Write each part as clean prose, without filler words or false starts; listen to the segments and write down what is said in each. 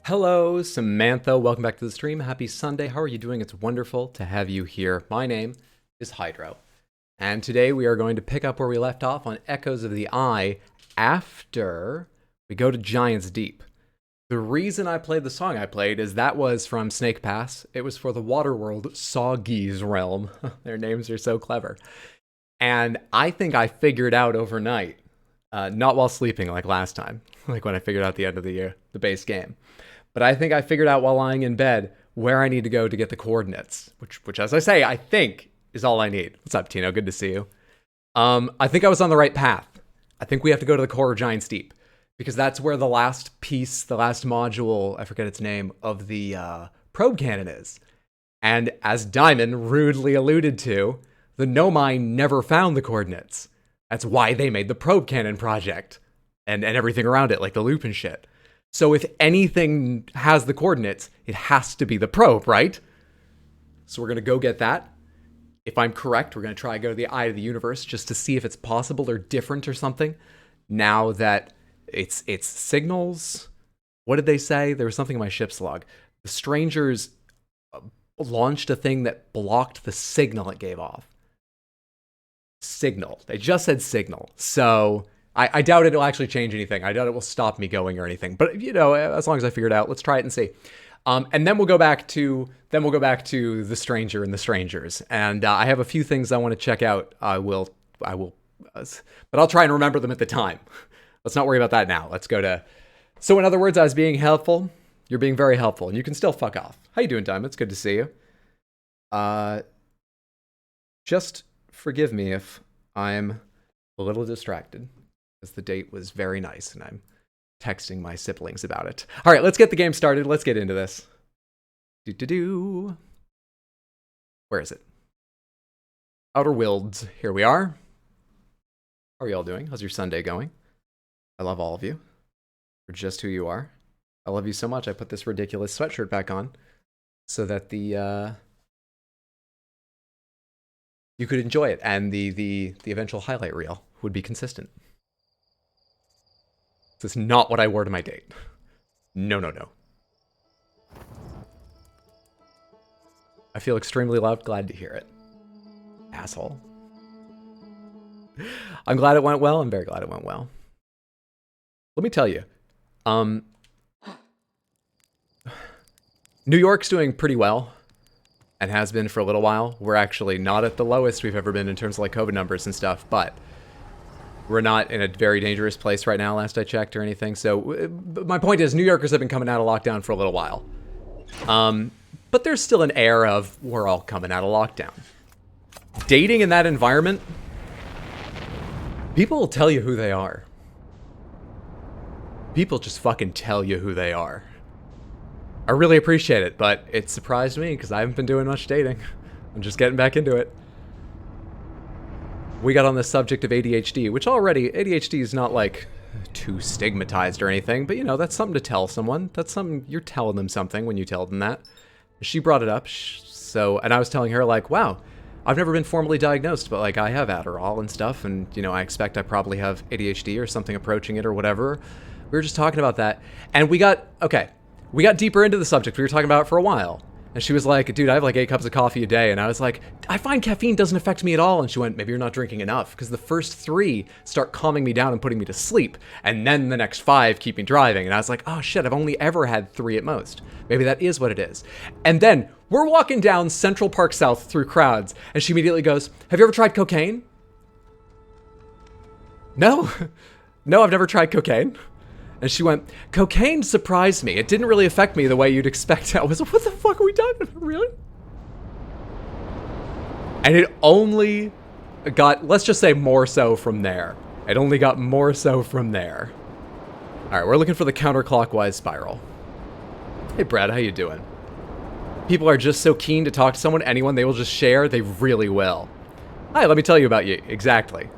Hello, Samantha. Welcome back to the stream. Happy Sunday. How are you doing? It's wonderful to have you here. My name is Hydro, and today we are going to pick up where we left off on Echoes of the Eye after we go to Giants Deep. The reason I played the song I played is that was from Snake Pass. It was for the Waterworld Soggy's Realm. Their names are so clever. And I think I figured out overnight, not while sleeping like last time, like when I figured out the end of the base game. But I think I figured out while lying in bed where I need to go to get the coordinates, which as I say, I think is all I need. What's up, Tino? Good to see you. I think I was on the right path. I think we have to go to the core of Giants Deep, because that's where the last piece, the last module, I forget its name, of the probe cannon is. And as Diamond rudely alluded to, the Nomai never found the coordinates. That's why they made the probe cannon project and everything around it, like the loop and shit. So if anything has the coordinates, it has to be the probe, right? So we're going to go get that. If I'm correct, we're going to try to go to the Eye of the Universe just to see if it's possible or different or something. Now that it's signals. What did they say? There was something in my ship's log. The Strangers launched a thing that blocked the signal it gave off. Signal. They just said signal. So I doubt it'll actually change anything. I doubt it will stop me going or anything. But you know, as long as I figure it out, let's try it and see. And then we'll go back to the Stranger and the Strangers. And I have a few things I want to check out. I will, but I'll try and remember them at the time. Let's not worry about that now. Let's go to. So in other words, I was being helpful. You're being very helpful, and you can still fuck off. How you doing, Diamond? It's good to see you. Just forgive me if I'm a little distracted, because the date was very nice, and I'm texting my siblings about it. All right, let's get the game started. Let's get into this. Where is it? Outer Wilds. Here we are. How are you all doing? How's your Sunday going? I love all of you for just who you are. I love you so much. I put this ridiculous sweatshirt back on so that you could enjoy it, and the eventual highlight reel would be consistent. This is not what I wore to my date. No. I feel extremely glad to hear it. Asshole. I'm glad it went well. I'm very glad it went well. Let me tell you, New York's doing pretty well, and has been for a little while. We're actually not at the lowest we've ever been in terms of like COVID numbers and stuff, but we're not in a very dangerous place right now, last I checked, or anything. So my point is, New Yorkers have been coming out of lockdown for a little while. But there's still an air of we're all coming out of lockdown. Dating in that environment, people will tell you who they are. People just fucking tell you who they are. I really appreciate it, but it surprised me because I haven't been doing much dating. I'm just getting back into it. We got on the subject of ADHD, which already, ADHD is not like too stigmatized or anything, but you know, that's something to tell someone. That's something, you're telling them something when you tell them that. She brought it up, and I was telling her like, wow, I've never been formally diagnosed, but like I have Adderall and stuff, and you know, I expect I probably have ADHD or something approaching it or whatever. We were just talking about that, and we got deeper into the subject. We were talking about it for a while. And she was like, dude, I have like 8 cups of coffee a day. And I was like, I find caffeine doesn't affect me at all. And she went, maybe you're not drinking enough, because the first 3 start calming me down and putting me to sleep. And then the next 5 keep me driving. And I was like, oh shit, I've only ever had 3 at most. Maybe that is what it is. And then we're walking down Central Park South through crowds. And she immediately goes, have you ever tried cocaine? No, no, I've never tried cocaine. And she went, cocaine surprised me. It didn't really affect me the way you'd expect. I was like, what the fuck are we talking about? Really? And it only got, let's just say, more so from there. It only got more so from there. All right, we're looking for the counterclockwise spiral. Hey, Brad, how you doing? People are just so keen to talk to someone, anyone they will just share, they really will. Hi, let me tell you about you. Exactly.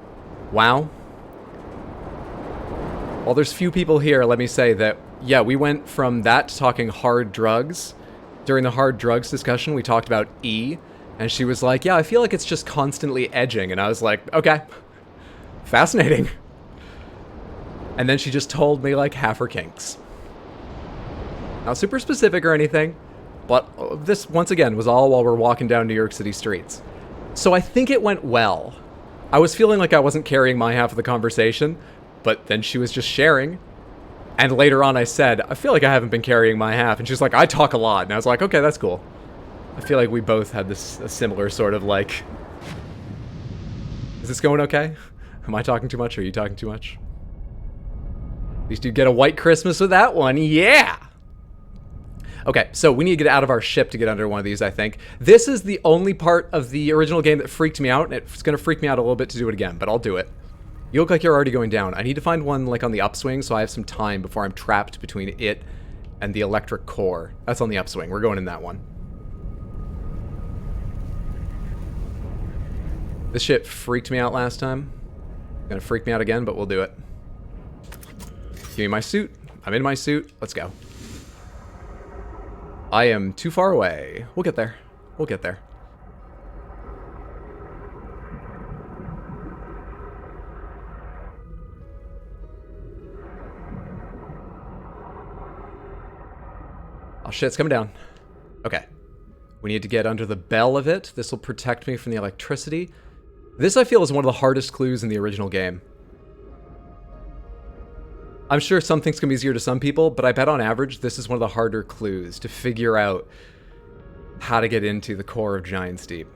Wow. While there's few people here, let me say that, yeah, we went from that to talking hard drugs. During the hard drugs discussion, we talked about E, and she was like, yeah, I feel like it's just constantly edging. And I was like, okay, fascinating. And then she just told me like half her kinks. Not super specific or anything, but this, once again, was all while we're walking down New York City streets. So I think it went well. I was feeling like I wasn't carrying my half of the conversation, but then she was just sharing. And later on I said, I feel like I haven't been carrying my half. And she's like, I talk a lot. And I was like, okay, that's cool. I feel like we both had this a similar sort of like, is this going okay? Am I talking too much or are you talking too much? At least you get a white Christmas with that one. Yeah! Okay, so we need to get out of our ship to get under one of these, I think. This is the only part of the original game that freaked me out, and it's going to freak me out a little bit to do it again, but I'll do it. You look like you're already going down. I need to find one like on the upswing, so I have some time before I'm trapped between it and the electric core. That's on the upswing. We're going in that one. This shit freaked me out last time. Gonna freak me out again, but we'll do it. Give me my suit. I'm in my suit. Let's go. I am too far away. We'll get there. We'll get there. Oh shit, it's coming down. Okay. We need to get under the bell of it. This will protect me from the electricity. This, I feel, is one of the hardest clues in the original game. I'm sure some things can be easier to some people, but I bet on average this is one of the harder clues to figure out how to get into the core of Giant's Deep.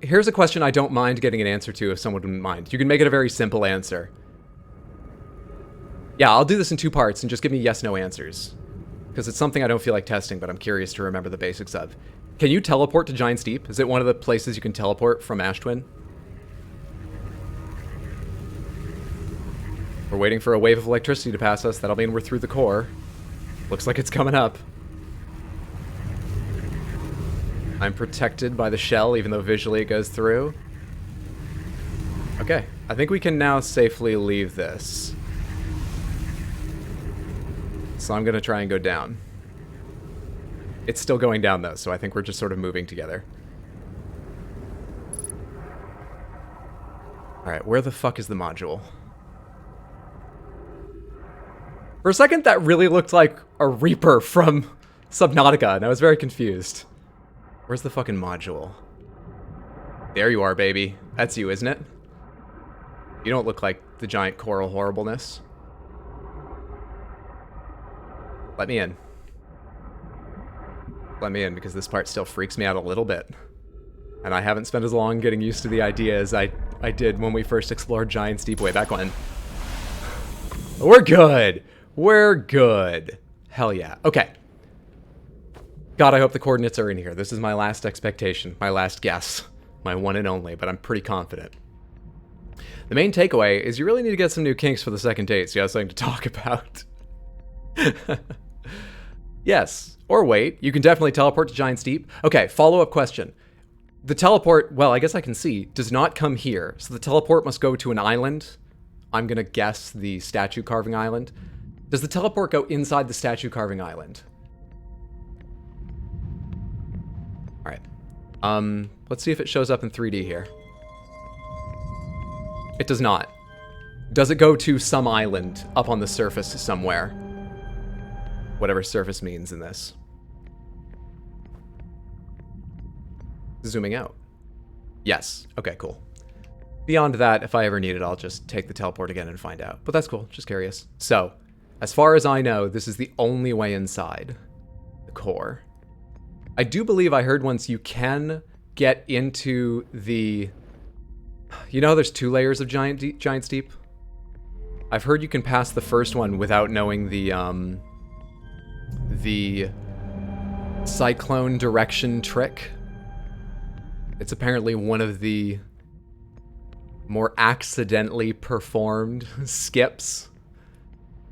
Here's a question I don't mind getting an answer to if someone wouldn't mind. You can make it a very simple answer. Yeah, I'll do this in 2 parts and just give me yes/no answers. Because it's something I don't feel like testing, but I'm curious to remember the basics of. Can you teleport to Giant's Deep? Is it one of the places you can teleport from Ash Twin? We're waiting for a wave of electricity to pass us. That'll mean we're through the core. Looks like it's coming up. I'm protected by the shell, even though visually it goes through. Okay, I think we can now safely leave this. So I'm going to try and go down. It's still going down, though, so I think we're just sort of moving together. Alright, where the fuck is the module? For a second, that really looked like a Reaper from Subnautica, and I was very confused. Where's the fucking module? There you are, baby. That's you, isn't it? You don't look like the giant coral horribleness. Let me in. Let me in, because this part still freaks me out a little bit. And I haven't spent as long getting used to the idea as I did when we first explored Giant's Deep way back when. We're good! We're good. Hell yeah. Okay. God, I hope the coordinates are in here. This is my last expectation, my last guess, my one and only, but I'm pretty confident. The main takeaway is you really need to get some new kinks for the second date, so you have something to talk about. Yes. Or wait, you can definitely teleport to Giant's Deep. Okay, follow-up question. The teleport, well, I guess I can see, does not come here. So the teleport must go to an island. I'm gonna guess the statue carving island. Does the teleport go inside the statue carving island? Alright. Let's see if it shows up in 3D here. It does not. Does it go to some island up on the surface somewhere? Whatever surface means in this. Zooming out. Yes. Okay, cool. Beyond that, if I ever need it, I'll just take the teleport again and find out. But that's cool. Just curious. So, as far as I know, this is the only way inside the core. I do believe I heard once you can get into the... You know there's 2 layers of Giant's Deep? I've heard you can pass the first one without knowing the cyclone direction trick. It's apparently one of the more accidentally performed skips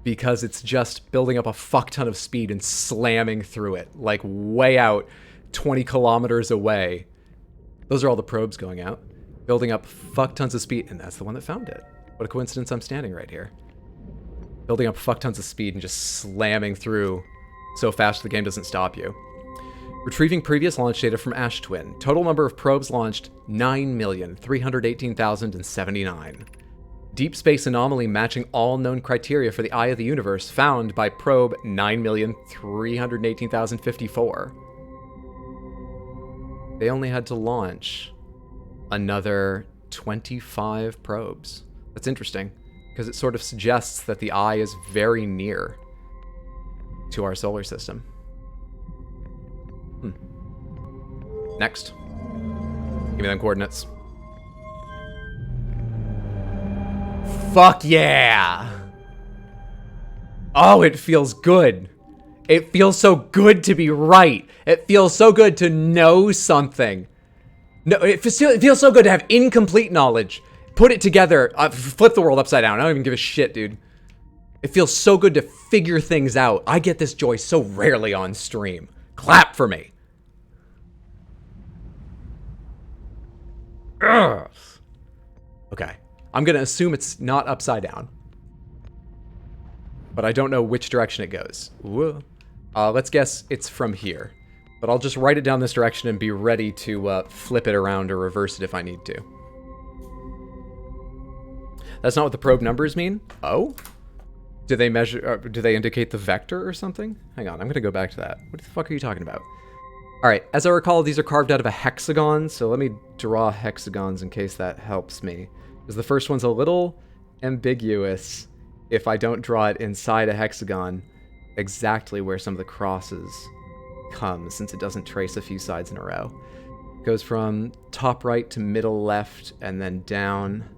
because it's just building up a fuck ton of speed and slamming through it, like way out 20 kilometers away. Those are all the probes going out, building up fuck tons of speed, and that's the one that found it. What a coincidence I'm standing right here. Building up fuck tons of speed and just slamming through so fast the game doesn't stop you. Retrieving previous launch data from Ash Twin. Total number of probes launched, 9,318,079. Deep space anomaly matching all known criteria for the eye of the universe found by probe 9,318,054. They only had to launch another 25 probes. That's interesting, because it sort of suggests that the eye is very near to our solar system. Next. Give me them coordinates. Fuck yeah! Oh, it feels good. It feels so good to be right. It feels so good to know something. No, it feels so good to have incomplete knowledge. Put it together. Flip the world upside down. I don't even give a shit, dude. It feels so good to figure things out. I get this joy so rarely on stream. Clap for me. Ugh. Okay. I'm going to assume it's not upside down. But I don't know which direction it goes. Let's guess it's from here. But I'll just write it down this direction and be ready to flip it around or reverse it if I need to. That's not what the probe numbers mean? Oh? Do they measure, do they indicate the vector or something? Hang on, I'm going to go back to that. What the fuck are you talking about? All right, as I recall, these are carved out of a hexagon, so let me draw hexagons in case that helps me. Because the first one's a little ambiguous if I don't draw it inside a hexagon exactly where some of the crosses come, since it doesn't trace a few sides in a row. It goes from top right to middle left and then down.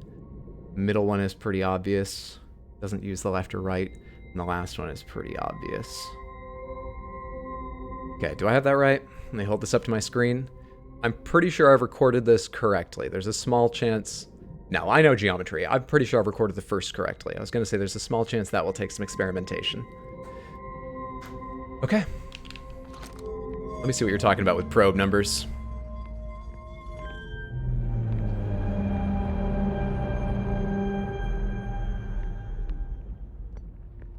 Middle one is pretty obvious. Doesn't use the left or right. And the last one is pretty obvious. Okay, do I have that right? Let me hold this up to my screen. I'm pretty sure I've recorded this correctly. There's a small chance... No, I know geometry. I'm pretty sure I've recorded the first correctly. I was going to say there's a small chance that will take some experimentation. Okay. Let me see what you're talking about with probe numbers.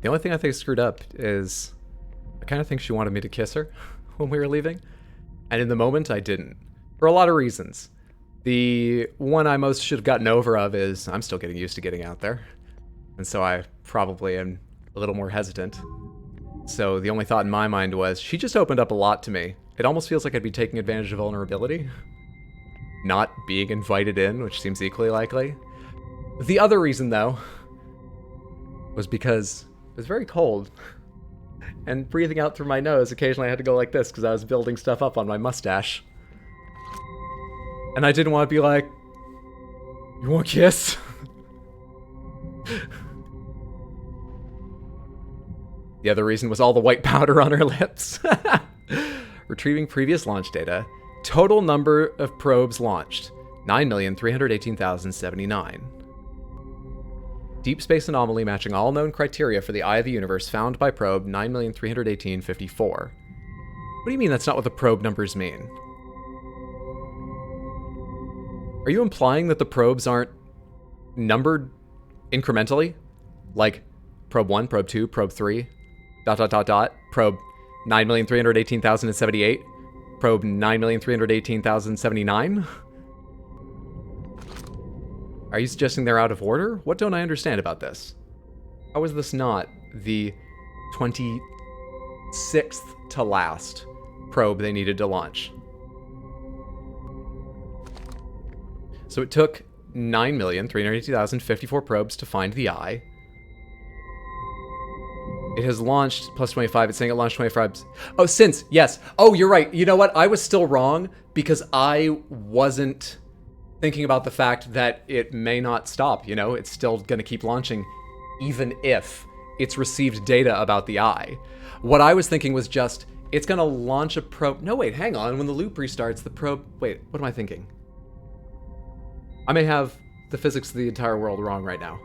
The only thing I think screwed up is I kind of think she wanted me to kiss her when we were leaving. And in the moment, I didn't. For a lot of reasons. The one I most should have gotten over of is I'm still getting used to getting out there. And so I probably am a little more hesitant. So the only thought in my mind was, she just opened up a lot to me. It almost feels like I'd be taking advantage of vulnerability. Not being invited in, which seems equally likely. The other reason, though, was because it was very cold. And breathing out through my nose, occasionally I had to go like this because I was building stuff up on my mustache. And I didn't want to be like, you want a kiss? The other reason was all the white powder on her lips. Retrieving previous launch data. Total number of probes launched, 9,318,079. Deep space anomaly matching all known criteria for the eye of the universe found by probe 9,318,54. What do you mean that's not what the probe numbers mean? Are you implying that the probes aren't numbered incrementally? Like probe 1, probe 2, probe 3, ... probe 9,318,078, probe 9,318,079? Are you suggesting they're out of order? What don't I understand about this? How is this not the 26th to last probe they needed to launch? So it took 9,380,054 probes to find the eye. It has launched plus 25. It's saying it launched 25. Oh, since. Yes. Oh, you're right. You know what? I was still wrong because I wasn't thinking about the fact that it may not stop. You know, it's still going to keep launching even if it's received data about the eye. What I was thinking was just, it's going to launch a probe. No, wait, hang on. When the loop restarts, the probe... Wait, what am I thinking? I may have the physics of the entire world wrong right now.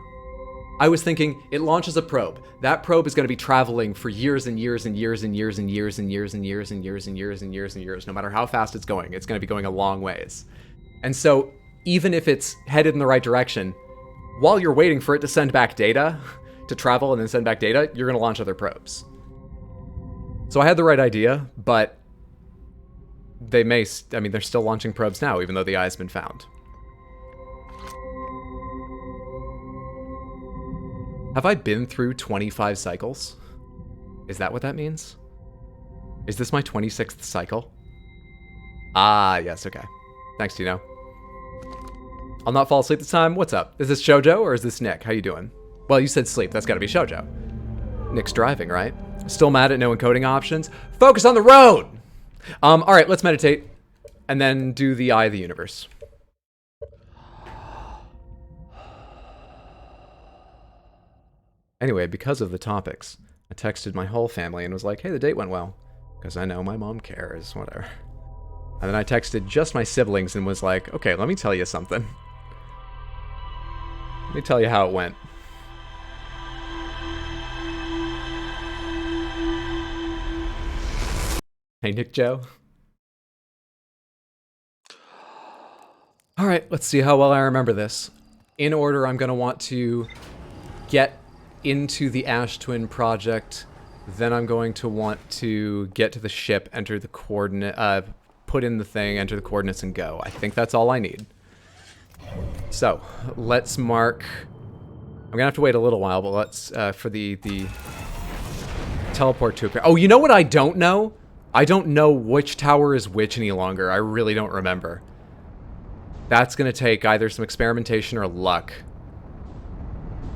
I was thinking it launches a probe. That probe is going to be traveling for years and years and years and years and years and years and years and years and years and years and years. No matter how fast it's going to be going a long ways. And so even if it's headed in the right direction, while you're waiting for it to send back data, to travel and then send back data, you're going to launch other probes. So I had the right idea, but they may, I mean, they're still launching probes now, even though the eye's been found. Have I been through 25 cycles? Is that what that means? Is this my 26th cycle? Ah, yes, okay. Thanks, Tino. I'll not fall asleep this time. What's up? Is this Shoujo or is this Nick? How you doing? Well, you said sleep. That's gotta be Shoujo. Nick's driving, right? Still mad at no encoding options? Focus on the road! Alright, let's meditate. And then do the Eye of the Universe. Anyway, because of the topics, I texted my whole family and was like, hey, the date went well. Because I know my mom cares, whatever. And then I texted just my siblings and was like, okay, let me tell you something. Let me tell you how it went. Hey, Nick Joe. All right, let's see how well I remember this. In order, I'm going to want to get into the Ash Twin project. Then I'm going to want to get to the ship, enter the coordinate, put in the thing, enter the coordinates, and go. I think that's all I need. So, let's mark... I'm going to have to wait a little while, but let's, for the teleport to... Oh, you know what I don't know? I don't know which tower is which any longer. I really don't remember. That's going to take either some experimentation or luck.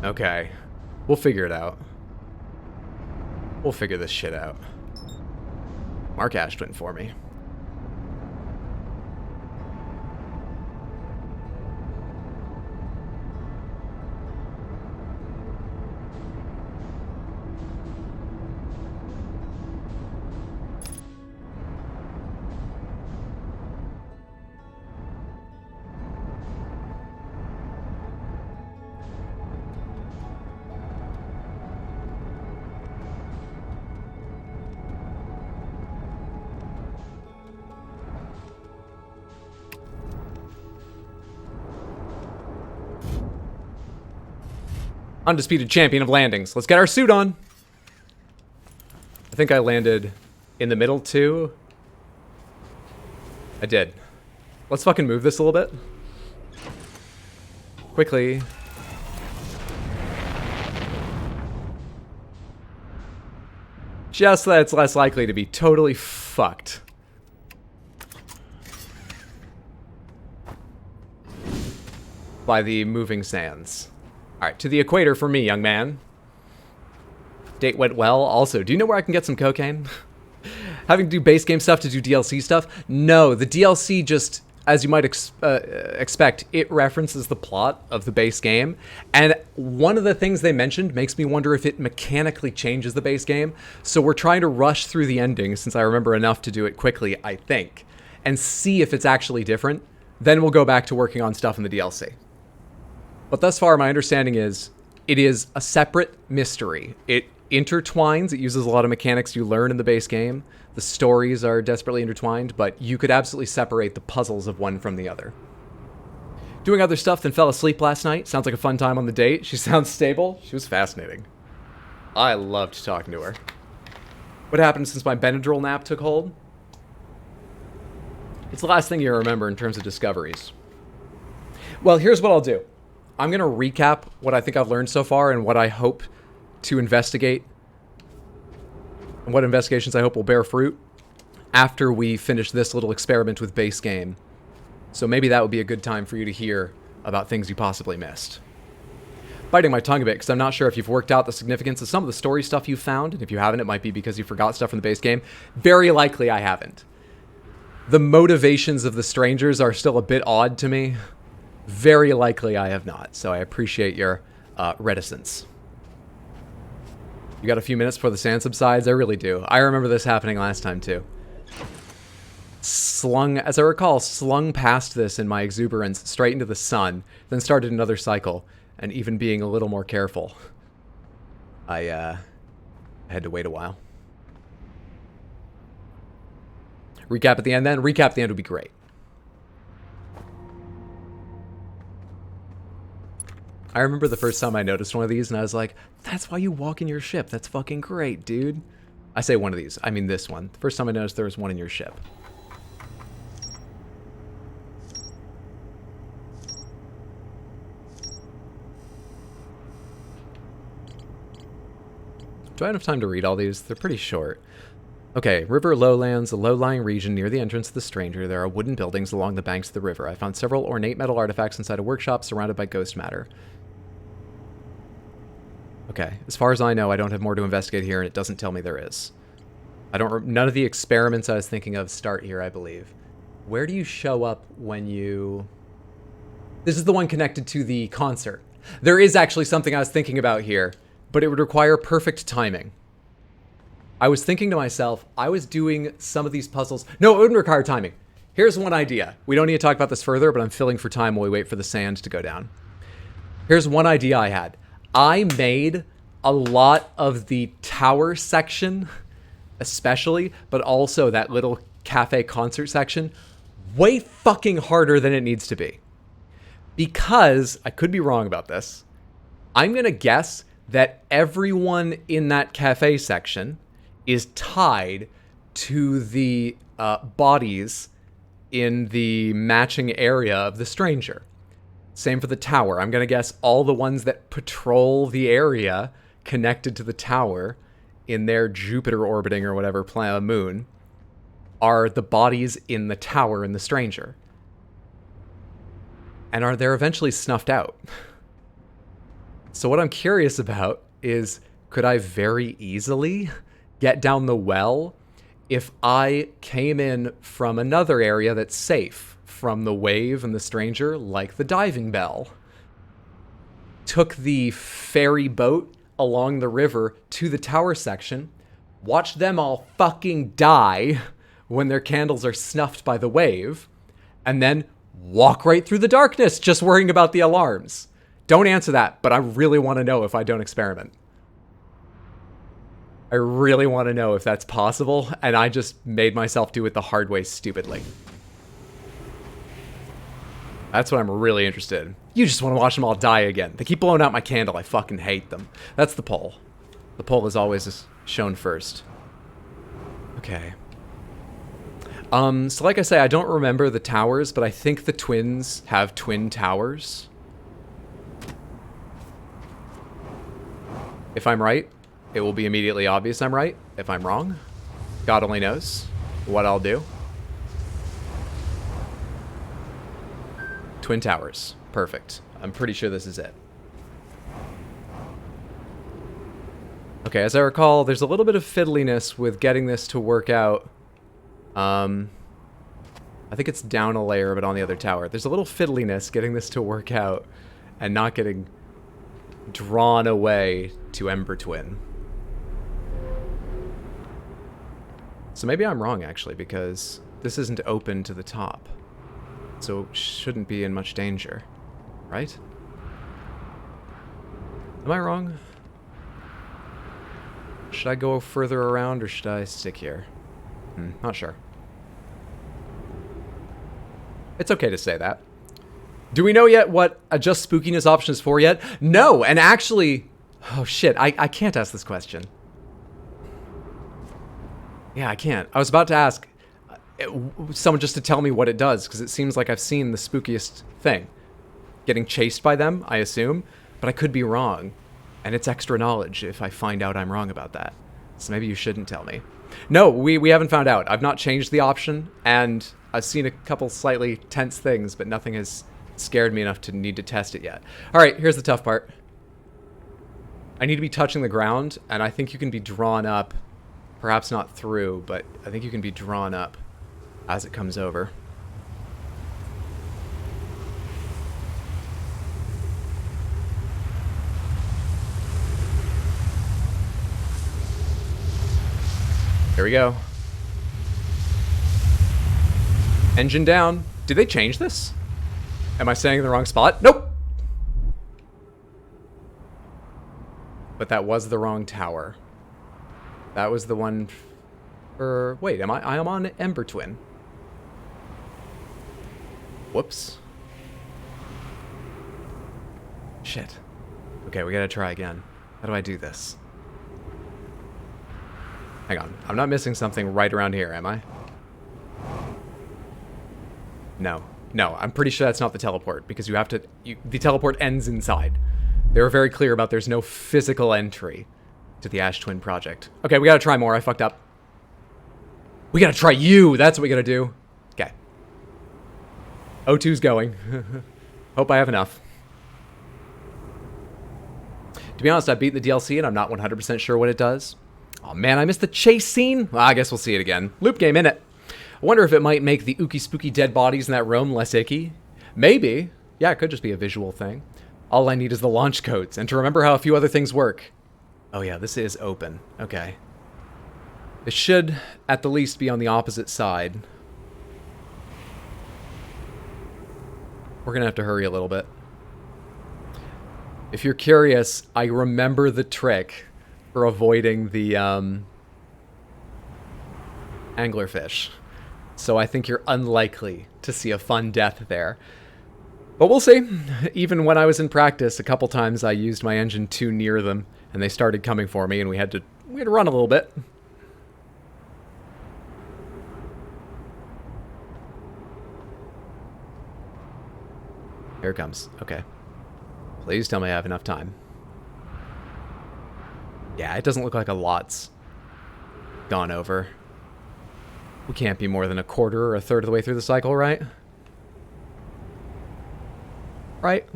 Okay. We'll figure it out. We'll figure this shit out. Mark Ash Twin for me. Undisputed champion of landings. Let's get our suit on. I think I landed in the middle too. I did. Let's fucking move this a little bit. Quickly. Just so that it's less likely to be totally fucked. By the moving sands. Alright, to the equator for me, young man. Date went well. Also, do you know where I can get some cocaine? Having to do base game stuff to do DLC stuff? No, the DLC just, as you might expect, it references the plot of the base game. And one of the things they mentioned makes me wonder if it mechanically changes the base game. So we're trying to rush through the ending, since I remember enough to do it quickly, I think, and see if it's actually different. Then we'll go back to working on stuff in the DLC. But thus far, my understanding is it is a separate mystery. It intertwines. It uses a lot of mechanics you learn in the base game. The stories are desperately intertwined, but you could absolutely separate the puzzles of one from the other. Doing other stuff than fell asleep last night. Sounds like a fun time on the date. She sounds stable. She was fascinating. I loved talking to her. What happened since my Benadryl nap took hold? It's the last thing you remember in terms of discoveries. Well, here's what I'll do. I'm going to recap what I think I've learned so far and what I hope to investigate. And what investigations I hope will bear fruit after we finish this little experiment with base game. So maybe that would be a good time for you to hear about things you possibly missed. Biting my tongue a bit because I'm not sure if you've worked out the significance of some of the story stuff you found. And if you haven't, it might be because you forgot stuff from the base game. Very likely I haven't. The motivations of the strangers are still a bit odd to me. Very likely I have not, so I appreciate your reticence. You got a few minutes before the sand subsides? I really do. I remember this happening last time too. As I recall, slung past this in my exuberance straight into the sun, then started another cycle, and even being a little more careful, I had to wait a while. Recap at the end then? Recap at the end would be great. I remember the first time I noticed one of these and I was like, that's why you walk in your ship. That's fucking great, dude. I say one of these. I mean this one. The first time I noticed there was one in your ship. Do I have enough time to read all these? They're pretty short. Okay, river lowlands, a low-lying region near the entrance to the stranger. There are wooden buildings along the banks of the river. I found several ornate metal artifacts inside a workshop surrounded by ghost matter. Okay, as far as I know, I don't have more to investigate here, and it doesn't tell me there is. None of the experiments I was thinking of start here, I believe. Where do you show up when you... This is the one connected to the concert. There is actually something I was thinking about here, but it would require perfect timing. I was thinking to myself, I was doing some of these puzzles. No, it wouldn't require timing. Here's one idea. We don't need to talk about this further, but I'm filling for time while we wait for the sand to go down. Here's one idea I had. I made a lot of the tower section, especially, but also that little cafe concert section, way fucking harder than it needs to be. Because, I could be wrong about this, I'm going to guess that everyone in that cafe section is tied to the bodies in the matching area of the stranger. Same for the tower. I'm going to guess all the ones that patrol the area connected to the tower in their Jupiter orbiting or whatever planet moon are the bodies in the tower in the stranger. And they're eventually snuffed out. So what I'm curious about is, could I very easily get down the well if I came in from another area that's safe from the wave and the stranger, like the diving bell? Took the ferry boat along the river to the tower section, watched them all fucking die when their candles are snuffed by the wave, and then walk right through the darkness just worrying about the alarms. Don't answer that, but I really want to know if I don't experiment. I really want to know if that's possible, and I just made myself do it the hard way stupidly. That's what I'm really interested in. You just want to watch them all die again. They keep blowing out my candle. I fucking hate them. That's the poll. The poll is always shown first. Okay. So like I say, I don't remember the towers, but I think the twins have twin towers. If I'm right, it will be immediately obvious I'm right. If I'm wrong, God only knows what I'll do. Twin towers. Perfect. I'm pretty sure this is it. Okay, as I recall, there's a little bit of fiddliness with getting this to work out. I think it's down a layer, but on the other tower. There's a little fiddliness getting this to work out and not getting drawn away to Ember Twin. So maybe I'm wrong, actually, because this isn't open to the top. So it shouldn't be in much danger, right? Am I wrong? Should I go further around, or should I stick here? Not sure. It's okay to say that. Do we know yet what adjust spookiness option is for yet? No, and actually... Oh shit, I can't ask this question. Yeah, I can't. I was about to ask someone just to tell me what it does, because it seems like I've seen the spookiest thing. Getting chased by them, I assume, but I could be wrong. And it's extra knowledge if I find out I'm wrong about that. So maybe you shouldn't tell me. No, we haven't found out. I've not changed the option, and I've seen a couple slightly tense things, but nothing has scared me enough to need to test it yet. Alright, here's the tough part. I need to be touching the ground, and I think you can be drawn up, perhaps not through, but I think you can be drawn up as it comes over. Here we go. Engine down. Did they change this? Am I standing in the wrong spot? Nope. But that was the wrong tower. That was the one for... Wait, I am on Ember Twin. Whoops. Shit. Okay, we gotta try again. How do I do this? Hang on. I'm not missing something right around here, am I? No. No, I'm pretty sure that's not the teleport, because you have to... the teleport ends inside. They were very clear about there's no physical entry to the Ash Twin Project. Okay, we gotta try more. I fucked up. We gotta try you. That's what we gotta do. Okay. O2's going. Hope I have enough. To be honest, I beat the DLC and I'm not 100% sure what it does. Oh man, I missed the chase scene. Well, I guess we'll see it again. Loop game, innit? I wonder if it might make the ooky spooky dead bodies in that room less icky. Maybe. Yeah, it could just be a visual thing. All I need is the launch codes and to remember how a few other things work. Oh yeah, this is open. Okay. It should, at the least, be on the opposite side. We're gonna have to hurry a little bit. If you're curious, I remember the trick for avoiding the anglerfish. So I think you're unlikely to see a fun death there. But we'll see. Even when I was in practice, a couple times I used my engine too near them, and they started coming for me, and we had to run a little bit. Here it comes. Okay. Please tell me I have enough time. Yeah, it doesn't look like a lot's gone over. We can't be more than a quarter or a third of the way through the cycle, right? Right?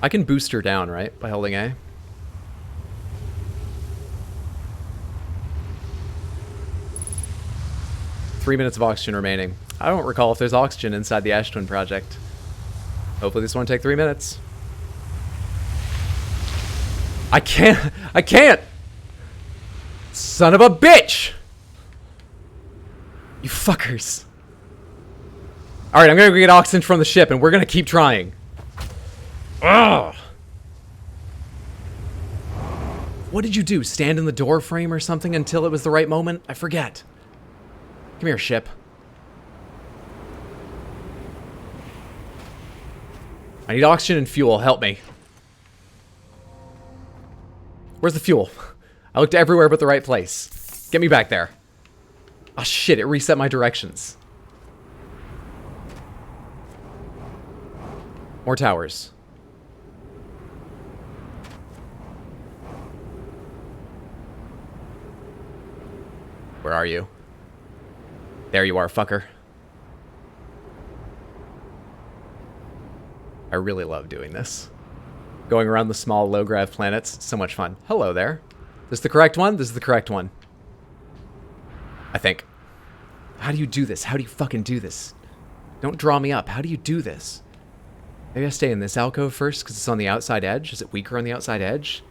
I can boost her down, right? By holding A. Three minutes of oxygen remaining. I don't recall if there's oxygen inside the Ash Twin Project. Hopefully this won't take 3 minutes. I can't! Son of a bitch! You fuckers. Alright, I'm gonna go get oxygen from the ship and we're gonna keep trying. Ugh! What did you do? Stand in the door frame or something until it was the right moment? I forget. Come here, ship. I need oxygen and fuel. Help me. Where's the fuel? I looked everywhere but the right place. Get me back there. Oh shit, it reset my directions. More towers. Where are you? There you are, fucker. I really love doing this. Going around the small, low-grav planets. So much fun. Hello there. This is the correct one? This is the correct one. I think. How do you do this? How do you fucking do this? Don't draw me up. How do you do this? Maybe I stay in this alcove first because it's on the outside edge. Is it weaker on the outside edge?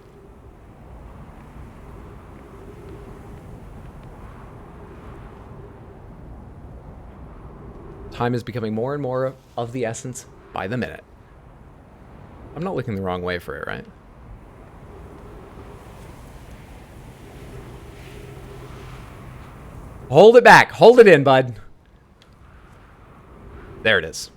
Time is becoming more and more of the essence by the minute. I'm not looking the wrong way for it, right? Hold it back. Hold it in, bud. There it is.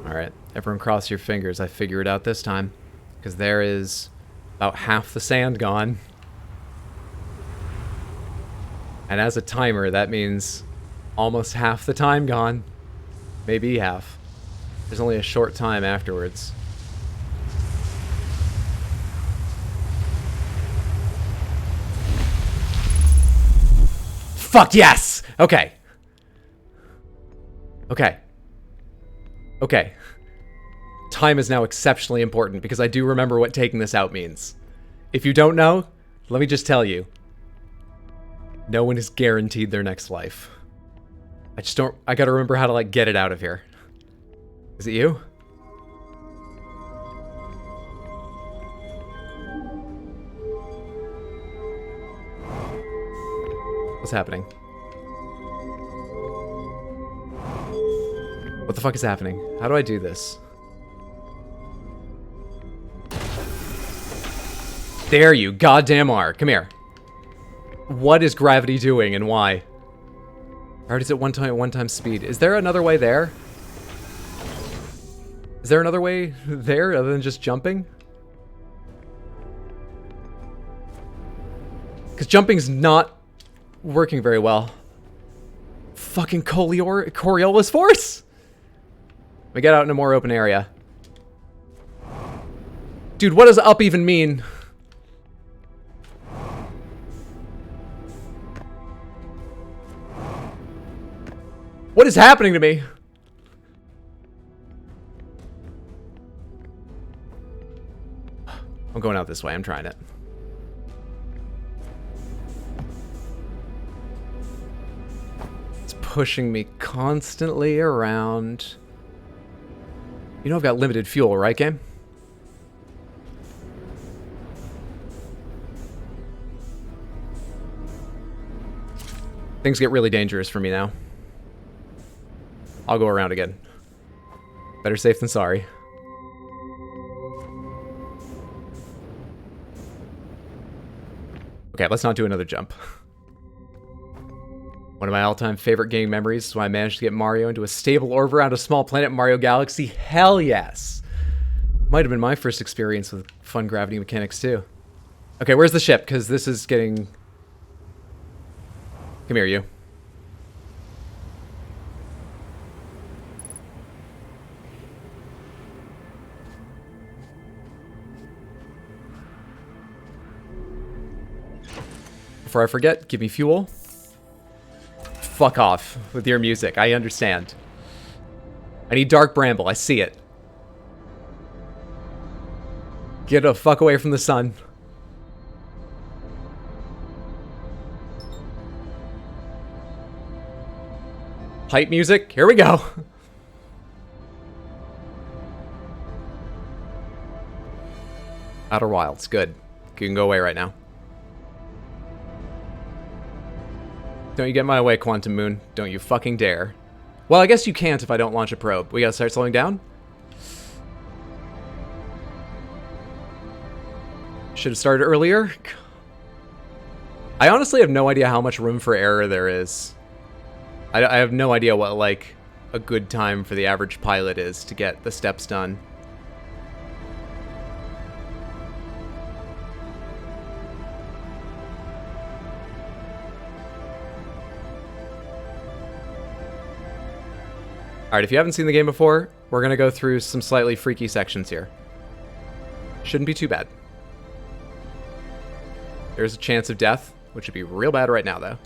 Alright, everyone cross your fingers. I figure it out this time. Because there is about half the sand gone. And as a timer, that means almost half the time gone. Maybe half. There's only a short time afterwards. Fuck yes! Okay. Okay. Okay. Time is now exceptionally important because I do remember what taking this out means. If you don't know, let me just tell you. No one is guaranteed their next life. I gotta remember how to, like, get it out of here. Is it you? What's happening? What the fuck is happening? How do I do this? There you goddamn are. Come here. What is gravity doing and why? Alright, is it one time speed? Is there another way there? Is there another way there other than just jumping? Because jumping's not working very well. Fucking Coriolis Force! We get out in a more open area. Dude, what does up even mean? What is happening to me? I'm going out this way. I'm trying it. It's pushing me constantly around. You know I've got limited fuel, right, game? Things get really dangerous for me now. I'll go around again. Better safe than sorry. Okay, let's not do another jump. One of my all-time favorite gaming memories is when I managed to get Mario into a stable orbit around a small planet in Mario Galaxy. Hell yes! Might have been my first experience with fun gravity mechanics too. Okay, where's the ship? Because this is getting... Come here, you. Before I forget, give me fuel. Fuck off with your music. I understand. I need Dark Bramble. I see it. Get the fuck away from the sun. Pipe music. Here we go. Outer Wilds. Good. You can go away right now. Don't you get in my way, Quantum Moon. Don't you fucking dare. Well, I guess you can't if I don't launch a probe. We gotta start slowing down? Should have started earlier. I honestly have no idea how much room for error there is. I have no idea what, like, a good time for the average pilot is to get the steps done. Alright, if you haven't seen the game before, we're going to go through some slightly freaky sections here. Shouldn't be too bad. There's a chance of death, which would be real bad right now, though.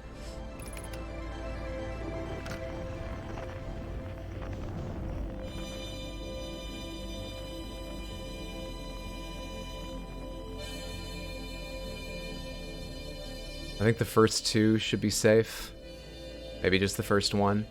I think the first two should be safe. Maybe just the first one.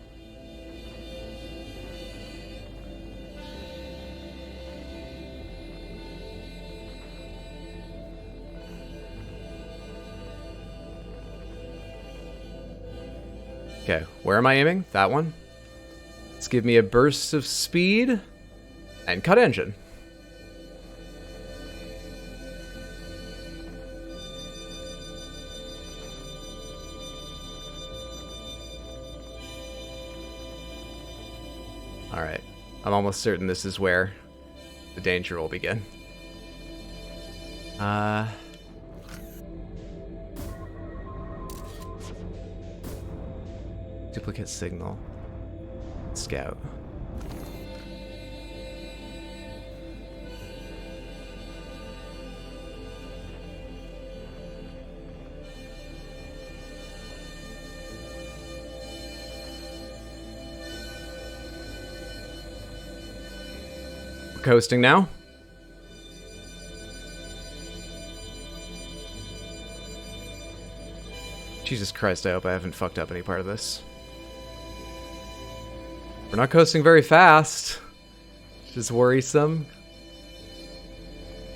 Okay, where am I aiming? That one. Let's give me a burst of speed and cut engine. Alright, I'm almost certain this is where the danger will begin. Duplicate signal. Scout. We're coasting now. Jesus Christ, I hope I haven't fucked up any part of this. We're not coasting very fast. Just worrisome.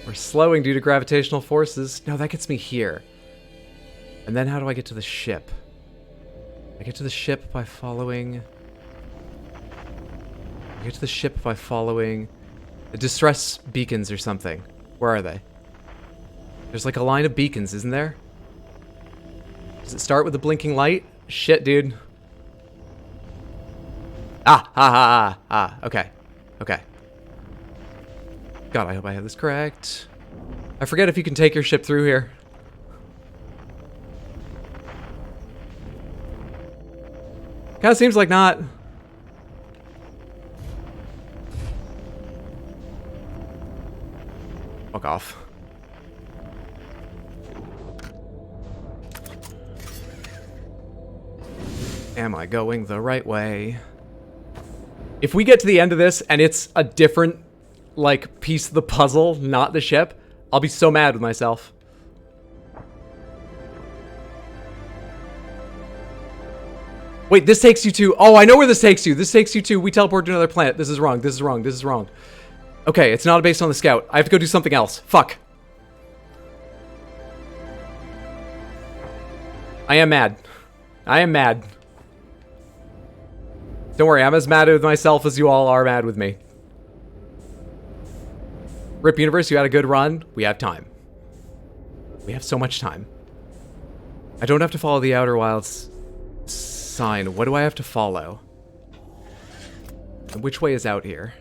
We're slowing due to gravitational forces. No, that gets me here. And then how do I get to the ship? I get to the ship by following... I get to the ship by following... the distress beacons or something. Where are they? There's like a line of beacons, isn't there? Does it start with a blinking light? Shit, dude. Ah. Okay. Okay. God, I hope I have this correct. I forget if you can take your ship through here. Kinda seems like not. Fuck off. Am I going the right way? If we get to the end of this and it's a different, like, piece of the puzzle, not the ship, I'll be so mad with myself. Wait, this takes you to... Oh, I know where this takes you. This takes you to... We teleport to another planet. This is wrong. This is wrong. This is wrong. Okay, it's not based on the scout. I have to go do something else. Fuck. I am mad. I am mad. Don't worry, I'm as mad with myself as you all are mad with me. RIP Universe, you had a good run. We have time. We have so much time. I don't have to follow the Outer Wilds sign. What do I have to follow? And which way is out here?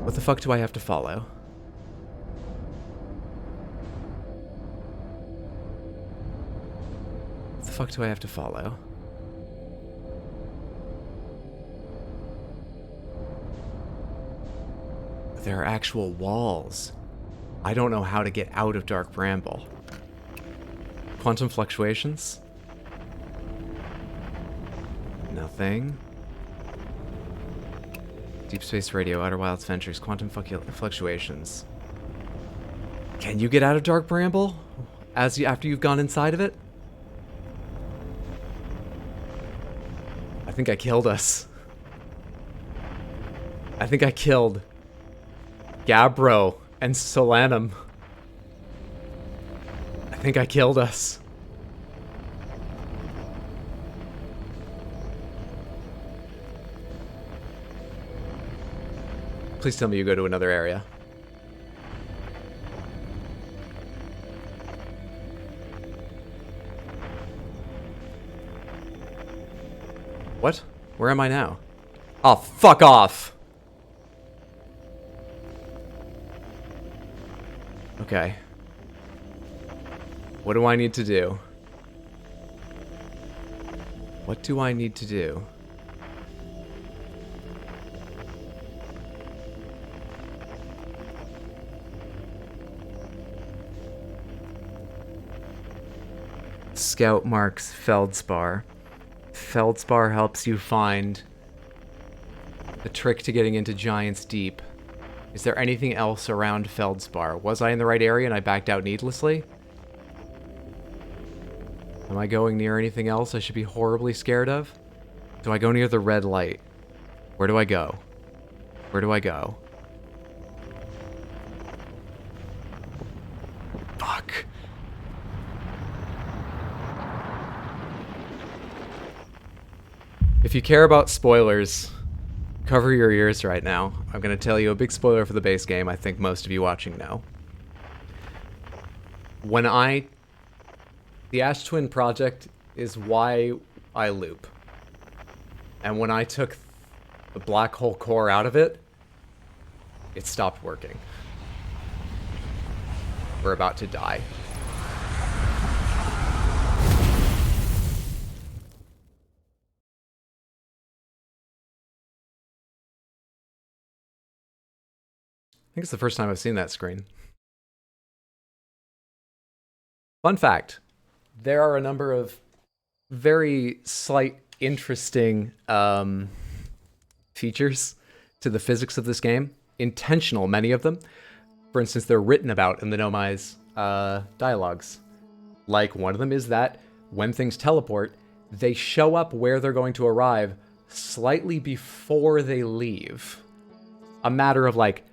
What the fuck do I have to follow? What the fuck do I have to follow? There are actual walls. I don't know how to get out of Dark Bramble. Quantum fluctuations? Nothing. Deep Space Radio, Outer Wilds Ventures, Quantum fluctuations. Can you get out of Dark Bramble after you've gone inside of it? I think I killed us. I think I killed Gabbro and Solanum. I think I killed us. Please tell me you go to another area. What? Where am I now? Oh, fuck off! Okay. What do I need to do? What do I need to do? Scout marks Feldspar. Feldspar helps you find the trick to getting into Giant's Deep. Is there anything else around Feldspar? Was I in the right area and I backed out needlessly? Am I going near anything else I should be horribly scared of? Do I go near the red light? Where do I go? Where do I go? Fuck. If you care about spoilers, cover your ears right now. I'm going to tell you a big spoiler for the base game I think most of you watching know. The Ash Twin project is why I loop. And when I took the black hole core out of it, it stopped working. We're about to die. I think it's the first time I've seen that screen. Fun fact, there are a number of very slight, interesting features to the physics of this game. Intentional, many of them. For instance, they're written about in the Nomai's dialogues. Like, one of them is that when things teleport, they show up where they're going to arrive slightly before they leave. A matter of, like,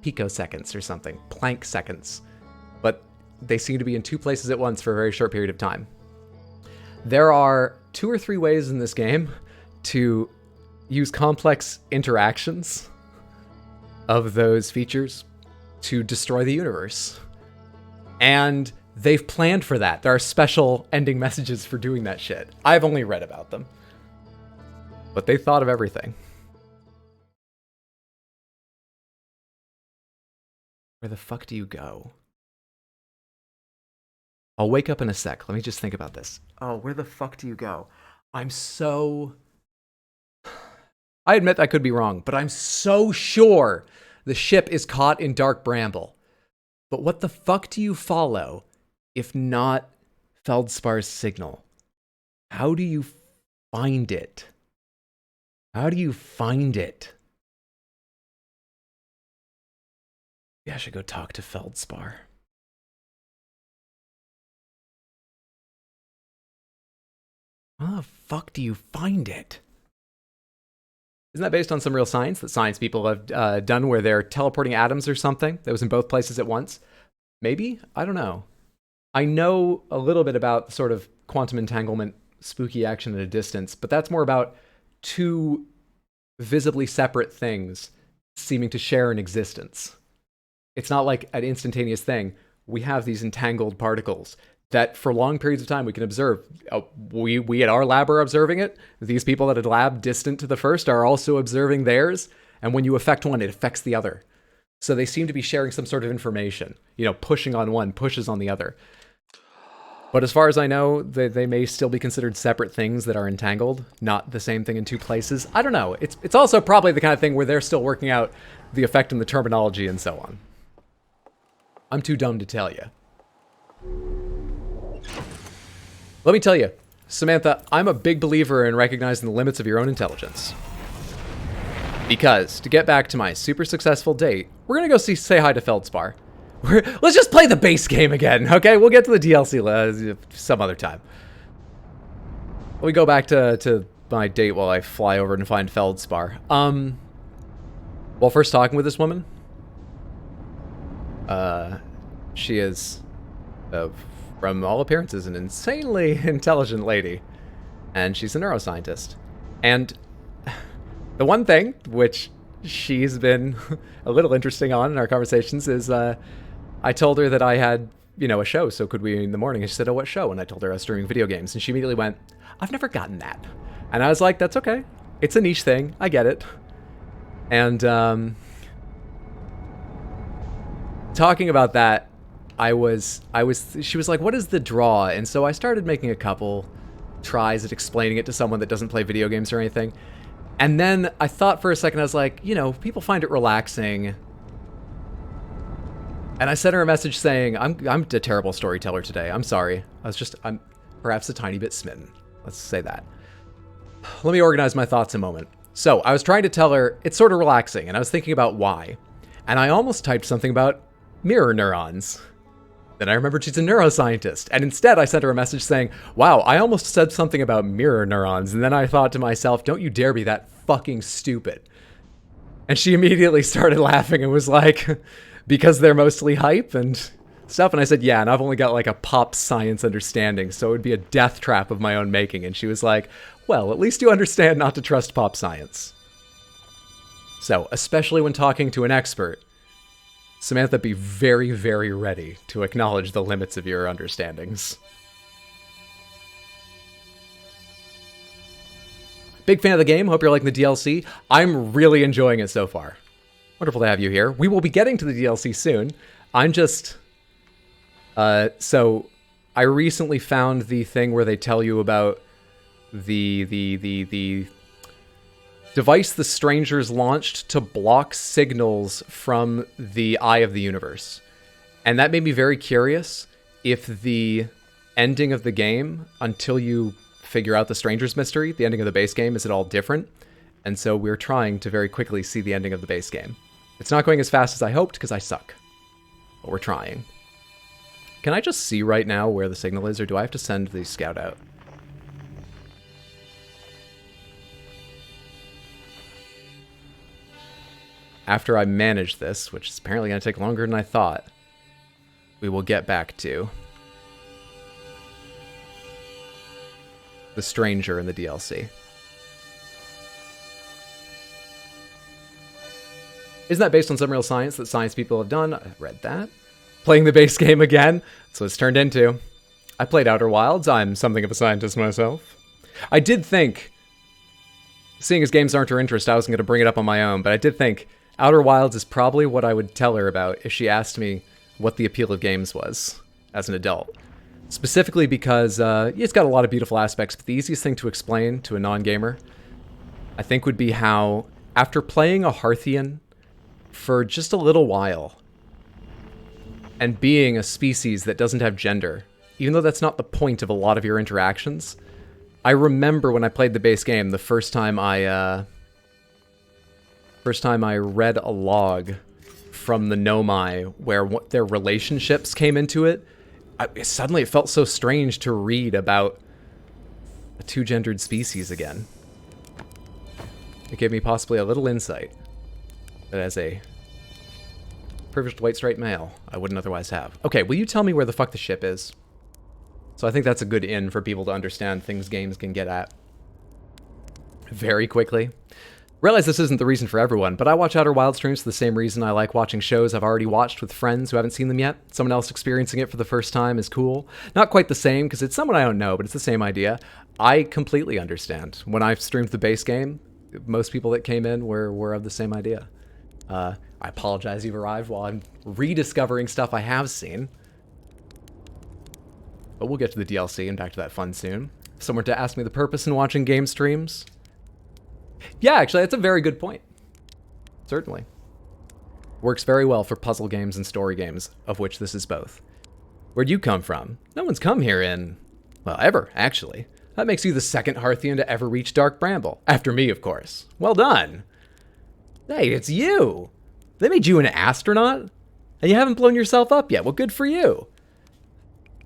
picoseconds or something, Planck seconds. But they seem to be in two places at once for a very short period of time. There are 2 or 3 ways in this game to use complex interactions of those features to destroy the universe. And they've planned for that. There are special ending messages for doing that shit. I've only read about them. But they thought of everything. Where the fuck do you go? I'll wake up in a sec. Let me just think about this. Oh, where the fuck do you go? I'm so... I admit I could be wrong, but I'm so sure the ship is caught in Dark Bramble. But what the fuck do you follow if not Feldspar's signal? How do you find it? How do you find it? Maybe I should go talk to Feldspar. How the fuck do you find it? Isn't that based on some real science that science people have done where they're teleporting atoms or something that was in both places at once? Maybe? I don't know. I know a little bit about sort of quantum entanglement, spooky action at a distance, but that's more about two visibly separate things seeming to share an existence. It's not like an instantaneous thing. We have these entangled particles that for long periods of time we can observe. We at our lab are observing it. These people at a lab distant to the first are also observing theirs. And when you affect one, it affects the other. So they seem to be sharing some sort of information. You know, pushing on one pushes on the other. But as far as I know, they may still be considered separate things that are entangled, not the same thing in two places. I don't know. It's also probably the kind of thing where they're still working out the effect and the terminology and so on. I'm too dumb to tell you. Let me tell you, Samantha, I'm a big believer in recognizing the limits of your own intelligence. Because, to get back to my super successful date, we're gonna go say hi to Feldspar. Let's just play the base game again, okay? We'll get to the DLC some other time. We go back to my date while I fly over and find Feldspar. While first talking with this woman, she is, from all appearances, an insanely intelligent lady. And she's a neuroscientist. And the one thing which she's been a little interesting on in our conversations is, I told her that I had, you know, a show, so could we in the morning? And she said, oh, what show? And I told her I was streaming video games. And she immediately went, I've never gotten that. And I was like, that's okay. It's a niche thing. I get it. And, talking about that, she was like, what is the draw? And so I started making a couple tries at explaining it to someone that doesn't play video games or anything. And then I thought for a second, I was like, you know, people find it relaxing. And I sent her a message saying, I'm a terrible storyteller today. I'm sorry. I'm perhaps a tiny bit smitten. Let's say that. Let me organize my thoughts a moment. So I was trying to tell her it's sort of relaxing, and I was thinking about why. And I almost typed something about mirror neurons. Then I remembered she's a neuroscientist, and instead I sent her a message saying, wow, I almost said something about mirror neurons, and then I thought to myself, don't you dare be that fucking stupid. And she immediately started laughing and was like, because they're mostly hype and stuff. And I said, yeah, and I've only got like a pop science understanding, so it would be a death trap of my own making. And she was like, well, at least you understand not to trust pop science. So, especially when talking to an expert, Samantha, be very, very ready to acknowledge the limits of your understandings. Big fan of the game. Hope you're liking the DLC. I'm really enjoying it so far. Wonderful to have you here. We will be getting to the DLC soon. I'm just... so, I recently found the thing where they tell you about the device the Strangers launched to block signals from the Eye of the Universe. And that made me very curious if the ending of the game, until you figure out the Strangers mystery, the ending of the base game, is it all different? And so we're trying to very quickly see the ending of the base game. It's not going as fast as I hoped because I suck. But we're trying. Can I just see right now where the signal is, or do I have to send the scout out? After I manage this, which is apparently going to take longer than I thought, we will get back to the Stranger in the DLC. Isn't that based on some real science that science people have done? I read that. Playing the base game again. That's what it's turned into. I played Outer Wilds. I'm something of a scientist myself. I did think, seeing as games aren't her interest, I wasn't going to bring it up on my own, but I did think Outer Wilds is probably what I would tell her about if she asked me what the appeal of games was as an adult. Specifically because it's got a lot of beautiful aspects, but the easiest thing to explain to a non-gamer, I think, would be how, after playing a Hearthian for just a little while, and being a species that doesn't have gender, even though that's not the point of a lot of your interactions, I remember when I played the base game, the first time I read a log from the Nomai where their relationships came into it, suddenly it felt so strange to read about a two-gendered species again. It gave me possibly a little insight that as a privileged white straight male, I wouldn't otherwise have. Okay, will you tell me where the fuck the ship is? So I think that's a good in for people to understand things games can get at very quickly. Realize this isn't the reason for everyone, but I watch Outer Wilds streams for the same reason I like watching shows I've already watched with friends who haven't seen them yet. Someone else experiencing it for the first time is cool. Not quite the same, because it's someone I don't know, but it's the same idea. I completely understand. When I streamed the base game, most people that came in were of the same idea. I apologize you've arrived while I'm rediscovering stuff I have seen. But we'll get to the DLC and back to that fun soon. If someone were to ask me the purpose in watching game streams, yeah, actually, that's a very good point. Certainly. Works very well for puzzle games and story games, of which this is both. Where'd you come from? No one's come here in, well, ever, actually. That makes you the second Hearthian to ever reach Dark Bramble. After me, of course. Well done. Hey, it's you. They made you an astronaut? And you haven't blown yourself up yet. Well, good for you.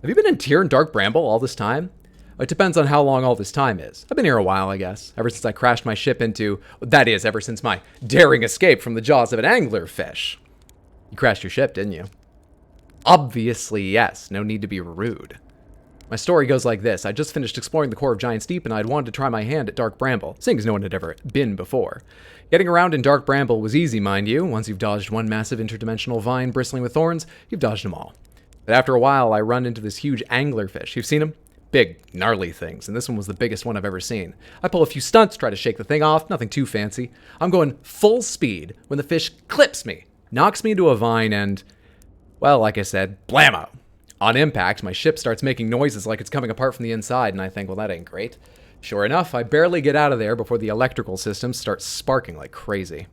Have you been in Tyr and Dark Bramble all this time? It depends on how long all this time is. I've been here a while, I guess. Ever since I crashed my ship into... That is, ever since my daring escape from the jaws of an anglerfish. You crashed your ship, didn't you? Obviously, yes. No need to be rude. My story goes like this. I just finished exploring the core of Giant's Deep, and I'd wanted to try my hand at Dark Bramble, seeing as no one had ever been before. Getting around in Dark Bramble was easy, mind you. Once you've dodged one massive interdimensional vine bristling with thorns, you've dodged them all. But after a while, I run into this huge anglerfish. You've seen him? Big, gnarly things, and this one was the biggest one I've ever seen. I pull a few stunts, try to shake the thing off, nothing too fancy. I'm going full speed when the fish clips me, knocks me into a vine, and, well, like I said, blammo! On impact, my ship starts making noises like it's coming apart from the inside, and I think, well, that ain't great. Sure enough, I barely get out of there before the electrical system starts sparking like crazy.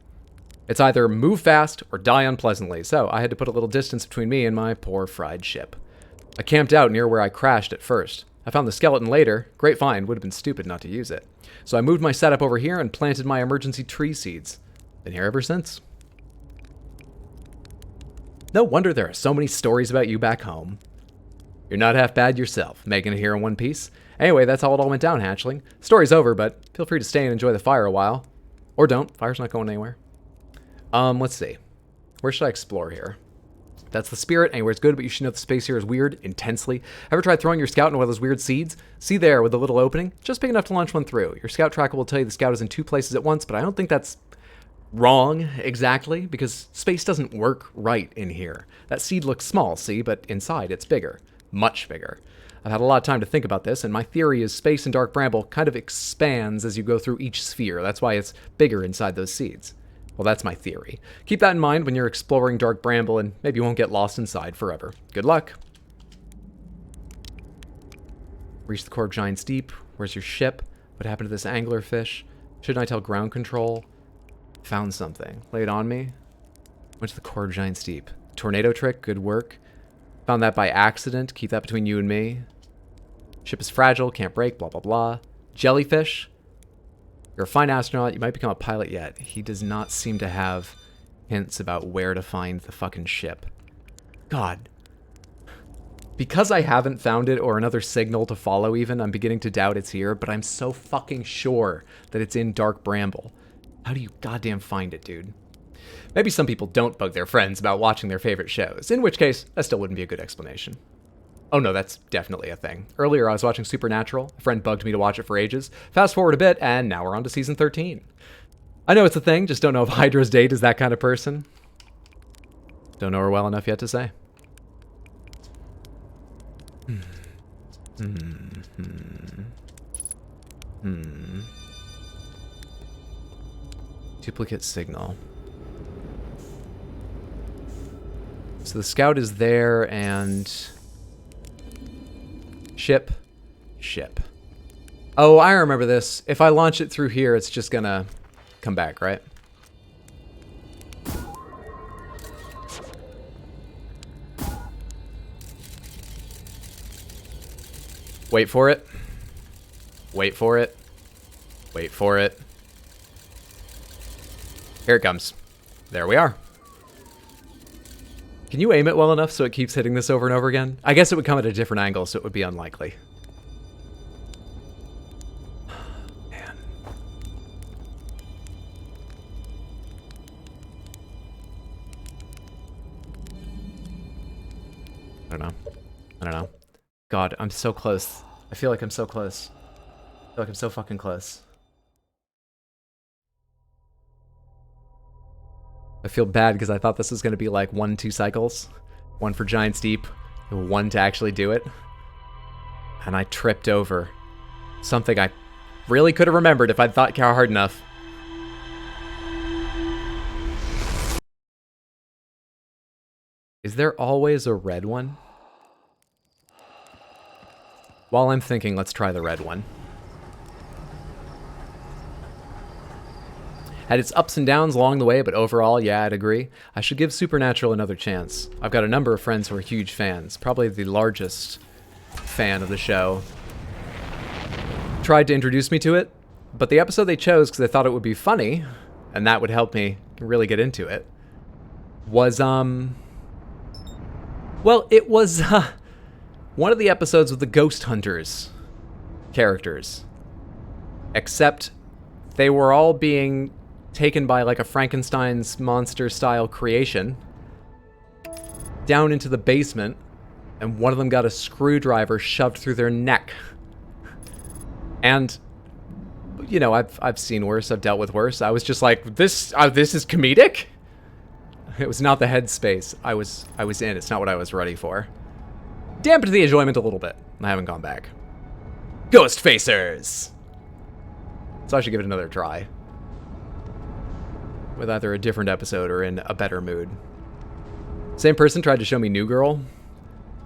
It's either move fast or die unpleasantly, so I had to put a little distance between me and my poor fried ship. I camped out near where I crashed at first. I found the skeleton later. Great find, would have been stupid not to use it. So I moved my setup over here and planted my emergency tree seeds. Been here ever since. No wonder there are so many stories about you back home. You're not half bad yourself, making it here in one piece. Anyway, that's how it all went down, hatchling. Story's over, but feel free to stay and enjoy the fire a while. Or don't, fire's not going anywhere. Let's see. Where should I explore here? That's the spirit. Anywhere's good, but you should know the space here is weird, intensely. Ever tried throwing your scout into one of those weird seeds? See there with the little opening? Just big enough to launch one through. Your scout tracker will tell you the scout is in two places at once, but I don't think that's wrong exactly, because space doesn't work right in here. That seed looks small, see, but inside it's bigger. Much bigger. I've had a lot of time to think about this, and my theory is space in Dark Bramble kind of expands as you go through each sphere. That's why it's bigger inside those seeds. Well, that's my theory. Keep that in mind when you're exploring Dark Bramble, and maybe you won't get lost inside forever. Good luck. Reach the core of Giant's Deep. Where's your ship? What happened to this anglerfish? Shouldn't I tell ground control? Found something. Lay it on me. Went to the core of Giant's Deep. Tornado trick, good work. Found that by accident. Keep that between you and me. Ship is fragile, can't break, blah, blah, blah. Jellyfish. You're a fine astronaut, you might become a pilot yet. He does not seem to have hints about where to find the fucking ship. God. Because I haven't found it or another signal to follow even, I'm beginning to doubt it's here, but I'm so fucking sure that it's in Dark Bramble. How do you goddamn find it, dude? Maybe some people don't bug their friends about watching their favorite shows, in which case, that still wouldn't be a good explanation. Oh no, that's definitely a thing. Earlier I was watching Supernatural. A friend bugged me to watch it for ages. Fast forward a bit, and now we're on to season 13. I know it's a thing, just don't know if Hydra's date is that kind of person. Don't know her well enough yet to say. Duplicate signal. So the scout is there and... Ship. Oh, I remember this. If I launch it through here, it's just gonna come back, right? Wait for it. Wait for it. Wait for it. Here it comes. There we are. Can you aim it well enough so it keeps hitting this over and over again? I guess it would come at a different angle, so it would be unlikely. Man. I don't know. God, I'm so close. I feel like I'm so close. I feel like I'm so fucking close. I feel bad because I thought this was going to be like 1-2 cycles. One for Giant's Deep, and one to actually do it. And I tripped over something I really could have remembered if I'd thought hard enough. Is there always a red one? While I'm thinking, let's try the red one. Had its ups and downs along the way, but overall, yeah, I'd agree. I should give Supernatural another chance. I've got a number of friends who are huge fans. Probably the largest fan of the show. Tried to introduce me to it, but the episode they chose, because they thought it would be funny, and that would help me really get into it, was, well, it was, one of the episodes with the Ghost Hunters characters. Except they were all being taken by like a Frankenstein's monster-style creation down into the basement, and one of them got a screwdriver shoved through their neck. And, you know, I've seen worse, I've dealt with worse. I was just like, this is comedic? It was not the headspace I was in. It's not what I was ready for. Dampened the enjoyment a little bit. I haven't gone back. Ghost Facers! So I should give it another try. With either a different episode or in a better mood. Same person tried to show me New Girl,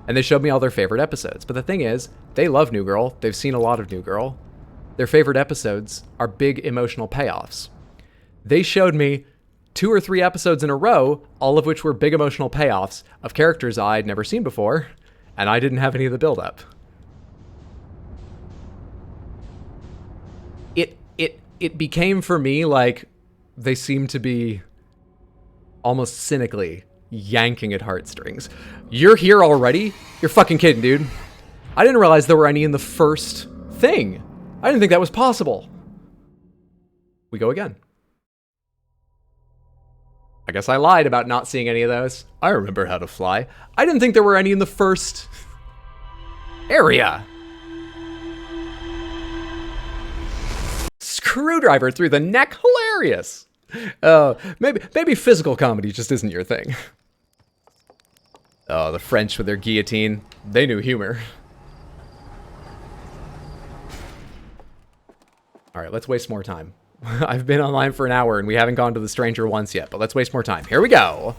and they showed me all their favorite episodes. But the thing is, they love New Girl. They've seen a lot of New Girl. Their favorite episodes are big emotional payoffs. They showed me 2 or 3 episodes in a row, all of which were big emotional payoffs of characters I'd never seen before, and I didn't have any of the build-up. It became for me like they seemed to be almost cynically yanking at heartstrings. You're here already? You're fucking kidding, dude. I didn't realize there were any in the first thing. I didn't think that was possible. We go again. I guess I lied about not seeing any of those. I remember how to fly. I didn't think there were any in the first area. Screwdriver through the neck, hilarious. Maybe physical comedy just isn't your thing. Oh, the French with their guillotine. They knew humor. All right, let's waste more time. I've been online for an hour and we haven't gone to the stranger once yet, but let's waste more time. Here we go.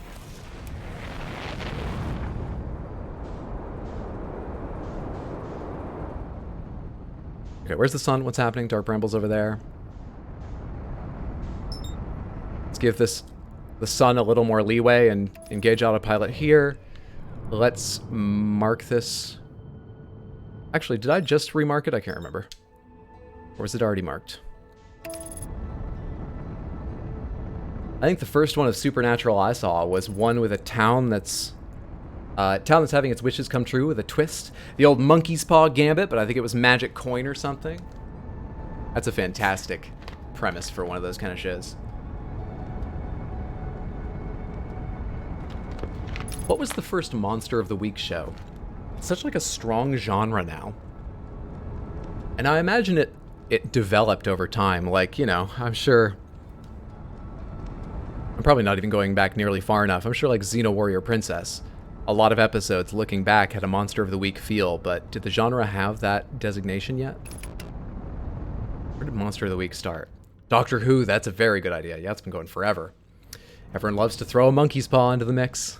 Okay, where's the sun? What's happening? Dark Brambles over there. Let's give the sun a little more leeway and engage autopilot here. Let's mark this. Actually, did I just remark it? I can't remember. Or was it already marked? I think the first one of Supernatural I saw was one with a town that's having its wishes come true with a twist. The old Monkey's Paw Gambit, but I think it was Magic Coin or something. That's a fantastic premise for one of those kind of shows. What was the first Monster of the Week show? It's such like a strong genre now. And I imagine it developed over time. Like, you know, I'm sure I'm probably not even going back nearly far enough. I'm sure like Xeno Warrior Princess, a lot of episodes looking back had a Monster of the Week feel, but did the genre have that designation yet? Where did Monster of the Week start? Doctor Who, that's a very good idea. Yeah, it's been going forever. Everyone loves to throw a monkey's paw into the mix.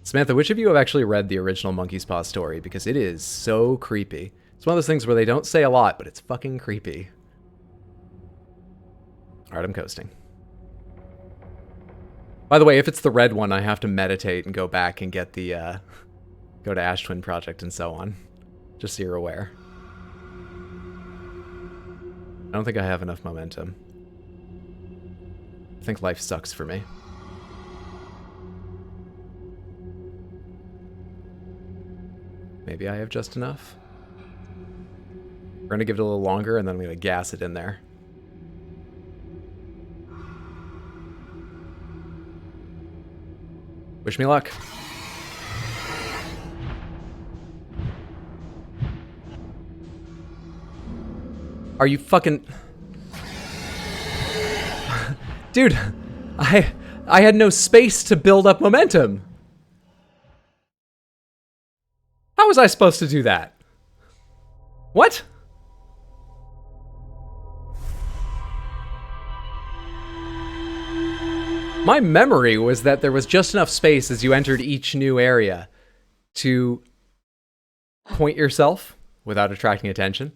Samantha, which of you have actually read the original Monkey's Paw story? Because it is so creepy. It's one of those things where they don't say a lot, but it's fucking creepy. Alright, I'm coasting. By the way, if it's the red one, I have to meditate and go back and get the, go to Ash Twin Project and so on. Just so you're aware. I don't think I have enough momentum. I think life sucks for me. Maybe I have just enough. We're gonna give it a little longer and then I'm gonna gas it in there. Wish me luck. Are you fucking... Dude, I had no space to build up momentum. How was I supposed to do that? What? My memory was that there was just enough space as you entered each new area to point yourself without attracting attention,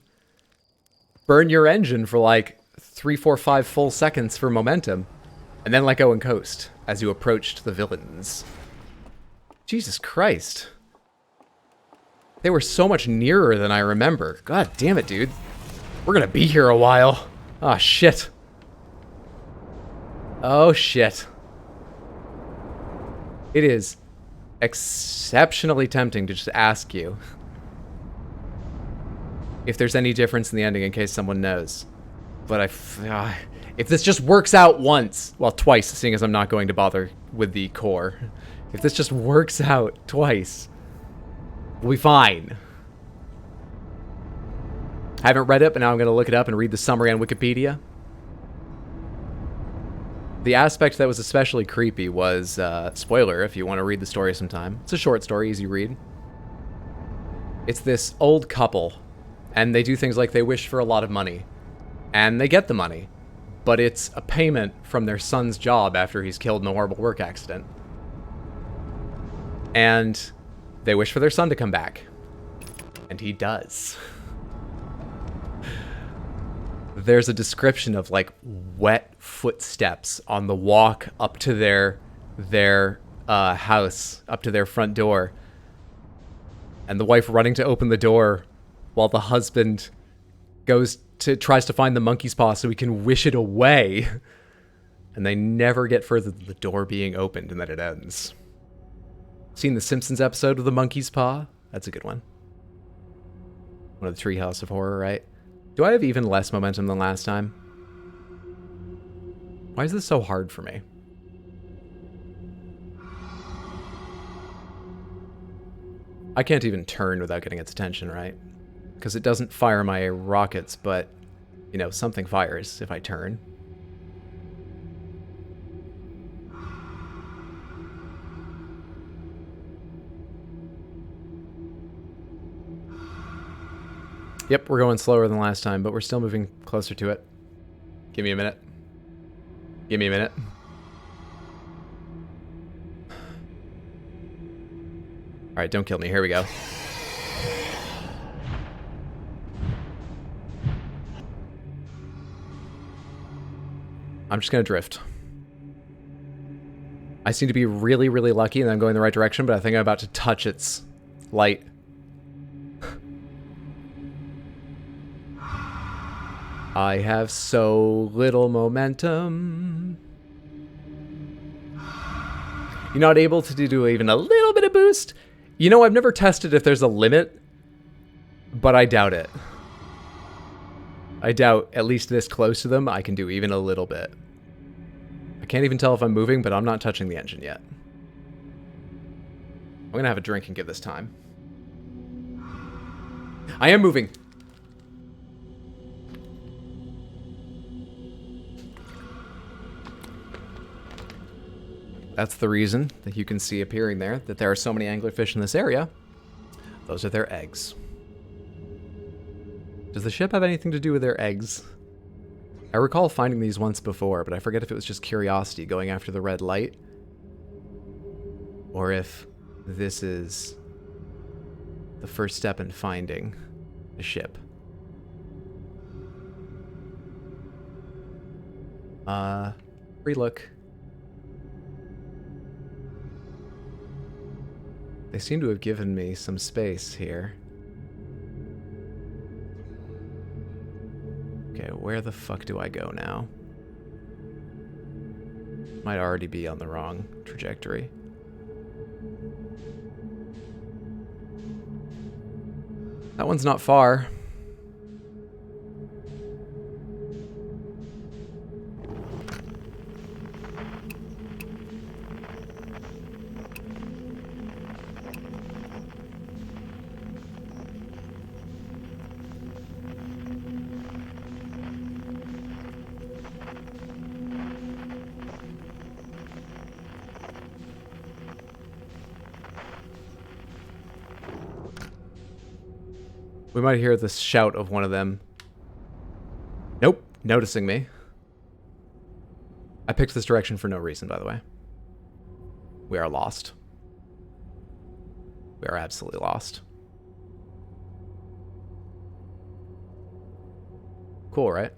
burn your engine for like 3, 4, 5 full seconds for momentum, and then let go and coast as you approached the villains. Jesus Christ. They were so much nearer than I remember. God damn it, dude. We're gonna be here a while. Oh, shit. Oh, shit. It is exceptionally tempting to just ask you if there's any difference in the ending in case someone knows. But if this just works out once, well, twice, seeing as I'm not going to bother with the core. If this just works out twice, we'll be fine. I haven't read it, but now I'm going to look it up and read the summary on Wikipedia. The aspect that was especially creepy was, spoiler if you want to read the story sometime. It's a short story, easy read. It's this old couple, and they do things like they wish for a lot of money. And they get the money, but it's a payment from their son's job after he's killed in a horrible work accident. And they wish for their son to come back. And he does. There's a description of like wet footsteps on the walk up to their house, up to their front door. And the wife running to open the door while the husband tries to find the monkey's paw so he can wish it away. And they never get further than the door being opened and then it ends. Seen the Simpsons episode of the monkey's paw? That's a good one. One of the Treehouse of Horror, right? Do I have even less momentum than last time? Why is this so hard for me? I can't even turn without getting its attention, right? Because it doesn't fire my rockets, but, you know, something fires if I turn. Yep, we're going slower than last time, but we're still moving closer to it. Give me a minute. Give me a minute. Alright, don't kill me. Here we go. I'm just gonna drift. I seem to be really, really lucky and I'm going the right direction, but I think I'm about to touch its light. I have so little momentum. You're not able to do even a little bit of boost? You know, I've never tested if there's a limit, but I doubt it. I doubt, at least this close to them, I can do even a little bit. I can't even tell if I'm moving, but I'm not touching the engine yet. I'm gonna have a drink and give this time. I am moving. That's the reason that you can see appearing there, that there are so many anglerfish in this area. Those are their eggs. Does the ship have anything to do with their eggs? I recall finding these once before, but I forget if it was just curiosity going after the red light, or if this is the first step in finding the ship. Free look. They seem to have given me some space here. Okay, where the fuck do I go now? Might already be on the wrong trajectory. That one's not far. We might hear the shout of one of them. Nope, noticing me. I picked this direction for no reason, by the way. We are lost. We are absolutely lost. Cool, right?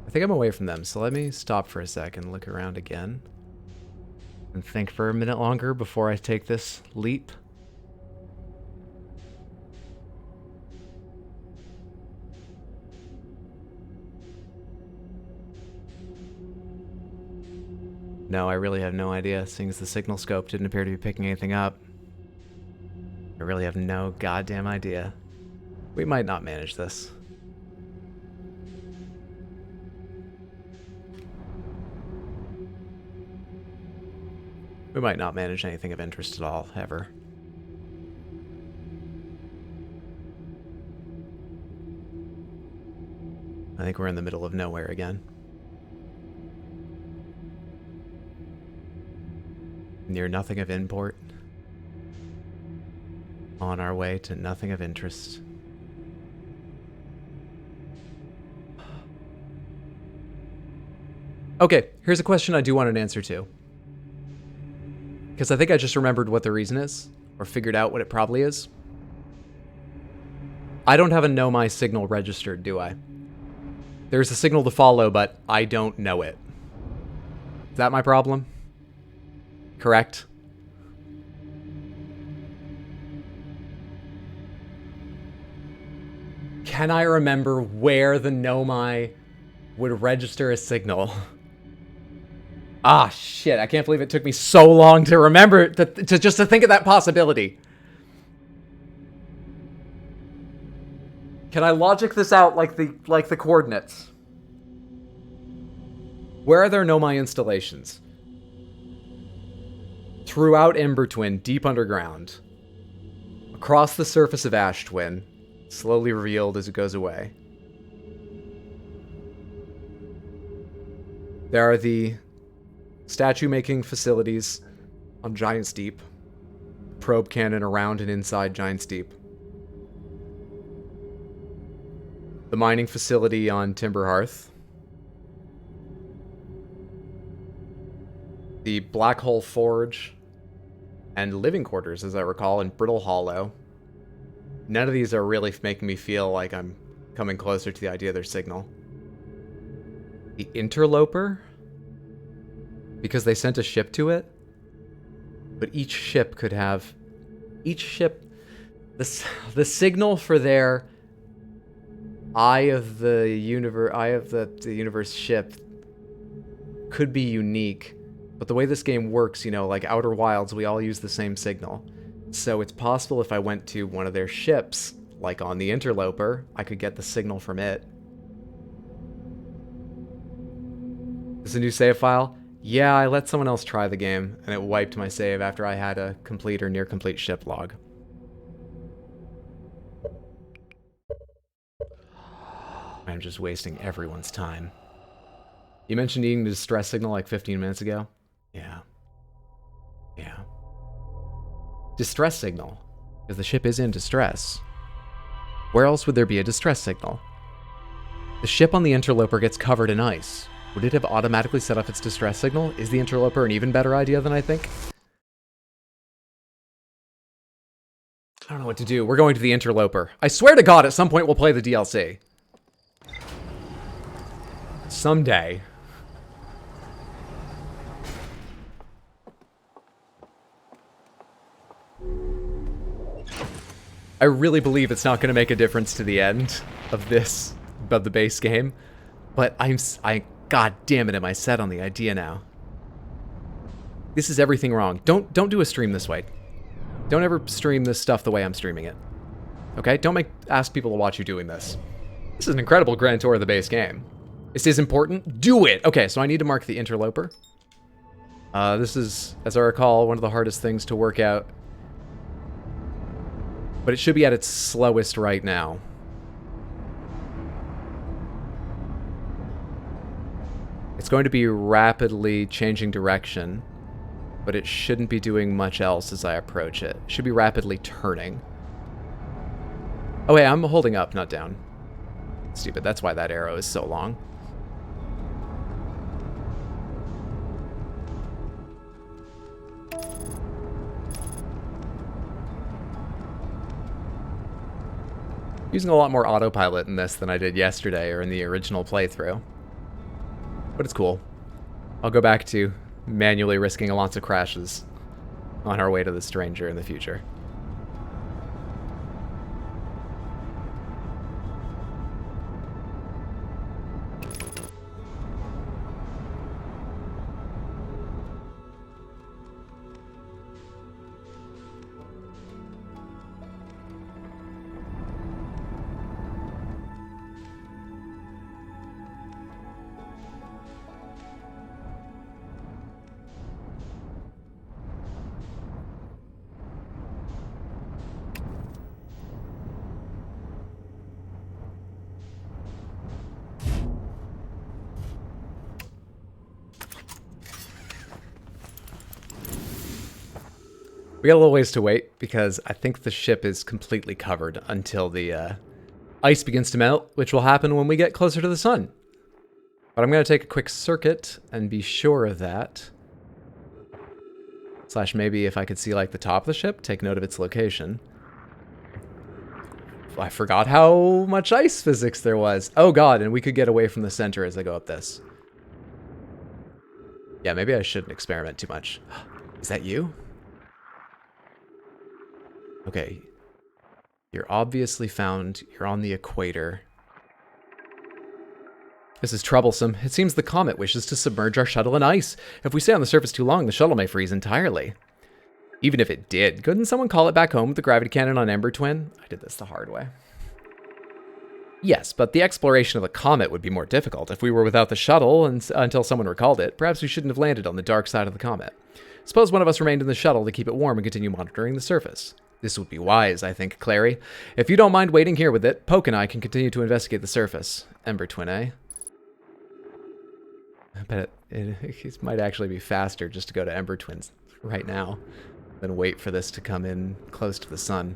I think I'm away from them, so let me stop for a second, look around again, and think for a minute longer before I take this leap. No, I really have no idea, seeing as the signal scope didn't appear to be picking anything up. I really have no goddamn idea. We might not manage this. We might not manage anything of interest at all, ever. I think we're in the middle of nowhere again. Near nothing of import. On our way to nothing of interest. Okay, here's a question I do want an answer to. Because I think I just remembered what the reason is, or figured out what it probably is. I don't have a Know My signal registered, do I? There's a signal to follow, but I don't know it. Is that my problem? Correct? Can I remember where the Know My would register a signal? Ah, shit, I can't believe it took me so long to remember, to just to think of that possibility. Can I logic this out like the coordinates? Where are there Know My installations? Throughout Ember Twin, deep underground. Across the surface of Ash Twin, slowly revealed as it goes away. There are the statue-making facilities on Giant's Deep. Probe cannon around and inside Giant's Deep. The mining facility on Timberhearth. The Black Hole Forge. And living quarters, as I recall, in Brittle Hollow. None of these are really making me feel like I'm coming closer to the idea of their signal. The Interloper? Because they sent a ship to it? But each ship could have... Each ship... The signal for their Eye of the Universe ship could be unique. But the way this game works, you know, like Outer Wilds, we all use the same signal. So it's possible if I went to one of their ships, like on the Interloper, I could get the signal from it. Is this a new save file? Yeah, I let someone else try the game, and it wiped my save after I had a complete or near complete ship log. I'm just wasting everyone's time. You mentioned needing the distress signal like 15 minutes ago. Yeah. Yeah. Distress signal. Because the ship is in distress. Where else would there be a distress signal? The ship on the Interloper gets covered in ice. Would it have automatically set off its distress signal? Is the Interloper an even better idea than I think? I don't know what to do. We're going to the Interloper. I swear to God, at some point we'll play the DLC. Someday. I really believe it's not going to make a difference to the end of this, of the base game. But God damn it, am I set on the idea now? This is everything wrong. Don't do a stream this way. Don't ever stream this stuff the way I'm streaming it. Okay? Don't ask people to watch you doing this. This is an incredible grand tour of the base game. This is important. Do it! Okay, so I need to mark the Interloper. This is, as I recall, one of the hardest things to work out. But it should be at its slowest right now. It's going to be rapidly changing direction, but it shouldn't be doing much else as I approach it. It should be rapidly turning. Oh, wait, I'm holding up, not down. Stupid, that's why that arrow is so long. Using a lot more autopilot in this than I did yesterday or in the original playthrough. But it's cool. I'll go back to manually risking lots of crashes on our way to the stranger in the future. We got a little ways to wait because I think the ship is completely covered until the ice begins to melt, which will happen when we get closer to the sun. But I'm going to take a quick circuit and be sure of that. Slash maybe if I could see like the top of the ship, take note of its location. I forgot how much ice physics there was. Oh god, and we could get away from the center as I go up this. Yeah, maybe I shouldn't experiment too much. Is that you? Okay. You're obviously found. You're on the equator. This is troublesome. It seems the comet wishes to submerge our shuttle in ice. If we stay on the surface too long, the shuttle may freeze entirely. Even if it did, couldn't someone call it back home with the gravity cannon on Ember Twin? I did this the hard way. Yes, but the exploration of the comet would be more difficult if we were without the shuttle until someone recalled it. Perhaps we shouldn't have landed on the dark side of the comet. Suppose one of us remained in the shuttle to keep it warm and continue monitoring the surface. This would be wise, I think, Clary. If you don't mind waiting here with it, Poke and I can continue to investigate the surface. Ember Twin, eh? I bet it might actually be faster just to go to Ember Twins right now than wait for this to come in close to the sun.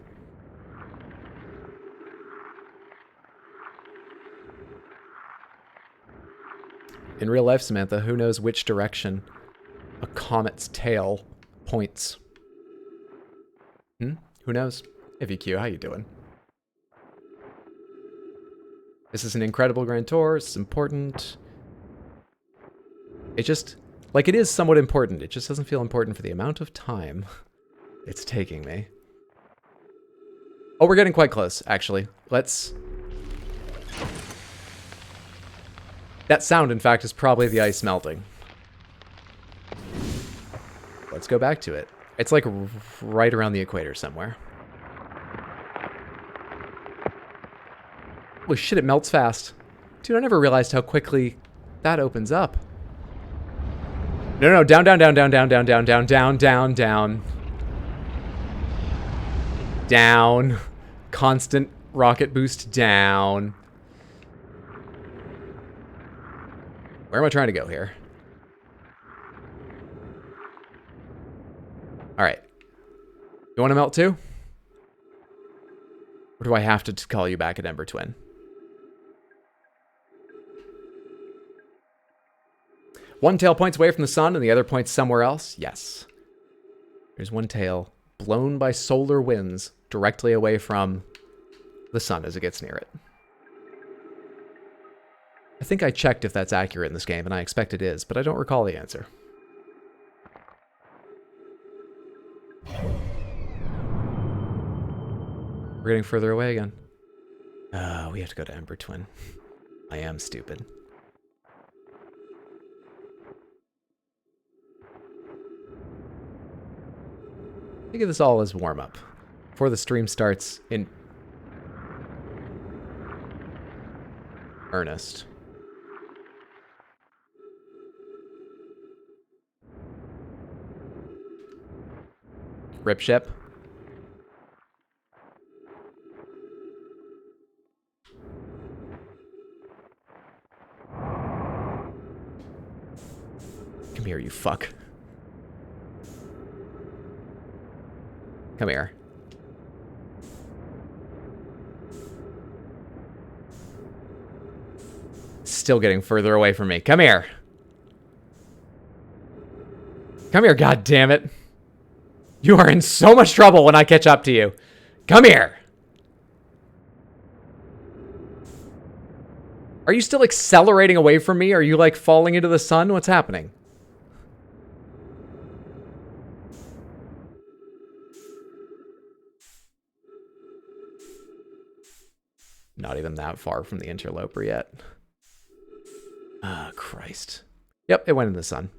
In real life, Samantha, who knows which direction a comet's tail points? Who knows? FEQ, how you doing? This is an incredible grand tour. It's important. It just, like, it is somewhat important. It just doesn't feel important for the amount of time it's taking me. Oh, we're getting quite close, actually. Let's... That sound, in fact, is probably the ice melting. Let's go back to it. It's like right around the equator somewhere. Holy shit, it melts fast. Dude, I never realized how quickly that opens up. No, down, down, down, down, down, down, down, down, down, down, down. Down. Constant rocket boost down. Where am I trying to go here? Alright. You want to melt too? Or do I have to call you back at Ember Twin? One tail points away from the sun and the other points somewhere else? Yes. There's one tail blown by solar winds directly away from the sun as it gets near it. I think I checked if that's accurate in this game, and I expect it is, but I don't recall the answer. We're getting further away again. We have to go to Ember Twin. I am stupid. Think of this all as warm-up before the stream starts in earnest. Rip ship. Come here, you fuck. Come here. Still getting further away from me. Come here. Come here, goddammit. You are in so much trouble when I catch up to you. Come here. Are you still accelerating away from me? Are you, like, falling into the sun? What's happening? Not even that far from the interloper yet. Ah, Christ. Yep, it went in the sun.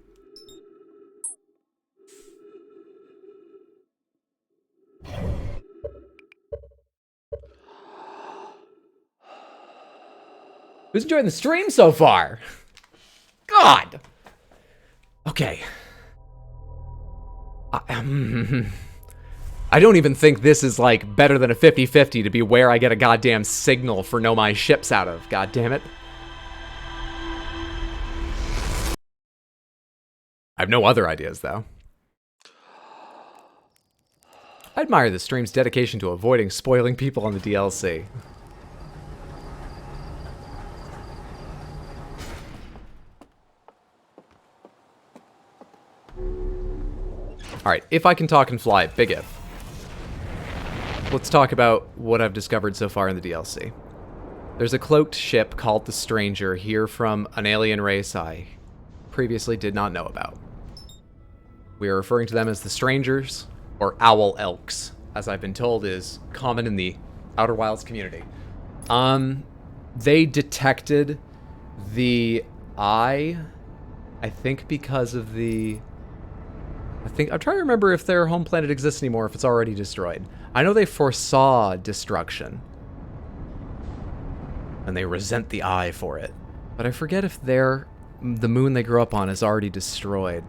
Who's enjoying the stream so far? God! Okay. I don't even think this is, like, better than a 50-50 to be where I get a goddamn signal for know my ships out of. God damn it. I have no other ideas, though. I admire the stream's dedication to avoiding spoiling people on the DLC. Alright, if I can talk and fly, big if. Let's talk about what I've discovered so far in the DLC. There's a cloaked ship called the Stranger here from an alien race I previously did not know about. We are referring to them as the Strangers, or Owl Elks, as I've been told is common in the Outer Wilds community. They detected the eye, I think because of the... I'm trying to remember if their home planet exists anymore, if it's already destroyed. I know they foresaw destruction. And they resent the eye for it. But I forget if the moon they grew up on is already destroyed.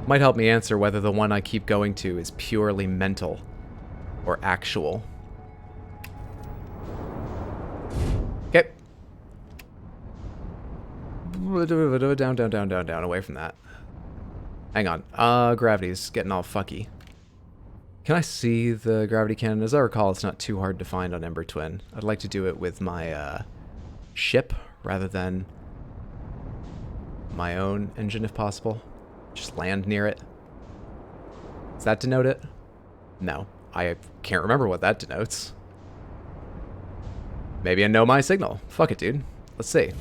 Might help me answer whether the one I keep going to is purely mental or actual. Okay. Down, away from that. Hang on. Gravity's getting all fucky. Can I see the gravity cannon? As I recall, it's not too hard to find on Ember Twin. I'd like to do it with my ship rather than my own engine if possible. Just land near it. Does that denote it? No. I can't remember what that denotes. Maybe I know my signal. Fuck it, dude. Let's see.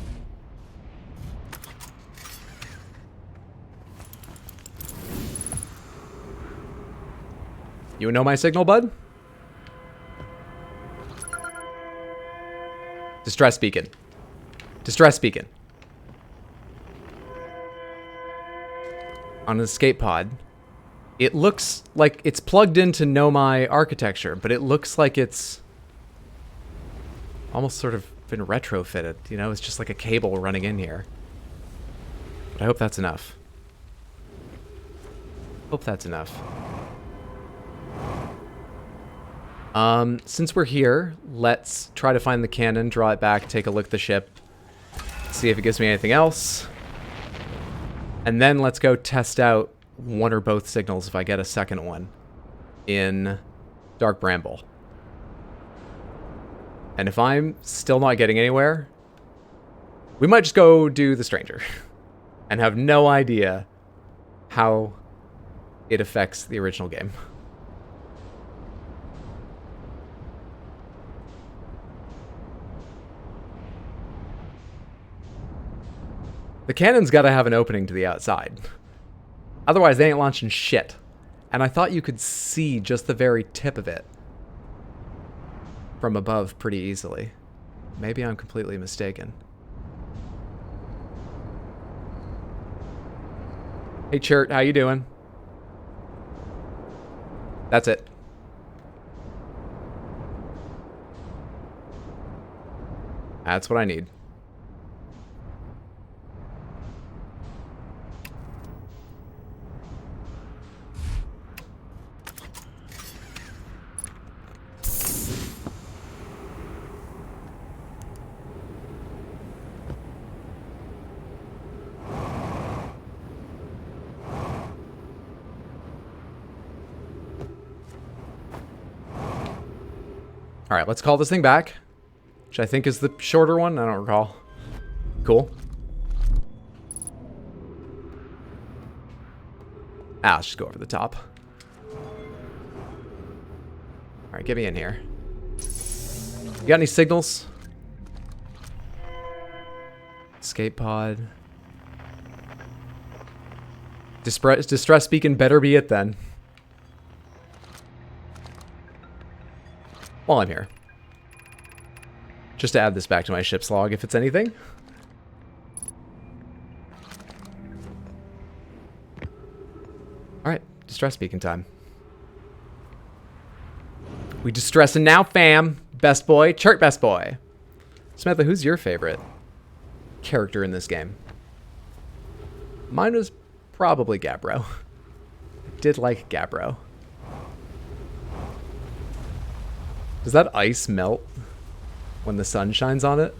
You know my signal, bud? Distress beacon. Distress beacon. On an escape pod. It looks like it's plugged into Nomai architecture, but it looks like it's almost sort of been retrofitted. You know, it's just like a cable running in here. But I hope that's enough. Hope that's enough. Since we're here, let's try to find the cannon, draw it back, take a look at the ship. See if it gives me anything else. And then let's go test out one or both signals if I get a second one in Dark Bramble. And if I'm still not getting anywhere, we might just go do the Stranger and have no idea how it affects the original game. The cannon's got to have an opening to the outside. Otherwise, they ain't launching shit. And I thought you could see just the very tip of it from above pretty easily. Maybe I'm completely mistaken. Hey, Chert, how you doing? That's it. That's what I need. All right, let's call this thing back, which I think is the shorter one. I don't recall. Cool. Ah, let's just go over the top. All right, get me in here. You got any signals? Escape pod. Distress beacon better be it then. While I'm here. Just to add this back to my ship's log if it's anything. Alright, distress beacon time. We distressing now, fam. Best boy, Chart best boy. Samantha, who's your favorite character in this game? Mine was probably Gabbro. I did like Gabbro. Does that ice melt when the sun shines on it?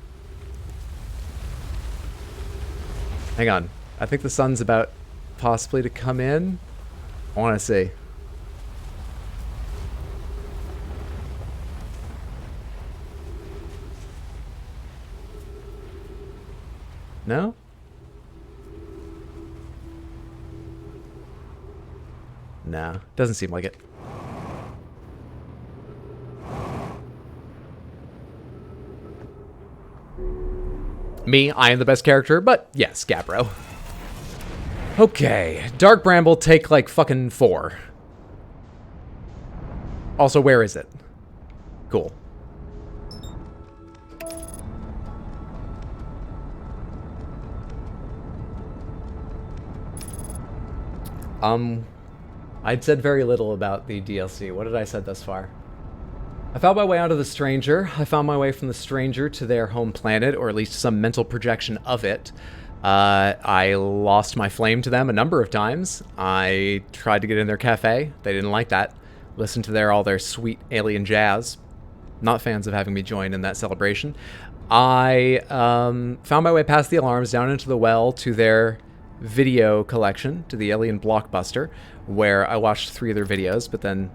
Hang on. I think the sun's about possibly to come in. I want to see. No? Nah, doesn't seem like it. Me, I am the best character, but yes, Gabbro. Okay, Dark Bramble take like fucking 4. Also, where is it? Cool. I'd said very little about the DLC. What did I said thus far? I found my way onto the Stranger. I found my way from the Stranger to their home planet, or at least some mental projection of it. I lost my flame to them a number of times. I tried to get in their cafe. They didn't like that. Listened to all their sweet alien jazz. Not fans of having me join in that celebration. I found my way past the alarms down into the well to their video collection, to the Alien Blockbuster, where I watched 3 of their videos, but then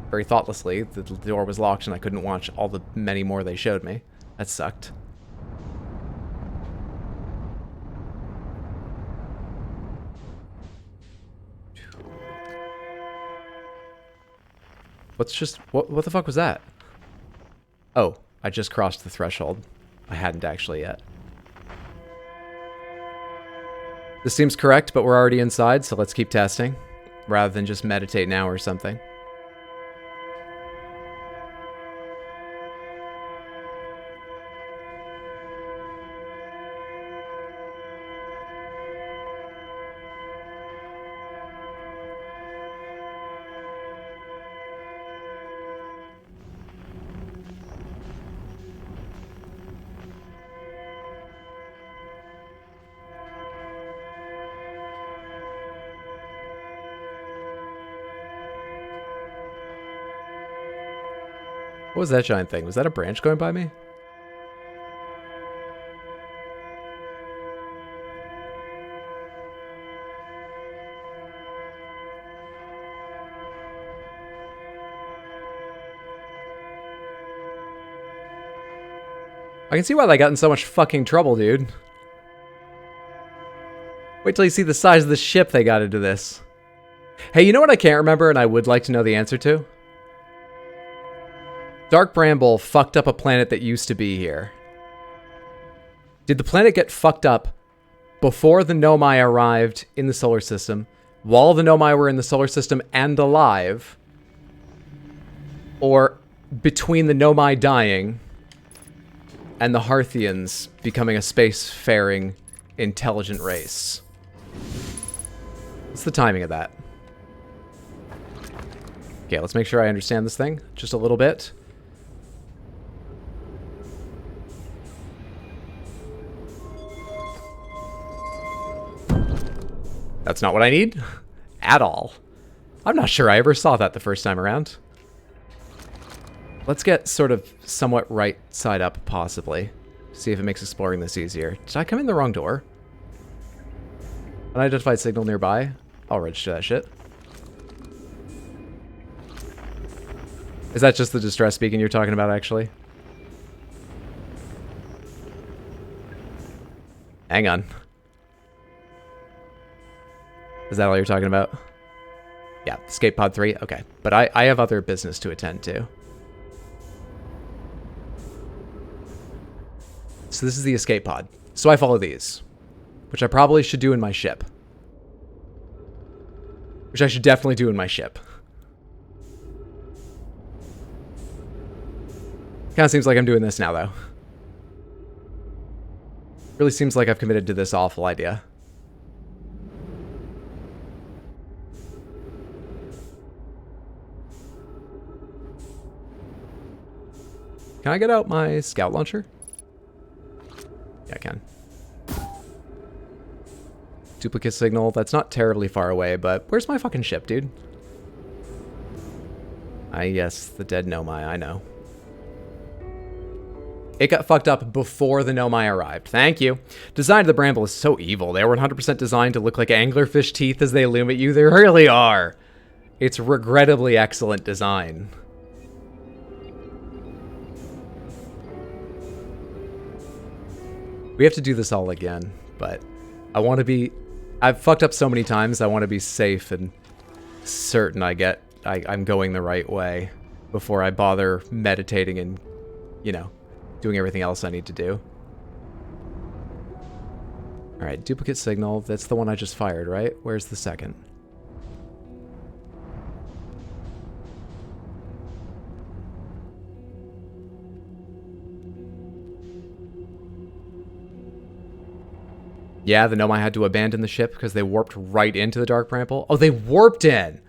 very thoughtlessly, the door was locked and I couldn't watch all the many more they showed me. That sucked. What the fuck was that? Oh, I just crossed the threshold. I hadn't actually yet. This seems correct, but we're already inside, so let's keep testing, rather than just meditate now or something. What was that giant thing? Was that a branch going by me? I can see why they got in so much fucking trouble, dude. Wait till you see the size of the ship they got into this. Hey, you know what I can't remember and I would like to know the answer to? Dark Bramble fucked up a planet that used to be here. Did the planet get fucked up before the Nomai arrived in the solar system, while the Nomai were in the solar system and alive, or between the Nomai dying and the Hearthians becoming a spacefaring, intelligent race? What's the timing of that? Okay, let's make sure I understand this thing just a little bit. That's not what I need at all. I'm not sure I ever saw that the first time around. Let's get sort of somewhat right side up, possibly. See if it makes exploring this easier. Did I come in the wrong door? Unidentified signal nearby. I'll register that shit. Is that just the distress beacon you're talking about, actually? Hang on. Is that all you're talking about? Yeah, escape pod 3? Okay. But I have other business to attend to. So this is the escape pod. So I follow these. Which I probably should do in my ship. Which I should definitely do in my ship. Kind of seems like I'm doing this now, though. Really seems like I've committed to this awful idea. Can I get out my scout launcher? Yeah, I can. Duplicate signal. That's not terribly far away, but where's my fucking ship, dude? Yes, the dead Nomai, I know. It got fucked up before the Nomai arrived. Thank you. Design of the Bramble is so evil. They were 100% designed to look like anglerfish teeth as they loom at you. They really are. It's regrettably excellent design. We have to do this all again, but I want to be... I've fucked up so many times, I want to be safe and certain I'm going the right way before I bother meditating and, you know, doing everything else I need to do. Alright, duplicate signal. That's the one I just fired, right? Where's the second? Yeah, the Nomai had to abandon the ship because they warped right into the Dark Bramble. Oh, they warped in!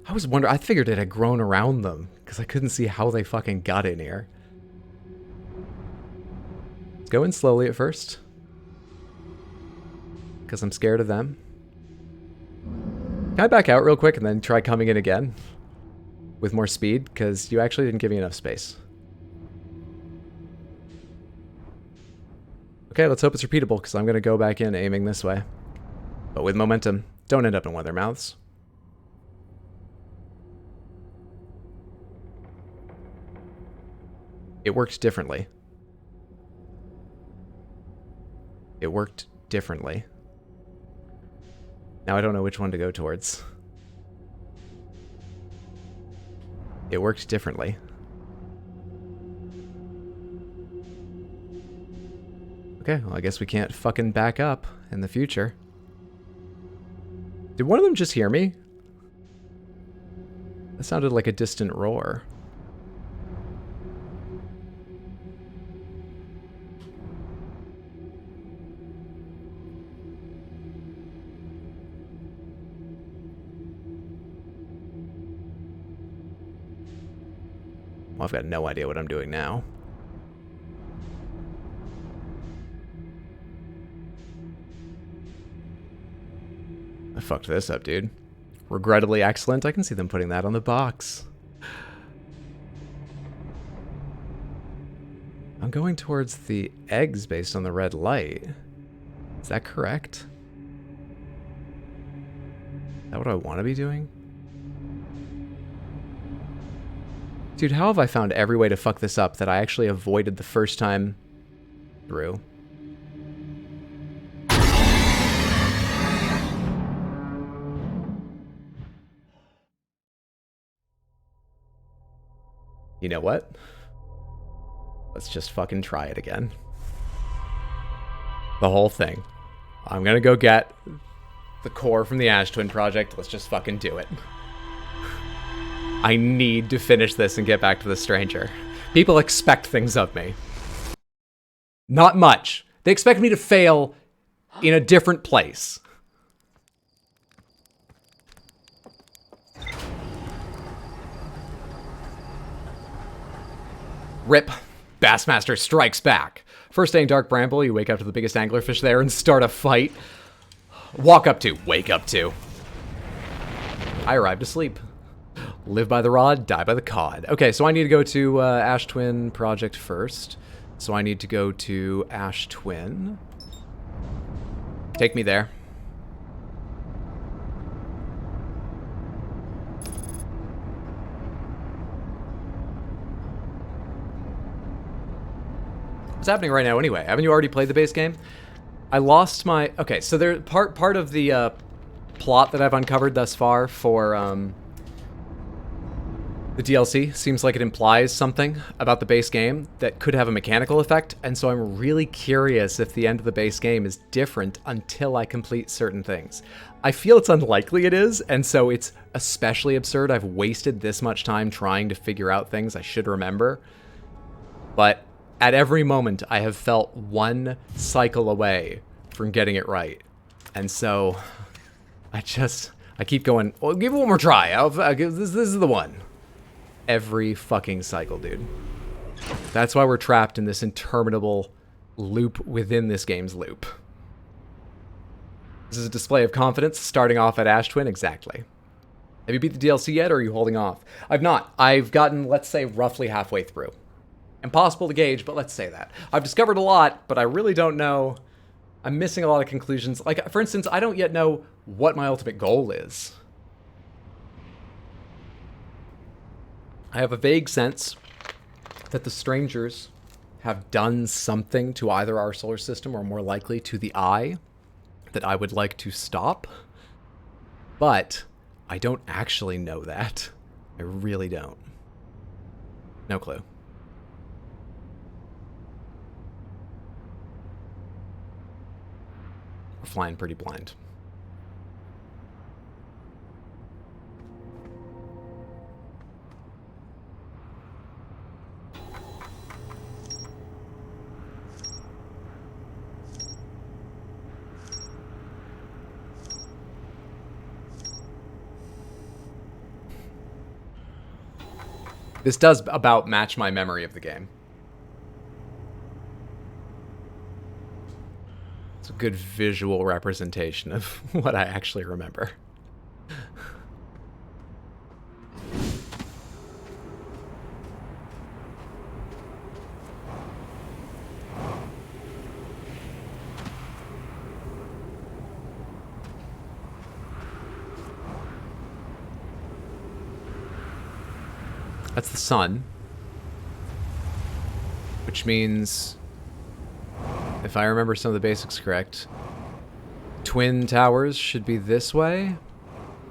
I was wondering, I figured it had grown around them because I couldn't see how they fucking got in here. Let's go in slowly at first. Because I'm scared of them. Can I back out real quick and then try coming in again? With more speed? Because you actually didn't give me enough space. Okay, let's hope it's repeatable, because I'm going to go back in aiming this way. But with momentum. Don't end up in one of their mouths. It worked differently. It worked differently. Now I don't know which one to go towards. It worked differently. Okay, well I guess we can't fucking back up in the future. Did one of them just hear me? That sounded like a distant roar. Well, I've got no idea what I'm doing now. I fucked this up, dude. Regrettably excellent. I can see them putting that on the box. I'm going towards the eggs based on the red light. Is that correct? Is that what I want to be doing? Dude, how have I found every way to fuck this up that I actually avoided the first time through. You know what? Let's just fucking try it again. The whole thing. I'm gonna go get the core from the Ash Twin project. Let's just fucking do it. I need to finish this and get back to the stranger. People expect things of me. Not much. They expect me to fail in a different place. Rip. Bassmaster strikes back. First day in Dark Bramble, you wake up to the biggest anglerfish there and start a fight. Walk up to, wake up to. I arrived asleep. Live by the rod, die by the cod. Okay, so I need to go to Ash Twin project first. So I need to go to Ash Twin. Take me there. What's happening right now anyway? Haven't you already played the base game? I lost my... Okay, so there part of the plot that I've uncovered thus far for the DLC seems like it implies something about the base game that could have a mechanical effect, and so I'm really curious if the end of the base game is different until I complete certain things. I feel it's unlikely it is, and so it's especially absurd. I've wasted this much time trying to figure out things I should remember, but at every moment I have felt one cycle away from getting it right, and so I keep going, well, give it one more try. This is the one. Every fucking cycle, dude. That's why we're trapped in this interminable loop within this game's loop. This is a display of confidence, starting off at Ash Twin, exactly. Have you beat the DLC yet, or are you holding off? I've not. I've gotten, let's say, roughly halfway through. Impossible to gauge, but let's say that. I've discovered a lot, but I really don't know. I'm missing a lot of conclusions. Like, for instance, I don't yet know what my ultimate goal is. I have a vague sense that the strangers have done something to either our solar system or more likely to the Eye that I would like to stop. But I don't actually know that. I really don't. No clue. We're flying pretty blind. This does about match my memory of the game. It's a good visual representation of what I actually remember. That's the sun, which means, if I remember some of the basics correct, Twin Towers should be this way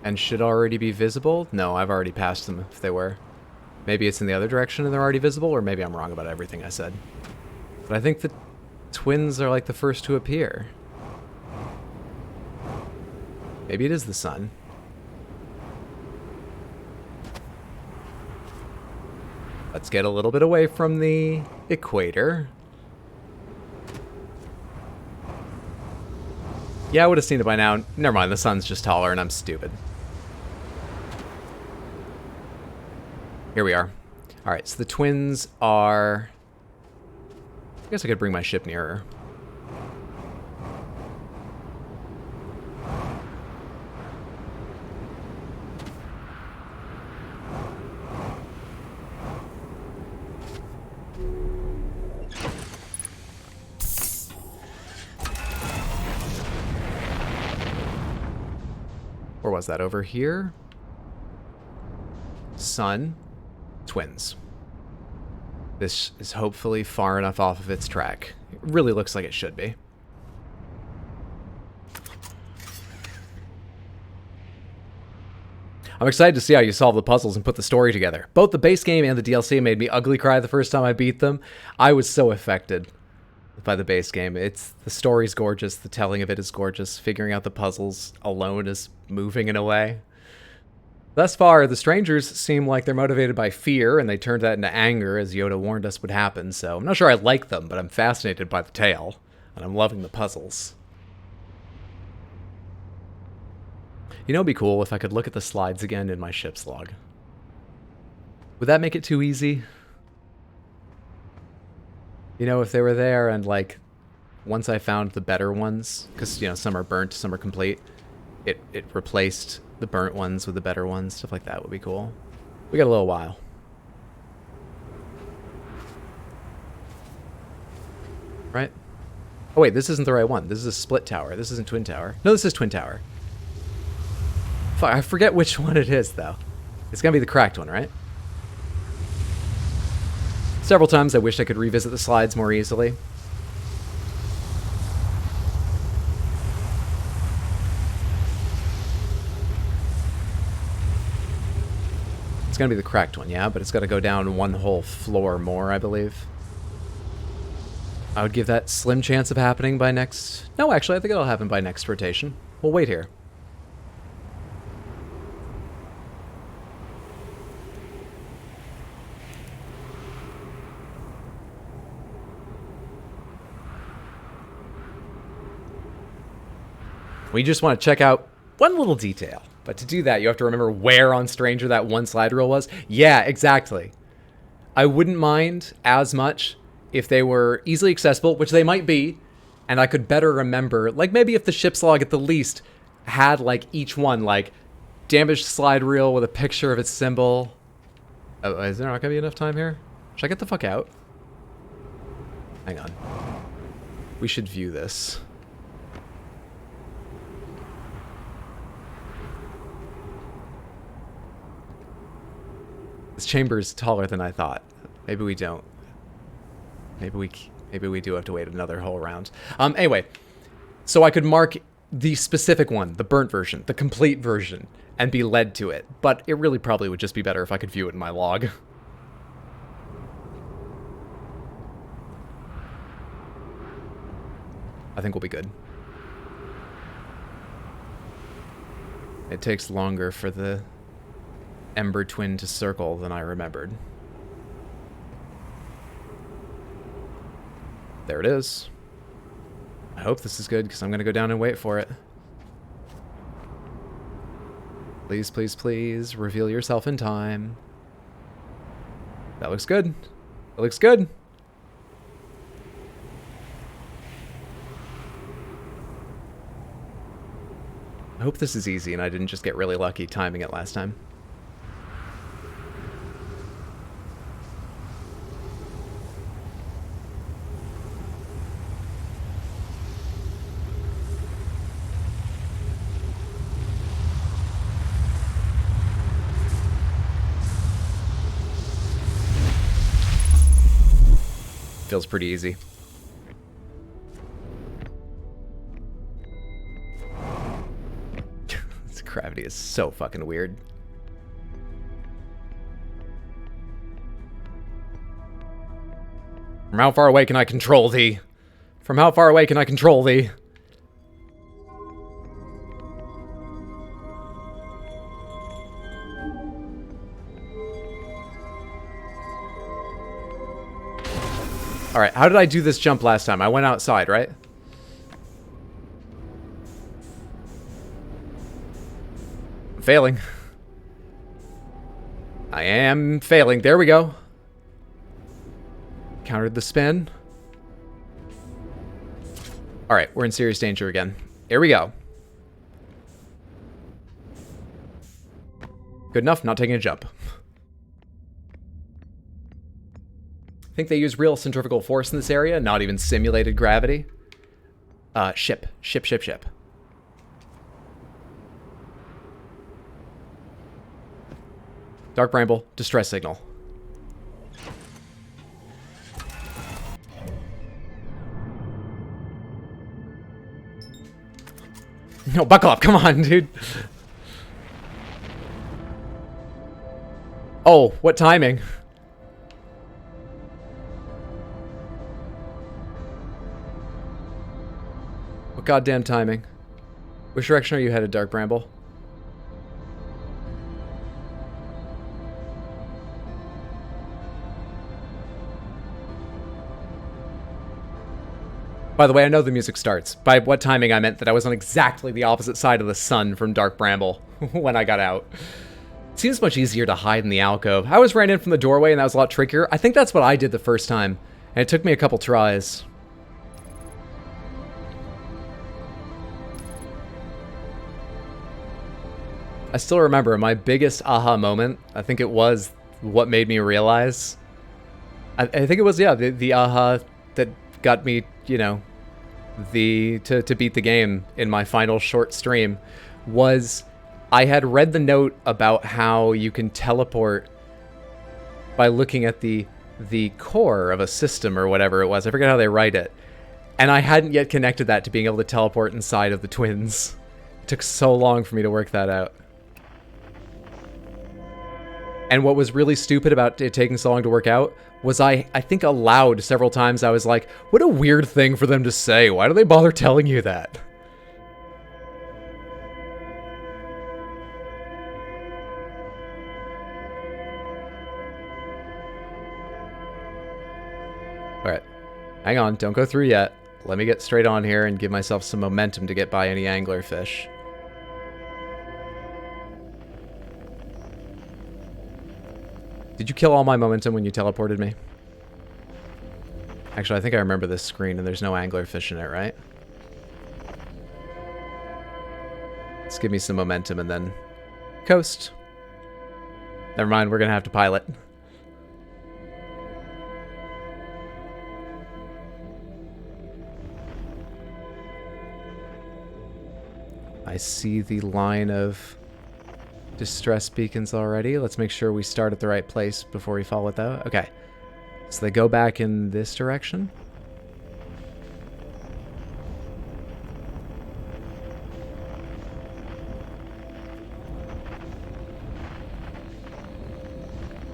and should already be visible. No, I've already passed them if they were. Maybe it's in the other direction and they're already visible, or maybe I'm wrong about everything I said. But I think the twins are like the first to appear. Maybe it is the sun. Let's get a little bit away from the equator. Yeah, I would have seen it by now. Never mind, the sun's just taller and I'm stupid. Here we are. Alright, so the twins are... I guess I could bring my ship nearer. Or was that over here? Sun, twins. This is hopefully far enough off of its track. It really looks like it should be. I'm excited to see how you solve the puzzles and put the story together. Both the base game and the DLC made me ugly cry the first time I beat them. I was so affected by the base game. The story's gorgeous, the telling of it is gorgeous, figuring out the puzzles alone is moving in a way. Thus far, the strangers seem like they're motivated by fear, and they turned that into anger, as Yoda warned us would happen, so I'm not sure I like them, but I'm fascinated by the tale, and I'm loving the puzzles. You know, it'd be cool if I could look at the slides again in my ship's log. Would that make it too easy? You know, if they were there and, like, once I found the better ones, because, you know, some are burnt, some are complete, it replaced the burnt ones with the better ones. Stuff like that would be cool. We got a little while. Right? Oh, wait, this isn't the right one. This is a split tower. This isn't Twin Tower. No, this is Twin Tower. Fuck, I forget which one it is, though. It's gonna be the cracked one, right? Several times I wish I could revisit the slides more easily. It's gonna be the cracked one, yeah, but it's gotta go down one whole floor more, I believe. I would give that slim chance of happening by next... No, actually, I think it'll happen by next rotation. We'll wait here. We just want to check out one little detail. But to do that, you have to remember where on Stranger that one slide rule was. Yeah, exactly. I wouldn't mind as much if they were easily accessible, which they might be, and I could better remember. Like, maybe if the ship's log at the least had, like, each one, like, damaged slide reel with a picture of its symbol. Oh, is there not going to be enough time here? Should I get the fuck out? Hang on. We should view this. This chamber is taller than I thought. Maybe we don't. Maybe we do have to wait another whole round. Anyway, so I could mark the specific one, the burnt version, the complete version, and be led to it. But it really probably would just be better if I could view it in my log. I think we'll be good. It takes longer for the Ember Twin to circle than I remembered. There it is. I hope this is good, because I'm going to go down and wait for it. Please, please, please, reveal yourself in time. That looks good. That looks good. I hope this is easy and I didn't just get really lucky timing it last time. Feels pretty easy. This gravity is so fucking weird. From how far away can I control thee? From how far away can I control thee? Alright, how did I do this jump last time? I went outside, right? I'm failing. I am failing. There we go. Countered the spin. Alright, we're in serious danger again. Here we go. Good enough, not taking a jump. I think they use real centrifugal force in this area, not even simulated gravity. Ship. Dark Bramble, distress signal. No, buckle up. Come on, dude. Oh, what timing? What goddamn timing? Which direction are you headed, Dark Bramble? By the way, I know the music starts. By what timing I meant that I was on exactly the opposite side of the sun from Dark Bramble when I got out. It seems much easier to hide in the alcove. I always ran in from the doorway and that was a lot trickier. I think that's what I did the first time. And it took me a couple tries. I still remember my biggest aha moment. I think it was what made me realize. I think it was, yeah, the aha that got me, you know, to beat the game in my final short stream was I had read the note about how you can teleport by looking at the core of a system or whatever it was. I forget how they write it. And I hadn't yet connected that to being able to teleport inside of the twins. It took so long for me to work that out. And what was really stupid about it taking so long to work out was I think aloud several times I was like, what a weird thing for them to say. Why do they bother telling you that? Alright. Hang on, don't go through yet. Let me get straight on here and give myself some momentum to get by any anglerfish. Did you kill all my momentum when you teleported me? Actually, I think I remember this screen and there's no anglerfish in it, right? Let's give me some momentum and then coast. Never mind, we're gonna have to pilot. I see the line of distress beacons already. Let's make sure we start at the right place before we fall with that. Okay. So they go back in this direction.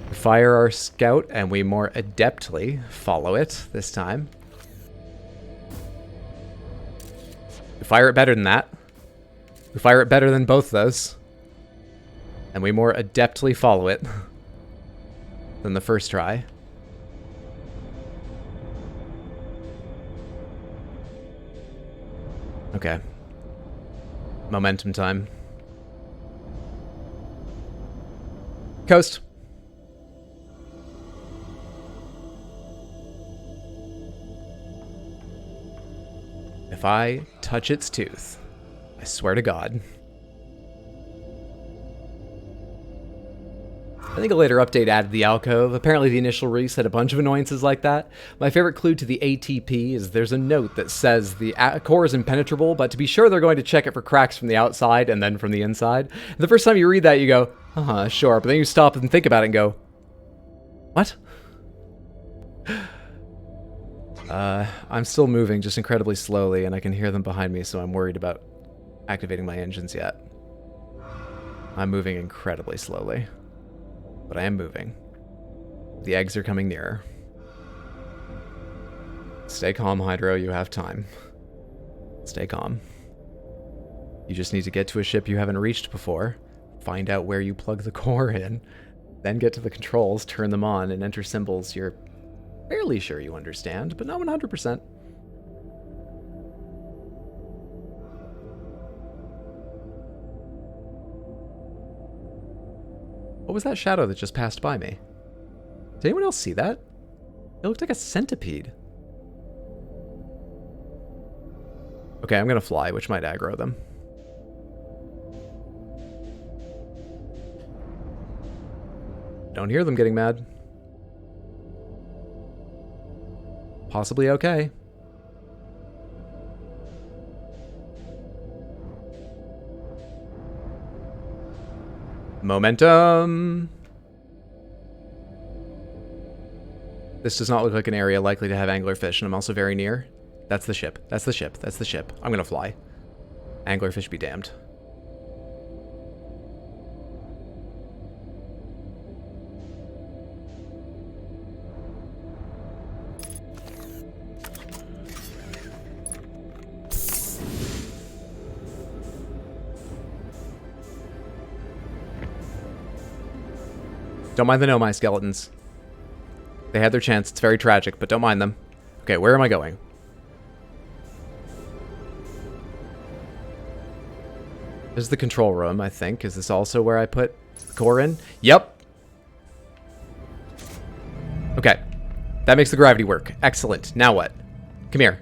We fire our scout and we more adeptly follow it this time. We fire it better than that. We fire it better than both those. And we more adeptly follow it than the first try. Okay. Momentum time. Coast. If I touch its tooth, I swear to God. I think a later update added the alcove. Apparently the initial release had a bunch of annoyances like that. My favorite clue to the ATP is there's a note that says the core is impenetrable, but to be sure they're going to check it for cracks from the outside and then from the inside. And the first time you read that you go, sure, but then you stop and think about it and go, what? I'm still moving just incredibly slowly and I can hear them behind me, so I'm worried about activating my engines yet. I'm moving incredibly slowly. But I am moving. The eggs are coming nearer. Stay calm, Hydro. You have time. Stay calm. You just need to get to a ship you haven't reached before, find out where you plug the core in, then get to the controls, turn them on, and enter symbols you're fairly sure you understand, but not 100%. What was that shadow that just passed by me? Did anyone else see that? It looked like a centipede. Okay, I'm gonna fly, which might aggro them. Don't hear them getting mad. Possibly okay. Momentum! This does not look like an area likely to have anglerfish, and I'm also very near. That's the ship. That's the ship. That's the ship. I'm gonna fly. Anglerfish be damned. Don't mind the Nomai skeletons. They had their chance. It's very tragic, but don't mind them. Okay, where am I going? This is the control room, I think. Is this also where I put the core in? Yep. Okay. That makes the gravity work. Excellent. Now what? Come here.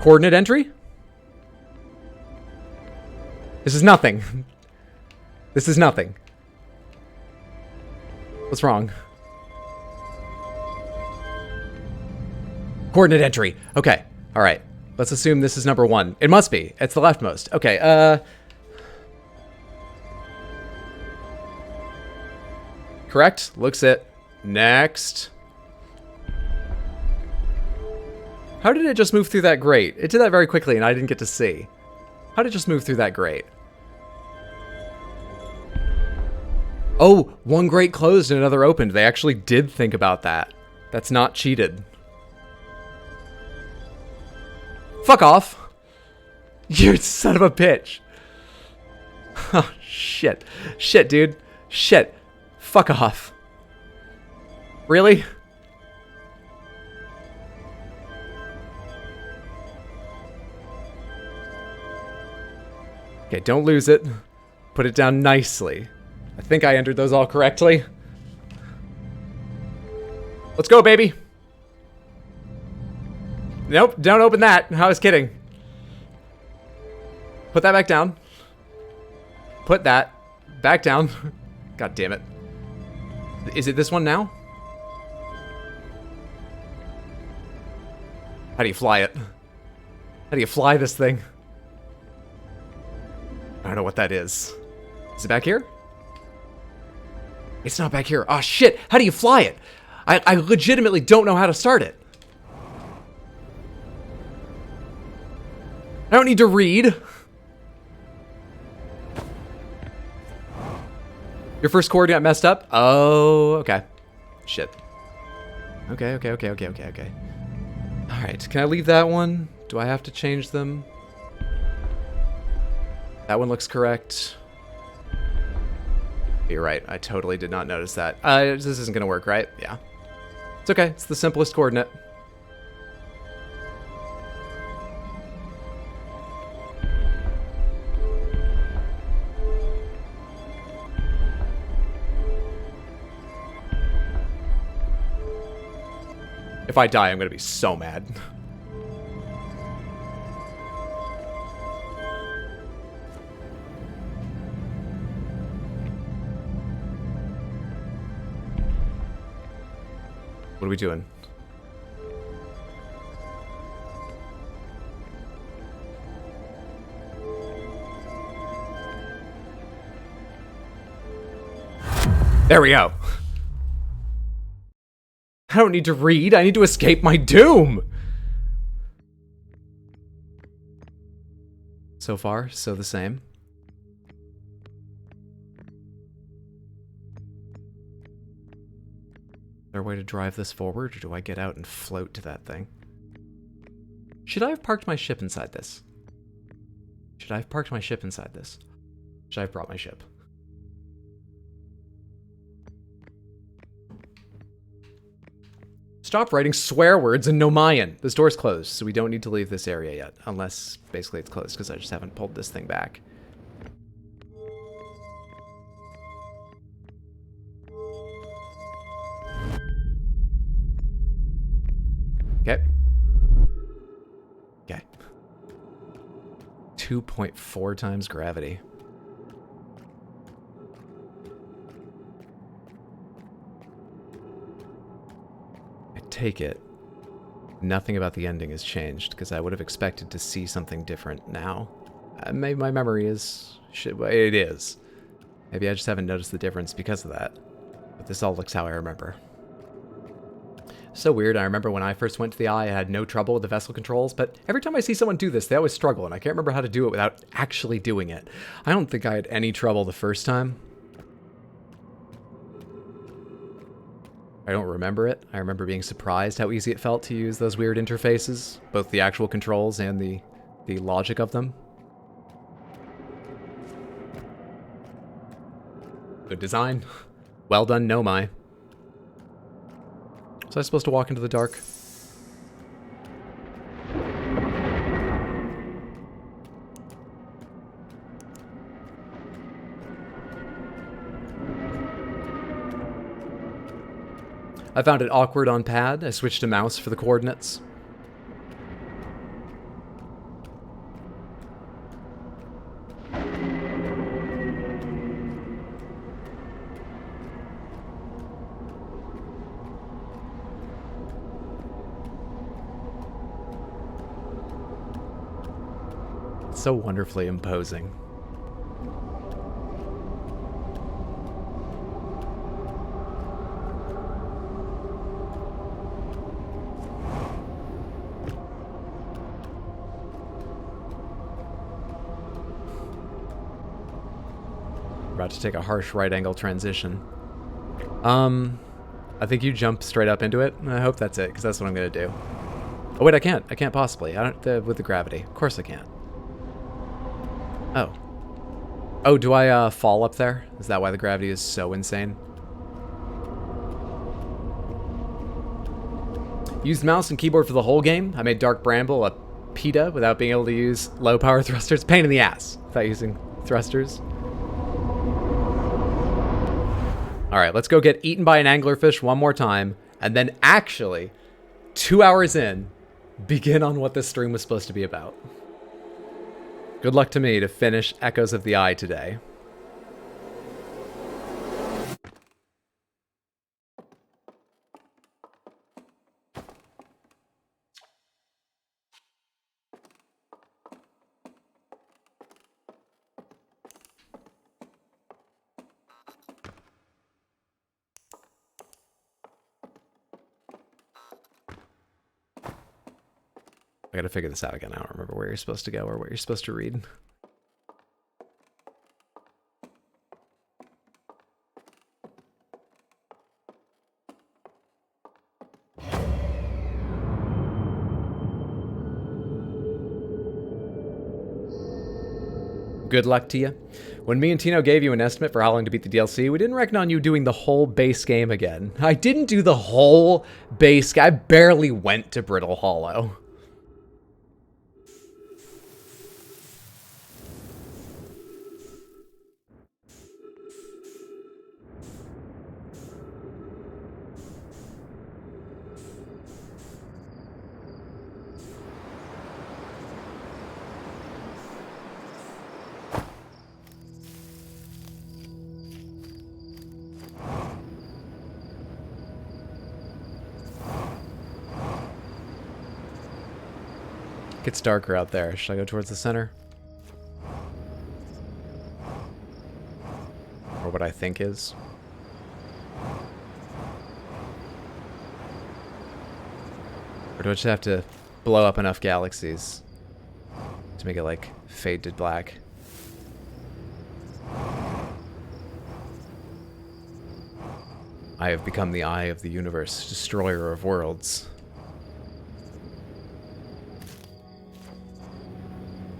Coordinate entry? This is nothing. This is nothing. What's wrong? Coordinate entry. Okay. All right. Let's assume this is number 1. It must be. It's the leftmost. Okay. Correct. Looks it. Next. How did it just move through that grate? It did that very quickly and I didn't get to see. How did it just move through that grate? Oh, one grate closed and another opened. They actually did think about that. That's not cheated. Fuck off. You son of a bitch. Oh, shit. Shit, dude. Shit. Fuck off. Really? Okay, don't lose it. Put it down nicely. I think I entered those all correctly. Let's go, baby. Nope, don't open that. I was kidding. Put that back down. Put that back down. God damn it. Is it this one now? How do you fly it? How do you fly this thing? I don't know what that is. Is it back here? It's not back here. Oh, shit. How do you fly it? I legitimately don't know how to start it. I don't need to read. Your first chord got messed up? Oh, okay. Shit. Okay. Alright, can I leave that one? Do I have to change them? That one looks correct. You're right, I totally did not notice that. This isn't gonna work, right? Yeah. It's okay, it's the simplest coordinate. If I die, I'm gonna be so mad. What are we doing? There we go. I don't need to read. I need to escape my doom. So far, so the same. Is there a way to drive this forward, or do I get out and float to that thing? Should I have parked my ship inside this? Should I have parked my ship inside this? Should I have brought my ship? Stop writing swear words in Nomayan. This door's closed, so we don't need to leave this area yet. Unless, basically, it's closed, because I just haven't pulled this thing back. Okay. Okay. 2.4 times gravity. Take it, nothing about the ending has changed, because I would have expected to see something different now. Maybe my memory is... it is. Maybe I just haven't noticed the difference because of that. But this all looks how I remember. So weird. I remember when I first went to the Eye, I had no trouble with the vessel controls, but every time I see someone do this, they always struggle, and I can't remember how to do it without actually doing it. I don't think I had any trouble the first time. I don't remember it. I remember being surprised how easy it felt to use those weird interfaces, both the actual controls and the logic of them. Good design. Well done, Nomai. Was I supposed to walk into the dark? I found it awkward on pad. I switched to mouse for the coordinates. It's so wonderfully imposing. About to take a harsh right angle transition. I think you jump straight up into it. I hope that's it, because that's what I'm gonna do. Oh wait, I can't. I can't possibly. I don't with the gravity. Of course I can't. Oh. Oh, do I fall up there? Is that why the gravity is so insane? Used mouse and keyboard for the whole game. I made Dark Bramble a PETA without being able to use low power thrusters. Pain in the ass without using thrusters. Alright, let's go get eaten by an anglerfish one more time, and then actually, 2 hours in, begin on what this stream was supposed to be about. Good luck to me to finish Echoes of the Eye today. I gotta figure this out again. I don't remember where you're supposed to go or what you're supposed to read. Good luck to you. When me and Tino gave you an estimate for how long to beat the DLC, we didn't reckon on you doing the whole base game again. I didn't do the whole base game. I barely went to Brittle Hollow. Gets darker out there. Should I go towards the center? Or what I think is? Or do I just have to blow up enough galaxies to make it like fade to black? I have become the eye of the universe, destroyer of worlds.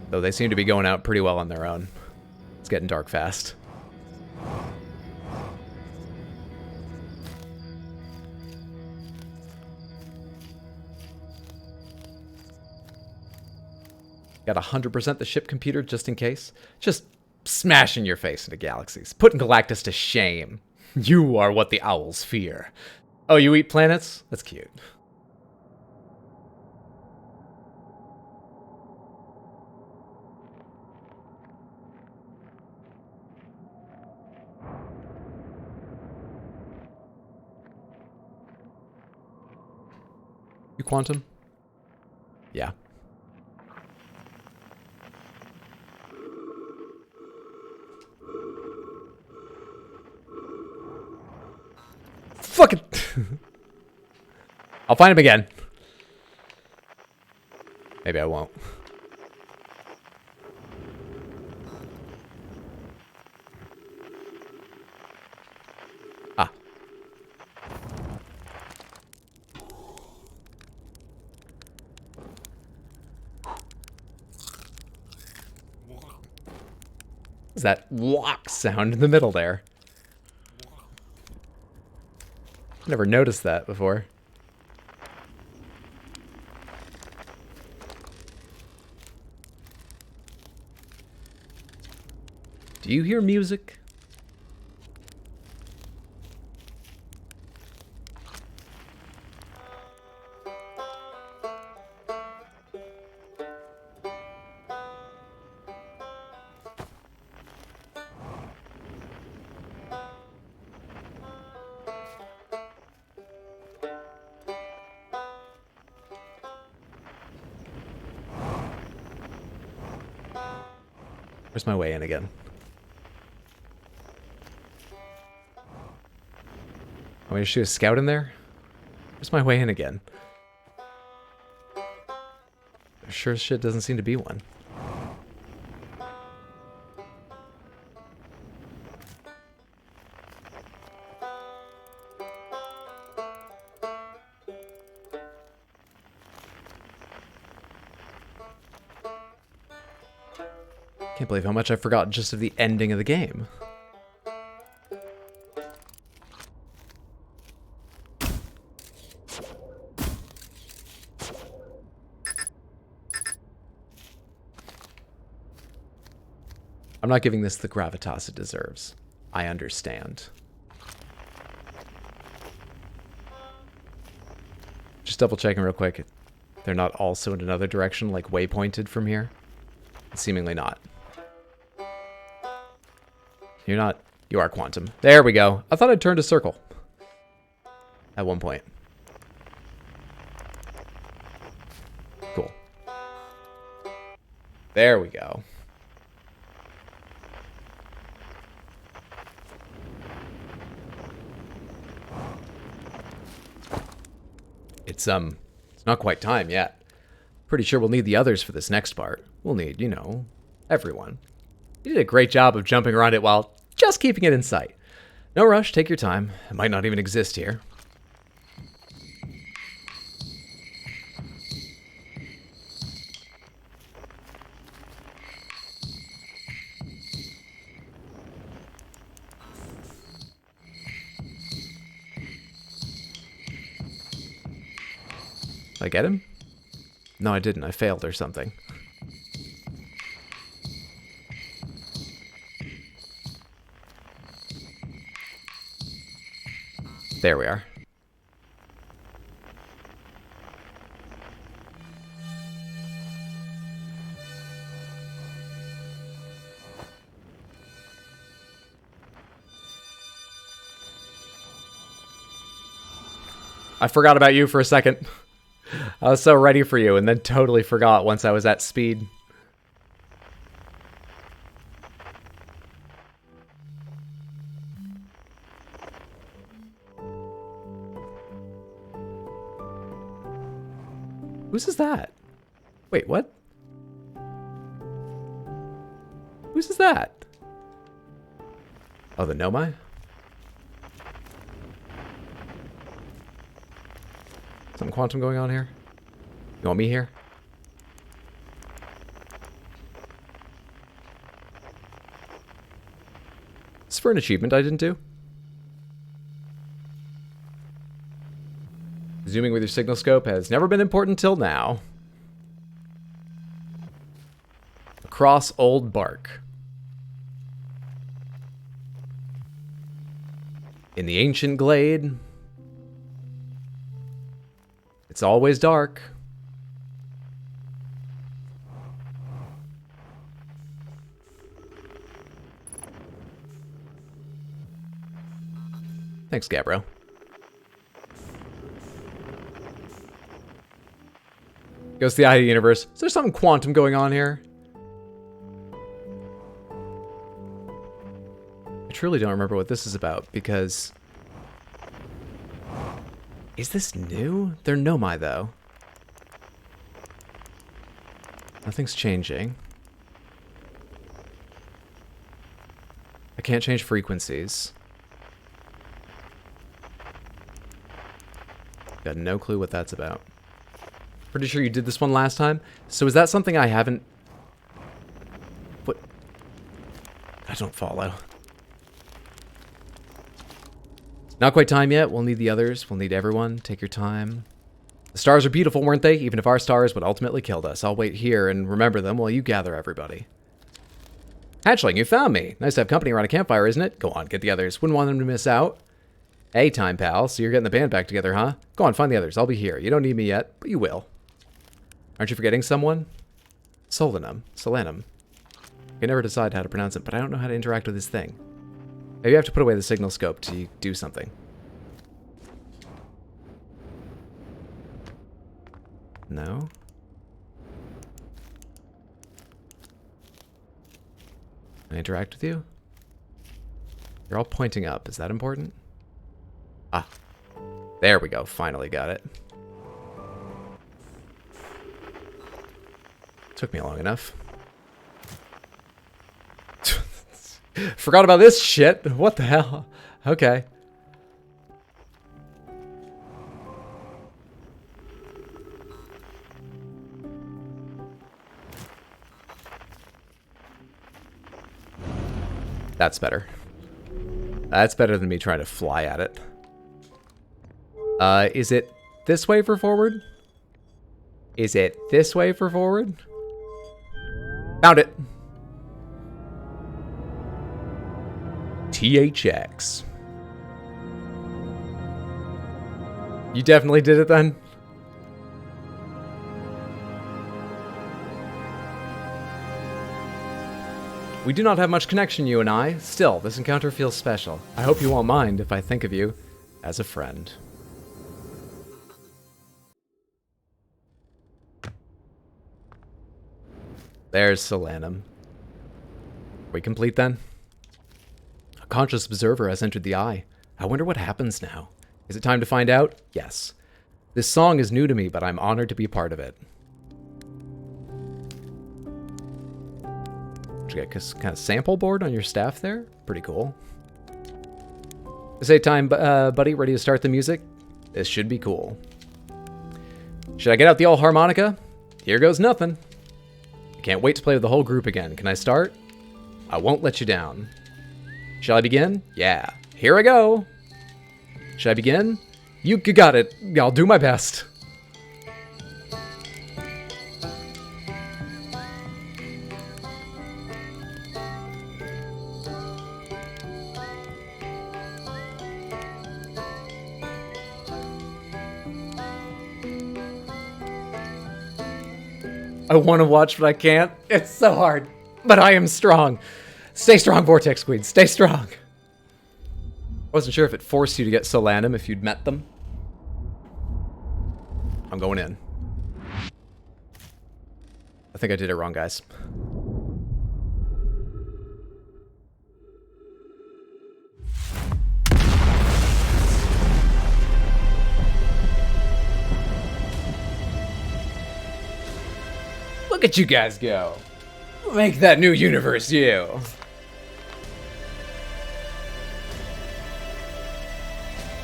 Though they seem to be going out pretty well on their own. It's getting dark fast. Got 100% the ship computer just in case. Just smashing your face into galaxies. Putting Galactus to shame. You are what the owls fear. Oh, you eat planets? That's cute. You quantum? Yeah. Fucking... I'll find him again. Maybe I won't. Ah. Is that walk sound in the middle there? Never noticed that before. Do you hear music? Where's my way in again? Want me to shoot a scout in there? Where's my way in again? There sure as shit doesn't seem to be one. Can't believe how much I forgot just of the ending of the game. I'm not giving this the gravitas it deserves. I understand. Just double checking real quick. They're not also in another direction, like waypointed from here? Seemingly not. You're not. You are Quantum. There we go. I thought I'd turned a circle. At one point. Cool. There we go. It's not quite time yet. Pretty sure we'll need the others for this next part. We'll need, you know, everyone. You did a great job of jumping around it while just keeping it in sight. No rush, take your time. It might not even exist here. Did I get him? No, I didn't. I failed or something. There we are. I forgot about you for a second. I was so ready for you and then totally forgot once I was at speed. Whose is that? Wait, what? Whose is that? Oh, the Nomai? Something Quantum going on here? You want me here? This is for an achievement I didn't do. Zooming with your signal scope has never been important till now. Across old bark. In the ancient glade. It's always dark. Thanks, Gabbro. Goes to the eye of the universe. Is there something Quantum going on here? I truly don't remember what this is about because Is this new? They're Nomai, though. Nothing's changing. I can't change frequencies. Got no clue what that's about. Pretty sure you did this one last time. So is that something I haven't... What? I don't follow. Not quite time yet. We'll need the others. We'll need everyone. Take your time. The stars are beautiful, weren't they? Even if our stars would ultimately kill us. I'll wait here and remember them while you gather everybody. Hatchling, you found me. Nice to have company around a campfire, isn't it? Go on, get the others. Wouldn't want them to miss out. Hey, time pal. So you're getting the band back together, huh? Go on, find the others. I'll be here. You don't need me yet, but you will. Aren't you forgetting someone? Solanum. Solanum. I can never decide how to pronounce it, but I don't know how to interact with this thing. Maybe I have to put away the signal scope to do something. No? Can I interact with you? You're all pointing up. Is that important? Ah. There we go. Finally got it. Took me long enough. Forgot about this shit. What the hell? Okay. That's better. That's better than me trying to fly at it. Is it this way for forward? Is it this way for forward? Found it. THX. You definitely did it then? We do not have much connection, you and I. Still, this encounter feels special. I hope you won't mind if I think of you as a friend. There's Solanum. Are we complete then? A conscious observer has entered the eye. I wonder what happens now. Is it time to find out? Yes. This song is new to me, but I'm honored to be part of it. You got kind of sample board on your staff there? Pretty cool. Is it time, buddy? Ready to start the music? This should be cool. Should I get out the old harmonica? Here goes nothing. I can't wait to play with the whole group again. Can I start? I won't let you down. Shall I begin? Yeah. Here I go. Should I begin? You got it. I'll do my best. I want to watch, but I can't. It's so hard. But I am strong. Stay strong, Vortex Queen. Stay strong. I wasn't sure if it forced you to get Solanum if you'd met them. I'm going in. I think I did it wrong, guys. Look at you guys go. Make that new universe you.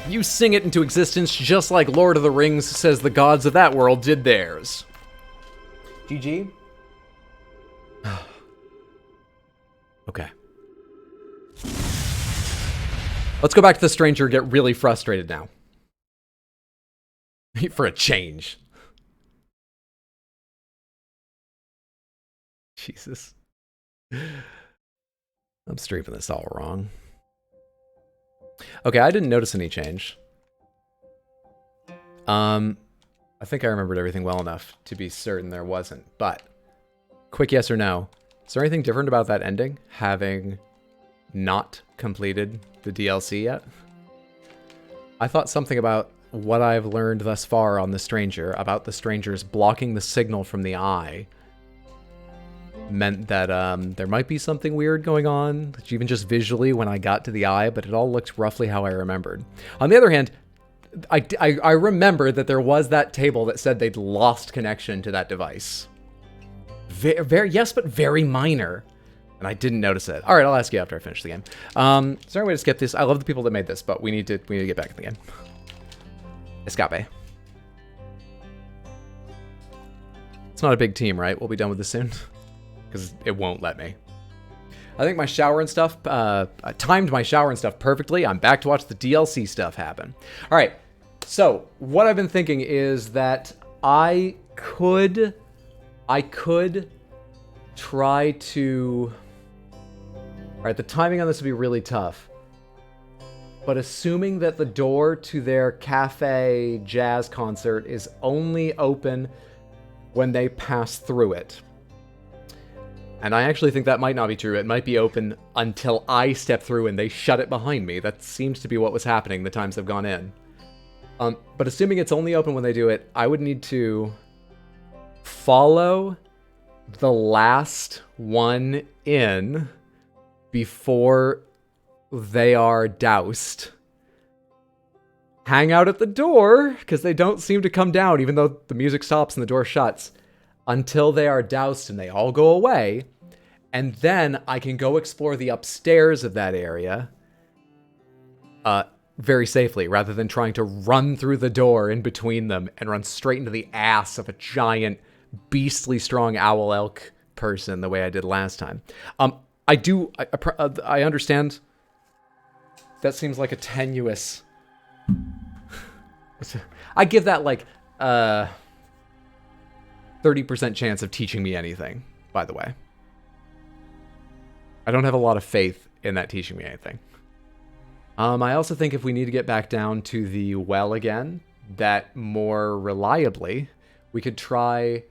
You sing it into existence just like Lord of the Rings says the gods of that world did theirs. GG? Okay. Let's go back to the stranger and get really frustrated now. For a change. Jesus. I'm streaming this all wrong. Okay, I didn't notice any change. I think I remembered everything well enough to be certain there wasn't, but quick yes or no. Is there anything different about that ending, having not completed the DLC yet? I thought something about what I've learned thus far on the Stranger, about the Strangers blocking the signal from the eye, meant that there might be something weird going on, even just visually when I got to the eye, but it all looked roughly how I remembered. On the other hand, I remember that there was that table that said they'd lost connection to that device. Very yes, but very minor. And I didn't notice it. All right, I'll ask you after I finish the game. Is there a way to skip this? I love the people that made this, but we need to get back in the game. Escape. It's not a big team, right? We'll be done with this soon. Because it won't let me. I think my shower and stuff, I timed my shower and stuff perfectly. I'm back to watch the DLC stuff happen. All right, so what I've been thinking is that I could try to... All right, the timing on this would be really tough. But assuming that the door to their cafe jazz concert is only open when they pass through it. And I actually think that might not be true. It might be open until I step through and they shut it behind me. That seems to be what was happening the times I've gone in. But assuming it's only open when they do it, I would need to follow the last one in before they are doused. Hang out at the door, because they don't seem to come down, even though the music stops and the door shuts, until they are doused and they all go away. And then I can go explore the upstairs of that area very safely, rather than trying to run through the door in between them and run straight into the ass of a giant, beastly strong owl elk person the way I did last time. I understand that seems like a tenuous... I give that like 30% chance of teaching me anything, by the way. I don't have a lot of faith in that teaching me anything. I also think if we need to get back down to the well again, that more reliably, we could try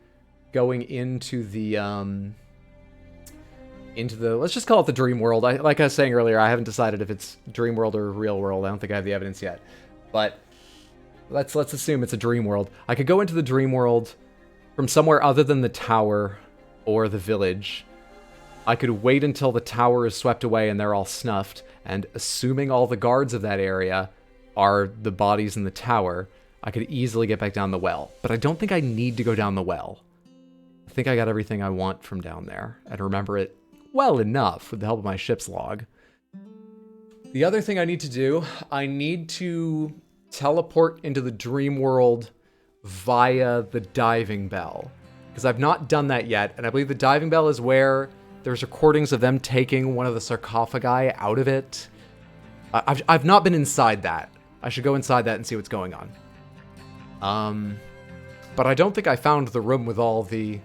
going into the let's just call it the dream world. Like I was saying earlier, I haven't decided if it's dream world or real world. I don't think I have the evidence yet. But let's assume it's a dream world. I could go into the dream world from somewhere other than the tower or the village. I could wait until the tower is swept away and they're all snuffed, and assuming all the guards of that area are the bodies in the tower, I could easily get back down the well. But I don't think I need to go down the well. I think I got everything I want from down there, and remember it well enough with the help of my ship's log. The other thing I need to do, I need to teleport into the dream world via the diving bell, because I've not done that yet, and I believe the diving bell is where there's recordings of them taking one of the sarcophagi out of it. I've not been inside that. I should go inside that and see what's going on. But I don't think I found the room with all the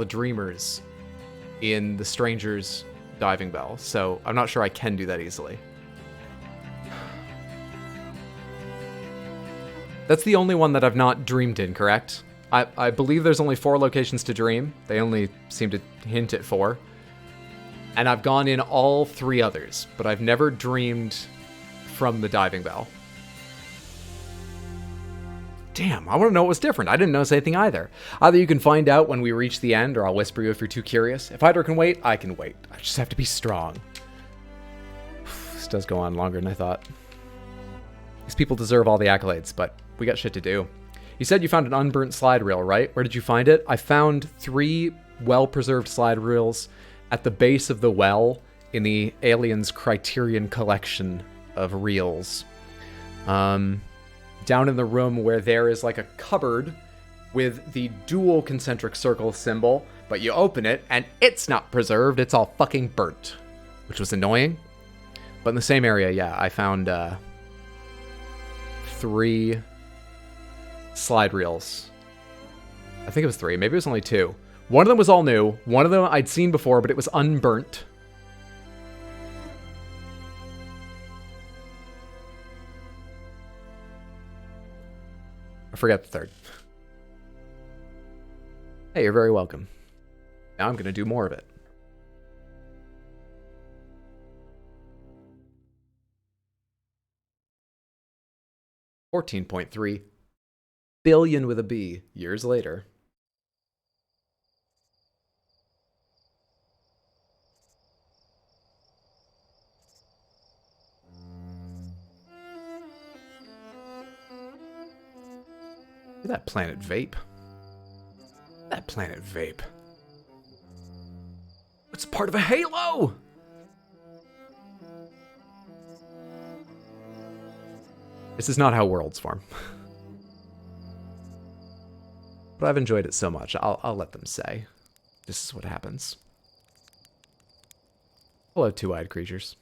dreamers in the stranger's diving bell, so I'm not sure I can do that easily. That's the only one that I've not dreamed in, correct? I believe there's only 4 locations to dream. They only seem to hint at 4. And I've gone in all 3 others, but I've never dreamed from the diving bell. Damn, I want to know what was different. I didn't notice anything either. Either you can find out when we reach the end, or I'll whisper you if you're too curious. If Hydra can wait, I can wait. I just have to be strong. This does go on longer than I thought. These people deserve all the accolades, but we got shit to do. You said you found an unburnt slide reel, right? Where did you find it? I found 3 well-preserved slide reels at the base of the well in the Aliens Criterion collection of reels. Down in the room where there is like a cupboard with the dual concentric circle symbol, but you open it and it's not preserved, it's all fucking burnt, which was annoying. But in the same area, yeah, I found 3 slide reels. I think it was 3, maybe it was only 2. One of them was all new. One of them I'd seen before, but it was unburnt. I forgot the 3rd. Hey, you're very welcome. Now I'm going to do more of it. $14.3 billion with a B years later. at that planet vape. That planet vape. It's part of a halo! This is not how worlds form. But I've enjoyed it so much, I'll let them say. This is what happens. Hello, two-eyed creatures.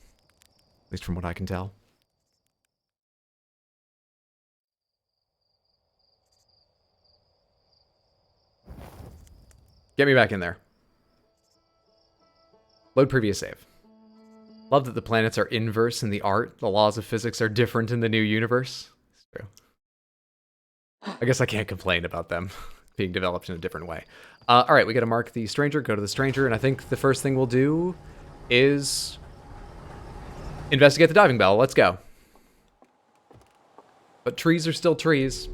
At least from what I can tell. Get me back in there. Load previous save. Love that the planets are inverse in the art. The laws of physics are different in the new universe. It's true. I guess I can't complain about them being developed in a different way. Alright, we gotta mark the stranger, go to the stranger, and I think the first thing we'll do is investigate the diving bell. Let's go. But trees are still trees.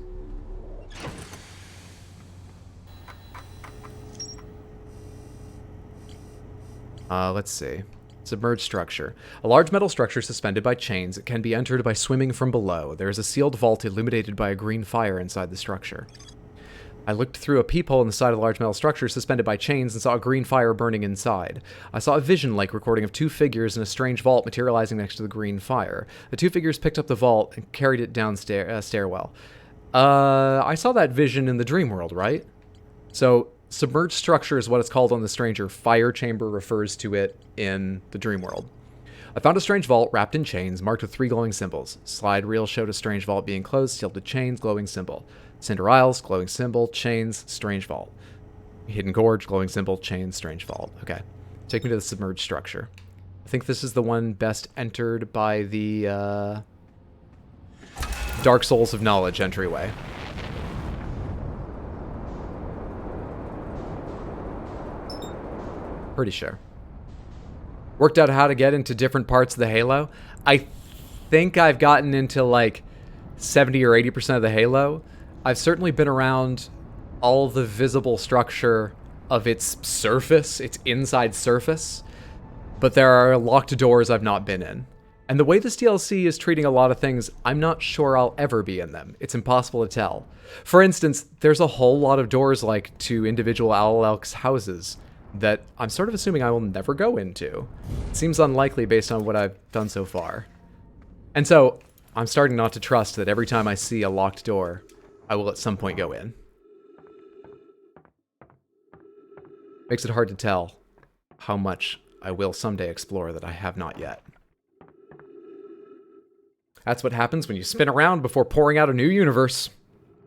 Let's see. Submerged structure. A large metal structure suspended by chains. It can be entered by swimming from below. There is a sealed vault illuminated by a green fire inside the structure. I looked through a peephole in the side of the large metal structure suspended by chains and saw a green fire burning inside. I saw a vision-like recording of two figures in a strange vault materializing next to the green fire. The two figures picked up the vault and carried it down stairwell. I saw that vision in the dream world, right? So, submerged structure is what it's called on the stranger. Fire chamber refers to it in the dream world. I found a strange vault wrapped in chains, marked with 3 glowing symbols. Slide reel showed a strange vault being closed, sealed with chains, glowing symbol. Cinder Isles, glowing symbol, chains, strange vault. Hidden Gorge, glowing symbol, chains, strange vault. Okay. Take me to the submerged structure. I think this is the one best entered by the Dark Souls of Knowledge entryway. Pretty sure. Worked out how to get into different parts of the Halo. I think I've gotten into like 70 or 80% of the Halo. I've certainly been around all the visible structure of its surface, its inside surface, but there are locked doors I've not been in. And the way this DLC is treating a lot of things, I'm not sure I'll ever be in them. It's impossible to tell. For instance, there's a whole lot of doors like to individual Owl Elk's houses that I'm sort of assuming I will never go into. It seems unlikely based on what I've done so far. And so, I'm starting not to trust that every time I see a locked door, I will at some point go in. Makes it hard to tell how much I will someday explore that I have not yet. That's what happens when you spin around before pouring out a new universe.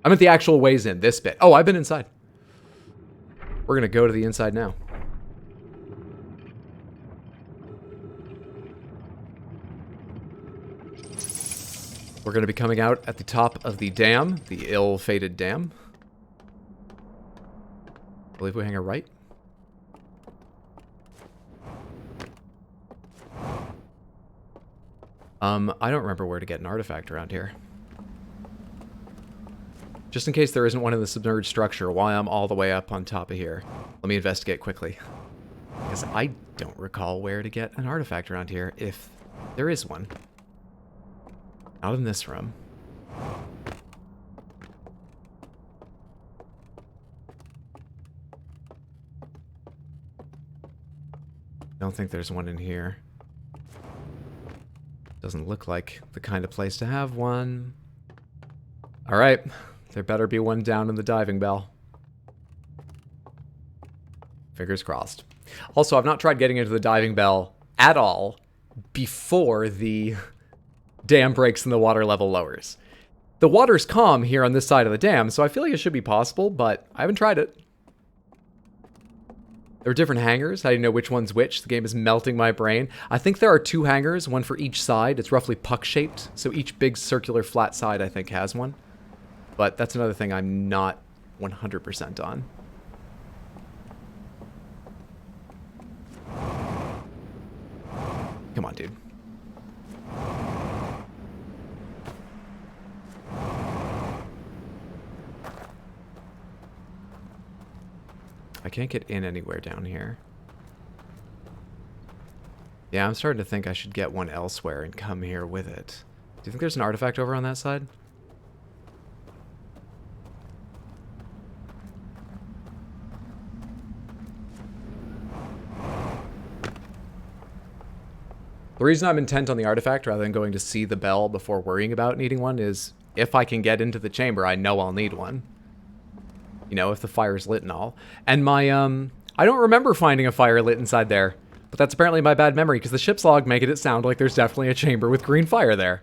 I'm at the actual ways in, this bit. Oh, I've been inside. We're gonna go to the inside now. We're going to be coming out at the top of the dam, the ill-fated dam. I believe we hang a right. I don't remember where to get an artifact around here. Just in case there isn't one in the submerged structure while I'm all the way up on top of here. Let me investigate quickly. Because I don't recall where to get an artifact around here, if there is one. Not in this room. Don't think there's one in here. Doesn't look like the kind of place to have one. Alright, there better be one down in the diving bell. Fingers crossed. Also, I've not tried getting into the diving bell at all before the dam breaks and the water level lowers. The water's calm here on this side of the dam, so I feel like it should be possible, but I haven't tried it. There are different hangars. How do you know which one's which? The game is melting my brain. I think there are 2 hangars, one for each side. It's roughly puck-shaped, so each big circular flat side, I think, has one. But that's another thing I'm not 100% on. Come on, dude. I can't get in anywhere down here. Yeah, I'm starting to think I should get one elsewhere and come here with it. Do you think there's an artifact over on that side? The reason I'm intent on the artifact rather than going to see the bell before worrying about needing one is if I can get into the chamber, I know I'll need one. You know, if the fire's lit and all. And my, I don't remember finding a fire lit inside there. But that's apparently my bad memory, because the ship's log making it sound like there's definitely a chamber with green fire there.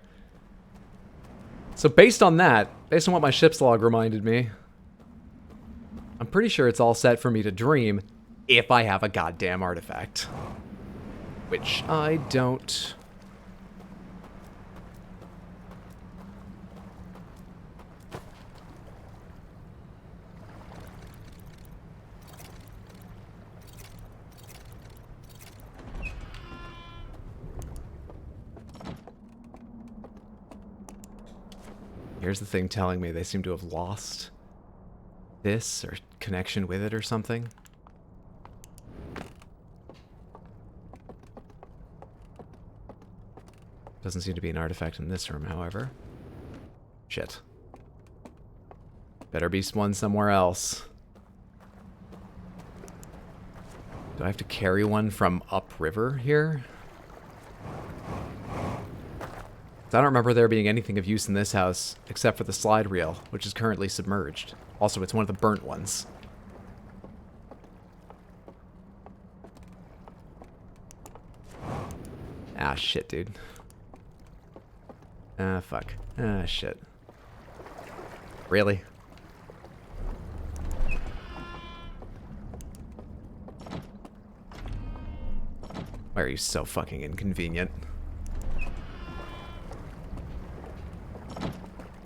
So based on that, based on what my ship's log reminded me, I'm pretty sure it's all set for me to dream if I have a goddamn artifact. Which I don't. Here's the thing telling me they seem to have lost this or connection with it or something. Doesn't seem to be an artifact in this room, however. Shit. Better be one somewhere else. Do I have to carry one from upriver here? I don't remember there being anything of use in this house, except for the slide reel, which is currently submerged. Also, it's one of the burnt ones. Ah, shit, dude. Ah, fuck. Ah, shit. Really? Why are you so fucking inconvenient?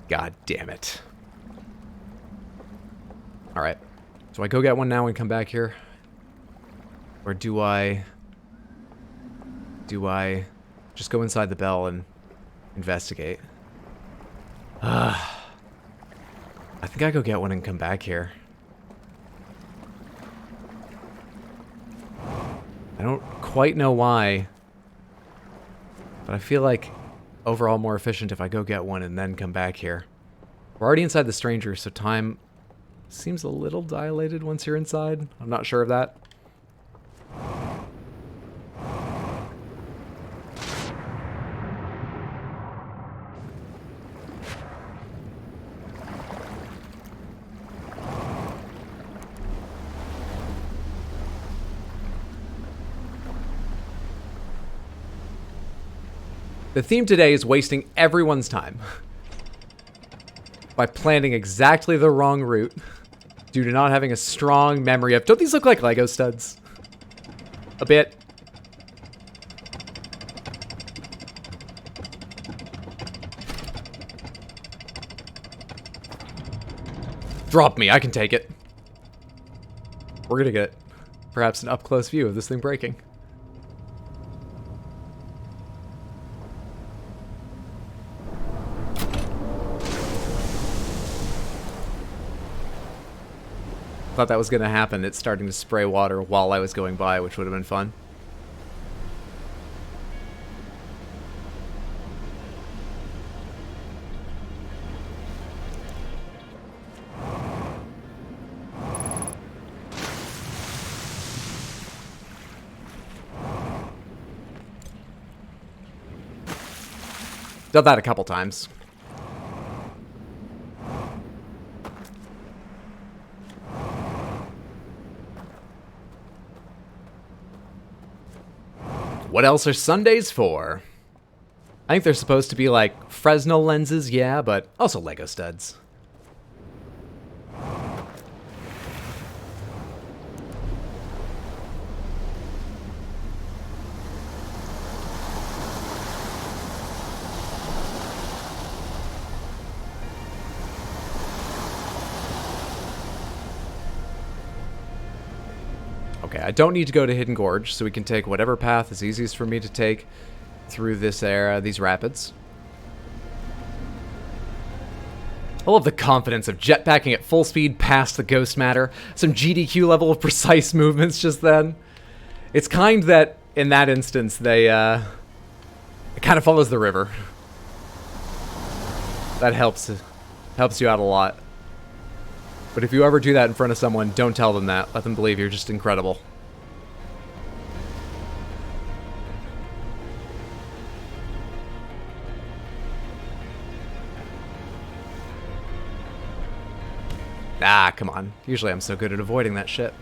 God damn it. Alright. Do I go get one now and come back here? Or do I just go inside the bell and investigate? I think I go get one and come back here. I don't quite know why, but I feel like overall more efficient if I go get one and then come back here. We're already inside the stranger, so time seems a little dilated once you're inside. I'm not sure of that. The theme today is wasting everyone's time by planning exactly the wrong route due to not having a strong memory of... Don't these look like Lego studs? A bit. Drop me, I can take it. We're gonna get perhaps an up-close view of this thing breaking. Thought that was going to happen. It's starting to spray water while I was going by, which would have been fun. Done that a couple times. What else are Sundays for? I think they're supposed to be like Fresnel lenses, yeah, but also Lego studs. Okay, I don't need to go to Hidden Gorge, so we can take whatever path is easiest for me to take through this area, these rapids. I love the confidence of jetpacking at full speed past the ghost matter. Some GDQ level of precise movements just then. It's kind that, in that instance, it kind of follows the river. That helps you out a lot. But if you ever do that in front of someone, don't tell them that. Let them believe you're just incredible. Ah, come on. Usually I'm so good at avoiding that shit.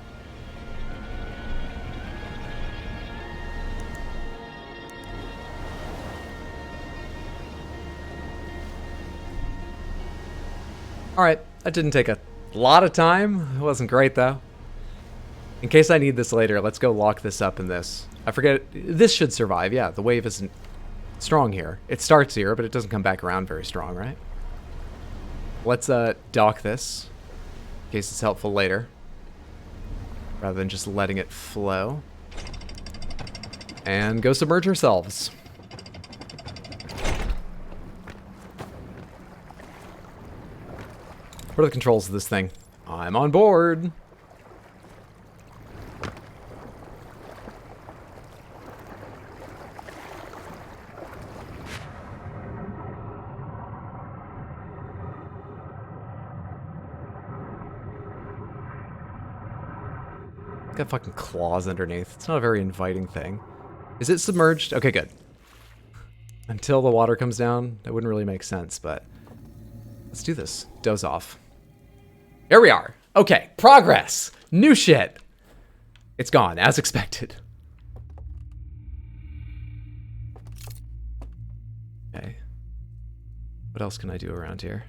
Alright, that didn't take a lot of time. It wasn't great, though. In case I need this later, let's go lock this up in this. I forget, this should survive. Yeah, the wave isn't strong here. It starts here, but it doesn't come back around very strong, right? Let's dock this, in case it's helpful later, rather than just letting it flow. And go submerge ourselves. What are the controls of this thing? I'm on board. Got fucking claws underneath. It's not a very inviting thing. Is it submerged? Okay, good. Until the water comes down, that wouldn't really make sense, but let's do this. Doze off. Here we are. Okay, progress. New shit. It's gone, as expected. Okay. What else can I do around here?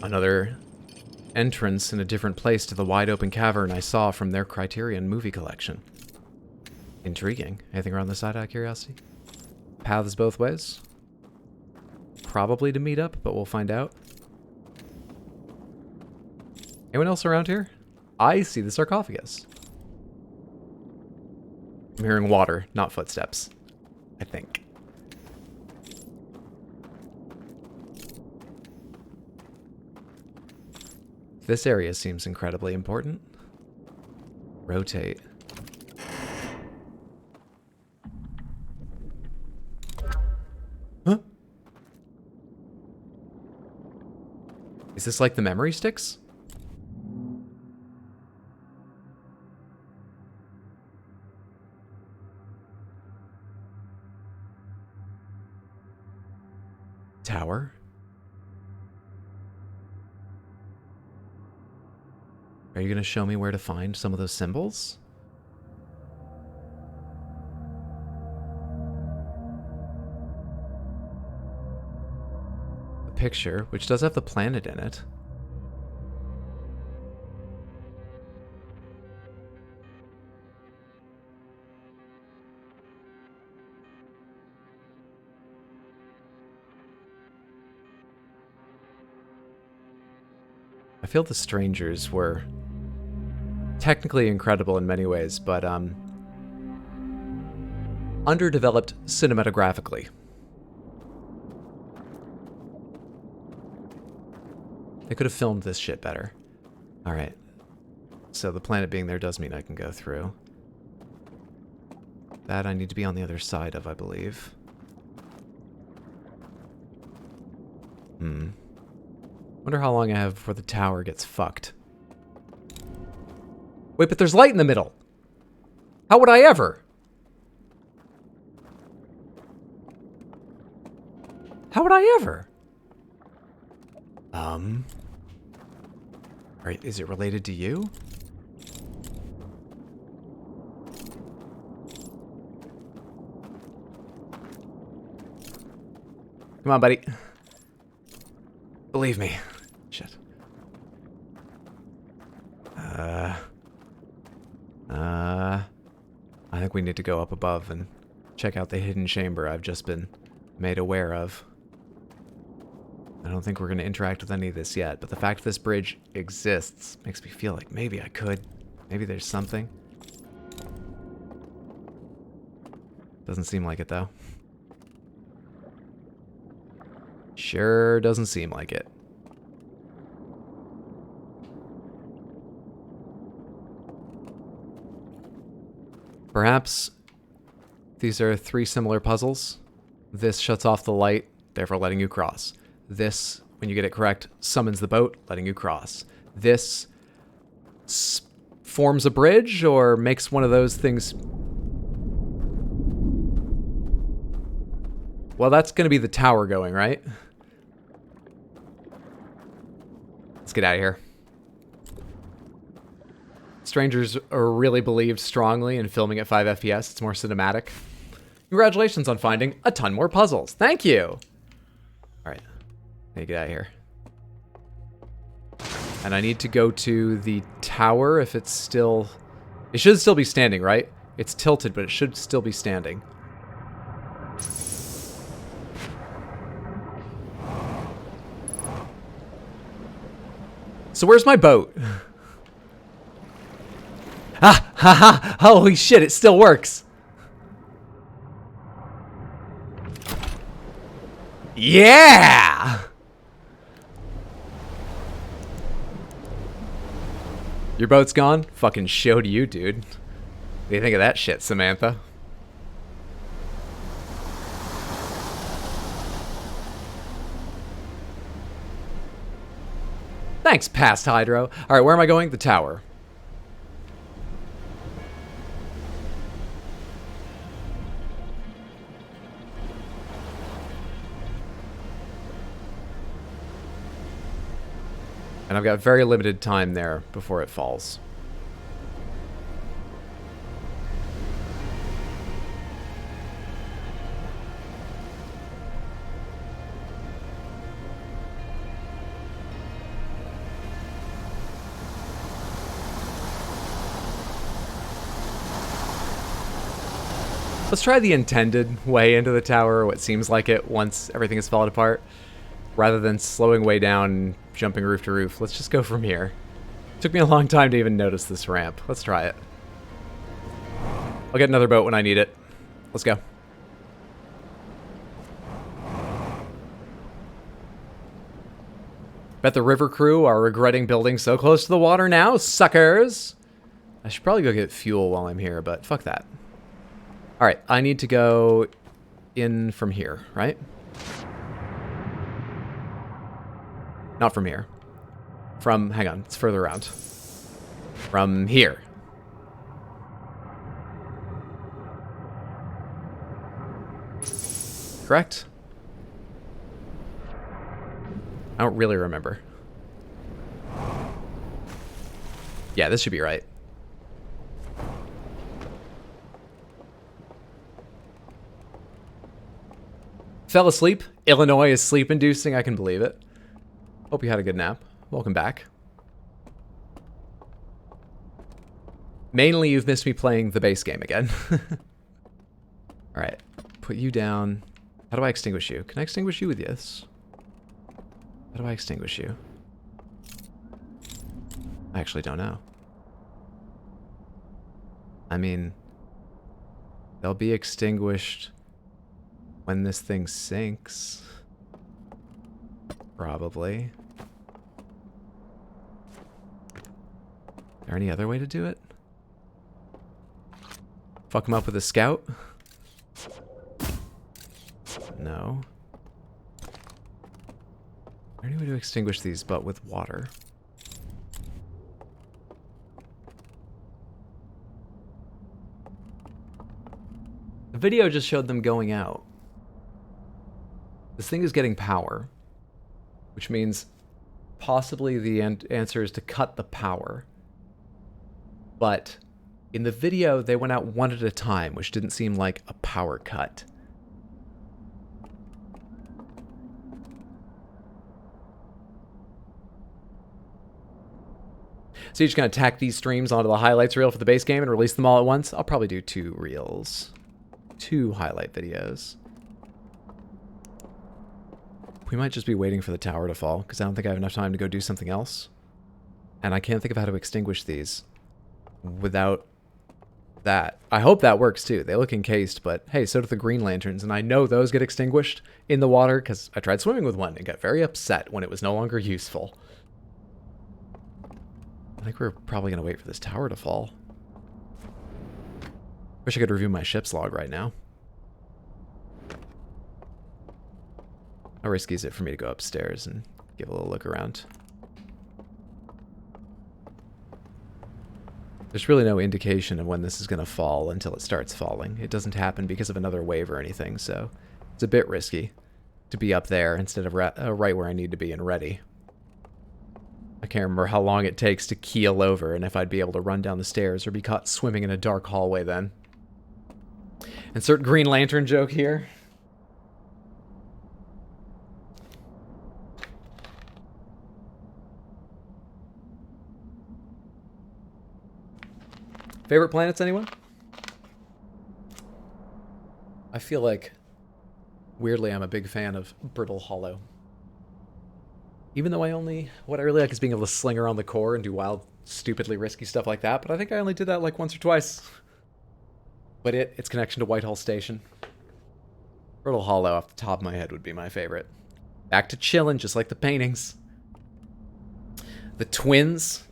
Another entrance in a different place to the wide open cavern I saw from their Criterion movie collection. Intriguing. Anything around the side out of curiosity? Paths both ways? Probably to meet up, but we'll find out. Anyone else around here? I see the sarcophagus. I'm hearing water, not footsteps. I think. This area seems incredibly important. Rotate. Huh? Is this like the memory sticks? Tower? Are you going to show me where to find some of those symbols? The picture, which does have the planet in it. I feel the strangers were technically incredible in many ways, but underdeveloped cinematographically. They could have filmed this shit better. Alright. So the planet being there does mean I can go through. That I need to be on the other side of, I believe. Wonder how long I have before the tower gets fucked. Wait, but there's light in the middle. How would I ever? How would I ever? Alright, is it related to you? Come on, buddy. Believe me. Shit. I think we need to go up above and check out the hidden chamber I've just been made aware of. I don't think we're going to interact with any of this yet, but the fact this bridge exists makes me feel like maybe I could. Maybe there's something. Doesn't seem like it, though. Sure doesn't seem like it. Perhaps these are three similar puzzles. This shuts off the light, therefore letting you cross. This, when you get it correct, summons the boat, letting you cross. This forms a bridge or makes one of those things. Well, that's going to be the tower going, right? Let's get out of here. Strangers are really believed strongly in filming at 5 FPS. It's more cinematic. Congratulations on finding a ton more puzzles. Thank you. All right. I need to get out of here. And I need to go to the tower if it's still... It should still be standing, right? It's tilted, but it should still be standing. So where's my boat? Ah! Ha ha! Holy shit, it still works! Yeah! Your boat's gone? Fucking show to you, dude. What do you think of that shit, Samantha? Thanks, past Hydro. Alright, where am I going? The tower. And I've got very limited time there before it falls. Let's try the intended way into the tower, or what seems like it once everything has fallen apart. Rather than slowing way down and jumping roof to roof, let's just go from here. Took me a long time to even notice this ramp. Let's try it. I'll get another boat when I need it. Let's go. Bet the river crew are regretting building so close to the water now, suckers! I should probably go get fuel while I'm here, but fuck that. Alright, I need to go in from here, right? Not from here. From, hang on, it's further around. From here. Correct? I don't really remember. Yeah, this should be right. Fell asleep. Illinois is sleep-inducing. I can believe it. Hope you had a good nap. Welcome back. Mainly, you've missed me playing the base game again. Alright. Put you down. How do I extinguish you? Can I extinguish you with this? How do I extinguish you? I actually don't know. I mean, they'll be extinguished when this thing sinks. Probably. Is there any other way to do it? Fuck him up with a scout? No. Is there any way to extinguish these but with water? The video just showed them going out. This thing is getting power, which means possibly the answer is to cut the power. But in the video, they went out one at a time, which didn't seem like a power cut. So you're just going to tack these streams onto the highlights reel for the base game and release them all at once? I'll probably do 2 reels. 2 highlight videos. We might just be waiting for the tower to fall, because I don't think I have enough time to go do something else. And I can't think of how to extinguish these without that. I hope that works too. They look encased, but hey, so do the green lanterns, and I know those get extinguished in the water, because I tried swimming with one and got very upset when it was no longer useful. I think we're probably going to wait for this tower to fall. Wish I could review my ship's log right now. How risky is it for me to go upstairs and give a little look around? There's really no indication of when this is going to fall until it starts falling. It doesn't happen because of another wave or anything, so it's a bit risky to be up there instead of right where I need to be and ready. I can't remember how long it takes to keel over and if I'd be able to run down the stairs or be caught swimming in a dark hallway then. Insert Green Lantern joke here. Favorite planets, anyone? I feel like, weirdly, I'm a big fan of Brittle Hollow. Even though what I really like is being able to sling around the core and do wild, stupidly risky stuff like that, but I think I only did that like once or twice. But its connection to Whitehall Station. Brittle Hollow off the top of my head would be my favorite. Back to chillin', just like the paintings. The twins.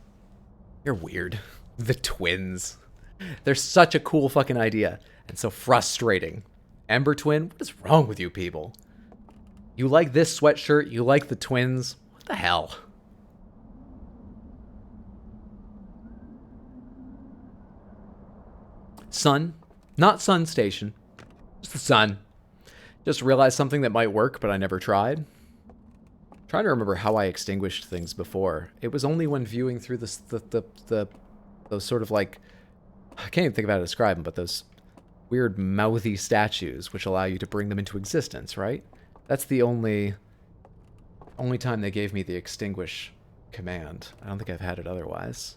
You're weird. The twins. They're such a cool fucking idea, and so frustrating. Ember Twin? What is wrong with you people? You like this sweatshirt, you like the twins? What the hell? Sun? Not Sun Station. Just the sun. Just realized something that might work, but I never tried. I'm trying to remember how I extinguished things before. It was only when viewing through those sort of like... I can't even think of how to describe them, but those weird mouthy statues which allow you to bring them into existence, right? That's the only time they gave me the extinguish command. I don't think I've had it otherwise.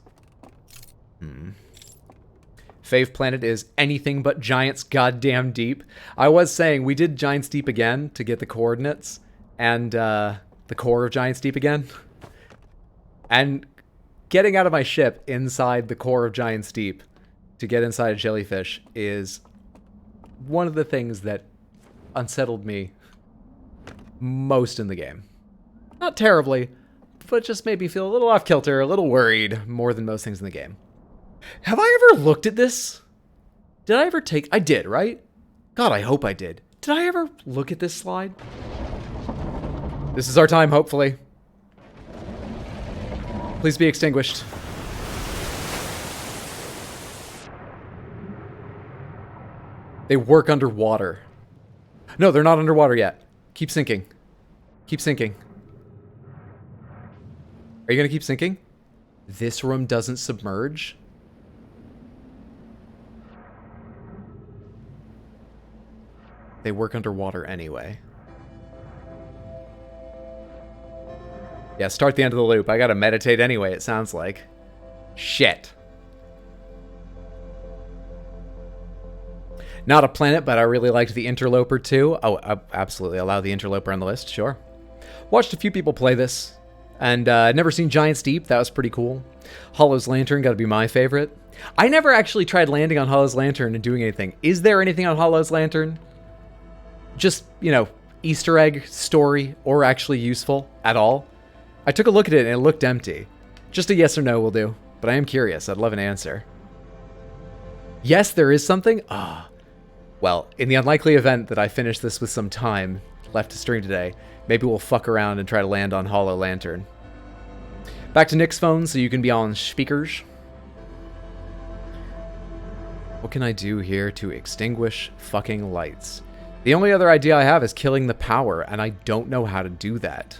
Fave planet is anything but Giants Goddamn Deep. I was saying we did Giants Deep again to get the coordinates and the core of Giants Deep again. And getting out of my ship inside the core of Giants Deep to get inside a jellyfish is one of the things that unsettled me most in the game. Not terribly, but just made me feel a little off kilter, a little worried more than most things in the game. Have I ever looked at this? Did I ever take... I did, right? God, I hope I did. Did I ever look at this slide? This is our time, hopefully. Please be extinguished. They work underwater. No, they're not underwater yet. Keep sinking. Keep sinking. Are you going to keep sinking? This room doesn't submerge? They work underwater anyway. Yeah, start the end of the loop. I gotta meditate anyway, it sounds like. Shit. Not a planet, but I really liked the Interloper too. Oh, absolutely. Allow the Interloper on the list, sure. Watched a few people play this. And never seen Giants Deep. That was pretty cool. Hollow's Lantern gotta be my favorite. I never actually tried landing on Hollow's Lantern and doing anything. Is there anything on Hollow's Lantern? Just, you know, Easter egg, story, or actually useful at all? I took a look at it and it looked empty. Just a yes or no will do. But I am curious. I'd love an answer. Yes, there is something? Ah. Well, in the unlikely event that I finish this with some time left to stream today, maybe we'll fuck around and try to land on Hollow Lantern. Back to Nick's phone so you can be on speakers. What can I do here to extinguish fucking lights? The only other idea I have is killing the power, and I don't know how to do that.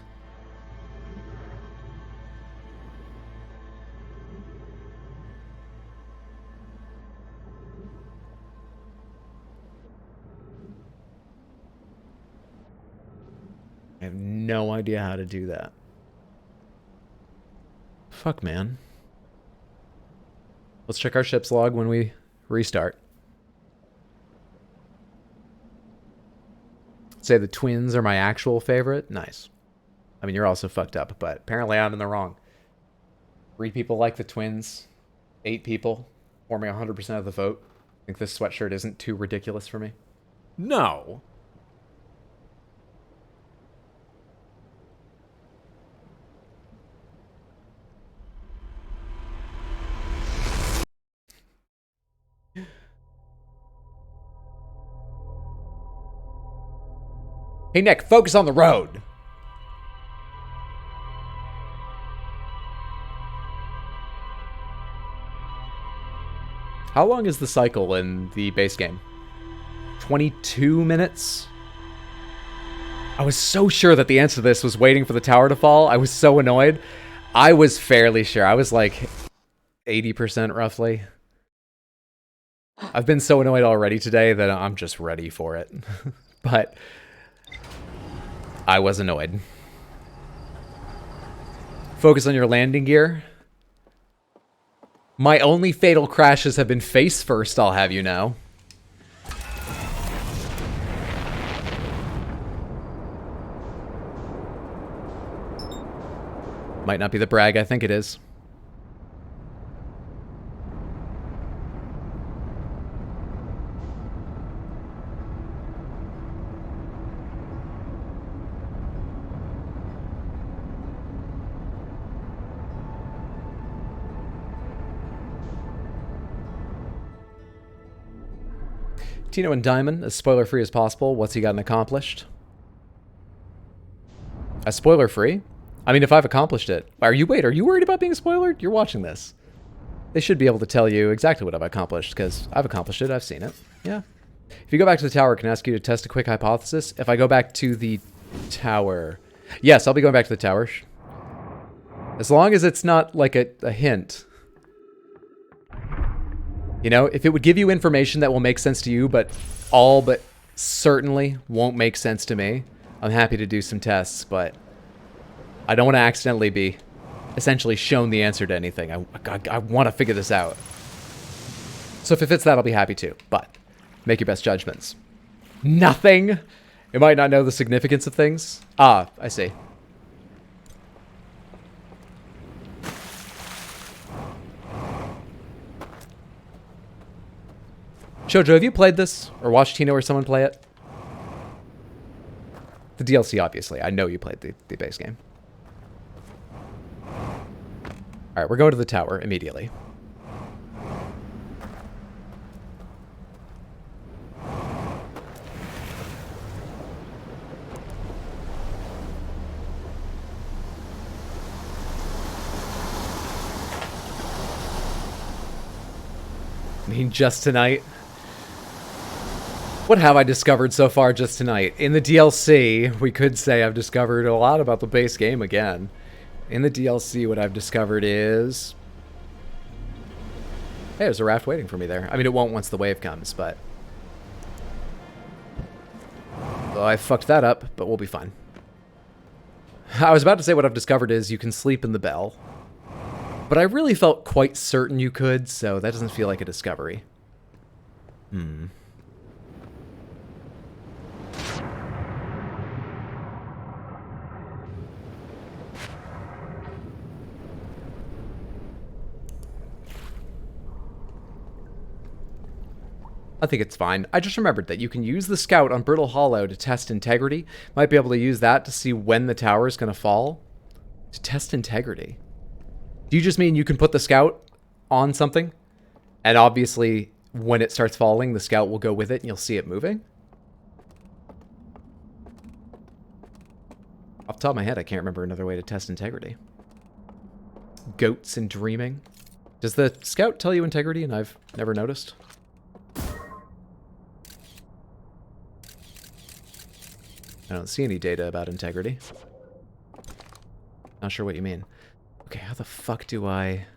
I have no idea how to do that. Fuck, man. Let's check our ship's log when we restart. Say the twins are my actual favorite. Nice. I mean, you're also fucked up, but apparently I'm in the wrong. 3 people like the twins. 8 people forming 100% of the vote. I think this sweatshirt isn't too ridiculous for me. No. Hey, Nick, focus on the road. How long is the cycle in the base game? 22 minutes? I was so sure that the answer to this was waiting for the tower to fall. I was so annoyed. I was fairly sure. I was like 80% roughly. I've been so annoyed already today that I'm just ready for it. But I was annoyed. Focus on your landing gear. My only fatal crashes have been face first, I'll have you know. Might not be the brag I think it is. Tino and Diamond, as spoiler-free as possible. What's he gotten accomplished? As spoiler-free? I mean, if I've accomplished it. Are you worried about being spoiled? You're watching this. They should be able to tell you exactly what I've accomplished, because I've accomplished it. I've seen it. Yeah. If you go back to the tower, can I ask you to test a quick hypothesis? If I go back to the tower... Yes, I'll be going back to the tower. As long as it's not like a hint. You know, if it would give you information that will make sense to you, but all but certainly won't make sense to me, I'm happy to do some tests, but I don't want to accidentally be essentially shown the answer to anything. I want to figure this out. So if it fits that, I'll be happy to, but make your best judgments. Nothing? You might not know the significance of things. Ah, I see. Shoujo, have you played this? Or watched Tino or someone play it? The DLC, obviously. I know you played the base game. Alright, we're going to the tower immediately. I mean, just tonight. What have I discovered so far just tonight? In the DLC, we could say I've discovered a lot about the base game again. In the DLC, what I've discovered is... Hey, there's a raft waiting for me there. I mean, it won't once the wave comes, but... Well, I fucked that up, but we'll be fine. I was about to say what I've discovered is you can sleep in the bell. But I really felt quite certain you could, so that doesn't feel like a discovery. I think it's fine. I just remembered that you can use the scout on Brittle Hollow to test integrity. Might be able to use that to see when the tower is going to fall. To test integrity. Do you just mean you can put the scout on something? And obviously, when it starts falling, the scout will go with it and you'll see it moving? Off the top of my head, I can't remember another way to test integrity. Goats and dreaming. Does the scout tell you integrity and I've never noticed? I don't see any data about integrity. Not sure what you mean. Okay, how the fuck do I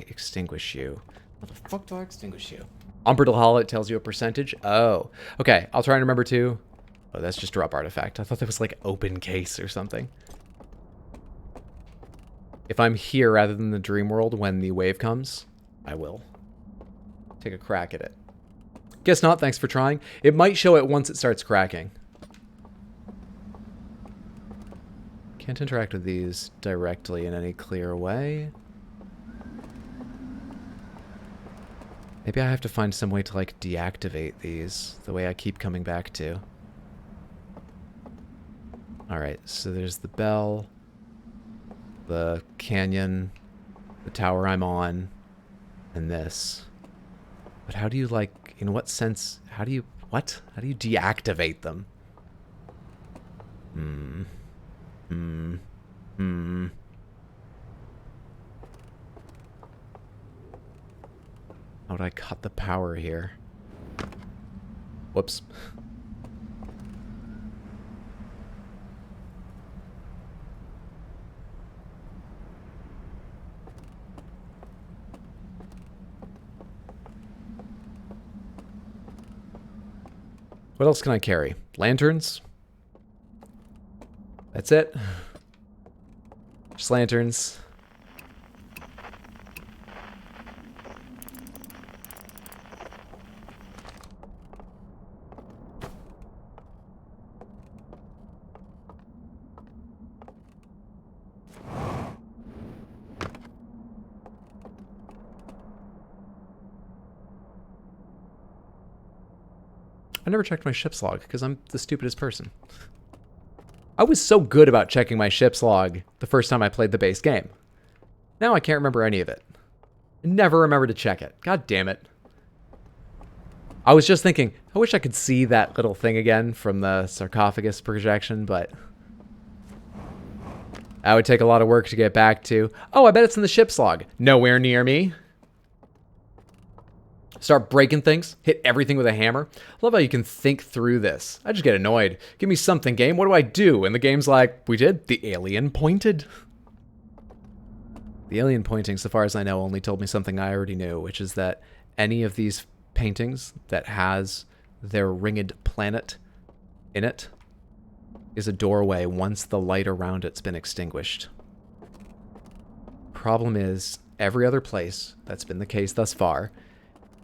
extinguish you? How the fuck do I extinguish you? On Brittle Hollow, it tells you a percentage. Oh, okay. I'll try and remember to... Oh, that's just drop artifact. I thought that was like open case or something. If I'm here rather than the dream world when the wave comes, I will take a crack at it. Guess not. Thanks for trying. It might show it once it starts cracking. Can't interact with these directly in any clear way. Maybe I have to find some way to, like, deactivate these, the way I keep coming back to. Alright, so there's the bell, the canyon, the tower I'm on, and this. But how do you, like, in what sense, how do you deactivate them? Hmm. Hmm. Hmm. How would I cut the power here? Whoops. What else can I carry? Lanterns? That's it. Just lanterns. I never checked my ship's log because I'm the stupidest person. I was so good about checking my ship's log the first time I played the base game. Now I can't remember any of it. I never remember to check it. God damn it. I was just thinking, I wish I could see that little thing again from the sarcophagus projection, but that would take a lot of work to get back to. Oh, I bet it's in the ship's log. Nowhere near me. Start breaking things, hit everything with a hammer. Love how you can think through this. I just get annoyed. Give me something, game. What do I do? And the game's like, we did. The alien pointed. The alien pointing, so far as I know, only told me something I already knew, which is that any of these paintings that has their ringed planet in it is a doorway once the light around it's been extinguished. Problem is, every other place that's been the case thus far,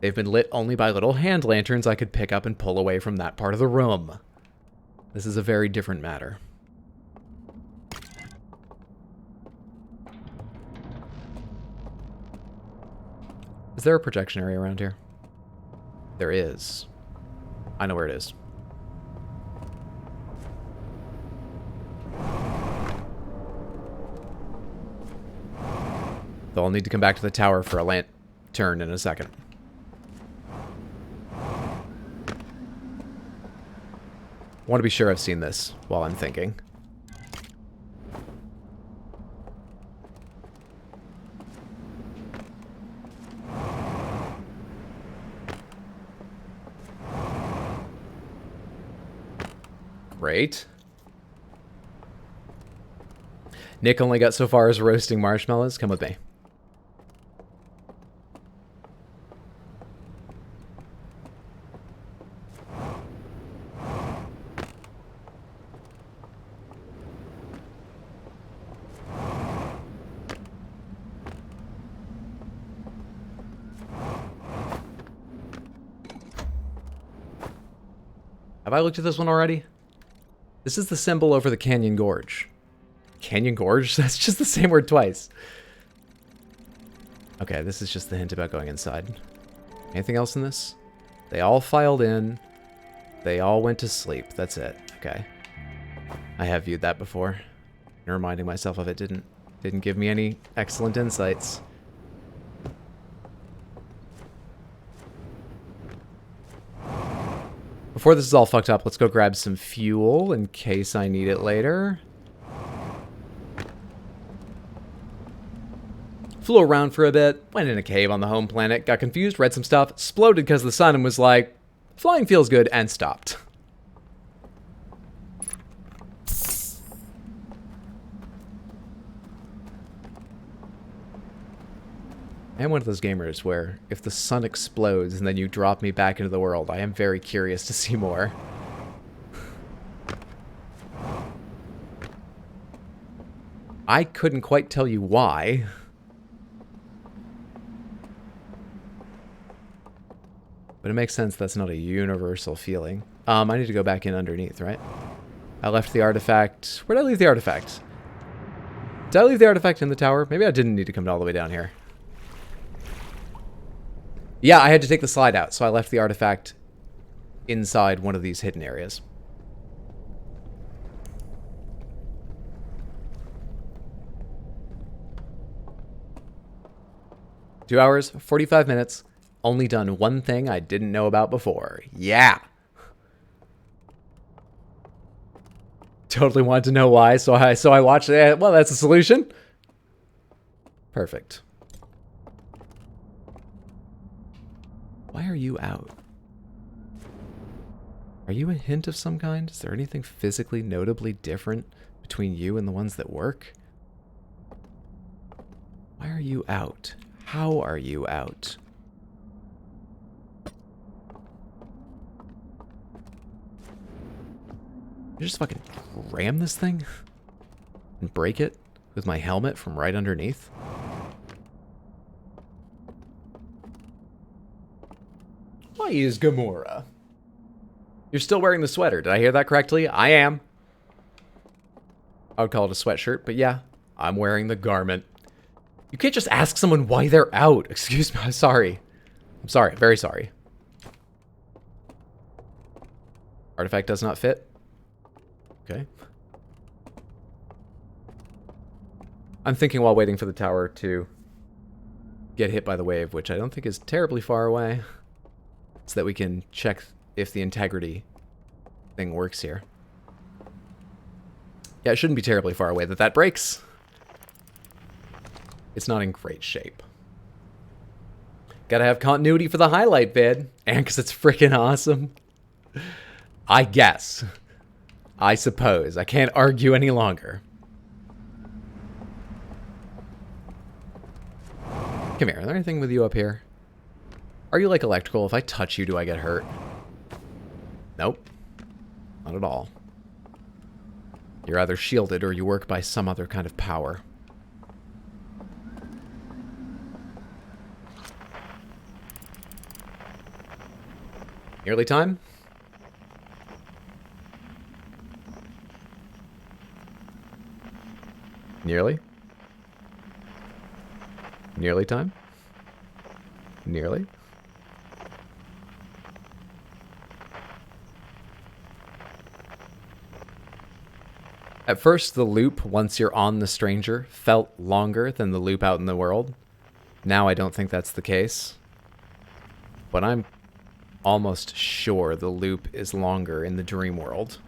they've been lit only by little hand lanterns I could pick up and pull away from that part of the room. This is a very different matter. Is there a projection area around here? There is. I know where it is. Though I'll need to come back to the tower for a lantern in a second. I want to be sure I've seen this while I'm thinking. Great. Nick only got so far as roasting marshmallows. Come with me. Have I looked at this one already? This is the symbol over the Canyon Gorge. Canyon Gorge? That's just the same word twice. Okay, this is just the hint about going inside. Anything else in this? They all filed in. They all went to sleep. That's it. Okay. I have viewed that before. And reminding myself of it didn't give me any excellent insights. Before this is all fucked up, let's go grab some fuel in case I need it later. Flew around for a bit, went in a cave on the home planet, got confused, read some stuff, exploded because of the sun and was like, flying feels good, and stopped. I am one of those gamers where if the sun explodes and then you drop me back into the world, I am very curious to see more. I couldn't quite tell you why. But it makes sense that's not a universal feeling. I need to go back in underneath, right? I left the artifact... Where'd I leave the artifact? Did I leave the artifact in the tower? Maybe I didn't need to come all the way down here. Yeah, I had to take the slide out, so I left the artifact inside one of these hidden areas. Two hours, 45 minutes, only done one thing I didn't know about before. Yeah! Totally wanted to know why, so I watched it. Well, that's a solution. Perfect. Why are you out? Are you a hint of some kind? Is there anything physically notably different between you and the ones that work? Why are you out? How are you out? I just fucking ram this thing and break it with my helmet from right underneath. Why is Gamora? You're still wearing the sweater. Did I hear that correctly? I am. I would call it a sweatshirt, but yeah, I'm wearing the garment. You can't just ask someone why they're out. Excuse me. I'm sorry. I'm sorry. Very sorry. Artifact does not fit. Okay. I'm thinking while waiting for the tower to get hit by the wave, which I don't think is terribly far away, so that we can check if the integrity thing works here. Yeah, it shouldn't be terribly far away that breaks. It's not in great shape. Gotta have continuity for the highlight vid, and because it's freaking awesome. I guess. I suppose. I can't argue any longer. Come here. Is there anything with you up here? Are you like electrical? If I touch you, do I get hurt? Nope. Not at all. You're either shielded or you work by some other kind of power. Nearly time? Nearly? Nearly time? Nearly? At first, the loop, once you're on the stranger, felt longer than the loop out in the world. Now I don't think that's the case. But I'm almost sure the loop is longer in the dream world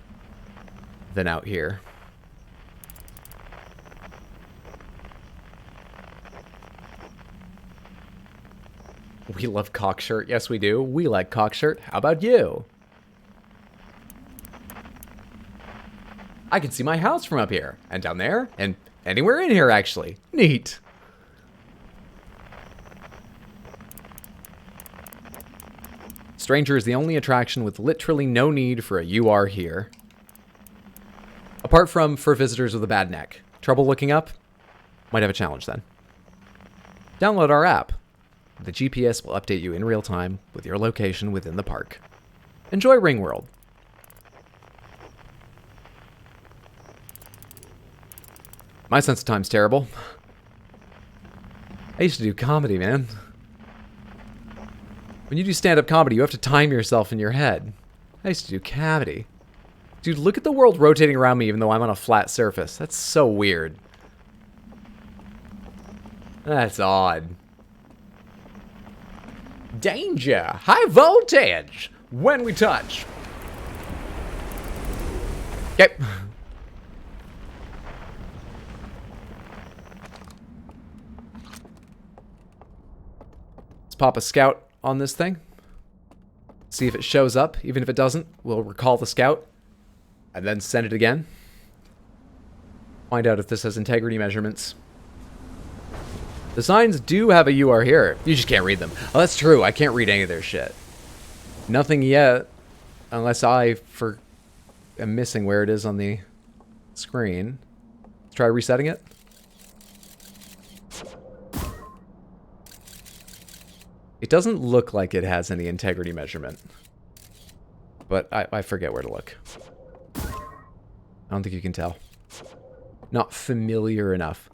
than out here. We love Cockshirt. Yes, we do. We like Cockshirt. How about you? I can see my house from up here, and down there, and anywhere in here, actually. Neat. Stranger is the only attraction with literally no need for a "you are here." Apart from for visitors with a bad neck. Trouble looking up? Might have a challenge then. Download our app. The GPS will update you in real time with your location within the park. Enjoy Ringworld. My sense of time's terrible. I used to do comedy, man. When you do stand-up comedy, you have to time yourself in your head. I used to do comedy. Dude, look at the world rotating around me even though I'm on a flat surface. That's so weird. That's odd. Danger! High voltage! When we touch. Okay. Let's pop a scout on this thing. See if it shows up. Even if it doesn't, we'll recall the scout. And then send it again. Find out if this has integrity measurements. The signs do have a "you are here." You just can't read them. Oh, that's true. I can't read any of their shit. Nothing yet. Unless I am missing where it is on the screen. Let's try resetting it. It doesn't look like it has any integrity measurement. But I forget where to look. I don't think you can tell. Not familiar enough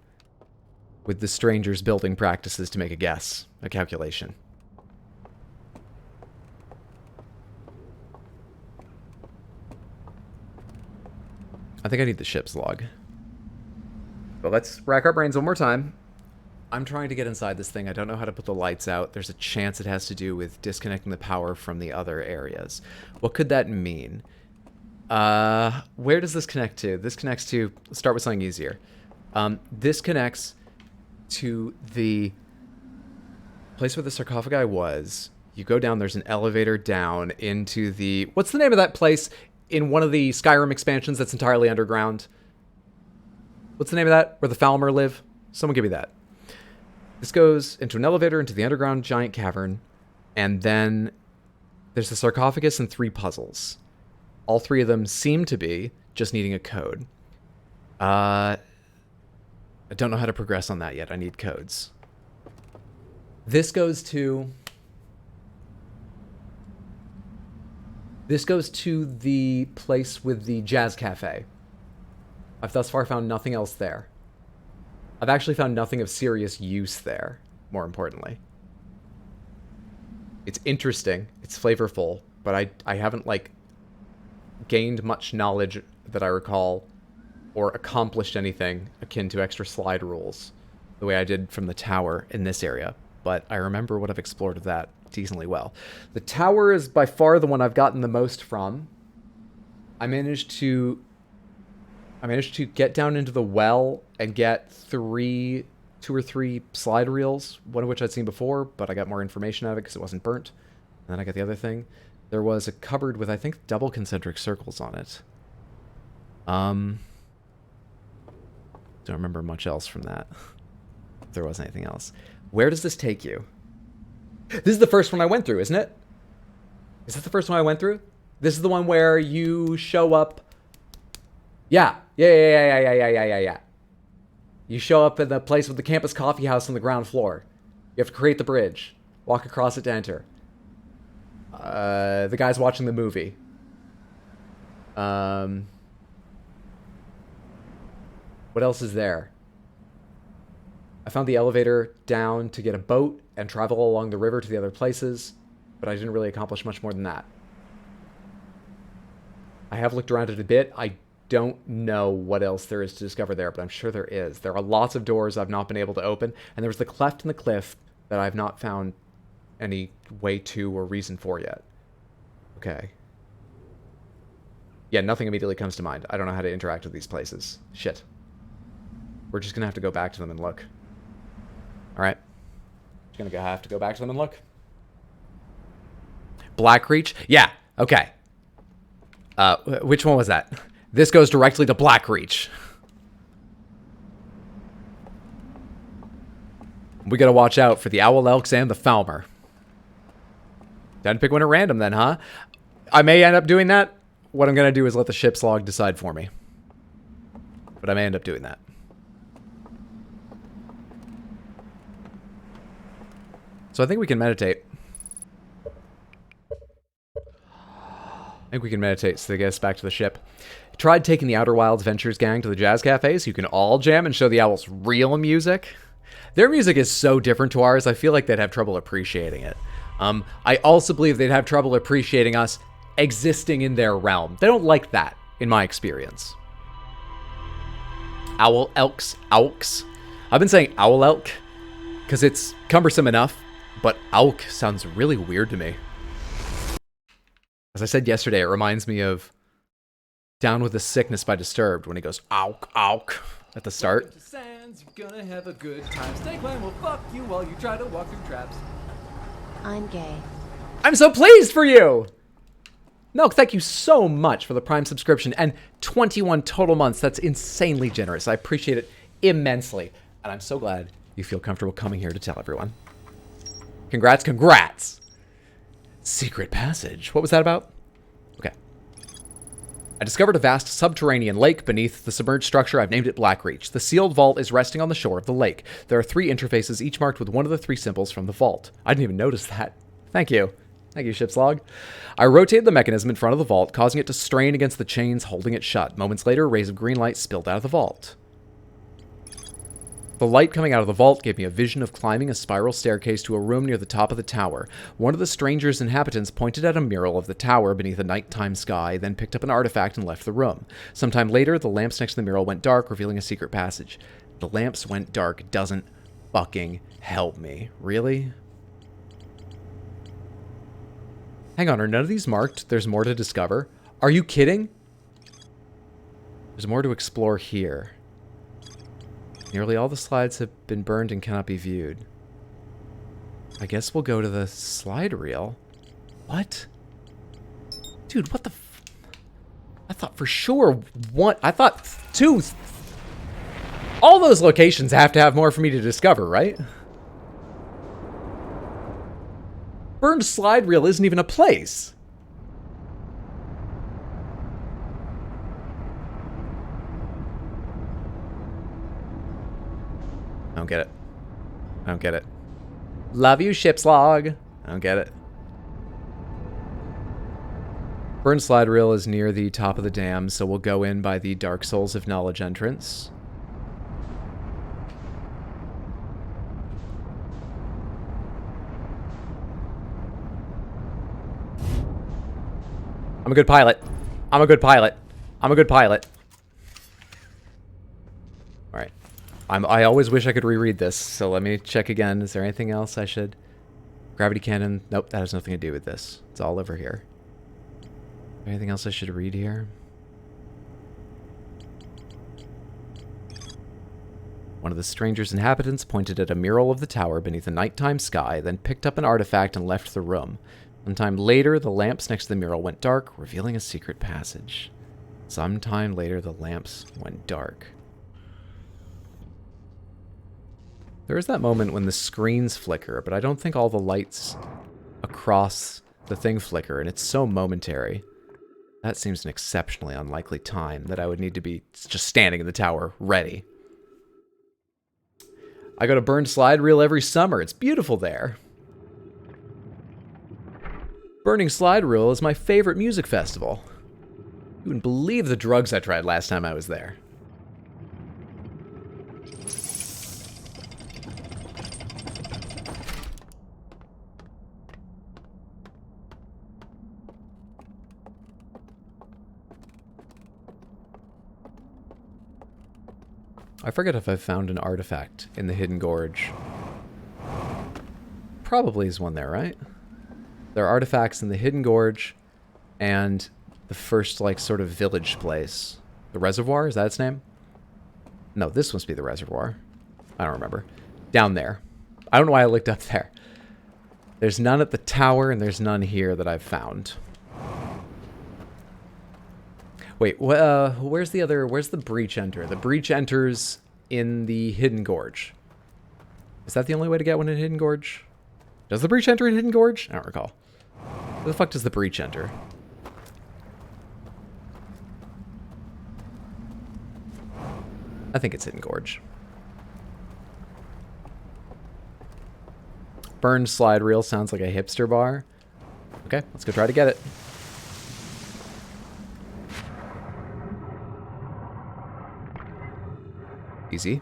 with the stranger's building practices to make a guess, a calculation. I think I need the ship's log. But let's rack our brains one more time. I'm trying to get inside this thing. I don't know how to put the lights out. There's a chance it has to do with disconnecting the power from the other areas. What could that mean? Where does this connect to? This connects to, let's start with something easier. This connects to the place where the sarcophagi was. You go down, there's an elevator down into the, what's the name of that place in one of the Skyrim expansions that's entirely underground? What's the name of that? Where the Falmer live? Someone give me that. This goes into an elevator into the underground giant cavern, and then there's the sarcophagus and 3 puzzles. All 3 of them seem to be just needing a code. I don't know how to progress on that yet. I need codes. This goes to the place with the jazz cafe. I've thus far found nothing else there. I've actually found nothing of serious use there, more importantly. It's interesting, it's flavorful, but I haven't, like, gained much knowledge that I recall or accomplished anything akin to extra slide rules the way I did from the tower in this area. But I remember what I've explored of that decently well. The tower is by far the one I've gotten the most from. I managed to get down into the well and get 2 or 3 slide reels, one of which I'd seen before, but I got more information out of it because it wasn't burnt. And then I got the other thing. There was a cupboard with, I think, double concentric circles on it. Don't remember much else from that. If there was anything else. Where does this take you? This is the first one I went through, isn't it? Is this the first one I went through? This is the one where you show up. Yeah. Yeah. You show up in the place with the campus coffee house on the ground floor. You have to create the bridge. Walk across it to enter. The guy's watching the movie. What else is there? I found the elevator down to get a boat and travel along the river to the other places, but I didn't really accomplish much more than that. I have looked around it a bit. I don't know what else there is to discover there, but I'm sure there is. There are lots of doors I've not been able to open, and there was the cleft in the cliff that I've not found any way to or reason for yet. Okay. Yeah, nothing immediately comes to mind. I don't know how to interact with these places. Shit. We're just gonna have to go back to them and look. Alright. Just gonna have to go back to them and look. Blackreach? Yeah, okay. Which one was that? This goes directly to Blackreach. We gotta watch out for the Owl Elks and the Falmer. Didn't pick one at random then, huh? I may end up doing that. What I'm gonna do is let the ship's log decide for me. But I may end up doing that. So I think we can meditate. I think we can meditate so they get us back to the ship. Tried taking the Outer Wilds Ventures gang to the Jazz Cafe so you can all jam and show the owls real music. Their music is so different to ours, I feel like they'd have trouble appreciating it. I also believe they'd have trouble appreciating us existing in their realm. They don't like that, in my experience. Owl Elks. I've been saying Owl Elk because it's cumbersome enough, but Auk sounds really weird to me. As I said yesterday, it reminds me of Down with the Sickness by Disturbed when he goes Auk, Auk at the start. Sands, you're gonna have a good time. Snake Clan will fuck you while you try to walk through traps. I'm gay. I'm so pleased for you! Milk, thank you so much for the Prime subscription and 21 total months. That's insanely generous. I appreciate it immensely. And I'm so glad you feel comfortable coming here to tell everyone. Congrats, congrats! Secret passage. What was that about? Okay. I discovered a vast subterranean lake beneath the submerged structure. I've named it Blackreach. The sealed vault is resting on the shore of the lake. There are 3 interfaces, each marked with one of the 3 symbols from the vault. I didn't even notice that. Thank you. Thank you, ship's log. I rotated the mechanism in front of the vault, causing it to strain against the chains holding it shut. Moments later, rays of green light spilled out of the vault. The light coming out of the vault gave me a vision of climbing a spiral staircase to a room near the top of the tower. One of the stranger's inhabitants pointed at a mural of the tower beneath a nighttime sky, then picked up an artifact and left the room. Sometime later, the lamps next to the mural went dark, revealing a secret passage. The lamps went dark doesn't fucking help me. Really? Hang on, are none of these marked? There's more to discover. Are you kidding? There's more to explore here. Nearly all the slides have been burned and cannot be viewed. I guess we'll go to the slide reel. What? Dude, what the f... I thought for sure one... I thought two... All those locations have to have more for me to discover, right? Burned slide reel isn't even a place. I don't get it. I don't get it. Love you, ship's log. I don't get it. Burned slide reel is near the top of the dam, so we'll go in by the Dark Souls of Knowledge entrance. I'm a good pilot. I'm a good pilot. I'm a good pilot. Alright. I always wish I could reread this, so let me check again. Is there anything else I should... Gravity cannon. Nope, that has nothing to do with this. It's all over here. Anything else I should read here? One of the stranger's inhabitants pointed at a mural of the tower beneath a nighttime sky, then picked up an artifact and left the room. Sometime later, the lamps next to the mural went dark, revealing a secret passage. Sometime later, the lamps went dark. There is that moment when the screens flicker, but I don't think all the lights across the thing flicker, and it's so momentary. That seems an exceptionally unlikely time that I would need to be just standing in the tower, ready. I go to Burned Slide Reel every summer. It's beautiful there. Burning Slide Reel is my favorite music festival. You wouldn't believe the drugs I tried last time I was there. I forget if I've found an artifact in the Hidden Gorge. Probably is one there, right? There are artifacts in the Hidden Gorge and the first, like, sort of village place. The reservoir? Is that its name? No, this must be the reservoir. I don't remember. Down there. I don't know why I looked up there. There's none at the tower, and there's none here that I've found. Wait, where's the other... Where's the breach enter? The breach enters in the Hidden Gorge. Is that the only way to get one in Hidden Gorge? Does the breach enter in Hidden Gorge? I don't recall. Where the fuck does the breach enter? I think it's Hidden Gorge. Burned Slide Reel sounds like a hipster bar. Okay, let's go try to get it. Easy.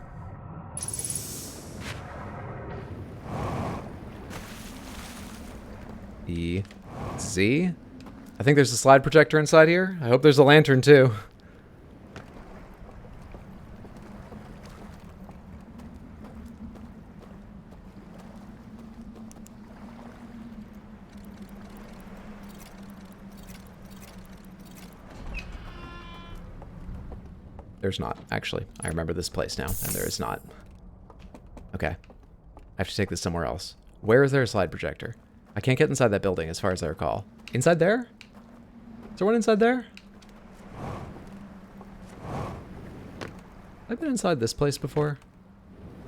Easy. I think there's a slide protector inside here. I hope there's a lantern too. There's not, actually. I remember this place now, and there is not. Okay. I have to take this somewhere else. Where is there a slide projector? I can't get inside that building, as far as I recall. Inside there? Is there one inside there? I've been inside this place before.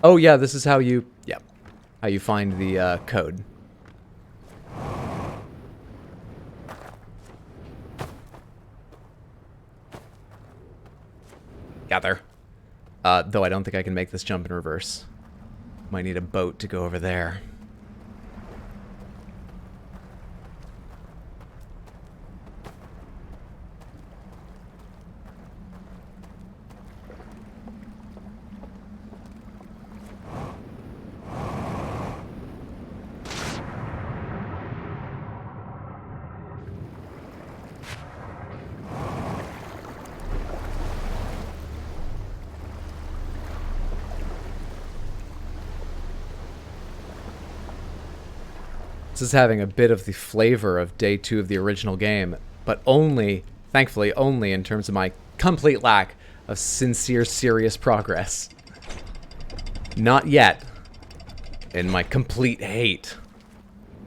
Oh, yeah, this is how you... Yeah. How you find the code. Got there. Though I don't think I can make this jump in reverse. Might need a boat to go over there. This is having a bit of the flavor of day 2 of the original game, but only, thankfully, only in terms of my complete lack of sincere, serious progress. Not yet. In my complete hate,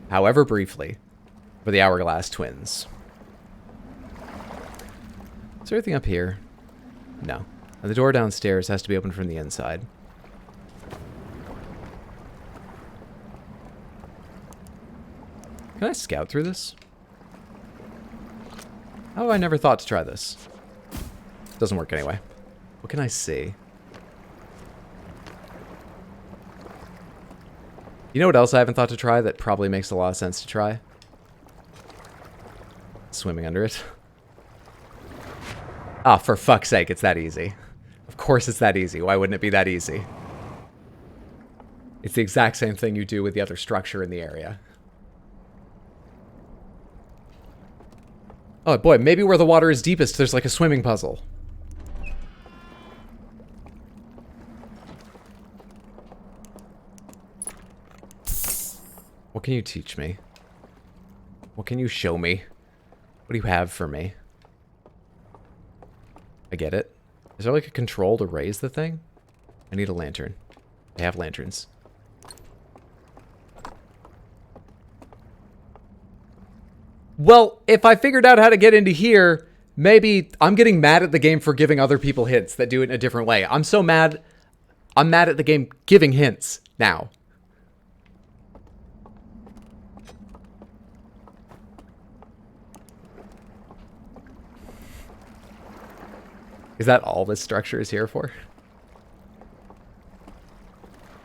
however briefly, for the Hourglass Twins. Is there anything up here? No. And the door downstairs has to be opened from the inside. Can I scout through this? How have I never thought to try this? Doesn't work anyway. What can I see? You know what else I haven't thought to try that probably makes a lot of sense to try? Swimming under it. Ah, for fuck's sake, it's that easy. Of course it's that easy. Why wouldn't it be that easy? It's the exact same thing you do with the other structure in the area. Oh boy, maybe where the water is deepest, there's like a swimming puzzle. What can you teach me? What can you show me? What do you have for me? I get it. Is there like a control to raise the thing? I need a lantern. I have lanterns. Well, if I figured out how to get into here, maybe I'm getting mad at the game for giving other people hints that do it in a different way. I'm so mad. I'm mad at the game giving hints now. Is that all this structure is here for?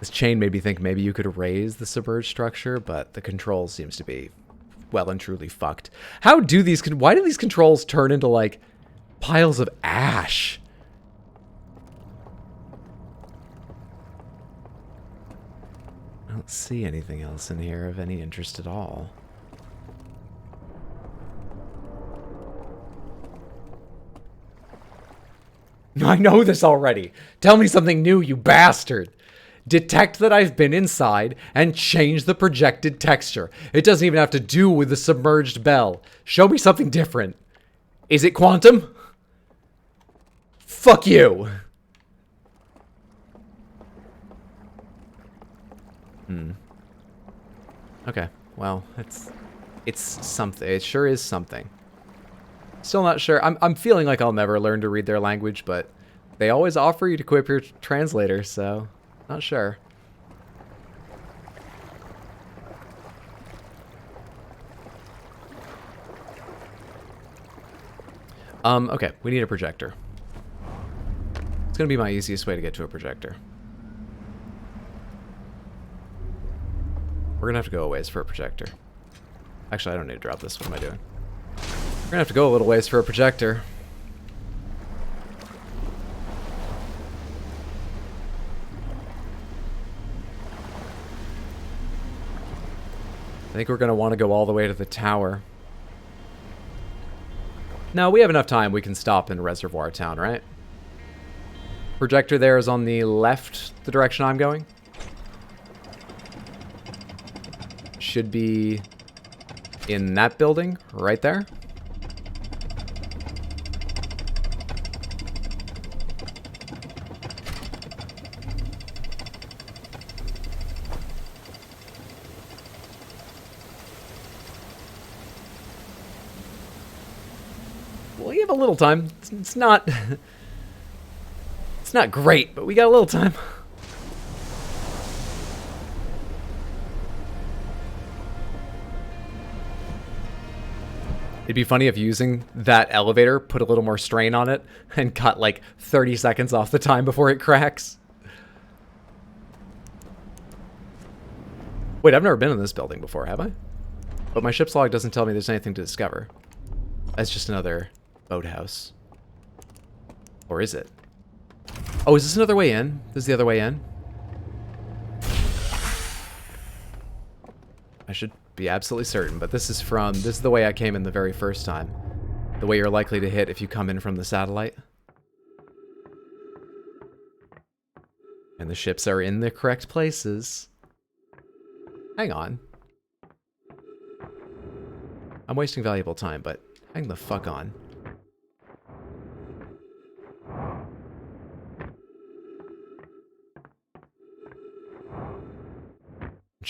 This chain made me think maybe you could raise the submerged structure, but the control seems to be well and truly fucked. How do these... Why do these controls turn into, like, piles of ash? I don't see anything else in here of any interest at all. I know this already. Tell me something new, you bastard. Detect that I've been inside and change the projected texture. It doesn't even have to do with the submerged bell. Show me something different. Is it quantum? Fuck you. Okay, well, it's something. It sure is something. Still not sure. I'm feeling like I'll never learn to read their language, but they always offer you to equip your translator, so not sure. Okay, we need a projector. It's gonna be my easiest way to get to a projector. We're gonna have to go a ways for a projector. Actually, I don't need to drop this. What am I doing? We're gonna have to go a little ways for a projector. I think we're gonna want to go all the way to the tower. No, we have enough time. We can stop in Reservoir Town, right? Projector there is on the left, the direction I'm going. Should be in that building, right there. We have a little time. It's not... It's not great, but we got a little time. It'd be funny if using that elevator put a little more strain on it and cut like 30 seconds off the time before it cracks. Wait, I've never been in this building before, have I? But my ship's log doesn't tell me there's anything to discover. That's just another boathouse. Or is it? Oh, is this another way in? This is the other way in? I should be absolutely certain, but this is the way I came in the very first time. The way you're likely to hit if you come in from the satellite. And the ships are in the correct places. Hang on. I'm wasting valuable time, but hang the fuck on.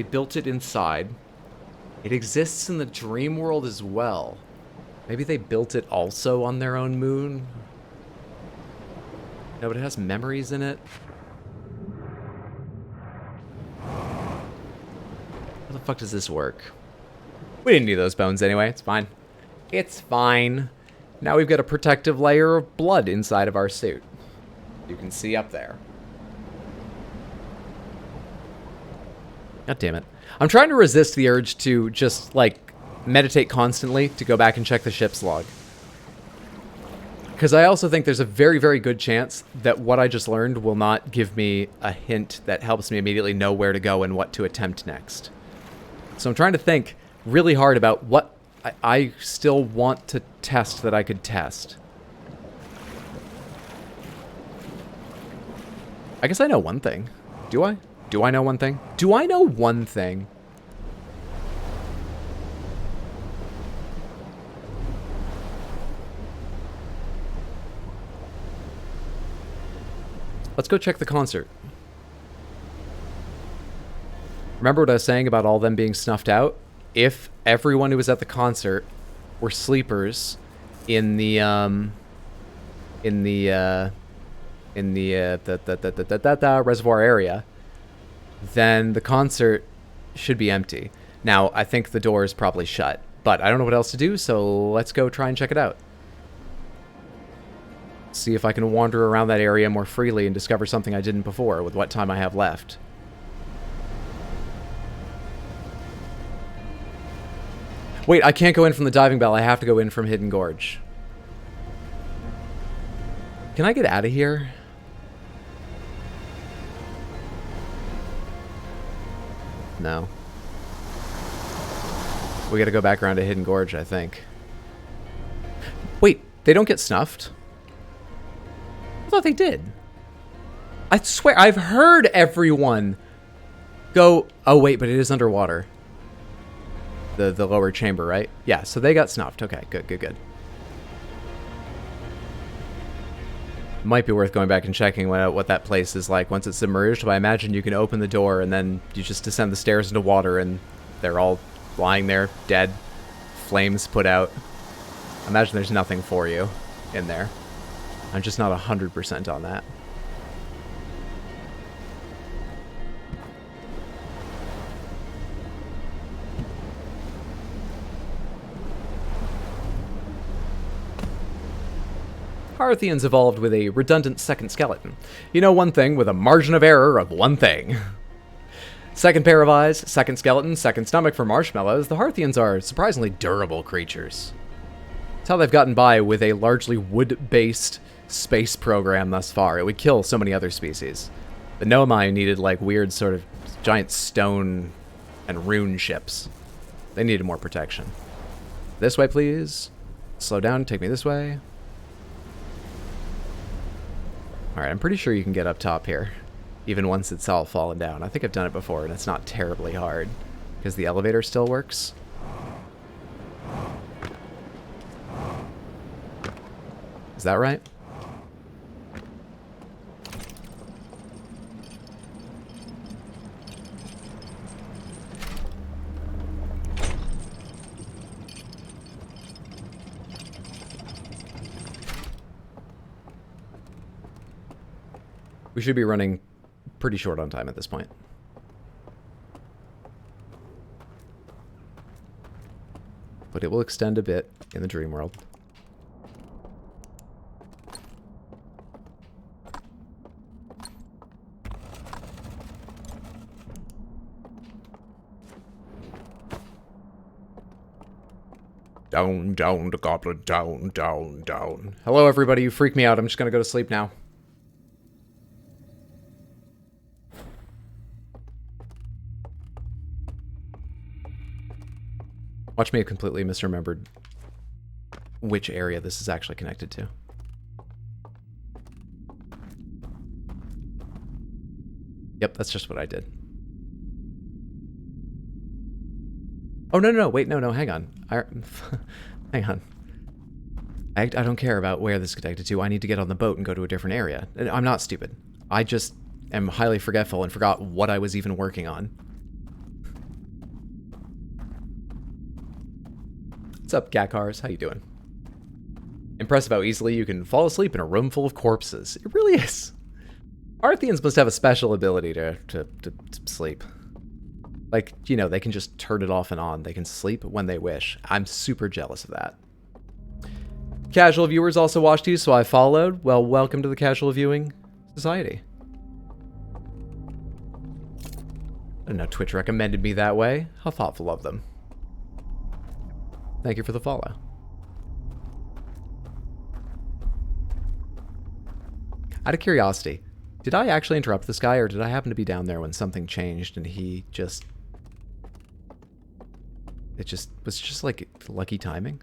They built it inside. It exists in the dream world as well. Maybe they built it also on their own moon? No, but it has memories in it. How the fuck does this work? We didn't need those bones anyway. It's fine. It's fine. Now we've got a protective layer of blood inside of our suit. You can see up there. God damn it. I'm trying to resist the urge to just, like, meditate constantly to go back and check the ship's log. Because I also think there's a very, very good chance that what I just learned will not give me a hint that helps me immediately know where to go and what to attempt next. So I'm trying to think really hard about what I still want to test that I could test. I guess I know one thing. Do I? Do I know one thing? Do I know one thing? Let's go check the concert. Remember what I was saying about all them being snuffed out? If everyone who was at the concert were sleepers in the reservoir area, then the concert should be empty. Now, I think the door is probably shut, but I don't know what else to do, so let's go try and check it out. See if I can wander around that area more freely and discover something I didn't before with what time I have left. Wait, I can't go in from the diving bell. I have to go in from Hidden Gorge. Can I get out of here? No. We gotta go back around to Hidden Gorge, I think. Wait, they don't get snuffed? I thought they did. I swear, I've heard everyone go... Oh, wait, but it is underwater. The lower chamber, right? Yeah, so they got snuffed. Okay, good, good, good. Might be worth going back and checking what that place is like once it's submerged, but I imagine you can open the door and then you just descend the stairs into water and they're all lying there, dead, flames put out. I imagine there's nothing for you in there. I'm just not 100% on that. Parthians evolved with a redundant second skeleton. You know one thing with a margin of error of one thing. Second pair of eyes, second skeleton, second stomach for marshmallows, the Parthians are surprisingly durable creatures. It's how they've gotten by with a largely wood-based space program thus far. It would kill so many other species. The Noamai needed like weird sort of giant stone and rune ships. They needed more protection. This way, please. Slow down, take me this way. Alright, I'm pretty sure you can get up top here, even once it's all fallen down. I think I've done it before, and it's not terribly hard, because the elevator still works. Is that right? We should be running pretty short on time at this point. But it will extend a bit in the dream world. Down, down, the goblin, down, down, down. Hello, everybody. You freak me out. I'm just gonna go to sleep now. Watch me have completely misremembered which area this is actually connected to. Yep, that's just what I did. Oh, no, no, no, wait, no, hang on. Hang on. I don't care about where this is connected to. I need to get on the boat and go to a different area. I'm not stupid. I just am highly forgetful and forgot what I was even working on. What's up, Gakars? How you doing? Impressive how easily you can fall asleep in a room full of corpses. It really is. Arthians must have a special ability to sleep. Like, you know, they can just turn it off and on. They can sleep when they wish. I'm super jealous of that. Casual viewers also watched you, so I followed. Well, welcome to the casual viewing society. I don't know, Twitch recommended me that way. How thoughtful of them. Thank you for the follow. Out of curiosity, did I actually interrupt this guy, or did I happen to be down there when something changed and he just... It just was just like lucky timing?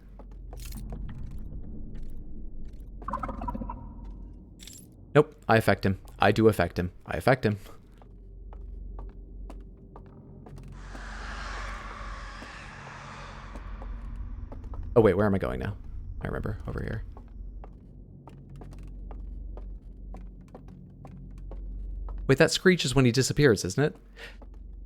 Nope, I affect him. I do affect him. I affect him. Oh wait, where am I going now? I remember, over here. Wait, that screech is when he disappears, isn't it?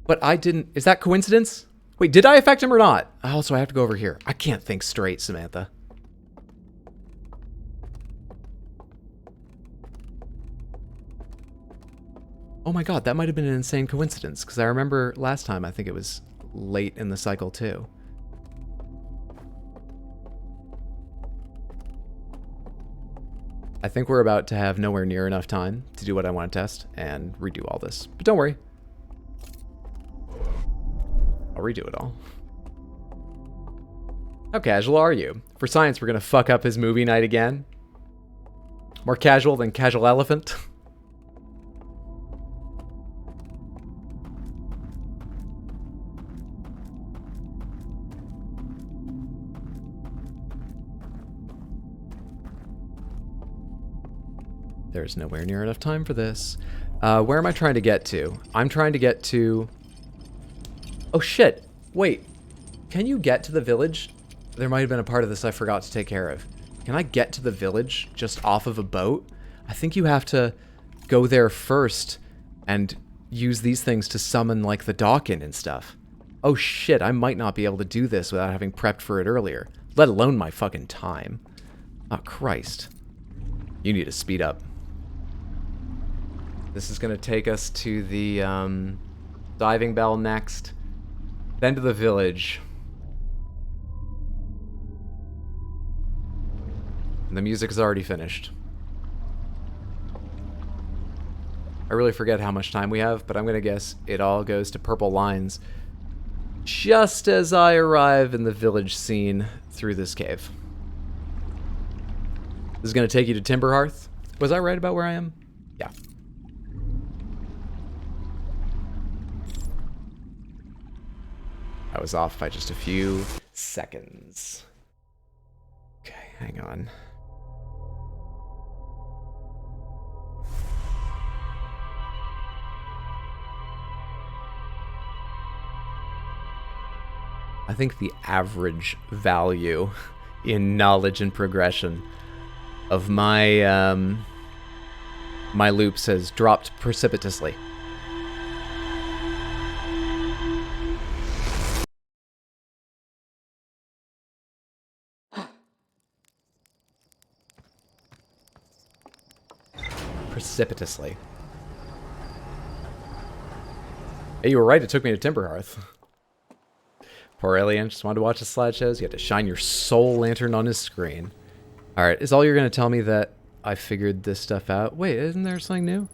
But I didn't... Is that coincidence? Wait, did I affect him or not? Oh, so I have to go over here. I can't think straight, Samantha. Oh my god, that might have been an insane coincidence, because I remember last time, I think it was late in the cycle too. I think we're about to have nowhere near enough time to do what I want to test and redo all this. But don't worry. I'll redo it all. How casual are you? For science, we're going to fuck up his movie night again. More casual than Casual Elephant. There's nowhere near enough time for this. Where am I trying to get to? I'm trying to get to... Oh shit! Wait. Can you get to the village? There might have been a part of this I forgot to take care of. Can I get to the village just off of a boat? I think you have to go there first and use these things to summon like the Dawkin and stuff. Oh shit, I might not be able to do this without having prepped for it earlier. Let alone my fucking time. Oh Christ. You need to speed up. This is going to take us to the diving bell next, then to the village. And the music is already finished. I really forget how much time we have, but I'm going to guess it all goes to purple lines just as I arrive in the village scene through this cave. This is going to take you to Timberhearth. Was I right about where I am? Yeah. I was off by just a few seconds. Okay, hang on. I think the average value in knowledge and progression of my my loops has dropped precipitously. Precipitously. Hey, you were right, it took me to Timberhearth. Poor alien, just wanted to watch the slideshows. You had to shine your soul lantern on his screen. Alright, is all you're going to tell me that I figured this stuff out? Wait, isn't there something new?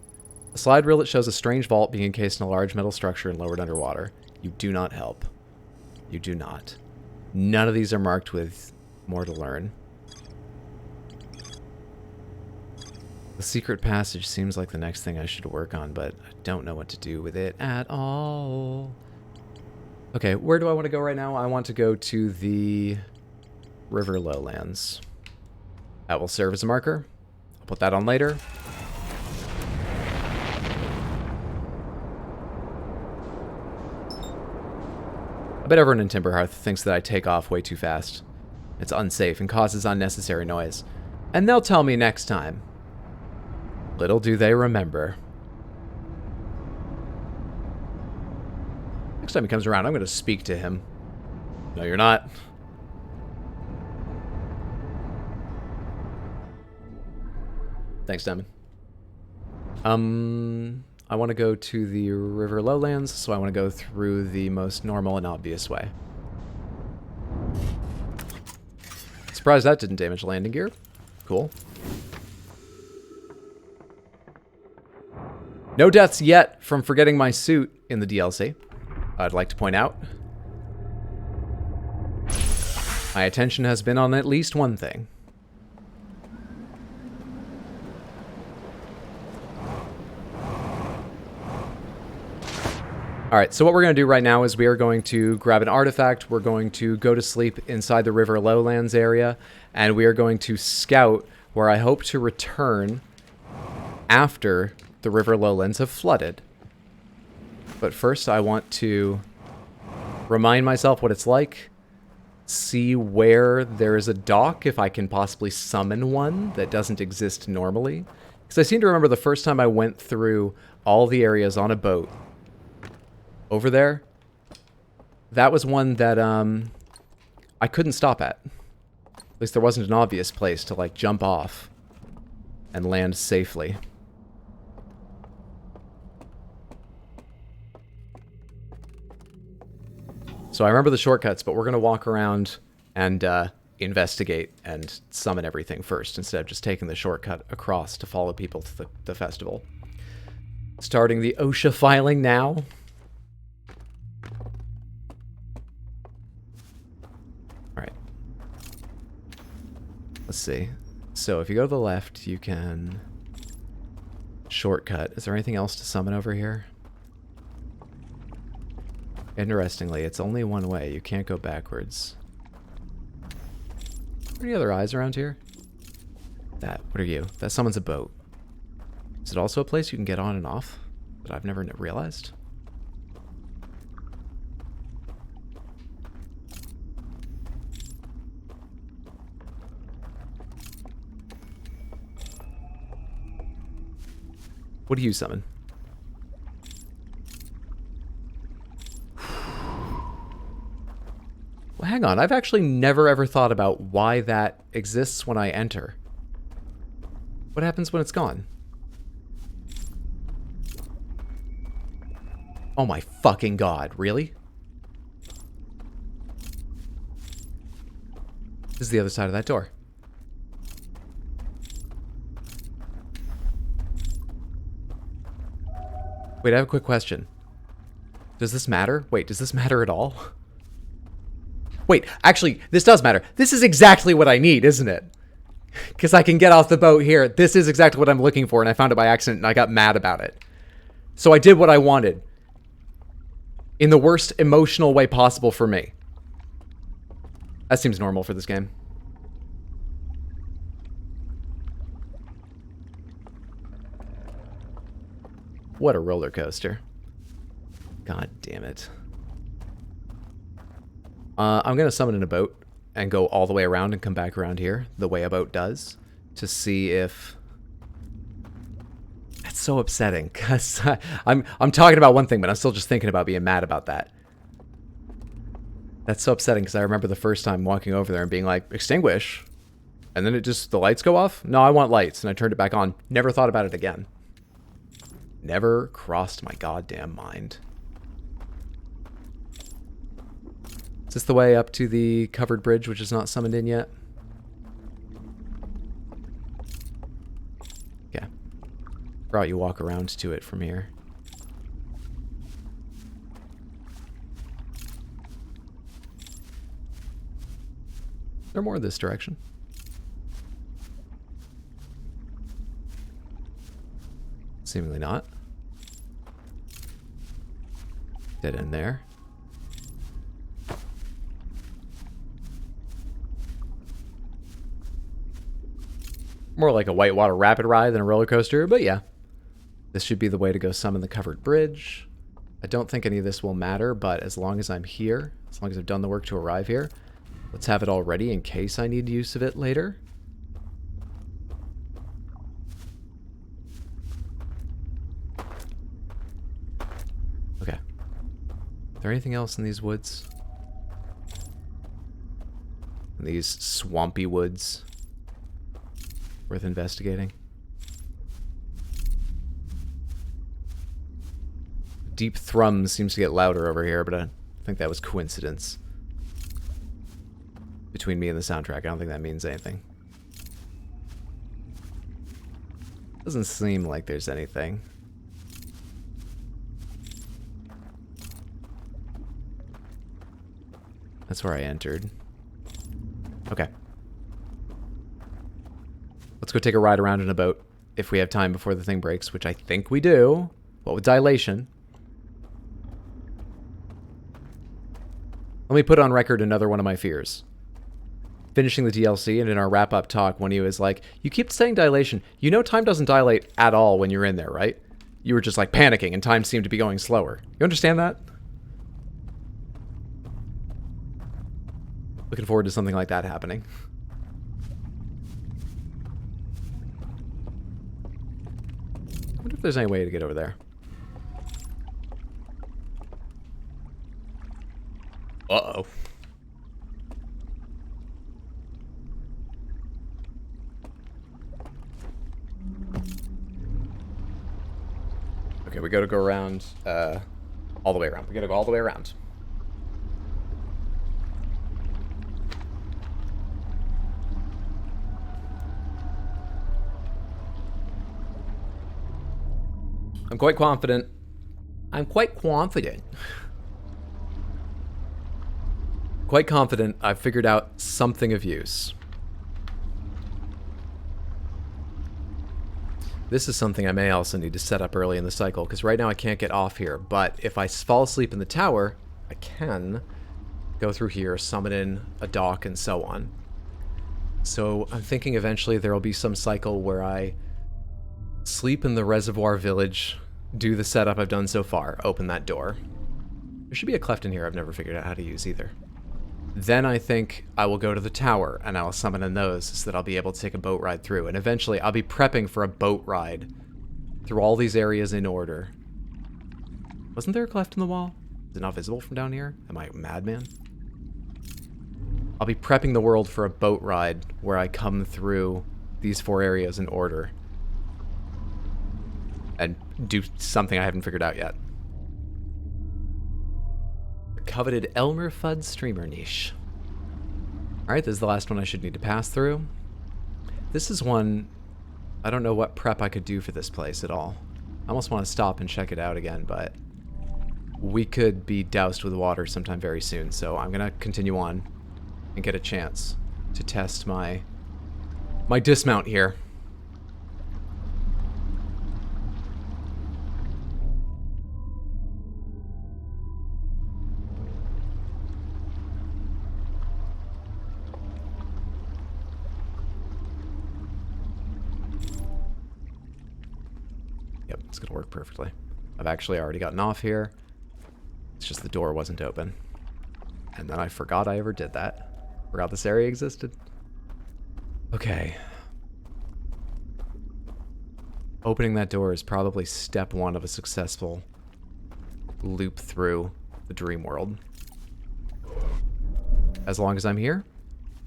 A slide reel that shows a strange vault being encased in a large metal structure and lowered underwater. You do not help. You do not. None of these are marked with more to learn. The secret passage seems like the next thing I should work on, but I don't know what to do with it at all. Okay, where do I want to go right now? I want to go to the River Lowlands. That will serve as a marker. I'll put that on later. I bet everyone in Timberhearth thinks that I take off way too fast. It's unsafe and causes unnecessary noise. And they'll tell me next time. Little do they remember. Next time he comes around, I'm going to speak to him. No, you're not. Thanks, Demon. I want to go to the river lowlands, so I want to go through the most normal and obvious way. Surprised that didn't damage landing gear. Cool. No deaths yet from forgetting my suit in the DLC, I'd like to point out. My attention has been on at least one thing. Alright, so what we're going to do right now is we are going to grab an artifact, we're going to go to sleep inside the river lowlands area, and we are going to scout where I hope to return after the river lowlands have flooded. But first I want to remind myself what it's like, see where there is a dock, if I can possibly summon one that doesn't exist normally. Because I seem to remember the first time I went through all the areas on a boat, over there, that was one that I couldn't stop at. At least there wasn't an obvious place to like jump off and land safely. So I remember the shortcuts, but we're going to walk around and investigate and summon everything first, instead of just taking the shortcut across to follow people to the festival. Starting the OSHA filing now. Alright. Let's see. So if you go to the left, you can shortcut. Is there anything else to summon over here? Interestingly, it's only one way. You can't go backwards. Are there any other eyes around here? What are you? That summons a boat. Is it also a place you can get on and off that I've never realized? What do you summon? Well, hang on. I've actually never ever thought about why that exists when I enter. What happens when it's gone? Oh my fucking god, really? This is the other side of that door. Wait, I have a quick question. Does this matter? Wait, does this matter at all? Wait, actually, this does matter. This is exactly what I need, isn't it? Because I can get off the boat here. This is exactly what I'm looking for, and I found it by accident, and I got mad about it. So I did what I wanted. In the worst emotional way possible for me. That seems normal for this game. What a roller coaster. God damn it. I'm going to summon in a boat and go all the way around and come back around here, the way a boat does, to see if... That's so upsetting, because I'm talking about one thing, but I'm still just thinking about being mad about that. That's so upsetting, because I remember the first time walking over there and being like, extinguish, and then the lights go off? No, I want lights, and I turned it back on. Never thought about it again. Never crossed my goddamn mind. Is this the way up to the covered bridge, which is not summoned in yet? Yeah. Brought you walk around to it from here. Is there more in this direction? Seemingly not. Dead end there. More like a whitewater rapid ride than a roller coaster, but yeah. This should be the way to go summon the covered bridge. I don't think any of this will matter, but as long as I'm here, as long as I've done the work to arrive here, let's have it all ready in case I need use of it later. Okay. Is there anything else in these woods? In these swampy woods? Worth investigating. deep thrum seems to get louder over here, but I think that was coincidence. Between me and the soundtrack, I don't think that means anything. Doesn't seem like there's anything. That's where I entered. Okay. Let's go take a ride around in a boat if we have time before the thing breaks, which I think we do. What with dilation? Let me put on record another one of my fears. Finishing the DLC, and in our wrap-up talk, when he was like, you keep saying dilation. You know time doesn't dilate at all when you're in there, right? You were just like panicking and time seemed to be going slower. You understand that? Looking forward to something like that happening. I wonder if there's any way to get over there. Uh-oh. Okay, we gotta go around, all the way around. We gotta go all the way around. I'm quite confident. Quite confident I've figured out something of use. This is something I may also need to set up early in the cycle, because right now I can't get off here, but if I fall asleep in the tower, I can go through here, summon in a dock, and so on. So I'm thinking eventually there will be some cycle where I sleep in the reservoir village, do the setup I've done so far, open that door. There should be a cleft in here I've never figured out how to use either. Then I think I will go to the tower and I will summon in those so that I'll be able to take a boat ride through. And eventually I'll be prepping for a boat ride through all these areas in order. Wasn't there a cleft in the wall? Is it not visible from down here? Am I a madman? I'll be prepping the world for a boat ride where I come through these 4 areas in order. And do something I haven't figured out yet. Coveted Elmer Fudd streamer niche. Alright, this is the last one I should need to pass through. This is one... I don't know what prep I could do for this place at all. I almost want to stop and check it out again, but... we could be doused with water sometime very soon, so I'm gonna continue on and get a chance to test my dismount here. Yep, it's gonna work perfectly. I've actually already gotten off here. It's just the door wasn't open. And then I forgot I ever did that. Forgot this area existed. Okay. Opening that door is probably step 1 of a successful loop through the dream world. As long as I'm here,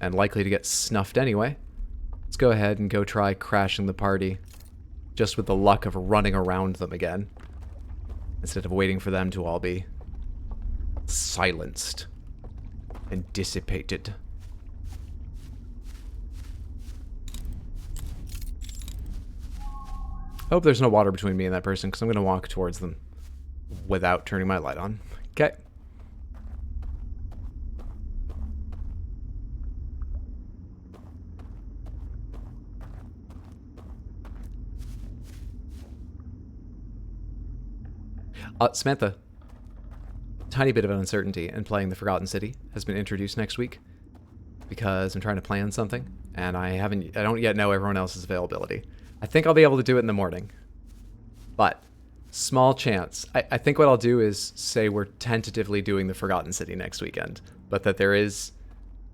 and likely to get snuffed anyway, let's go ahead and go try crashing the party. Just with the luck of running around them again. Instead of waiting for them to all be silenced and dissipated. Hope there's no water between me and that person, because I'm going to walk towards them without turning my light on. Okay. Samantha, tiny bit of an uncertainty in playing the Forgotten City has been introduced next week because I'm trying to plan something and I don't yet know everyone else's availability. I think I'll be able to do it in the morning, but small chance. I think what I'll do is say we're tentatively doing the Forgotten City next weekend, but that there is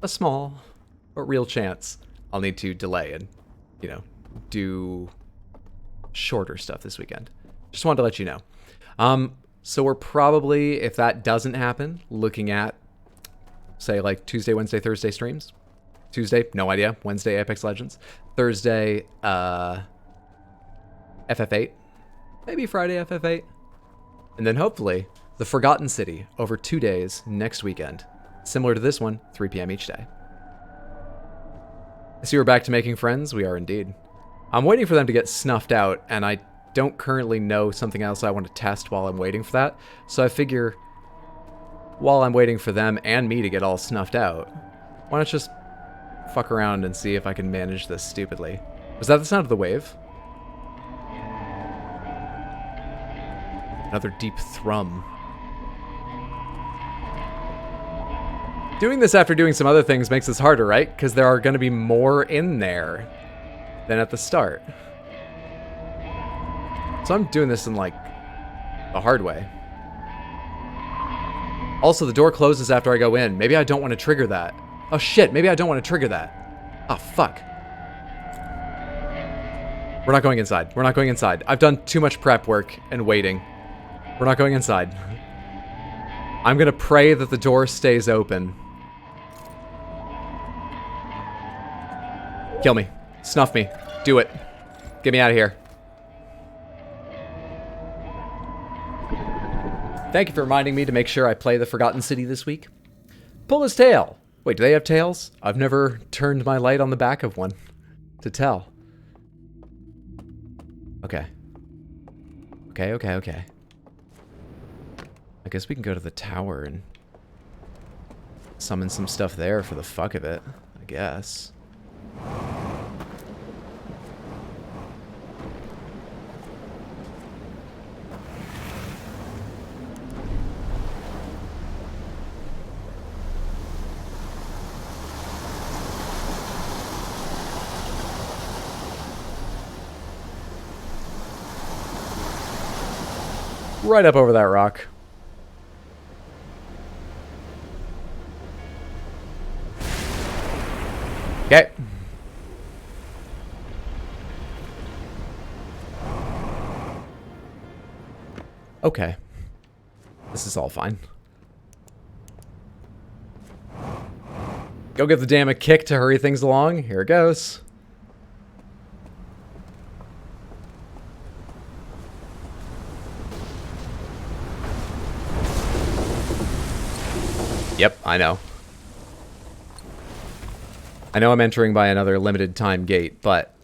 a small but real chance I'll need to delay and, you know, do shorter stuff this weekend. Just wanted to let you know. So we're probably, if that doesn't happen, looking at, say, like Tuesday, Wednesday, Thursday streams. Tuesday, no idea. Wednesday, Apex Legends. Thursday, FF8. Maybe Friday, FF8. And then hopefully, the Forgotten City over 2 days next weekend. Similar to this one, 3 p.m. each day. I see we're back to making friends. We are indeed. I'm waiting for them to get snuffed out, and I don't currently know something else I want to test while I'm waiting for that. So I figure, while I'm waiting for them and me to get all snuffed out, why not just fuck around and see if I can manage this stupidly. Was that the sound of the wave? Another deep thrum. Doing this after doing some other things makes this harder, right? Because there are going to be more in there than at the start. So I'm doing this in, like, the hard way. Also, the door closes after I go in. Maybe I don't want to trigger that. Oh shit, maybe I don't want to trigger that. Oh fuck. We're not going inside. We're not going inside. I've done too much prep work and waiting. We're not going inside. I'm gonna pray that the door stays open. Kill me. Snuff me. Do it. Get me out of here. Thank you for reminding me to make sure I play the Forgotten City this week. Pull his tail. Wait, do they have tails? I've never turned my light on the back of one to tell. Okay. Okay. I guess we can go to the tower and summon some stuff there for the fuck of it, I guess. Right up over that rock. Okay. Okay. This is all fine. Go give the dam a kick to hurry things along. Here it goes. Yep, I know. I know I'm entering by another limited time gate, but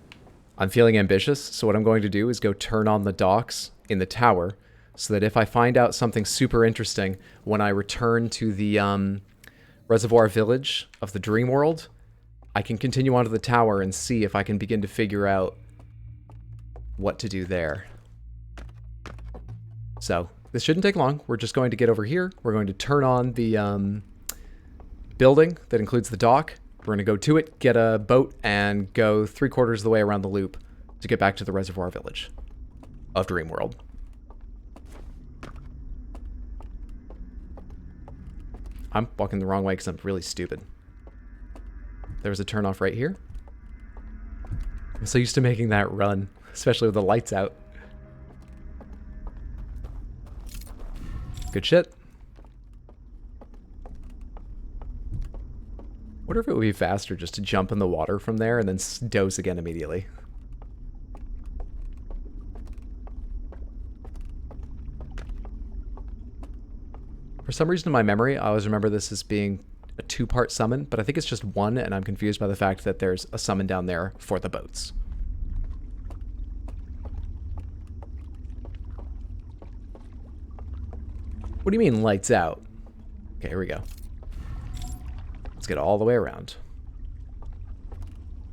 I'm feeling ambitious, so what I'm going to do is go turn on the docks in the tower so that if I find out something super interesting when I return to the Reservoir Village of the Dream World, I can continue onto the tower and see if I can begin to figure out what to do there. So, this shouldn't take long. We're just going to get over here. We're going to turn on the building that includes the dock. We're going to go to it, get a boat, and go 3/4 of the way around the loop to get back to the Reservoir Village of Dream World. I'm walking the wrong way because I'm really stupid. There's a turnoff right here. I'm so used to making that run, especially with the lights out. Good shit. Wonder if it would be faster just to jump in the water from there and then doze again immediately. For some reason in my memory, I always remember this as being a 2-part summon, but I think it's just one, and I'm confused by the fact that there's a summon down there for the boats. What do you mean, lights out? Okay, here we go. Let's get all the way around.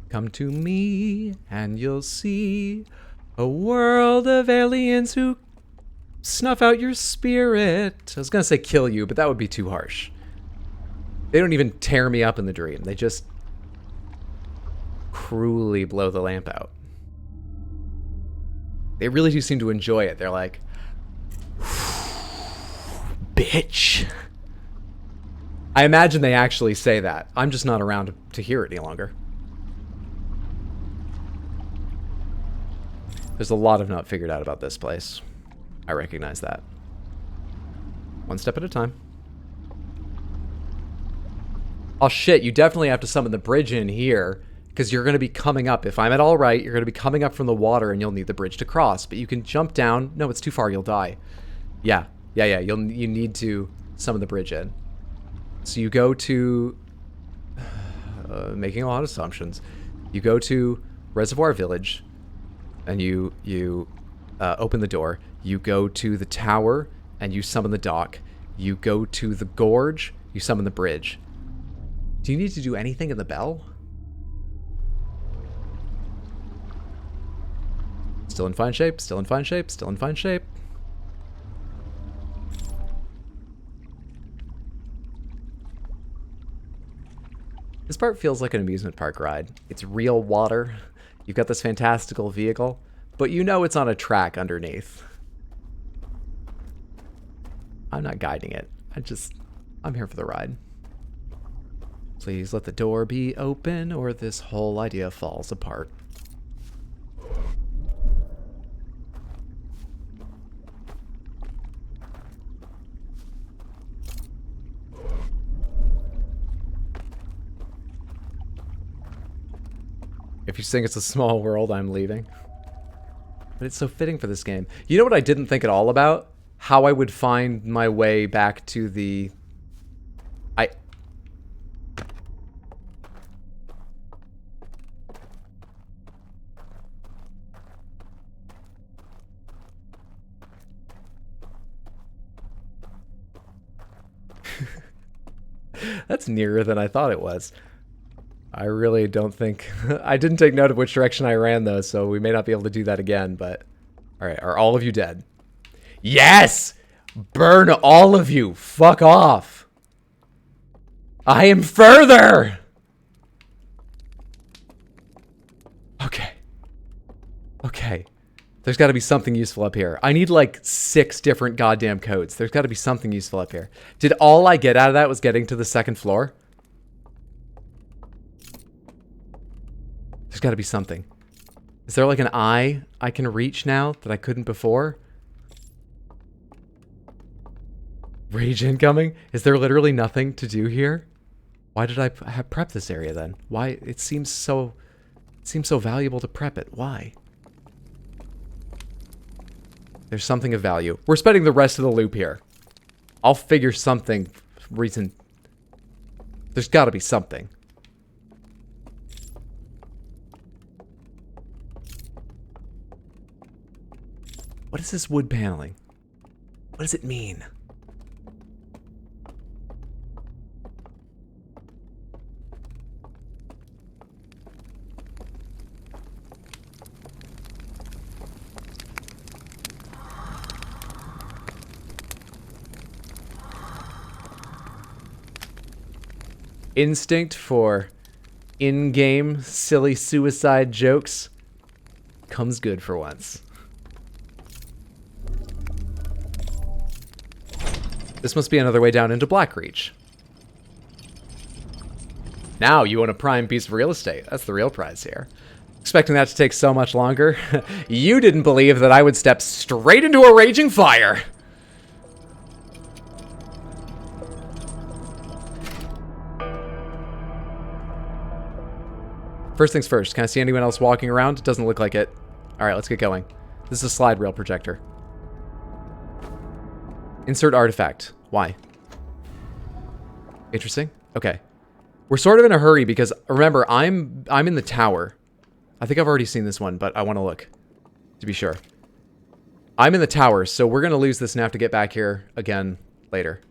Come to me, and you'll see a world of aliens who snuff out your spirit. I was gonna say kill you, but that would be too harsh. They don't even tear me up in the dream. They just cruelly blow the lamp out. They really do seem to enjoy it. They're like, bitch. I imagine they actually say that. I'm just not around to hear it any longer. There's a lot of not figured out about this place. I recognize that. One step at a time. Oh shit, you definitely have to summon the bridge in here, because you're going to be coming up. If I'm at all right, you're going to be coming up from the water and you'll need the bridge to cross. But you can jump down. No, it's too far, you'll die. Yeah. You need to summon the bridge in. So you go to... making a lot of assumptions. You go to Reservoir Village, and you open the door. You go to the tower, and you summon the dock. You go to the gorge, you summon the bridge. Do you need to do anything in the bell? Still in fine shape, still in fine shape, still in fine shape. This part feels like an amusement park ride. It's real water. You've got this fantastical vehicle, but you know it's on a track underneath. I'm not guiding it. I'm here for the ride. Please let the door be open or this whole idea falls apart. If you think it's a small world, I'm leaving. But it's so fitting for this game. You know what I didn't think at all about? How I would find my way back to the... That's nearer than I thought it was. I really don't think... I didn't take note of which direction I ran, though, so we may not be able to do that again, but... Alright, are all of you dead? Yes! Burn all of you! Fuck off! I am further! Okay. Okay. There's got to be something useful up here. I need like 6 different goddamn codes. There's got to be something useful up here. Did all I get out of that was getting to the 2nd floor? There's got to be something. Is there like an eye I can reach now that I couldn't before? Rage incoming? Is there literally nothing to do here? Why did I prep this area then? Why? It seems so valuable to prep it. Why? There's something of value. We're spending the rest of the loop here. I'll figure something reason. There's got to be something. What is this wood paneling? What does it mean? Instinct for in-game silly suicide jokes comes good for once. This must be another way down into Blackreach. Now you own a prime piece of real estate. That's the real prize here. Expecting that to take so much longer. You didn't believe that I would step straight into a raging fire. First things first, can I see anyone else walking around? It doesn't look like it. Alright, let's get going. This is a slide rail projector. Insert artifact. Why? Interesting. Okay. We're sort of in a hurry because, remember, I'm in the tower. I think I've already seen this one, but I want to look to be sure. I'm in the tower, so we're going to lose this and have to get back here again later.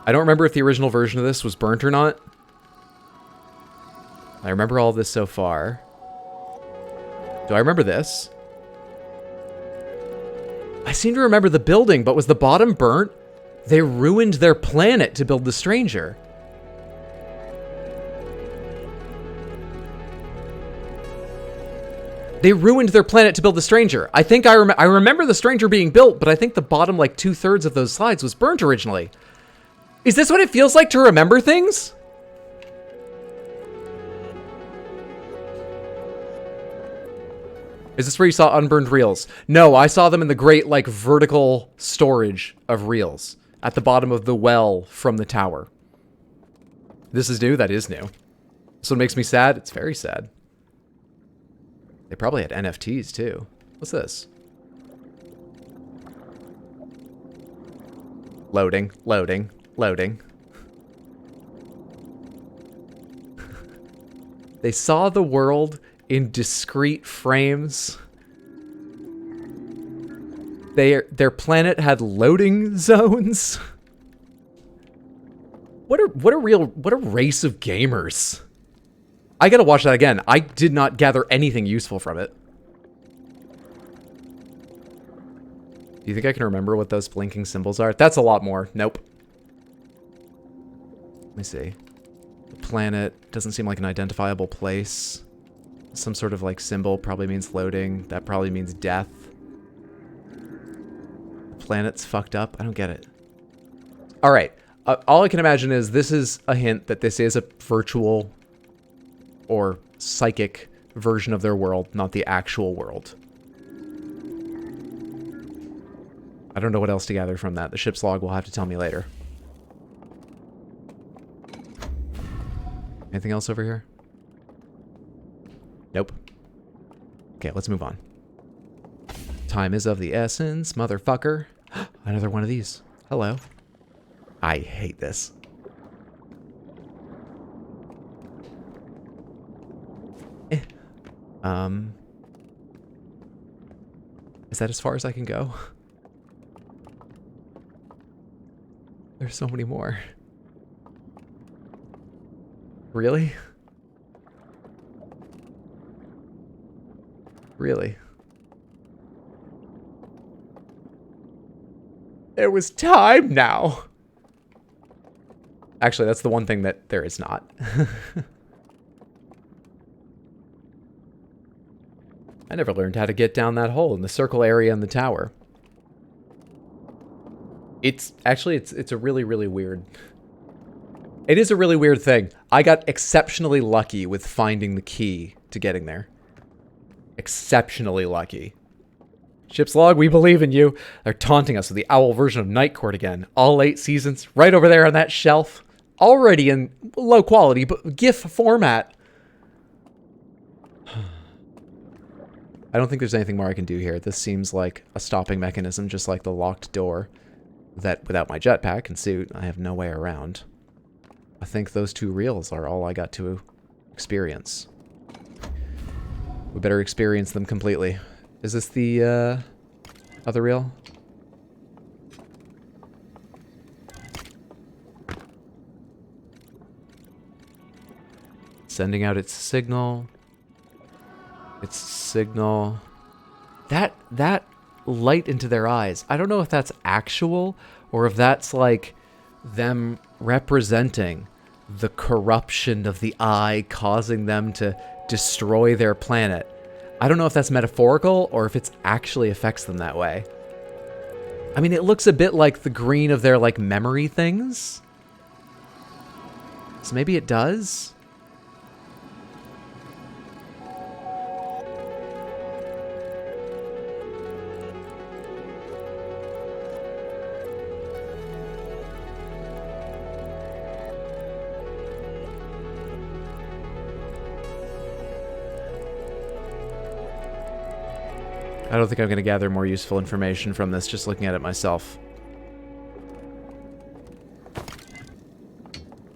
I don't remember if the original version of this was burnt or not. I remember all of this so far. Do I remember this? I seem to remember the building, but was the bottom burnt? They ruined their planet to build the Stranger. They ruined their planet to build the Stranger. I think I remember the Stranger being built, but I think the bottom, like, 2/3 of those slides was burnt originally. Is this what it feels like to remember things? Is this where you saw unburned reels? No, I saw them in the great, like, vertical storage of reels at the bottom of the well from the tower. This is new? That is new. This one makes me sad? It's very sad. They probably had NFTs, too. What's this? Loading, loading, loading. They saw the world in discrete frames. Their planet had loading zones. What a race of gamers. I gotta watch that again. I did not gather anything useful from it. Do you think I can remember what those blinking symbols are? That's a lot more. Nope. Let me see. The planet doesn't seem like an identifiable place. Some sort of like symbol probably means loading. That probably means death. The planet's fucked up. I don't get it. All right. All I can imagine is this is a hint that this is a virtual or psychic version of their world, not the actual world. I don't know what else to gather from that. The ship's log will have to tell me later. Anything else over here? Nope. Okay, let's move on. Time is of the essence, motherfucker. Another one of these. Hello. I hate this. Is that as far as I can go? There's so many more. Really? Really? It was time now. Actually, that's the one thing that there is not. I never learned how to get down that hole in the circle area in the tower. It's actually, it's a really, really weird... It is a really weird thing. I got exceptionally lucky with finding the key to getting there. Exceptionally lucky. Ship's log, we believe in you. They're taunting us with the owl version of Night Court again. All 8 seasons, right over there on that shelf. Already in low quality, but GIF format. I don't think there's anything more I can do here. This seems like a stopping mechanism, just like the locked door. That, without my jetpack and suit, I have no way around. I think those 2 reels are all I got to experience. We better experience them completely. Is this the, other reel? Sending out its signal. Its signal. That light into their eyes. I don't know if that's actual or if that's like them representing the corruption of the eye causing them to destroy their planet. I don't know if that's metaphorical or if it actually affects them that way. I mean, it looks a bit like the green of their like memory things. So maybe it does? I don't think I'm going to gather more useful information from this, just looking at it myself.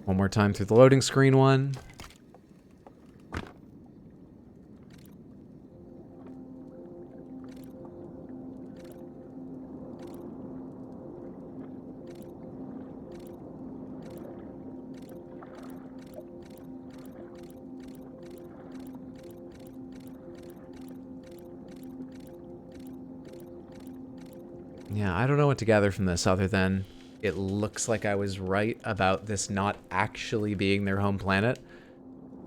One more time through the loading screen one. Yeah, I don't know what to gather from this other than it looks like I was right about this not actually being their home planet,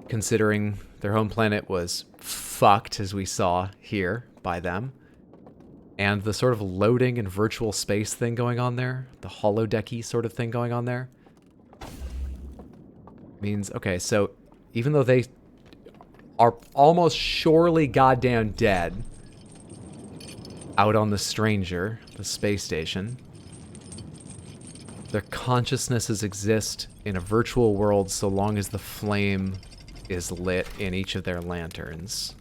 considering their home planet was fucked, as we saw here, by them. And the sort of loading and virtual space thing going on there, the holodecky sort of thing going on there, means, okay, so even though they are almost surely goddamn dead out on the Stranger, the space station, their consciousnesses exist in a virtual world so long as the flame is lit in each of their lanterns.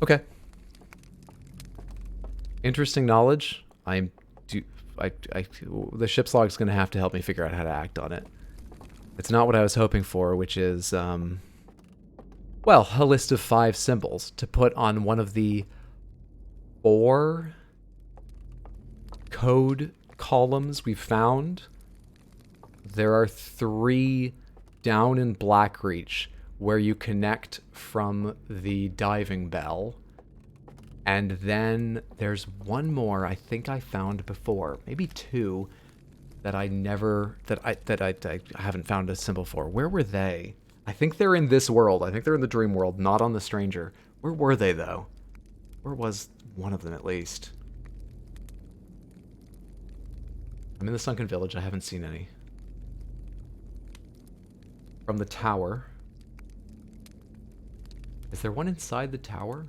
Okay. Interesting knowledge. The ship's log's gonna have to help me figure out how to act on it. It's not what I was hoping for, which is, well, a list of 5 symbols to put on one of the 4 code columns we've found. There are 3 down in Blackreach where you connect from the diving bell. And then there's one more I think I found before, maybe 2 that I never, that I haven't found a symbol for. Where were they? I think they're in this world. I think they're in the dream world, not on the stranger. Where were they though? Where was one of them at least? I'm in the sunken village. I haven't seen any. From the tower. Is there one inside the tower?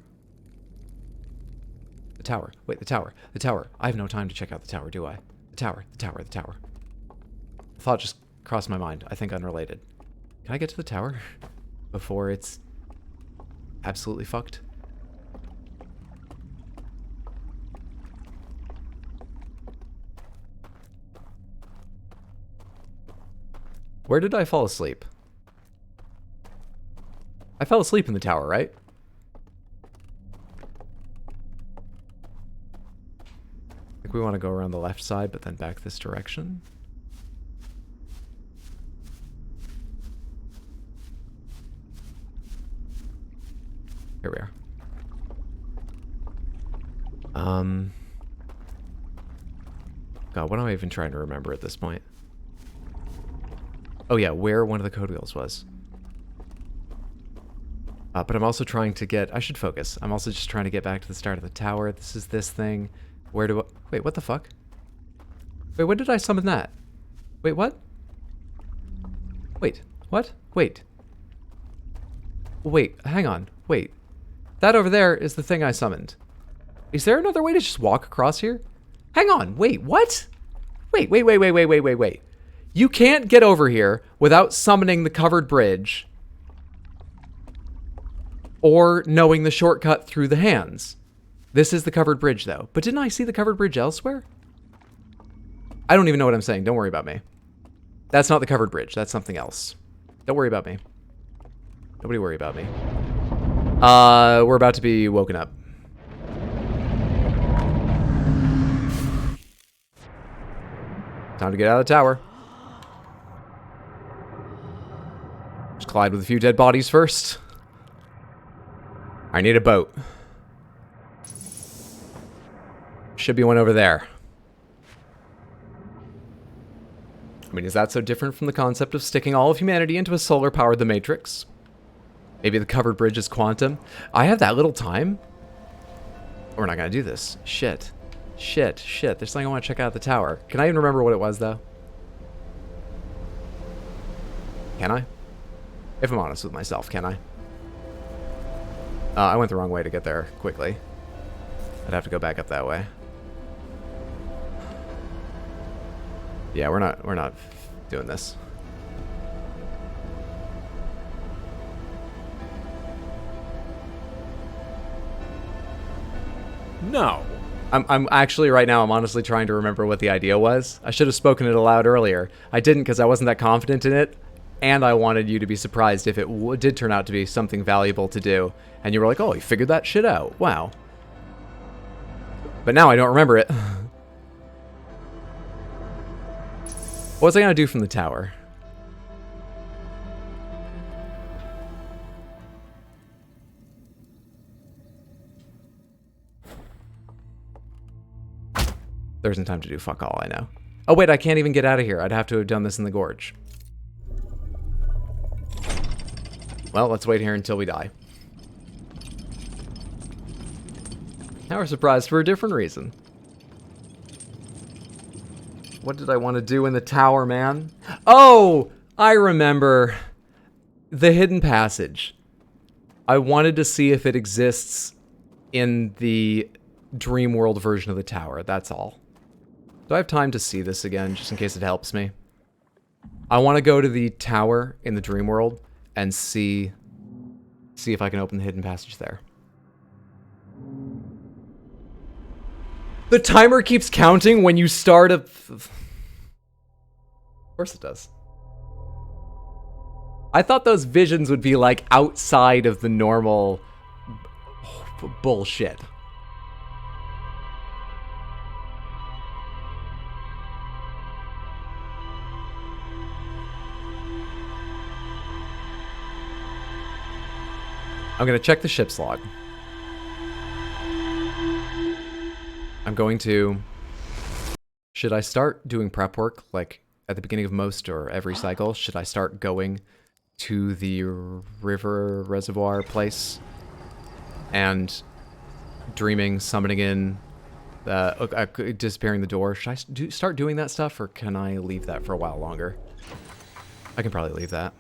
The tower. Wait, the tower. The tower. I have no time to check out the tower, do I? The tower. The tower. The tower. The thought just crossed my mind. I think unrelated. Can I get to the tower before it's absolutely fucked? Where did I fall asleep? I fell asleep in the tower, right? I think we want to go around the left side, but then back this direction. Here we are. God, what am I even trying to remember at this point? Oh yeah, where one of the code wheels was. But I'm also trying to get... I should focus. I'm also just trying to get back to the start of the tower. This is this thing. Where do I... Wait, what the fuck? Wait, when did I summon that? Wait, what? Wait, what? Wait. Wait, hang on. Wait. That over there is the thing I summoned. Is there another way to just walk across here? Hang on, wait, what? Wait. You can't get over here without summoning the covered bridge or knowing the shortcut through the hands. This is the covered bridge, though. But didn't I see the covered bridge elsewhere? I don't even know what I'm saying. Don't worry about me. That's not the covered bridge. That's something else. Don't worry about me. Nobody worry about me. We're about to be woken up. Time to get out of the tower. Just collide with a few dead bodies first. I need a boat. Should be one over there. I mean, is that so different from the concept of sticking all of humanity into a solar-powered The Matrix? Maybe the covered bridge is quantum. I have that little time. We're not gonna do this. Shit. There's something I want to check out at the tower. Can I even remember what it was, though? Can I? If I'm honest with myself, can I? I went the wrong way to get there quickly. I'd have to go back up that way. Yeah, we're not doing this. No. I'm actually right now, I'm honestly trying to remember what the idea was. I should have spoken it aloud earlier. I didn't because I wasn't that confident in it. And I wanted you to be surprised if it did turn out to be something valuable to do. And you were like, oh, you figured that shit out. Wow. But now I don't remember it. What was I going to do from the tower? There isn't time to do fuck all, I know. Oh wait, I can't even get out of here. I'd have to have done this in the gorge. Well, let's wait here until we die. Now we're surprised for a different reason. What did I want to do in the tower, man? Oh, I remember. The hidden passage. I wanted to see if it exists in the dream world version of the tower, that's all. Do I have time to see this again, just in case it helps me? I want to go to the tower in the dream world and see if I can open the hidden passage there. The timer keeps counting when you start a... Of course it does. I thought those visions would be like outside of the normal bullshit. I'm going to check the ship's log. I'm going to... Should I start doing prep work like at the beginning of most or every cycle? Should I start going to the river reservoir place and dreaming, summoning in, disappearing the door? Should I start doing that stuff, or can I leave that for a while longer? I can probably leave that.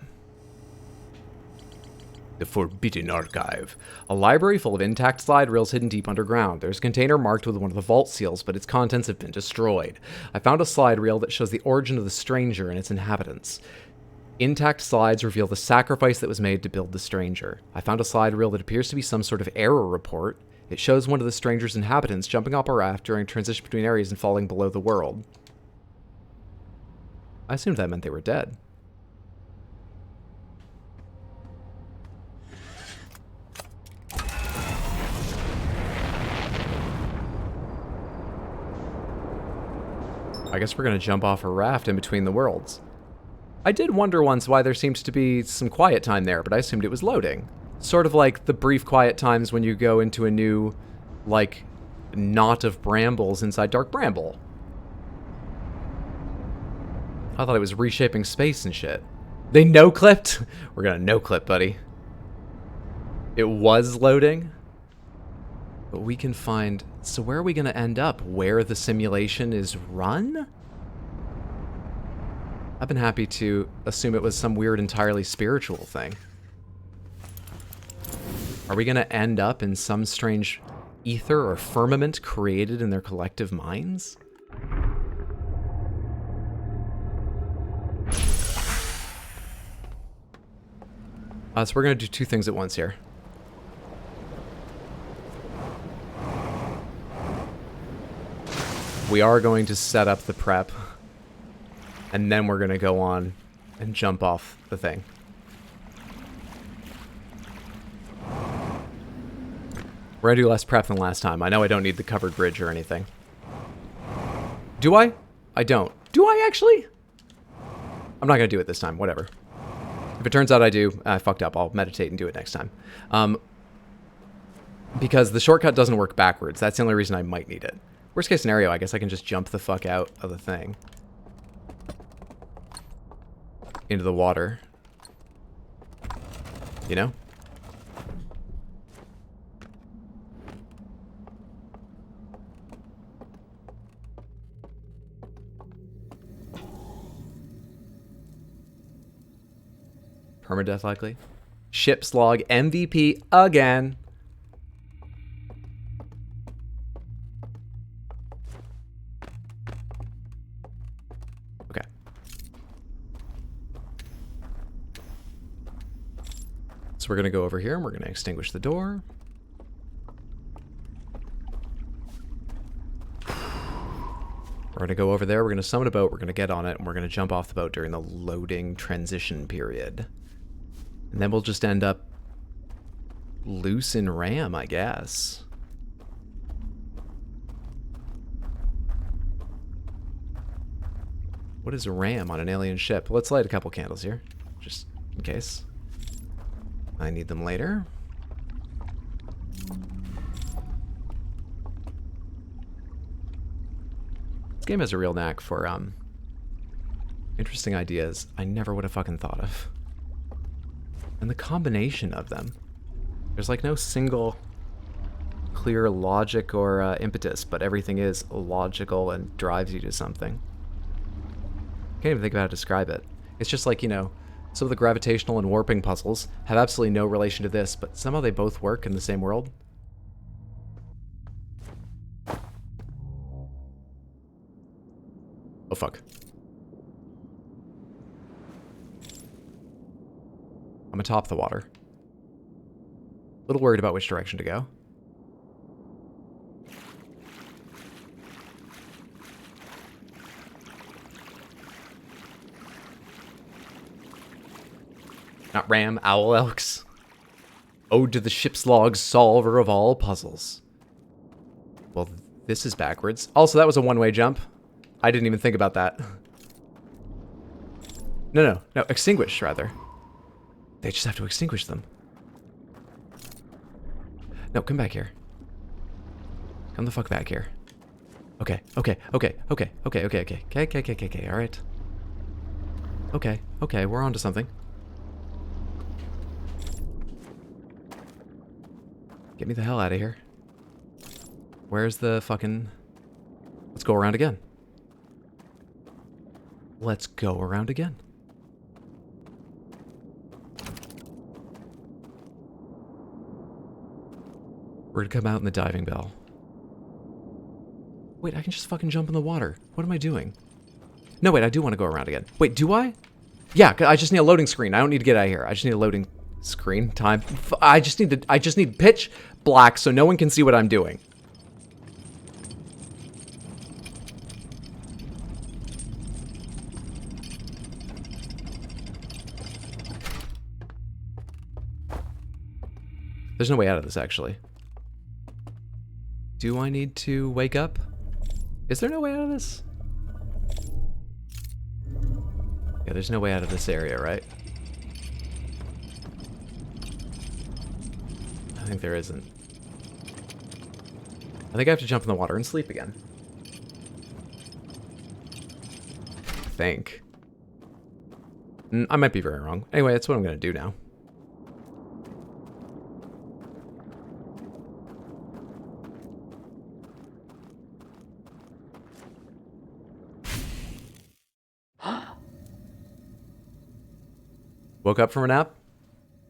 The Forbidden Archive. A library full of intact slide rails hidden deep underground. There's a container marked with one of the vault seals, but its contents have been destroyed. I found a slide reel that shows the origin of the stranger and its inhabitants. Intact slides reveal the sacrifice that was made to build the stranger. I found a slide reel that appears to be some sort of error report. It shows one of the stranger's inhabitants jumping off a raft during transition between areas and falling below the world. I assumed that meant they were dead. I guess we're going to jump off a raft in between the worlds. I did wonder once why there seems to be some quiet time there, but I assumed it was loading. Sort of like the brief quiet times when you go into a new, like, knot of brambles inside Dark Bramble. I thought it was reshaping space and shit. They no-clipped? We're going to no-clip, buddy. It was loading? But we can find... So where are we going to end up? Where the simulation is run? I've been happy to assume it was some weird, entirely spiritual thing. Are we going to end up in some strange ether or firmament created in their collective minds? So we're going to do two things at once here. We are going to set up the prep, and then we're going to go on and jump off the thing. We're going to do less prep than last time. I know I don't need the covered bridge or anything. Do I? I don't. Do I actually? I'm not going to do it this time. Whatever. If it turns out I do, I fucked up. I'll meditate and do it next time. Because the shortcut doesn't work backwards. That's the only reason I might need it. Worst case scenario, I guess I can just jump the fuck out of the thing. Into the water. You know? Permadeath likely. Ship's log MVP again. Okay. So we're going to go over here and we're going to extinguish the door. We're going to go over there, we're going to summon a boat, we're going to get on it, and we're going to jump off the boat during the loading transition period. And then we'll just end up loose in RAM, I guess. What is RAM on an alien ship? Let's light a couple candles here, just in case. I need them later. This game has a real knack for interesting ideas I never would have fucking thought of. And the combination of them. There's like no single clear logic or impetus, but everything is logical and drives you to something. Can't even think of how to describe it. It's just like, you know, some of the gravitational and warping puzzles have absolutely no relation to this, but somehow they both work in the same world. Oh, fuck. I'm atop the water. A little worried about which direction to go. Not Ram, Owl Elks. Ode to the ship's log, solver of all puzzles. Well, this is backwards. Also, that was a one-way jump. I didn't even think about that. No, extinguish, rather. They just have to extinguish them. No, come back here. Come the fuck back here. Okay, alright. Okay, we're on to something. Get me the hell out of here. Where's the fucking... Let's go around again. Let's go around again. We're gonna come out in the diving bell. Wait, I can just fucking jump in the water. What am I doing? No, wait, I do want to go around again. Wait, do I? Yeah, I just need a loading screen. I don't need to get out of here. I just need a loading screen time. I just need pitch black so no one can see what I'm doing. There's no way out of this, actually. Do I need to wake up? Is there no way out of this? Yeah, there's no way out of this area, right? I think there isn't. I think I have to jump in the water and sleep again. I think. I might be very wrong. Anyway, that's what I'm gonna do now. Woke up from a nap?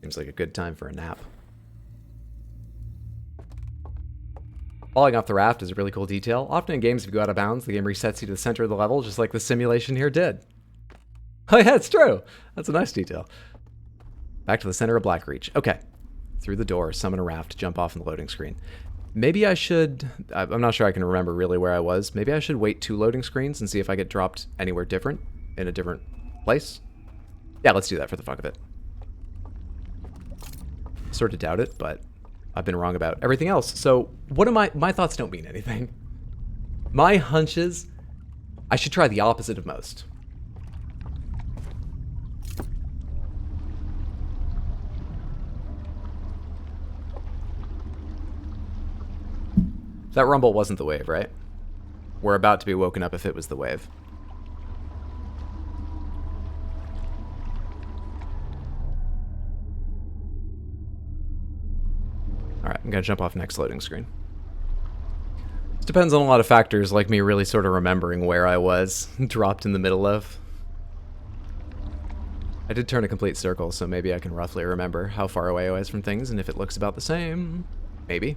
Seems like a good time for a nap. Falling off the raft is a really cool detail. Often in games, if you go out of bounds, the game resets you to the center of the level, just like the simulation here did. Oh yeah, it's true. That's a nice detail. Back to the center of Blackreach. Okay. Through the door, summon a raft, jump off in the loading screen. Maybe I should... I'm not sure I can remember really where I was. Maybe I should wait 2 loading screens and see if I get dropped anywhere different, in a different place. Yeah, let's do that for the fuck of it. Sort of doubt it, but I've been wrong about everything else. So what am my thoughts don't mean anything. My hunches, I should try the opposite of most. That rumble wasn't the wave, right? We're about to be woken up if it was the wave. Alright, I'm gonna jump off next loading screen. This depends on a lot of factors, like me really sort of remembering where I was dropped in the middle of. I did turn a complete circle, so maybe I can roughly remember how far away I was from things, and if it looks about the same, maybe.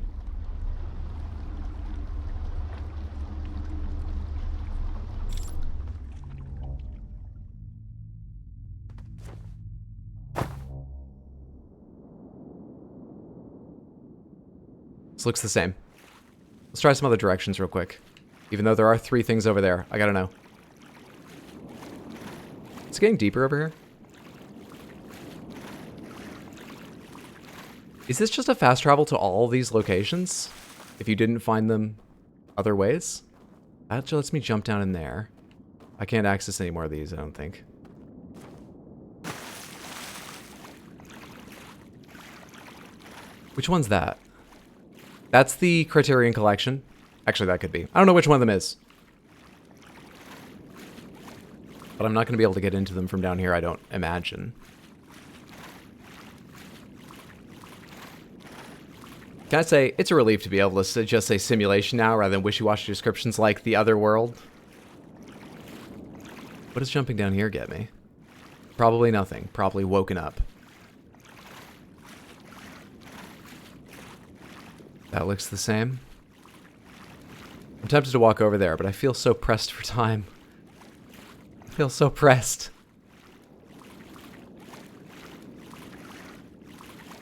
This looks the same. Let's try some other directions real quick. Even though there are 3 things over there, I gotta know. It's getting deeper over here. Is this just a fast travel to all these locations? If you didn't find them other ways? That lets me jump down in there. I can't access any more of these, I don't think. Which one's that? That's the Criterion Collection. Actually, that could be. I don't know which one of them is. But I'm not going to be able to get into them from down here, I don't imagine. Can I say, it's a relief to be able to just say simulation now rather than wishy-washy descriptions like The Other World. What does jumping down here get me? Probably nothing. Probably woken up. That looks the same. I'm tempted to walk over there, but I feel so pressed for time. I feel so pressed.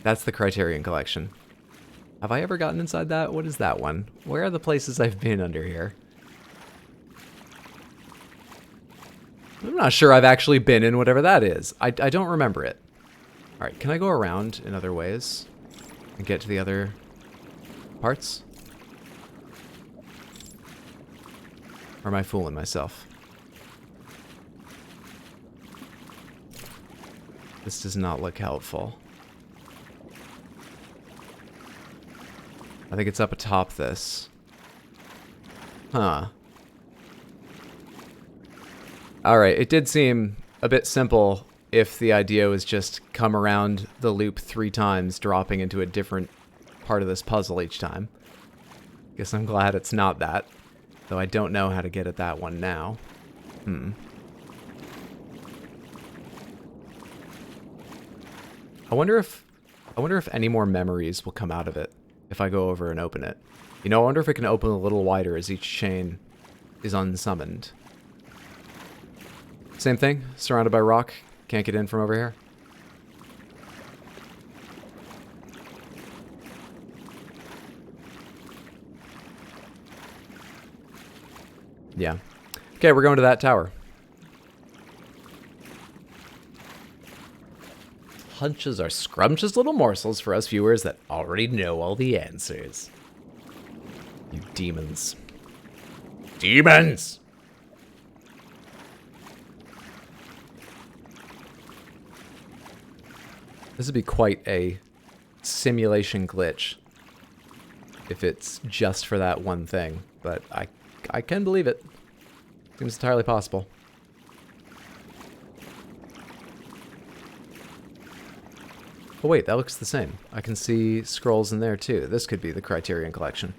That's the Criterion Collection. Have I ever gotten inside that? What is that one? Where are the places I've been under here? I'm not sure I've actually been in whatever that is. I don't remember it. Alright, can I go around in other ways and get to the other parts? Or am I fooling myself? This does not look helpful. I think it's up atop this. Huh. Alright, it did seem a bit simple if the idea was just come around the loop 3 times, dropping into a different part of this puzzle each time. Guess I'm glad it's not that. Though I don't know how to get at that one now. I wonder if any more memories will come out of it if I go over and open it. You know, I wonder if it can open a little wider as each chain is unsummoned. Same thing, surrounded by rock. Can't get in from over here. Yeah. Okay, we're going to that tower. Hunches are scrumptious little morsels for us viewers that already know all the answers. You demons. Demons! This would be quite a simulation glitch if it's just for that one thing, but I can believe it. Seems entirely possible. Oh wait, that looks the same. I can see scrolls in there too. This could be the Criterion Collection.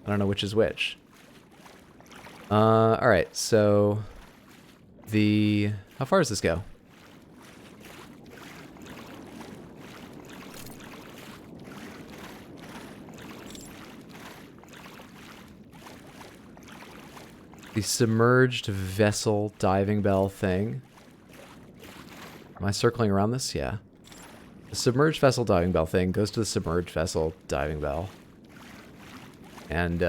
I don't know which is which. Alright, so... How far does this go? The submerged vessel diving bell thing. Am I circling around this? Yeah. The submerged vessel diving bell thing goes to the submerged vessel diving bell. And,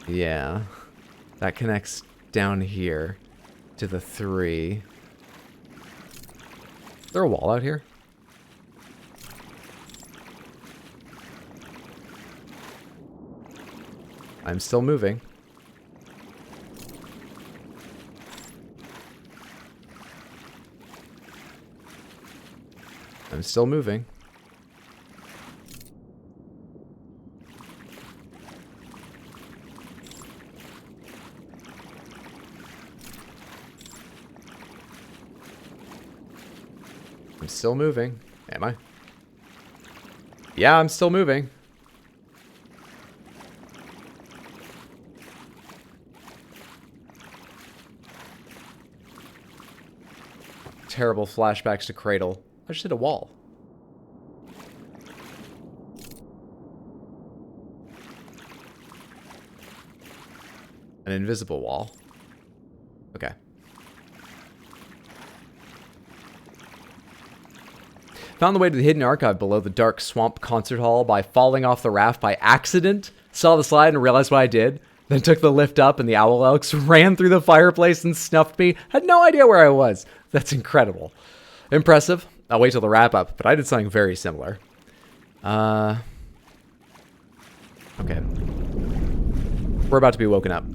yeah. That connects down here to the 3. Is there a wall out here? I'm still moving. I'm still moving. I'm still moving. Am I? Yeah, I'm still moving. Terrible flashbacks to Cradle. I just hit a wall. An invisible wall. Okay. Found the way to the hidden archive below the dark swamp concert hall by falling off the raft by accident. Saw the slide and realized what I did. Then took the lift up and the owl elks ran through the fireplace and snuffed me. Had no idea where I was. That's incredible. Impressive. I'll wait till the wrap up, but I did something very similar. Okay. We're about to be woken up.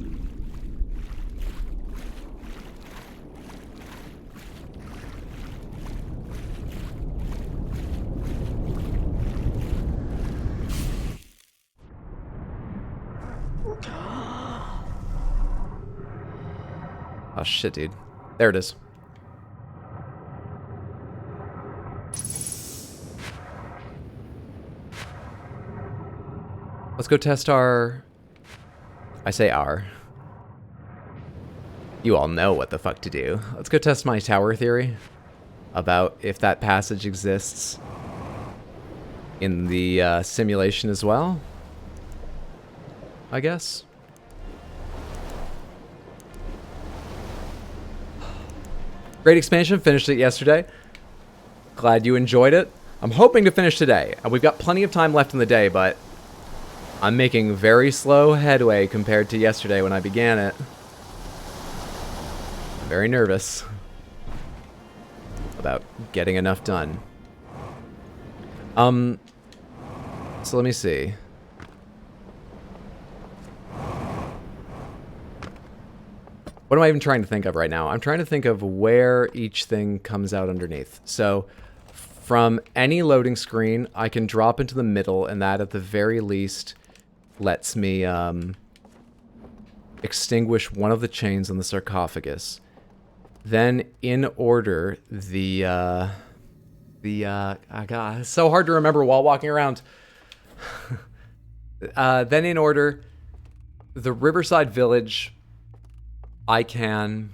Oh shit, dude. There it is. Let's go test our... I say our. You all know what the fuck to do. Let's go test my tower theory about if that passage exists in the simulation as well, I guess. Great expansion. Finished it yesterday. Glad you enjoyed it. I'm hoping to finish today. We've got plenty of time left in the day, but I'm making very slow headway compared to yesterday when I began it. very nervous about getting enough done. So let me see. What am I even trying to think of right now? I'm trying to think of where each thing comes out underneath. So from any loading screen, I can drop into the middle, and that at the very least lets me extinguish one of the chains on the sarcophagus. Then in order, God, it's so hard to remember while walking around. Then in order, the Riverside Village, I can...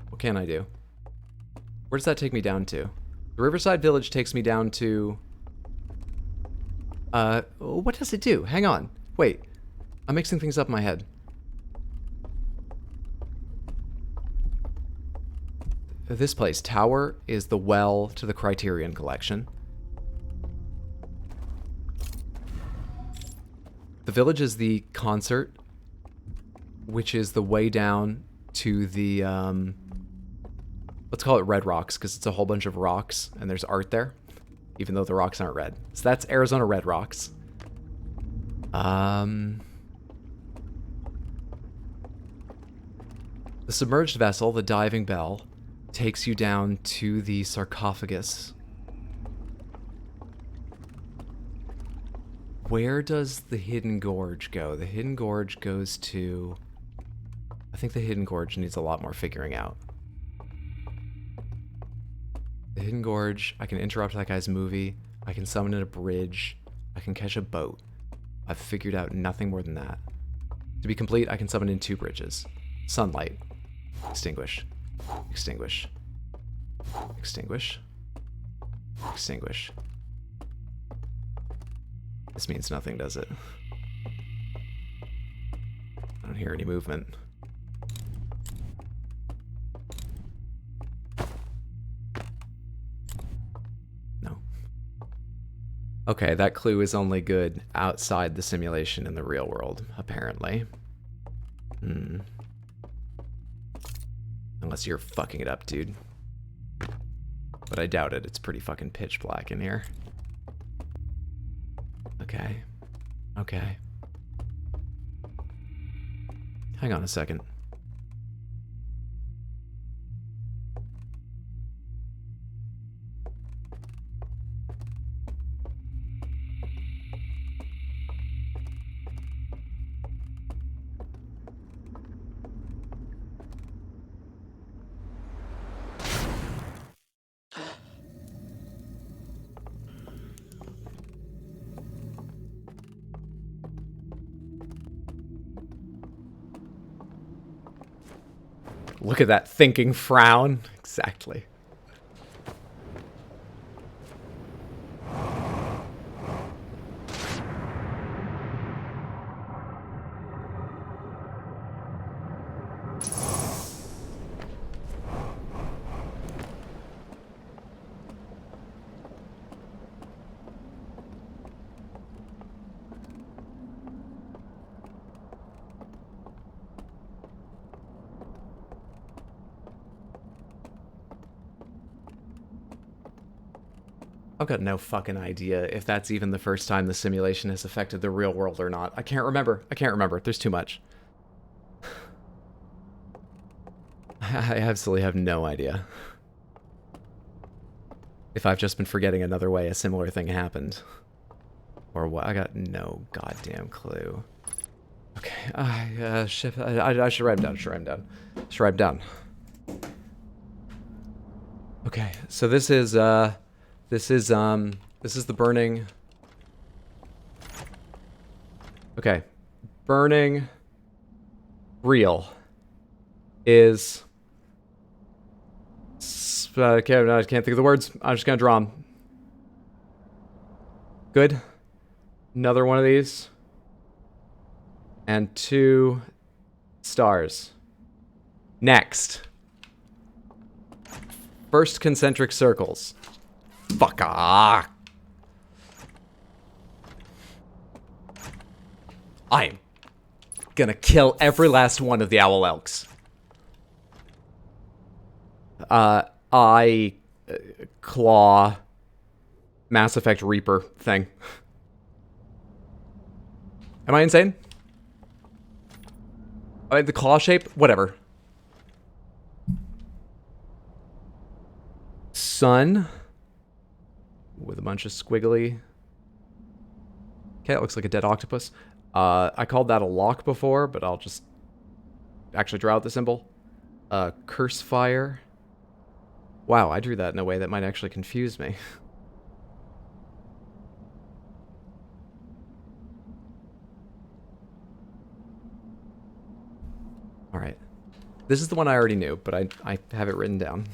What can I do? Where does that take me down to? The Riverside Village takes me down to... what does it do? Hang on. Wait. I'm mixing things up in my head. This place, Tower, is the well to the Criterion Collection. The village is the concert, which is the way down to the, let's call it Red Rocks, because it's a whole bunch of rocks, and there's art there, even though the rocks aren't red. So that's Arizona Red Rocks. The submerged vessel, the Diving Bell, takes you down to the sarcophagus. Where does the Hidden Gorge go? The Hidden Gorge goes to... I think the Hidden Gorge needs a lot more figuring out. The Hidden Gorge, I can interrupt that guy's movie. I can summon a bridge. I can catch a boat. I've figured out nothing more than that. To be complete, I can summon in 2 bridges. Sunlight. Extinguish. Extinguish. Extinguish. Extinguish. This means nothing, does it? I don't hear any movement. No. Okay, that clue is only good outside the simulation in the real world, apparently. Unless you're fucking it up, dude. But I doubt it. It's pretty fucking pitch black in here. Okay. Okay. Hang on a second. Look at that thinking frown. Exactly. I've got no fucking idea if that's even the first time the simulation has affected the real world or not. I can't remember. I can't remember. There's too much. I absolutely have no idea. If I've just been forgetting another way a similar thing happened. Or what? I got no goddamn clue. Okay, shit. I should write him down. Should write him down. Should write him down. Okay, so this is the burning. Okay. Burning real is I can't think of the words. I'm just gonna draw them. Good. Another one of these. And 2 stars. Next. First concentric circles. Fuck off. I'm gonna kill every last one of the owl elks. eye, claw, Mass Effect Reaper thing. Am I insane? The claw shape? Whatever. Sun. With a bunch of squiggly. Okay, it looks like a dead octopus. I called that a lock before, but I'll just actually draw out the symbol. Curse fire. Wow, I drew that in a way that might actually confuse me. Alright. This is the one I already knew, but I have it written down.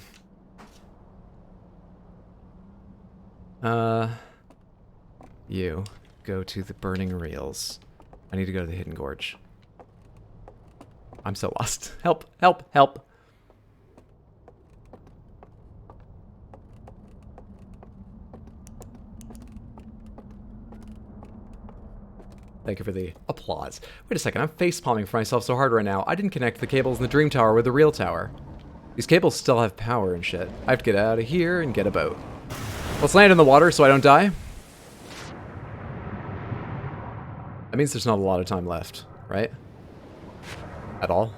You go to the burning reels. I need to go to the hidden gorge. I'm so lost. Help, help, help. Thank you for the applause. Wait a second, I'm face-palming for myself so hard right now. I didn't connect the cables in the Dream Tower with the real tower. These cables still have power and shit. I have to get out of here and get a boat. Let's land in the water so I don't die. That means there's not a lot of time left, right? At all.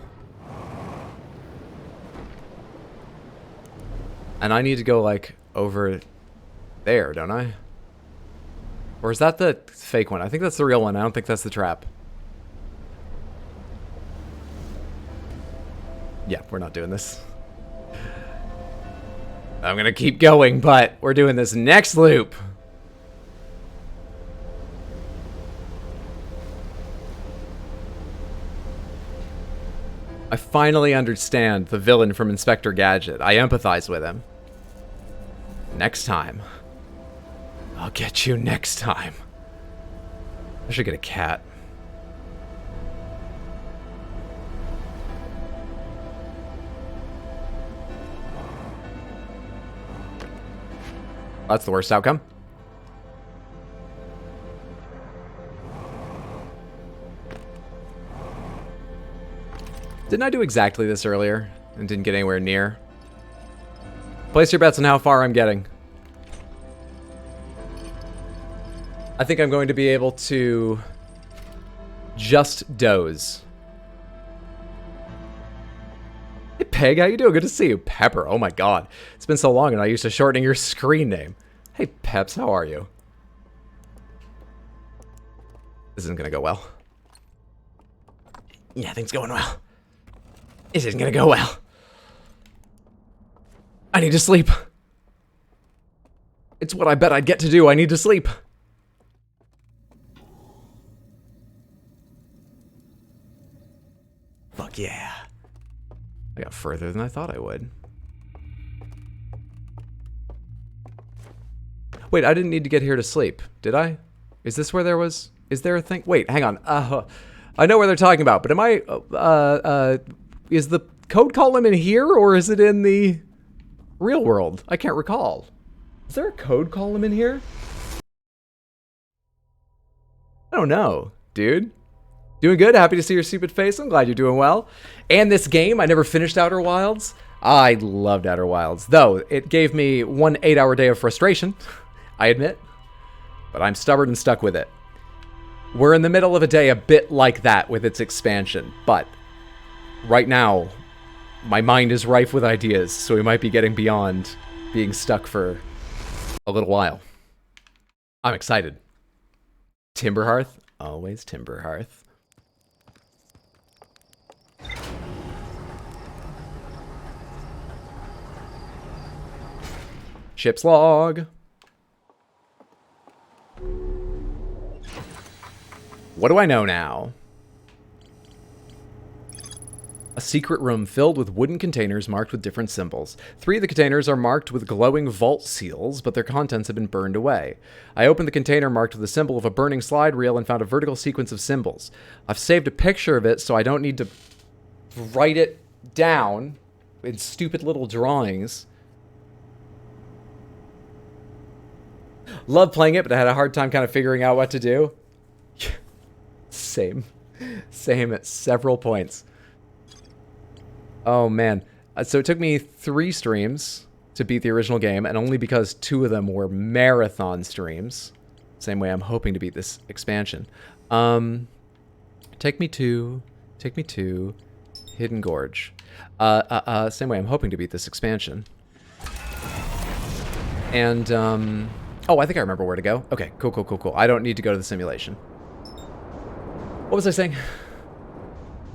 And I need to go, like, over there, don't I? Or is that the fake one? I think that's the real one. I don't think that's the trap. Yeah, we're not doing this. I'm gonna keep going, but we're doing this next loop. I finally understand the villain from Inspector Gadget. I empathize with him. Next time. I'll get you next time. I should get a cat. That's the worst outcome. Didn't I do exactly this earlier and didn't get anywhere near? Place your bets on how far I'm getting. I think I'm going to be able to just doze. Hey Peg, how you doing? Good to see you. Pepper, oh my god. It's been so long and I used to shortening your screen name. Hey Peps, how are you? This isn't gonna go well. Yeah, things going well. This isn't gonna go well. I need to sleep. It's what I bet I'd get to do. I need to sleep. Fuck yeah. I got further than I thought I would. Wait, I didn't need to get here to sleep, did I? Is this where there was... Is there a thing? Wait, hang on. I know where they're talking about, but am I... is the code column in here, or is it in the real world? I can't recall. Is there a code column in here? I don't know, dude. Doing good? Happy to see your stupid face. I'm glad you're doing well. And this game, I never finished Outer Wilds. I loved Outer Wilds, though it gave me one 8-hour day of frustration, I admit. But I'm stubborn and stuck with it. We're in the middle of a day a bit like that with its expansion, but right now, my mind is rife with ideas, so we might be getting beyond being stuck for a little while. I'm excited. Timberhearth? Always Timberhearth. Ship's log. What do I know now? A secret room filled with wooden containers marked with different symbols. 3 of the containers are marked with glowing vault seals, but their contents have been burned away. I opened the container marked with the symbol of a burning slide reel and found a vertical sequence of symbols. I've saved a picture of it so I don't need to write it down in stupid little drawings. Love playing it, but I had a hard time kind of figuring out what to do. Same. Same at several points. Oh man, So it took me 3 streams to beat the original game, and only because 2 of them were marathon streams. Same way I'm hoping to beat this expansion. Take me to Hidden Gorge. Same way I'm hoping to beat this expansion. And, oh, I think I remember where to go. Okay, cool. I don't need to go to the simulation. What was I saying?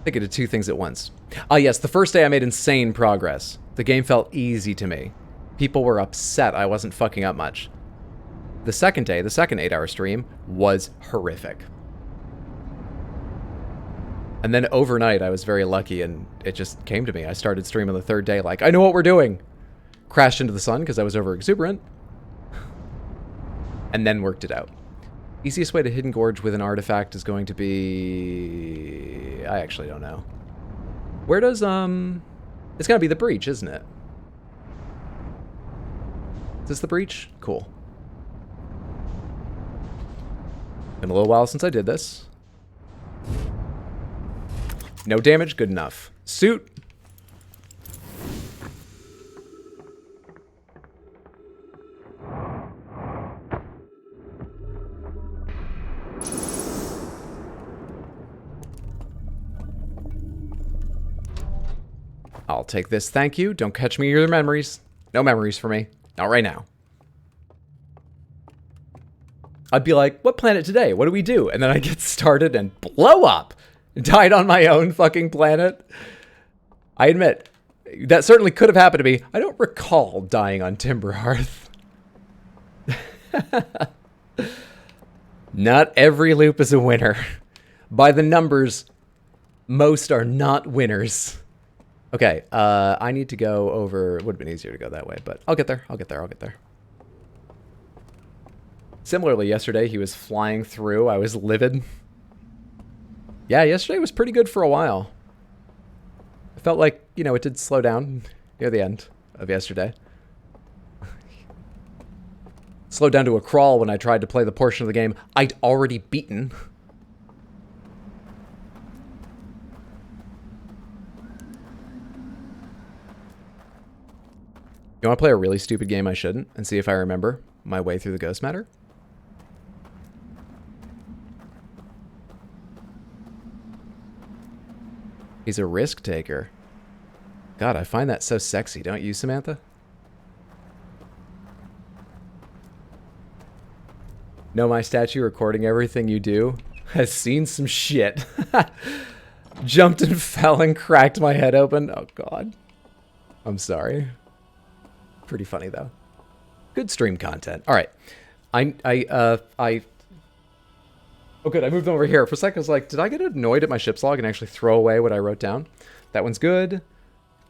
Thinking of 2 things at once. Yes, the first day I made insane progress. The game felt easy to me. People were upset I wasn't fucking up much. The second day, the second 8-hour stream, was horrific. And then overnight, I was very lucky, and it just came to me. I started streaming the 3rd day like, I know what we're doing! Crashed into the sun because I was over exuberant. And then worked it out. Easiest way to Hidden Gorge with an artifact is going to be... I actually don't know. Where does, It's gotta be the breach, isn't it? Is this the breach? Cool. Been a little while since I did this. No damage, good enough. Suit. I'll take this, thank you. Don't catch me your memories. No memories for me. Not right now. I'd be like, what planet today? What do we do? And then I get started and blow up. Died on my own fucking planet. I admit, that certainly could have happened to me. I don't recall dying on Timberhearth. Not every loop is a winner. By the numbers, most are not winners. Okay, I need to go over... It would have been easier to go that way, but I'll get there. I'll get there. Similarly, yesterday, he was flying through. I was livid. Yeah, yesterday was pretty good for a while. I felt like, you know, it did slow down near the end of yesterday. Slowed down to a crawl when I tried to play the portion of the game I'd already beaten. You want to play a really stupid game I shouldn't and see if I remember my way through the Ghost Matter? He's a risk taker. God, I find that so sexy, don't you, Samantha? No, my statue recording everything you do has seen some shit. Jumped and fell and cracked my head open. Oh, God. I'm sorry. Pretty funny, though. Good stream content. All right. Oh, good. I moved over here. For a second, I was like, did I get annoyed at my ship's log and actually throw away what I wrote down? That one's good.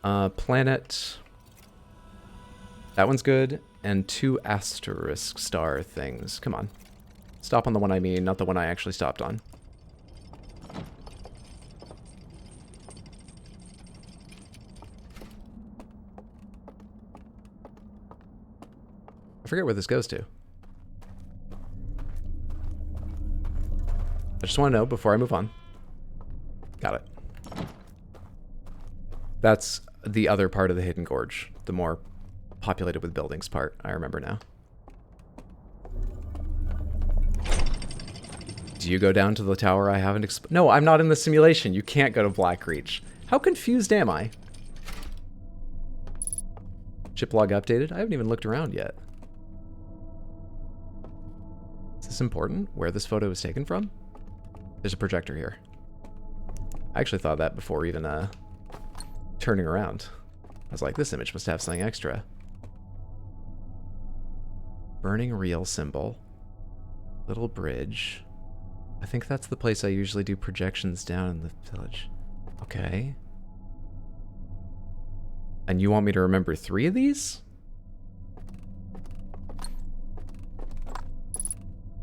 Planet. That one's good. And 2 asterisk star things. Come on. Stop on the one I mean, not the one I actually stopped on. I forget where this goes to. I just want to know before I move on. Got it. That's the other part of the Hidden Gorge. The more populated with buildings part. I remember now. Do you go down to the tower I haven't No, I'm not in the simulation. You can't go to Blackreach. How confused am I? Chip log updated? I haven't even looked around yet. Is this important? Where this photo was taken from? There's a projector here. I actually thought that before even turning around. I was like, this image must have something extra. Burning real symbol. Little bridge. I think that's the place I usually do projections down in the village. Okay. And you want me to remember 3 of these?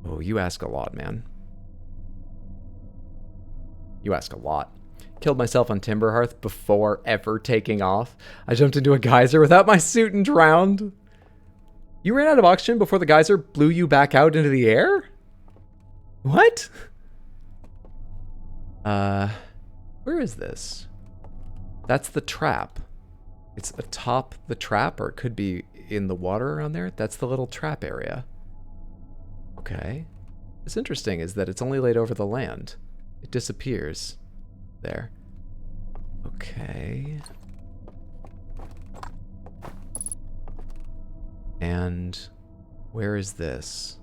Oh, you ask a lot, man. You ask a lot. Killed myself on Timberhearth before ever taking off. I jumped into a geyser without my suit and drowned. You ran out of oxygen before the geyser blew you back out into the air? What? Where is this? That's the trap. It's atop the trap, or it could be in the water around there. That's the little trap area. Okay. What's interesting is that it's only laid over the land. It disappears there. Okay. And where is this?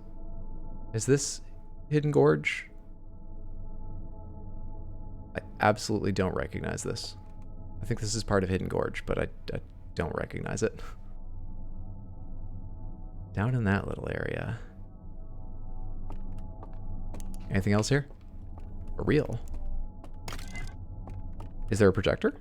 Is this Hidden Gorge? I absolutely don't recognize this. I think this is part of Hidden Gorge, but I don't recognize it. Down in that little area. Anything else here? For real? Is there a projector?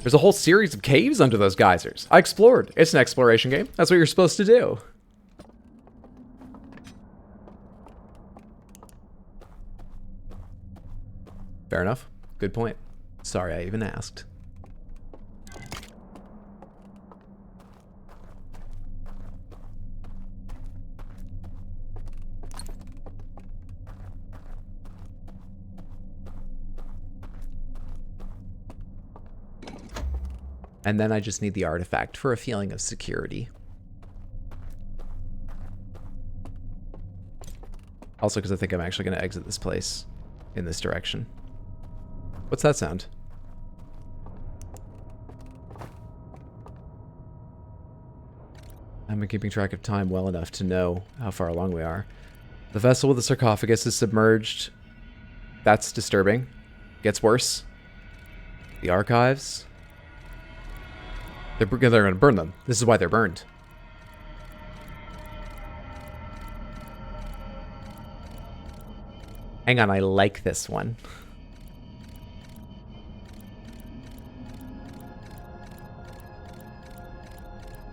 There's a whole series of caves under those geysers. I explored. It's an exploration game. That's what you're supposed to do. Fair enough. Good point. Sorry I even asked. And then I just need the artifact for a feeling of security. Also, because I think I'm actually going to exit this place in this direction. What's that sound? I've been keeping track of time well enough to know how far along we are. The vessel with the sarcophagus is submerged. That's disturbing. Gets worse. The archives. They're going to burn them. This is why they're burned. Hang on, I like this one.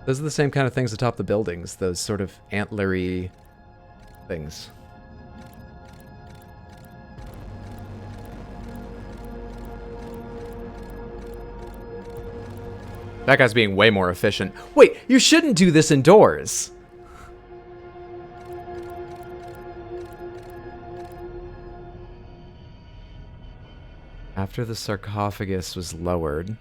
Those are the same kind of things atop the buildings, those sort of antlery things. That guy's being way more efficient. Wait, you shouldn't do this indoors. After the sarcophagus was lowered...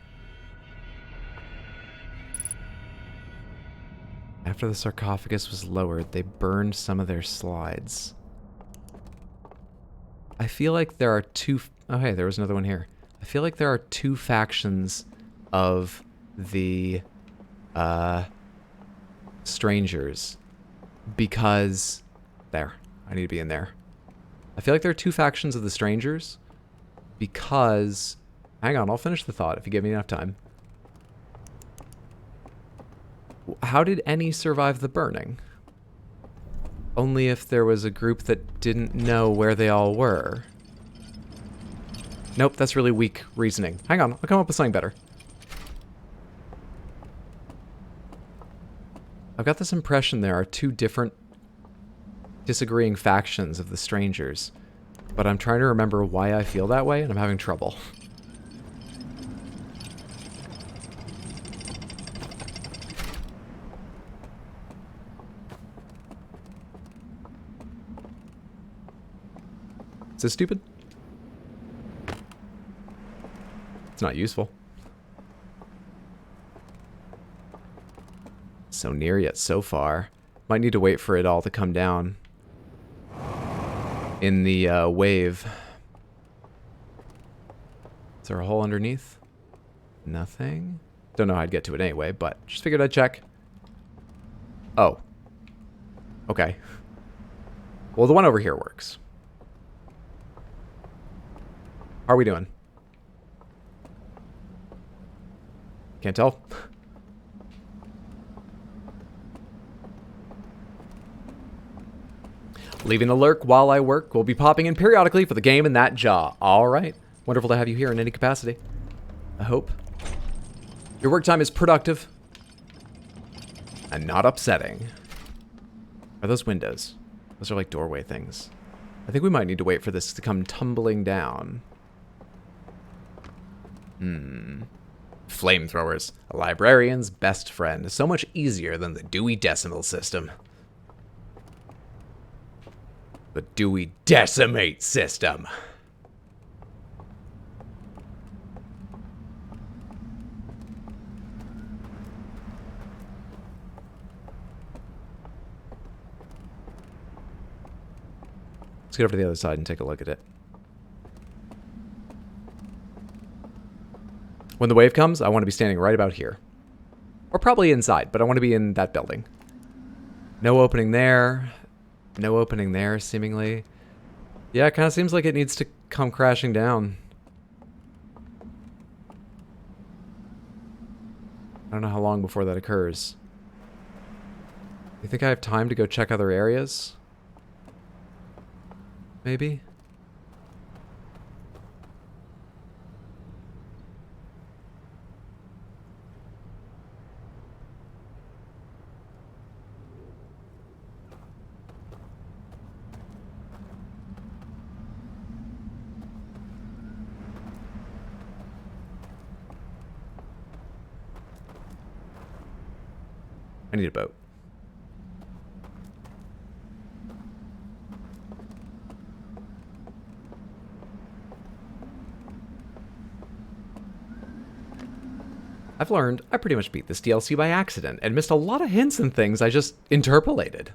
After the sarcophagus was lowered, they burned some of their slides. I feel like there are two... Oh, hey, there was another one here. I feel like there are two factions of the strangers, because there, I need to be in there. I feel like there are two factions of the strangers because, hang on, I'll finish the thought if you give me enough time. How did any survive the burning? Only if there was a group that didn't know where they all were. Nope, that's really weak reasoning. Hang on, I'll come up with something better. I've got this impression there are two different disagreeing factions of the strangers, but I'm trying to remember why I feel that way, and I'm having trouble. Is this stupid? It's not useful. So near yet so far. Might need to wait for it all to come down in the wave. Is there a hole underneath? Nothing. Don't know how I'd get to it anyway, but just figured I'd check. Oh. Okay. Well, the one over here works. How are we doing? Can't tell. Leaving a lurk while I work. We'll be popping in periodically for the game and that jaw. All right. Wonderful to have you here in any capacity. I hope your work time is productive and not upsetting. Are those windows? Those are like doorway things. I think we might need to wait for this to come tumbling down. Flamethrowers, a librarian's best friend. So much easier than the Dewey Decimal System. The Dewey Decimate System. Let's get over to the other side and take a look at it. When the wave comes, I want to be standing right about here. Or probably inside, but I want to be in that building. No opening there. No opening there, seemingly. Yeah, it kind of seems like it needs to come crashing down. I don't know how long before that occurs. You think I have time to go check other areas? Maybe? I need a boat. I've learned I pretty much beat this DLC by accident and missed a lot of hints and things I just interpolated.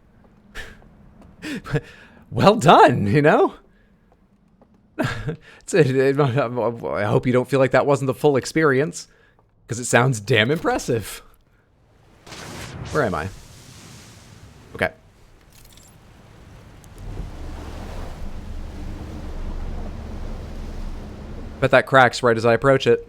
Well done, you know? I hope you don't feel like that wasn't the full experience, because it sounds damn impressive. Where am I? Okay. Bet that cracks right as I approach it.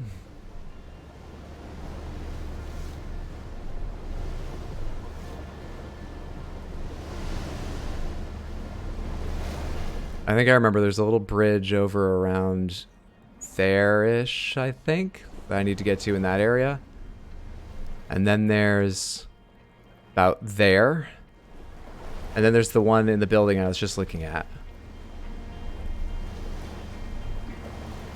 I think I remember there's a little bridge over around there-ish, I think, that I need to get to in that area. And then there's about there. And then there's the one in the building I was just looking at.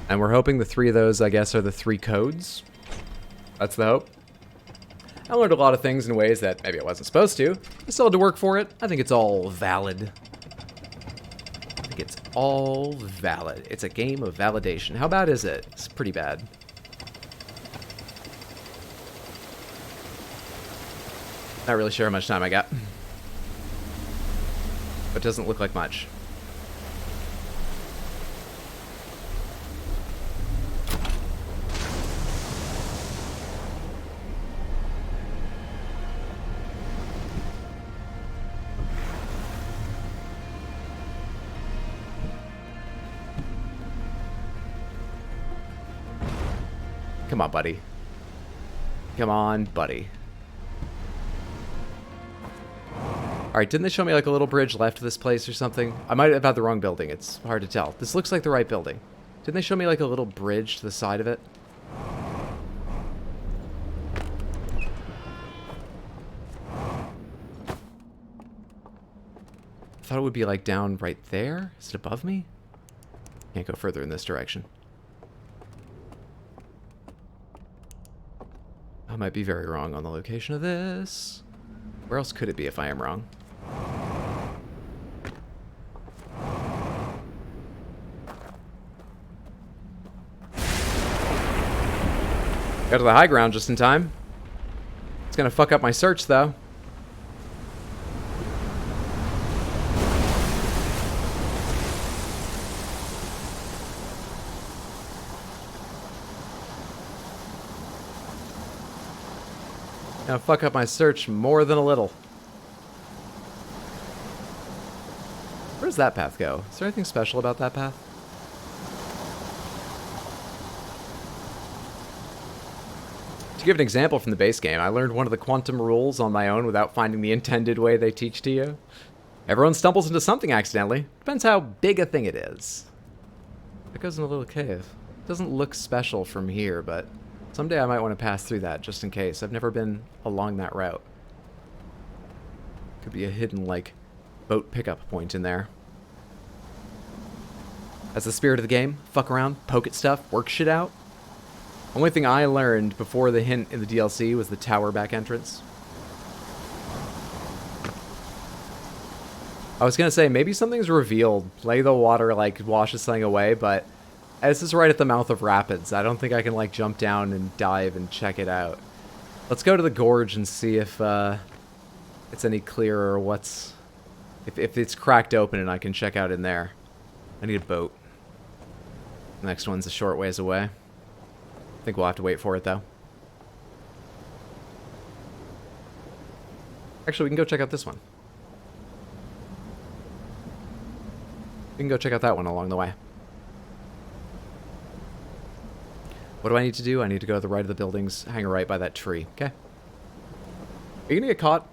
And we're hoping the three of those, I guess, are the three codes. That's the hope. I learned a lot of things in ways that maybe I wasn't supposed to. I still had to work for it. I think it's all valid. I think it's all valid. It's a game of validation. How bad is it? It's pretty bad. Not really sure how much time I got. But it doesn't look like much. Come on, buddy. Come on, buddy. Alright, didn't they show me like a little bridge left of this place or something? I might have had the wrong building. It's hard to tell. This looks like the right building. Didn't they show me like a little bridge to the side of it? I thought it would be like down right there. Is it above me? Can't go further in this direction. I might be very wrong on the location of this. Where else could it be if I am wrong? Got to the high ground just in time. It's gonna fuck up my search, though. Gonna fuck up my search more than a little. Where does that path go? Is there anything special about that path? To give an example from the base game, I learned one of the quantum rules on my own without finding the intended way they teach to you. Everyone stumbles into something accidentally. Depends how big a thing it is. It goes in a little cave. It doesn't look special from here, but someday I might want to pass through that just in case. I've never been along that route. Could be a hidden, like, boat pickup point in there. That's the spirit of the game. Fuck around, poke at stuff, work shit out. Only thing I learned before the hint in the DLC was the tower back entrance. I was gonna say, maybe something's revealed. Like the water, like, washes something away, but this is right at the mouth of rapids. I don't think I can, like, jump down and dive and check it out. Let's go to the gorge and see if, it's any clearer or what's... If it's cracked open and I can check out in there. I need a boat. The next one's a short ways away. I think we'll have to wait for it, though. Actually, we can go check out this one. We can go check out that one along the way. What do I need to do? I need to go to the right of the buildings, hang a right by that tree. Okay. Are you gonna get caught?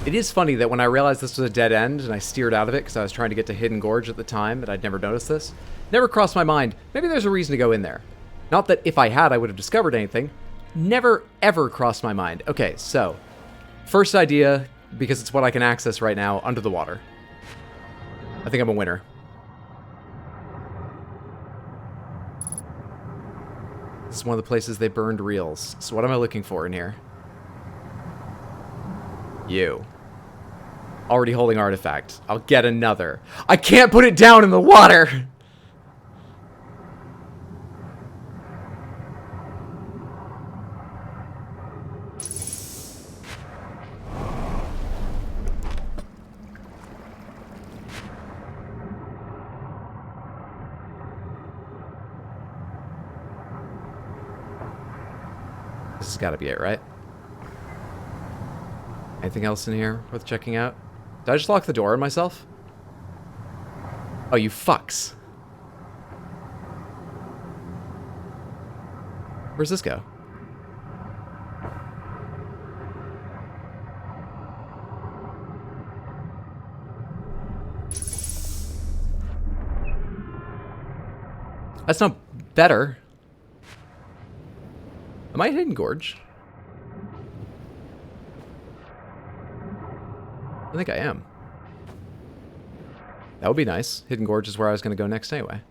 It is funny that when I realized this was a dead end and I steered out of it because I was trying to get to Hidden Gorge at the time and I'd never noticed this, never crossed my mind, maybe there's a reason to go in there. Not that if I had, I would have discovered anything. Never, ever crossed my mind. Okay, so, first idea, because it's what I can access right now, under the water. I think I'm a winner. This is one of the places they burned reels. So what am I looking for in here? You. Already holding artifact. I'll get another. I can't put it down in the water! This has got to be it, right? Anything else in here worth checking out? Did I just lock the door on myself? Oh, you fucks. Where's this go? That's not better. Am I at Hidden Gorge? I think I am. That would be nice. Hidden Gorge is where I was going to go next anyway.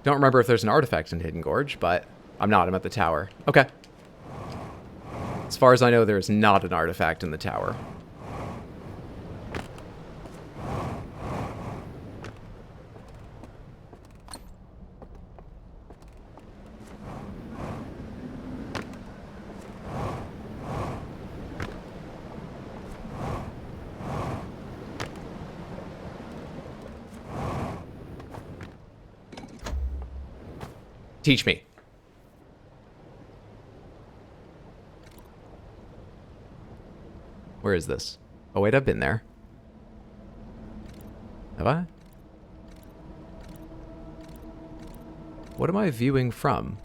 Don't remember if there's an artifact in Hidden Gorge, but I'm not. I'm at the tower. Okay. As far as I know, there's not an artifact in the tower. Teach me. Where is this? Oh wait, I've been there. Have I? What am I viewing from?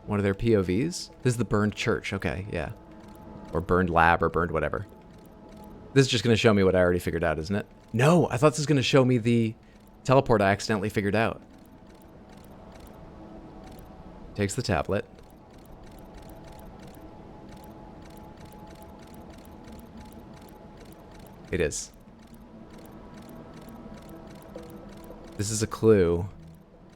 One of their POVs? This is the burned church. Okay, yeah. Or burned lab or burned whatever. This is just going to show me what I already figured out, isn't it? No, I thought this was going to show me the teleport I accidentally figured out. Takes the tablet. It is. This is a clue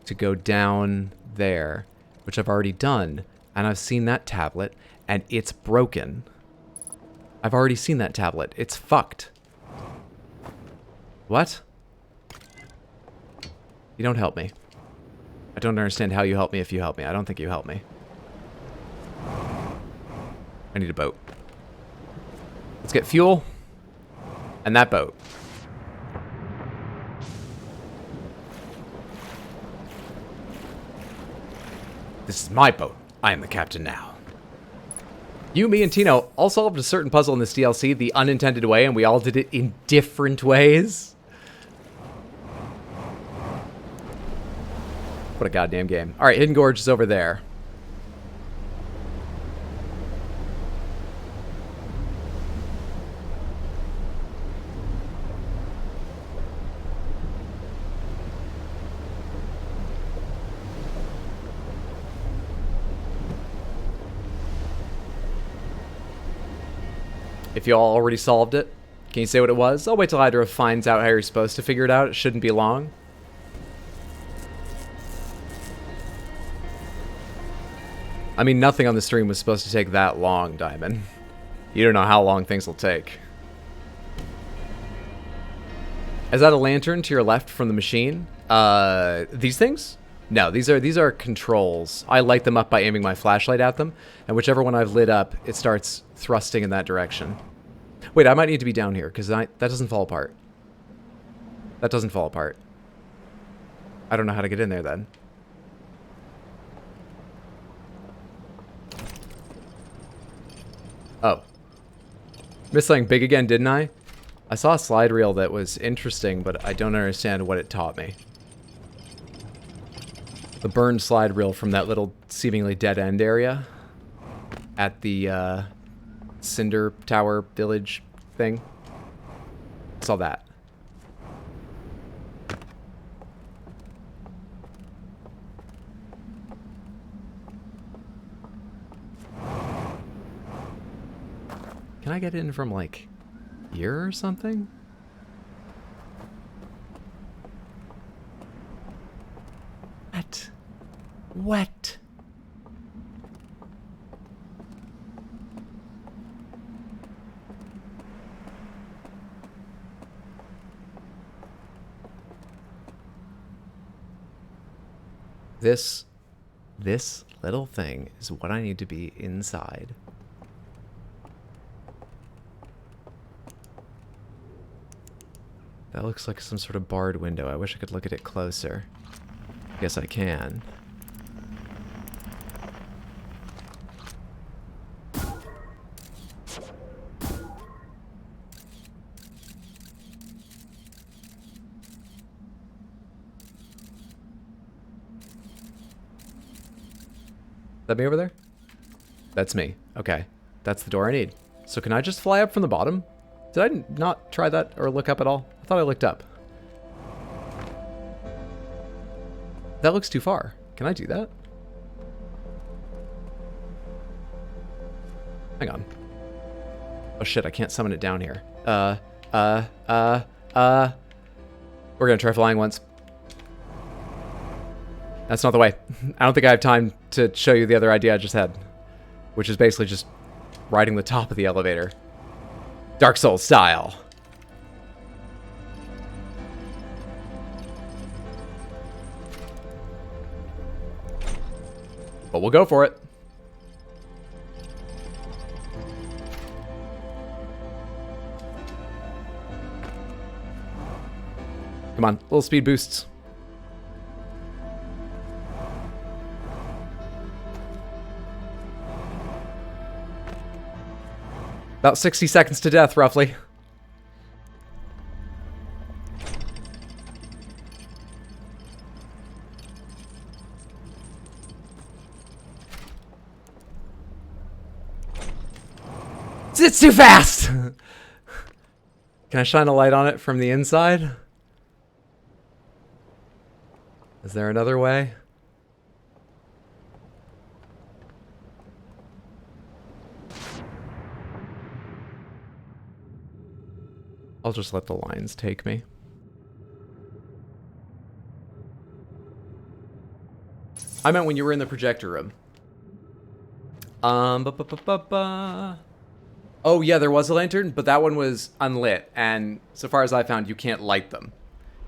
to go down there, which I've already done, and I've seen that tablet, and it's broken. I've already seen that tablet. It's fucked. What? You don't help me. I don't understand how you help me if you help me. I don't think you help me. I need a boat. Let's get fuel. And that boat. This is my boat. I am the captain now. You, me, and Tino all solved a certain puzzle in this DLC the unintended way, and we all did it in different ways. What a goddamn game. Alright, Hidden Gorge is over there. If you all already solved it, can you say what it was? I'll wait till Hydra finds out how you're supposed to figure it out. It shouldn't be long. I mean, nothing on the stream was supposed to take that long, Diamond. You don't know how long things will take. Is that a lantern to your left from the machine? These things? No, these are controls. I light them up by aiming my flashlight at them, and whichever one I've lit up, it starts thrusting in that direction. Wait, I might need to be down here, because that doesn't fall apart. That doesn't fall apart. I don't know how to get in there, then. Oh. Missed something big again, didn't I? I saw a slide reel that was interesting, but I don't understand what it taught me. The burned slide reel from that little seemingly dead end area at the Cinder Tower Village thing. Saw that. Can I get in from like here or something? What? This little thing is what I need to be inside. That looks like some sort of barred window. I wish I could look at it closer. Guess I can. That me over there? That's me. Okay. That's the door I need. So can I just fly up from the bottom? Did I not try that or look up at all? I thought I looked up. That looks too far. Can I do that? Hang on. Oh shit, I can't summon it down here. We're gonna try flying once. That's not the way. I don't think I have time to show you the other idea I just had, which is basically just riding the top of the elevator. Dark Souls style. But we'll go for it. Come on, little speed boosts. About 60 seconds to death, roughly. It's too fast! Can I shine a light on it from the inside? Is there another way? I'll just let the lines take me. I meant when you were in the projector room. Oh yeah, there was a lantern, but that one was unlit, and so far as I found, you can't light them.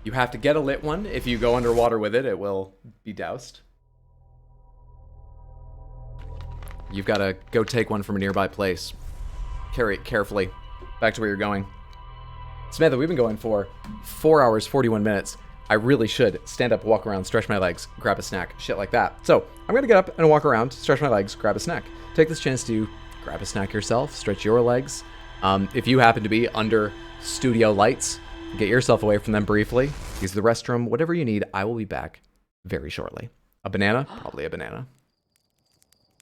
You have to get a lit one. If you go underwater with it, it will be doused. You've got to go take one from a nearby place. Carry it carefully back to where you're going. Samantha, we've been going for 4 hours, 41 minutes. I really should stand up, walk around, stretch my legs, grab a snack, shit like that. So I'm gonna get up and walk around, stretch my legs, grab a snack. Take this chance to grab a snack yourself, stretch your legs. If you happen to be under studio lights, get yourself away from them briefly. Use the restroom, whatever you need. I will be back very shortly. A banana? Probably a banana.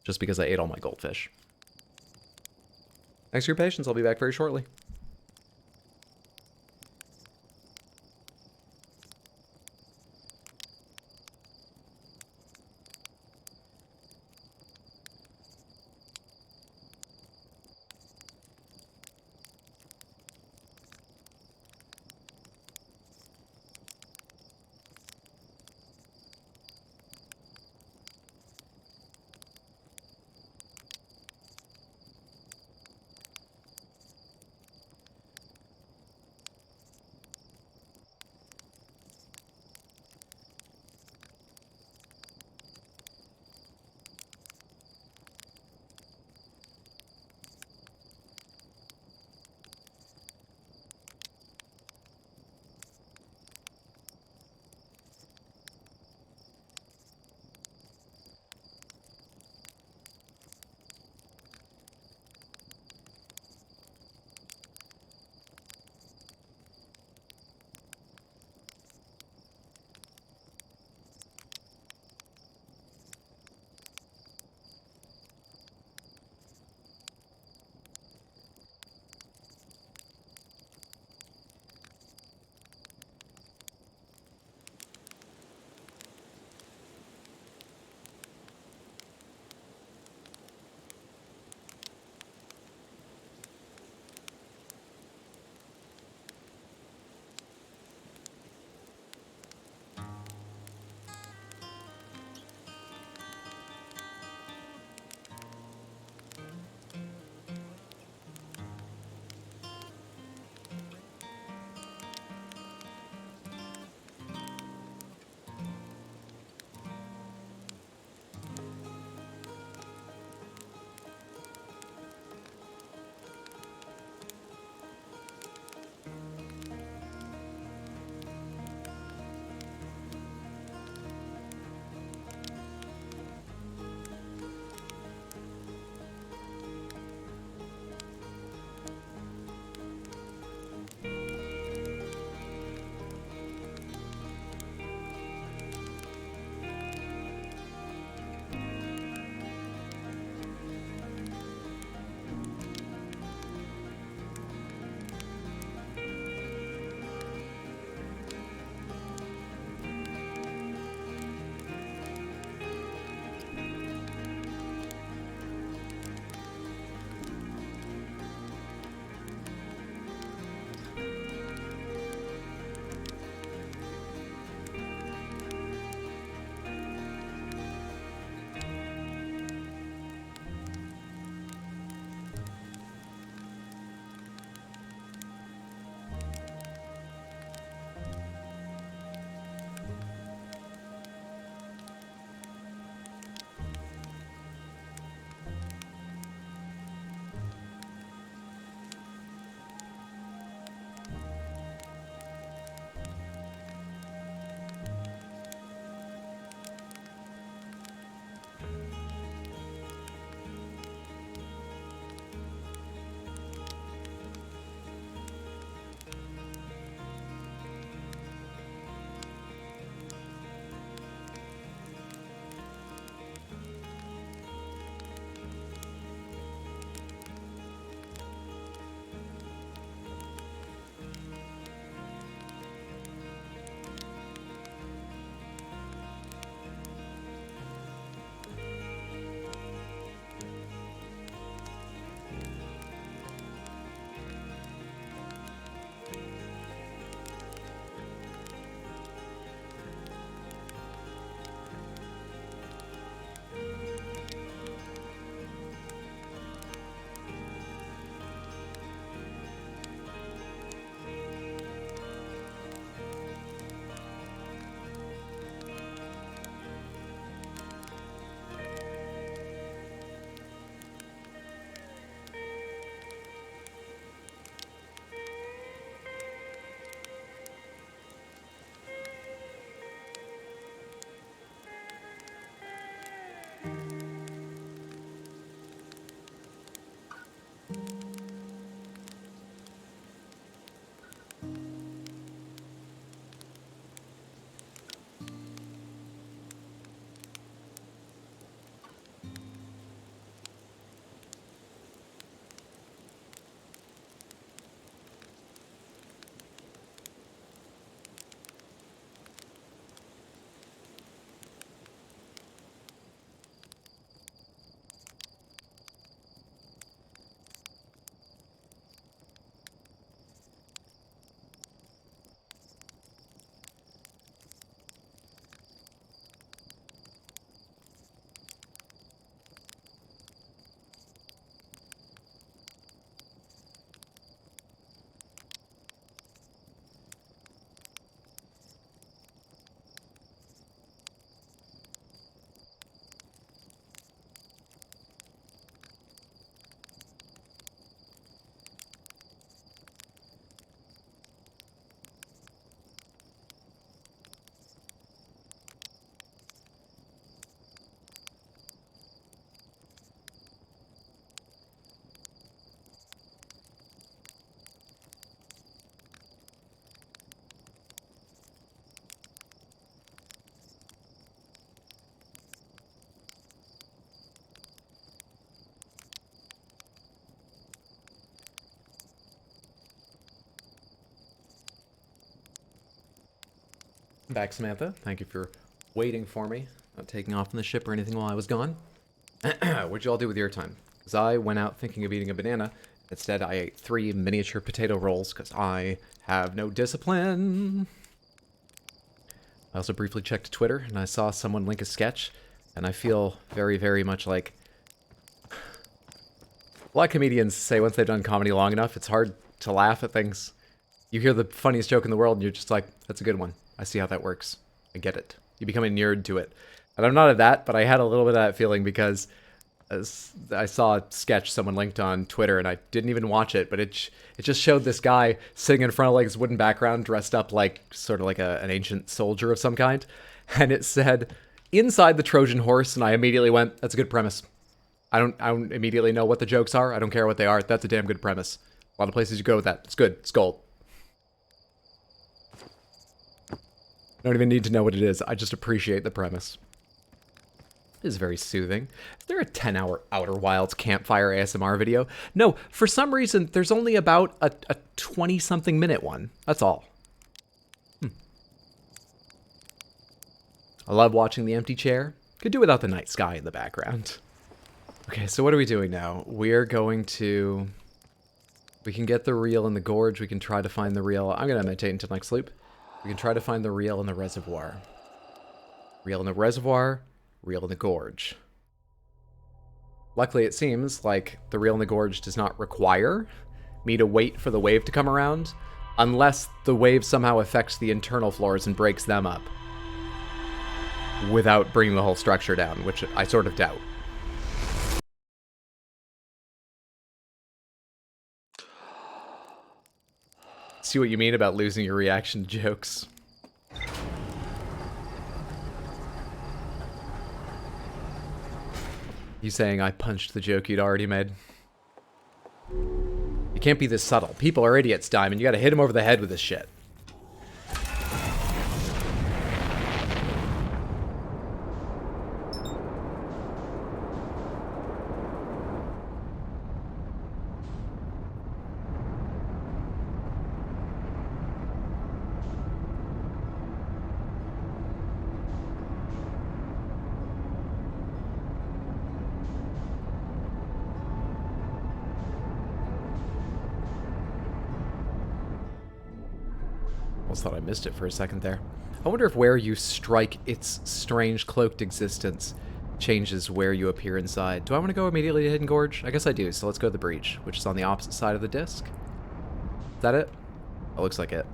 Just because I ate all my goldfish. Thanks for your patience. I'll be back very shortly. Welcome back, Samantha. Thank you for waiting for me. Not taking off from the ship or anything while I was gone. What'd you all do with your time? Because I went out thinking of eating a banana. Instead, I ate 3 miniature potato rolls because I have no discipline. I also briefly checked Twitter, and I saw someone link a sketch, and I feel very, very much like... A lot of comedians say once they've done comedy long enough, it's hard to laugh at things. You hear the funniest joke in the world, and you're just like, that's a good one. I see how that works. I get it. You become inured to it. And I'm not at that, but I had a little bit of that feeling because I saw a sketch someone linked on Twitter, and I didn't even watch it, but it just showed this guy sitting in front of like this wooden background, dressed up like sort of like an ancient soldier of some kind, and it said, "Inside the Trojan horse," and I immediately went, that's a good premise. I don't immediately know what the jokes are. I don't care what they are. That's a damn good premise. A lot of places you go with that. It's good. It's gold. I don't even need to know what it is. I just appreciate the premise. It is very soothing. Is there a 10-hour Outer Wilds campfire ASMR video? No, for some reason, there's only about a 20-something minute one. That's all. I love watching the empty chair. Could do without the night sky in the background. Okay, so what are we doing now? We're going to... We can get the reel in the gorge. We can try to find the reel. I'm going to meditate until next loop. We can try to find the reel in the reservoir. Reel in the reservoir, reel in the gorge. Luckily, it seems like the reel in the gorge does not require me to wait for the wave to come around, unless the wave somehow affects the internal floors and breaks them up without bringing the whole structure down, which I sort of doubt. See what you mean about losing your reaction to jokes. You saying I punched the joke you'd already made? You can't be this subtle. People are idiots, Diamond. You gotta hit them over the head with this shit. Almost thought I missed it for a second there. I wonder if where you strike its strange cloaked existence changes where you appear inside. Do I want to go immediately to Hidden Gorge? I guess I do, so let's go to the breach, which is on the opposite side of the disc. Is that it? It looks like it.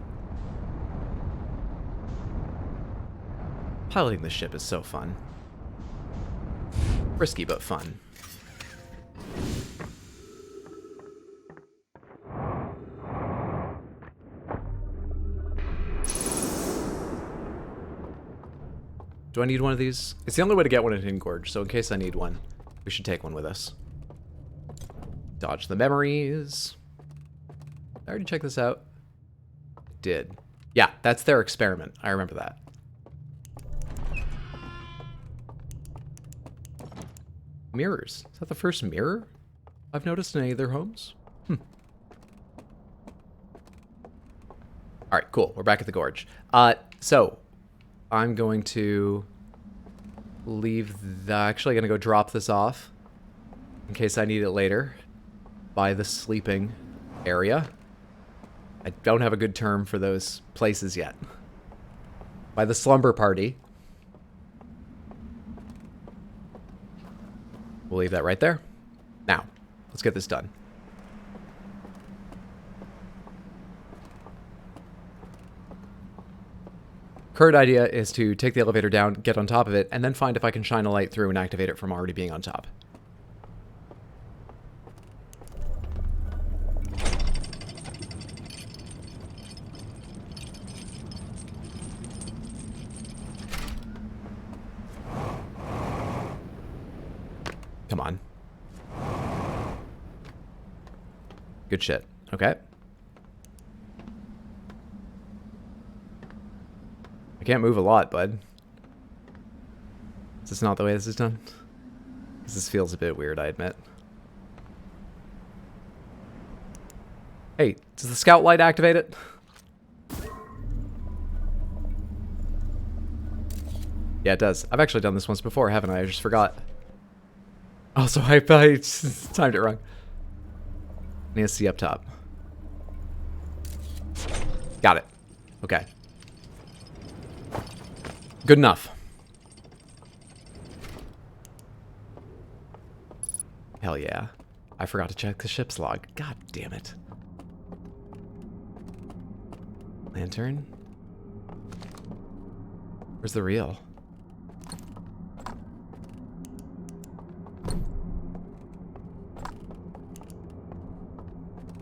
Piloting the ship is so fun. Risky, but fun. Do I need one of these? It's the only way to get one in Hidden Gorge, so in case I need one, we should take one with us. Dodge the memories. I already checked this out. Did. Yeah, that's their experiment. I remember that. Mirrors. Is that the first mirror I've noticed in any of their homes? Alright, cool. We're back at the gorge. So, I'm going to leave the... Actually, I'm going to go drop this off in case I need it later by the sleeping area. I don't have a good term for those places yet. By the slumber party. We'll leave that right there. Now, let's get this done. Current idea is to take the elevator down, get on top of it, and then find if I can shine a light through and activate it from already being on top. Come on. Good shit. Okay. I can't move a lot, bud. Is this not the way this is done? This feels a bit weird, I admit. Hey, does the scout light activate it? Yeah, it does. I've actually done this once before, haven't I? I just forgot. Also, I timed it wrong. I need to see up top. Got it. Okay. Good enough. Hell yeah. I forgot to check the ship's log. God damn it. Lantern? Where's the reel?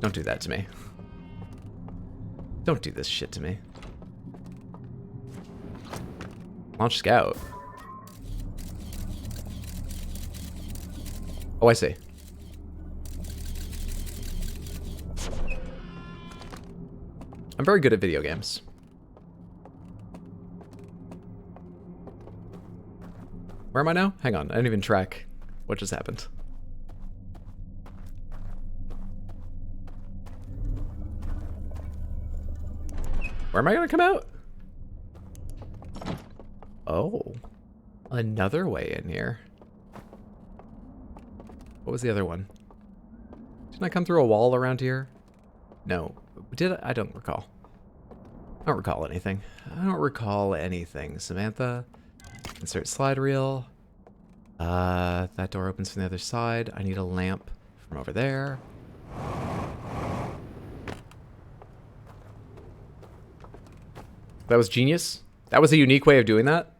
Don't do that to me. Don't do this shit to me. Launch scout. Oh, I see. I'm very good at video games. Where am I now? Hang on, I didn't even track what just happened. Where am I gonna come out? Oh, another way in here. What was the other one? Didn't I come through a wall around here? No. Did I? I don't recall. I don't recall anything. I don't recall anything. Samantha, insert slide reel. That door opens from the other side. I need a lamp from over there. That was genius. That was a unique way of doing that.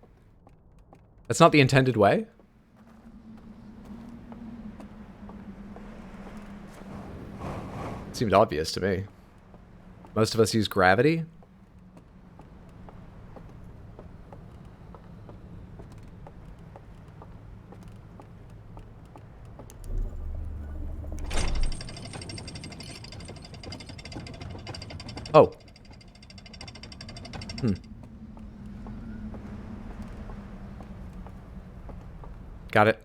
That's not the intended way. Seemed obvious to me. Most of us use gravity. Oh. Got it.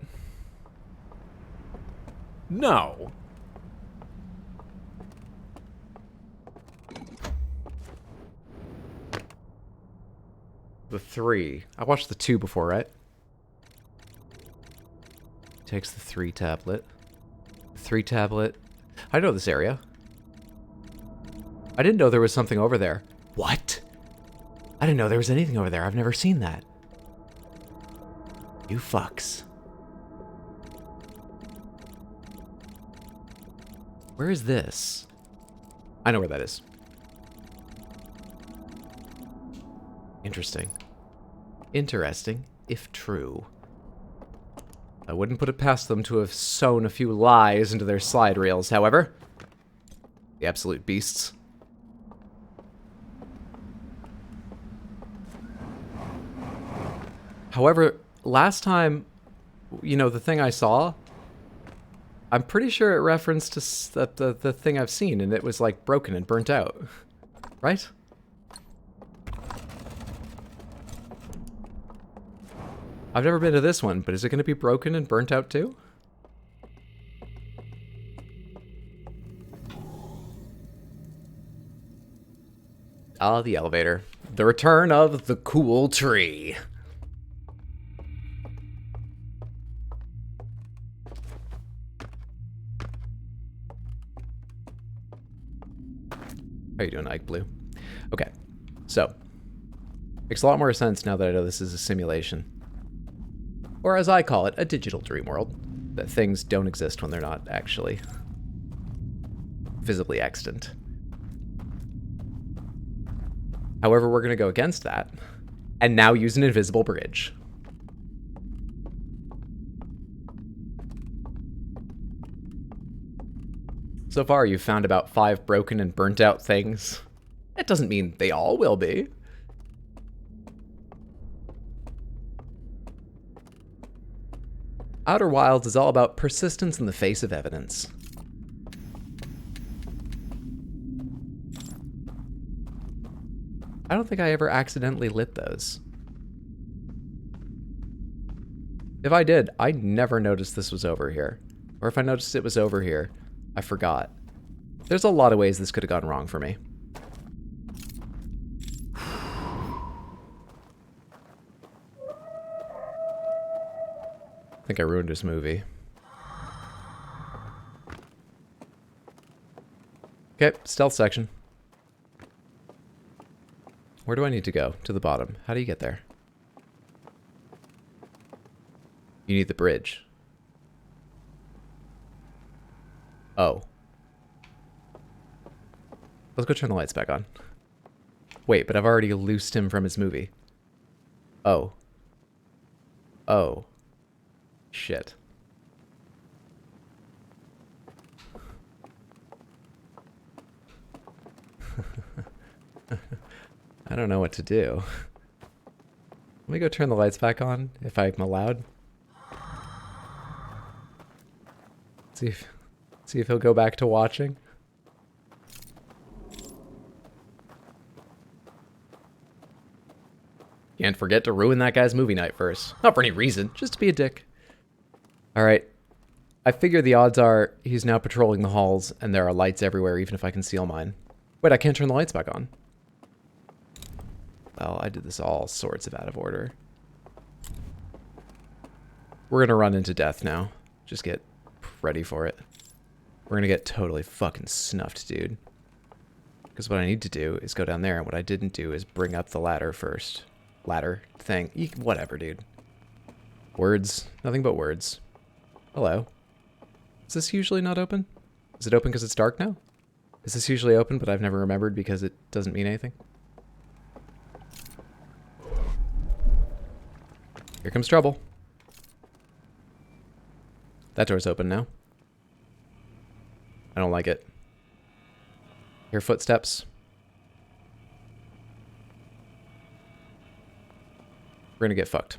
No. The 3. I watched the 2 before, right? Takes the 3 tablet. 3 tablet. I know this area. I didn't know there was something over there. What? I didn't know there was anything over there. I've never seen that. You fucks. Where is this? I know where that is. Interesting. Interesting, if true. I wouldn't put it past them to have sewn a few lies into their slide reels, however. The absolute beasts. However, last time, you know, the thing I saw, I'm pretty sure it referenced to the thing I've seen, and it was like broken and burnt out. Right? I've never been to this one, but is it going to be broken and burnt out too? Ah, the elevator. The return of the cool tree. How you doing, Ike Blue? Okay, so makes a lot more sense now that I know this is a simulation. Or as I call it, a digital dream world. That things don't exist when they're not actually visibly extant. However, we're going to go against that and now use an invisible bridge. So far, you've found about 5 broken and burnt out things. That doesn't mean they all will be. Outer Wilds is all about persistence in the face of evidence. I don't think I ever accidentally lit those. If I did, I never noticed this was over here. Or if I noticed it was over here, I forgot. There's a lot of ways this could have gone wrong for me. think I ruined his movie. Okay, stealth section. Where do I need to go? To the bottom. How do you get there? You need the bridge. Oh. Let's go turn the lights back on. Wait, but I've already loosed him from his movie. Oh. Oh. Shit. I don't know what to do. Let me go turn the lights back on, if I'm allowed. See if he'll go back to watching. Can't forget to ruin that guy's movie night first. Not for any reason, just to be a dick. Alright. I figure the odds are he's now patrolling the halls and there are lights everywhere even if I conceal mine. Wait, I can't turn the lights back on. Well, I did this all sorts of out of order. We're gonna run into death now. Just get ready for it. We're gonna get totally fucking snuffed, dude. Because what I need to do is go down there, and what I didn't do is bring up the ladder first. Ladder thing. Whatever, dude. Words. Nothing but words. Hello. Is this usually not open? Is it open because it's dark now? Is this usually open, but I've never remembered because it doesn't mean anything? Here comes trouble. That door's open now. I don't like it. Hear footsteps. We're gonna get fucked.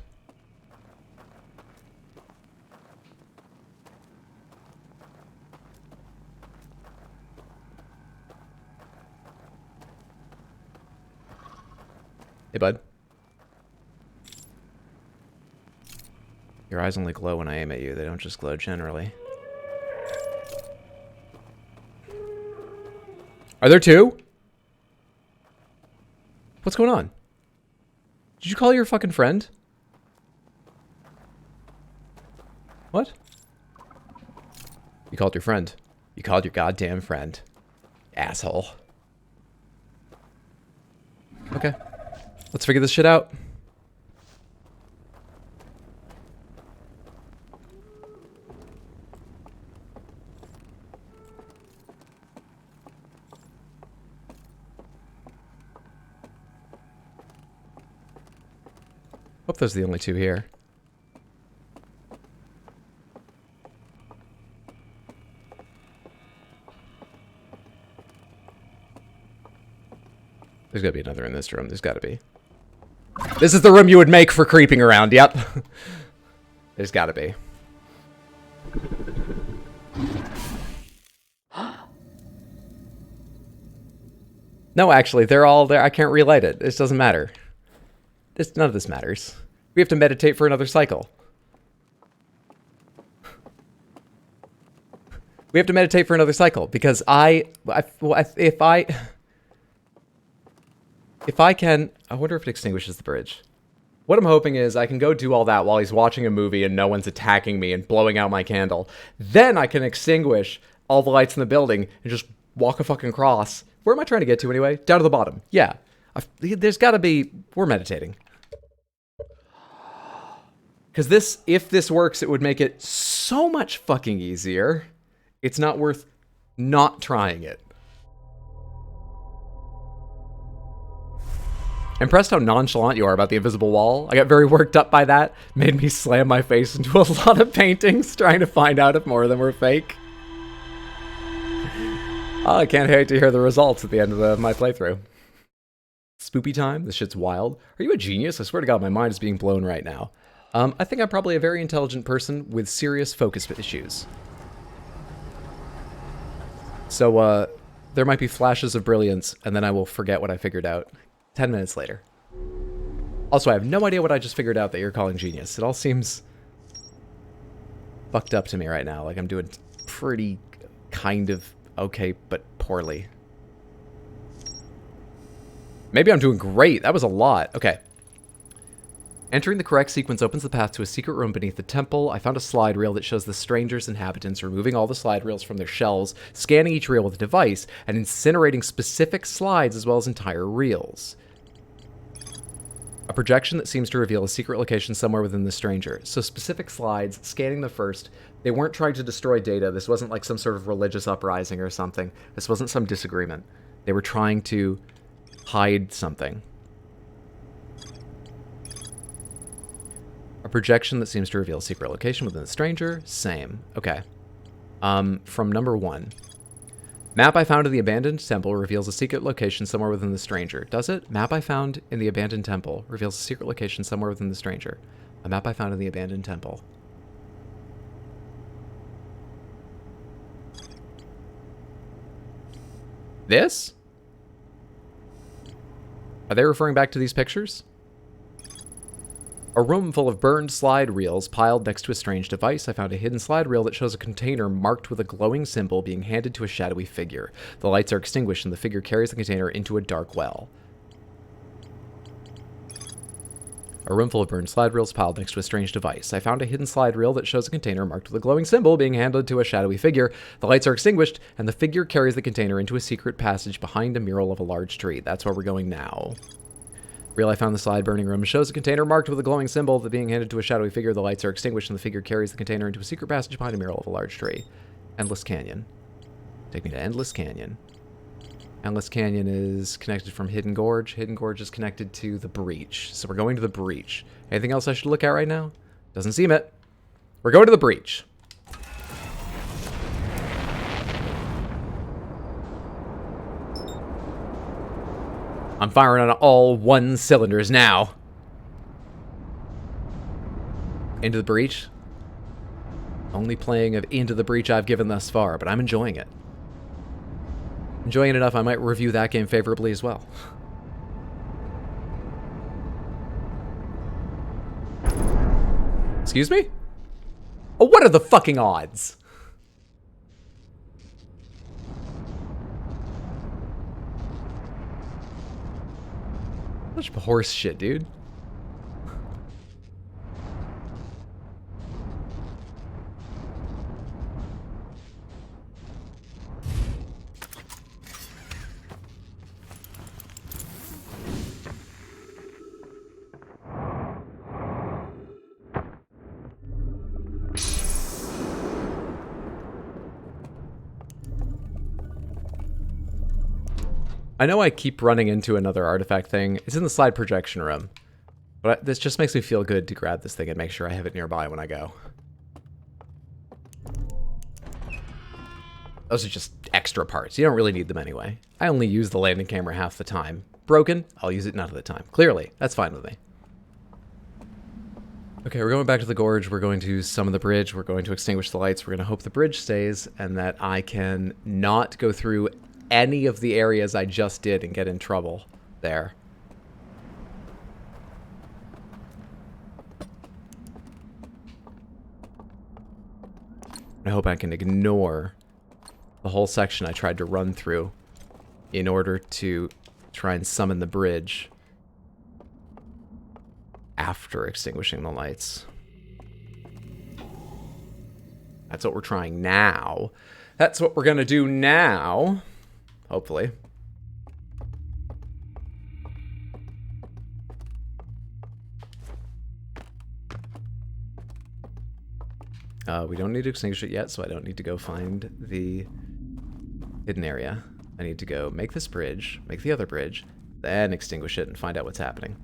Hey, bud. Your eyes only glow when I aim at you. They don't just glow generally. Are there two? What's going on? Did you call your fucking friend? What? You called your friend. You called your goddamn friend. Asshole. Okay. Let's figure this shit out. Hope those are the only two here. There's gotta be another in this room. There's gotta be. This is the room you would make for creeping around. Yep. There's gotta be. No, actually, they're all there. I can't relight it. This doesn't matter. None of this matters. We have to meditate for another cycle. We have to meditate for another cycle because if I can, I wonder if it extinguishes the bridge. What I'm hoping is I can go do all that while he's watching a movie and no one's attacking me and blowing out my candle. Then I can extinguish all the lights in the building and just walk a fucking cross. Where am I trying to get to anyway? Down to the bottom. Yeah. There's gotta be, we're meditating. Because this, if this works, it would make it so much fucking easier. It's not worth not trying it. Impressed how nonchalant you are about the invisible wall. I got very worked up by that. Made me slam my face into a lot of paintings trying to find out if more of them were fake. Oh, I can't wait to hear the results at the end of my playthrough. Spoopy time? This shit's wild. Are you a genius? I swear to God, my mind is being blown right now. I think I'm probably a very intelligent person with serious focus issues. So, there might be flashes of brilliance, and then I will forget what I figured out 10 minutes later. Also, I have no idea what I just figured out that you're calling genius. It all seems fucked up to me right now. Like I'm doing pretty kind of okay, but poorly. Maybe I'm doing great. That was a lot. Okay. Entering the correct sequence opens the path to a secret room beneath the temple. I found a slide reel that shows the stranger's inhabitants removing all the slide reels from their shelves, scanning each reel with a device, and incinerating specific slides as well as entire reels. A projection that seems to reveal a secret location somewhere within the stranger. So specific slides, scanning the first. They weren't trying to destroy data. This wasn't like some sort of religious uprising or something. This wasn't some disagreement. They were trying to hide something. A projection that seems to reveal a secret location within the stranger. Same. Okay. From number 1. Map I found in the abandoned temple reveals a secret location somewhere within the stranger. Does it? Map I found in the abandoned temple reveals a secret location somewhere within the stranger. A map I found in the abandoned temple. This? Are they referring back to these pictures? A room full of burned slide reels piled next to a strange device. I found a hidden slide reel that shows a container marked with a glowing symbol being handed to a shadowy figure. The lights are extinguished and the figure carries the container into a dark well. A room full of burned slide reels piled next to a strange device. I found a hidden slide reel that shows a container marked with a glowing symbol being handed to a shadowy figure. The lights are extinguished and the figure carries the container into a secret passage behind a mural of a large tree. That's where we're going now. Reel I found in the slide burning room shows a container marked with a glowing symbol that being handed to a shadowy figure. The lights are extinguished and the figure carries the container into a secret passage behind a mural of a large tree. Endless Canyon. Take me to Endless Canyon. Endless Canyon is connected from Hidden Gorge. Hidden Gorge is connected to the Breach. So we're going to the Breach. Anything else I should look at right now? Doesn't seem it. We're going to the Breach. I'm firing on all 1 cylinders now. Into the Breach. Only playing of Into the Breach I've given thus far, but I'm enjoying it. Enjoying it enough, I might review that game favorably as well. Excuse me? Oh, what are the fucking odds? Such horse shit, dude. I know I keep running into another artifact thing. It's in the slide projection room. But this just makes me feel good to grab this thing and make sure I have it nearby when I go. Those are just extra parts. You don't really need them anyway. I only use the landing camera half the time. Broken, I'll use it none of the time. Clearly, that's fine with me. Okay, we're going back to the gorge. We're going to summon the bridge. We're going to extinguish the lights. We're going to hope the bridge stays and that I can not go through any of the areas I just did and get in trouble there. I hope I can ignore the whole section I tried to run through in order to try and summon the bridge after extinguishing the lights. That's what we're trying now. That's what we're gonna do now. Hopefully. We don't need to extinguish it yet, so I don't need to go find the hidden area. I need to go make this bridge, make the other bridge, then extinguish it and find out what's happening.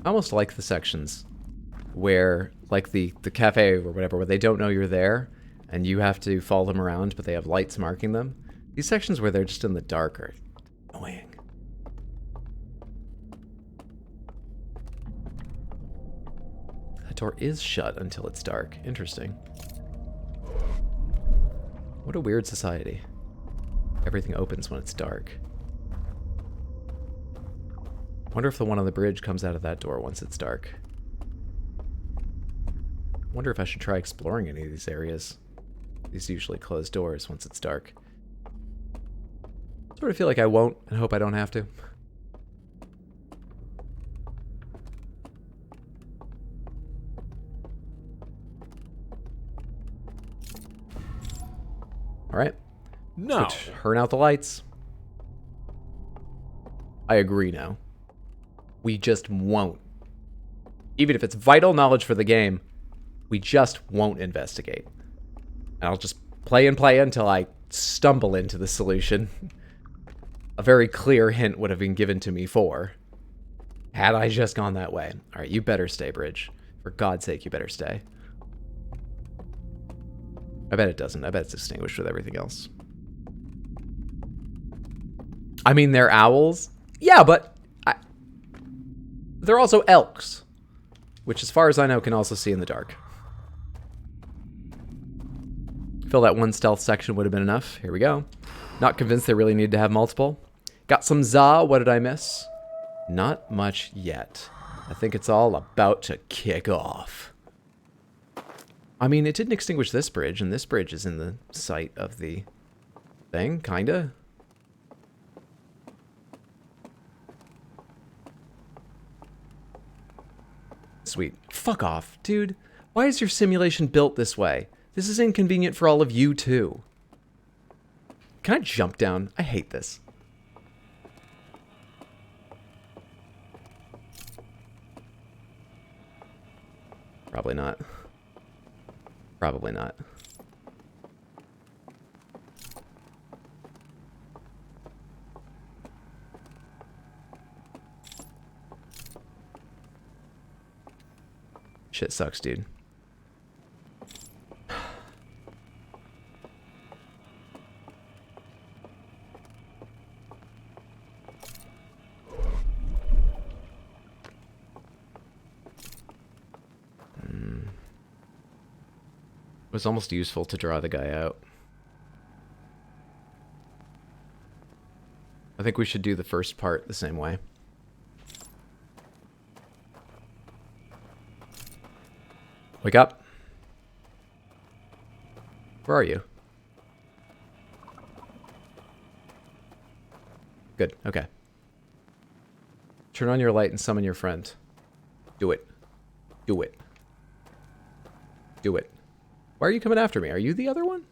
I almost like the sections where, like the cafe or whatever, where they don't know you're there and you have to follow them around, but they have lights marking them. These sections where they're just in the dark are annoying. That door is shut until it's dark. Interesting. What a weird society. Everything opens when it's dark. Wonder if the one on the bridge comes out of that door once it's dark. Wonder if I should try exploring any of these areas. These usually close doors once it's dark. Sort of feel like I won't, and hope I don't have to. Alright. No. Turn out the lights. I agree now. We just won't. Even if it's vital knowledge for the game, we just won't investigate. And I'll just play and play until I stumble into the solution. A very clear hint would have been given to me had I just gone that way. Alright, you better stay, Bridge. For God's sake, you better stay. I bet it doesn't. I bet it's extinguished with everything else. I mean, they're owls. Yeah, but they're also elks, which as far as I know can also see in the dark. I feel that one stealth section would have been enough. Here we go. Not convinced they really need to have multiple. Got some za. What did I miss? Not much yet. I think it's all about to kick off. I mean, it didn't extinguish this bridge, and this bridge is in the sight of the thing, kinda. Sweet. Fuck off, dude. Why is your simulation built this way? This is inconvenient for all of you, too. Can I jump down? I hate this. Probably not. Probably not. Shit sucks, dude. It was almost useful to draw the guy out. I think we should do the first part the same way. Wake up. Where are you? Good, okay. Turn on your light and summon your friend. Do it. Do it. Do it. Why are you coming after me? Are you the other one?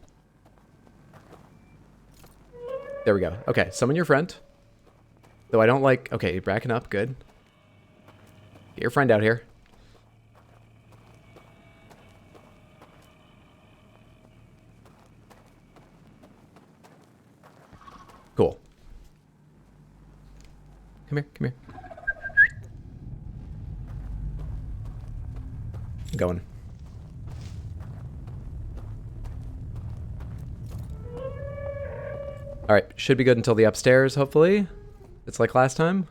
There we go. Okay, summon your friend. Though I don't like... Okay, you're backing up. Good. Get your friend out here. Cool. Come here, come here. I'm going. Alright, should be good until the upstairs, hopefully. It's like last time.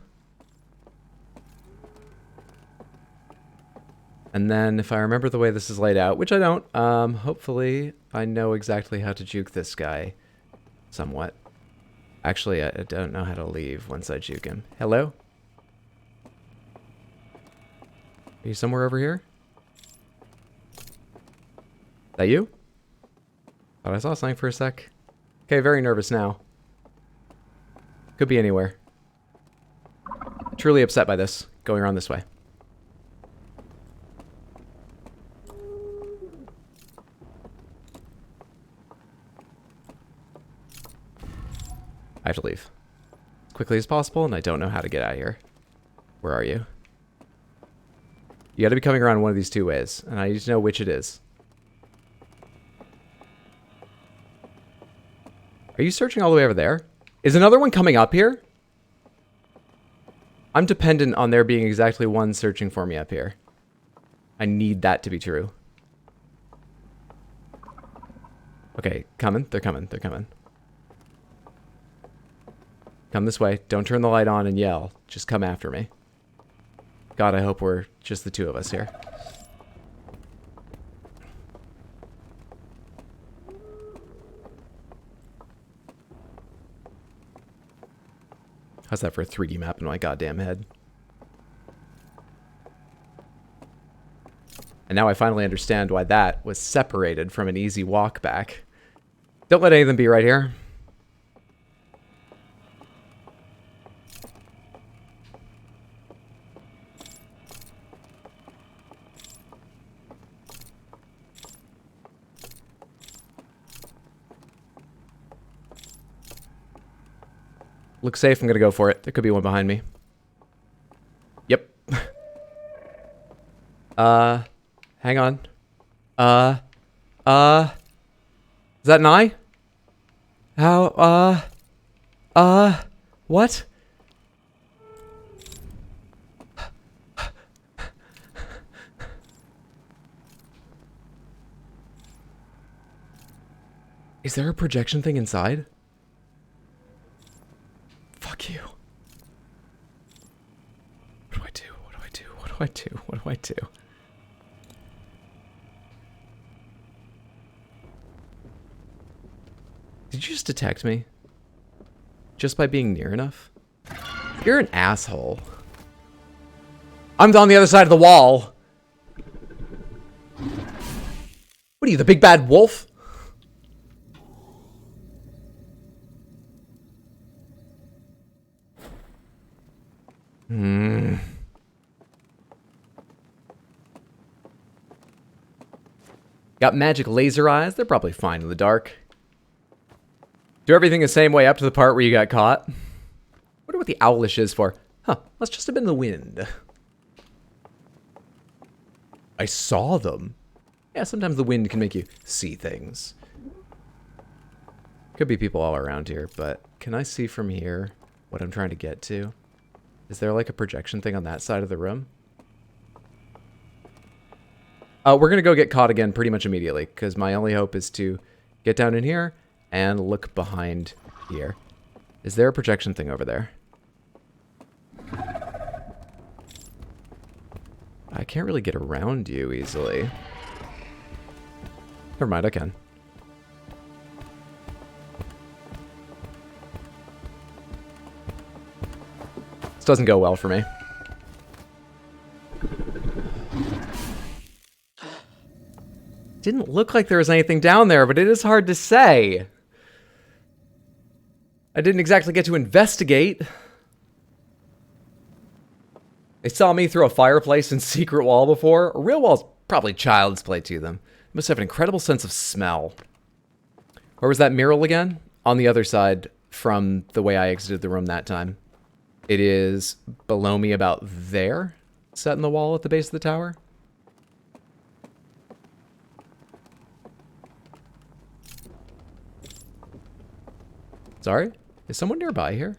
And then, if I remember the way this is laid out, which I don't, hopefully I know exactly how to juke this guy. Somewhat. Actually, I don't know how to leave once I juke him. Hello? Are you somewhere over here? Is that you? Thought I saw something for a sec. Okay, very nervous now. Could be anywhere. Truly upset by this. Going around this way. I have to leave. As quickly as possible, and I don't know how to get out of here. Where are you? You gotta be coming around one of these two ways, and I need to know which it is. Are you searching all the way over there? Is another one coming up here? I'm dependent on there being exactly one searching for me up here. I need that to be true. Okay, coming. They're coming. They're coming. Come this way. Don't turn the light on and yell. Just come after me. God, I hope we're just the two of us here. How's that for a 3D map in my goddamn head? And now I finally understand why that was separated from an easy walk back. Don't let any of them be right here. Looks safe, I'm gonna go for it. There could be one behind me. Yep. Hang on. Is that an eye? How, what? Is there a projection thing inside? Fuck you. What do I do? What do I do? What do I do? What do I do? Did you just detect me? Just by being near enough? You're an asshole. I'm on the other side of the wall. What are you, the big bad wolf? Got magic laser eyes. They're probably fine in the dark. Do everything the same way up to the part where you got caught. Wonder what the owlish is for. Huh, must just have been the wind. I saw them. Yeah, sometimes the wind can make you see things. Could be people all around here, but can I see from here what I'm trying to get to? Is there like a projection thing on that side of the room? We're gonna go get caught again pretty much immediately, because my only hope is to get down in here and look behind here. Is there a projection thing over there? I can't really get around you easily. Never mind, I can. This doesn't go well for me. Didn't look like there was anything down there, but it is hard to say. I didn't exactly get to investigate. They saw me through a fireplace and secret wall before. A real wall's probably child's play to them. They must have an incredible sense of smell. Where was that mural again? On the other side from the way I exited the room that time. It is below me about there, set in the wall at the base of the tower. Sorry? Is someone nearby here?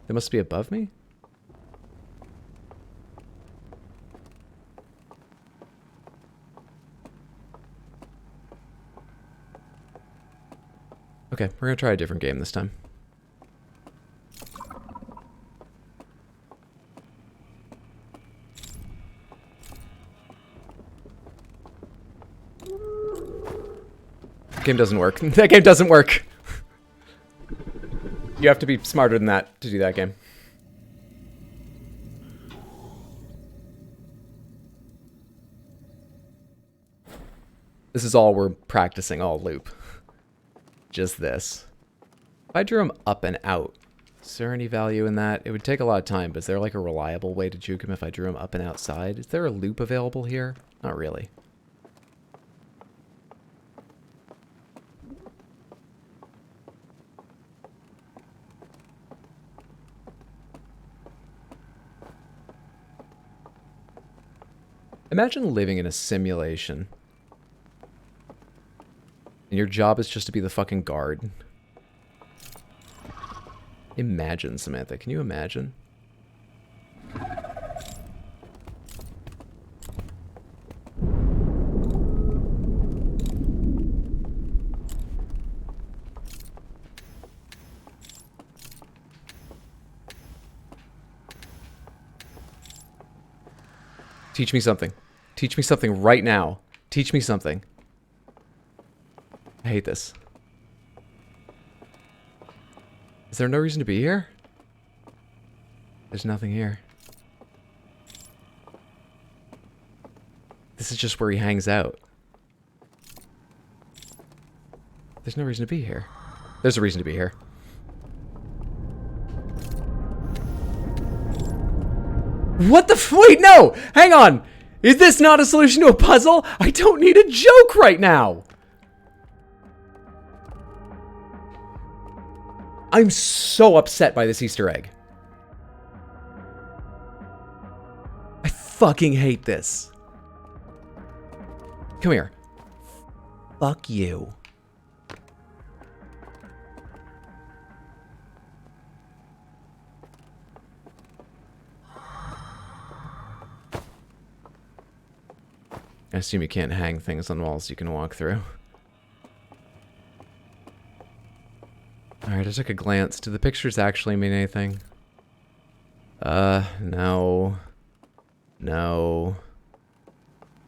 They must be above me? Okay, we're gonna try a different game this time. That game doesn't work. That game doesn't work! You have to be smarter than that to do that game. This is all we're practicing all loop. Just this. If I drew him up and out, is there any value in that? It would take a lot of time, but is there like a reliable way to juke him if I drew him up and outside? Is there a loop available here? Not really. Imagine living in a simulation. And your job is just to be the fucking guard. Imagine, Samantha. Can you imagine? Teach me something. Teach me something right now. Teach me something. I hate this. Is there no reason to be here? There's nothing here. This is just where he hangs out. There's no reason to be here. There's a reason to be here. What the wait, no! Hang on! Is this not a solution to a puzzle? I don't need a joke right now! I'm so upset by this Easter egg. I fucking hate this. Come here. Fuck you. I assume you can't hang things on walls you can walk through. Alright, I took a glance. Do the pictures actually mean anything? No. No.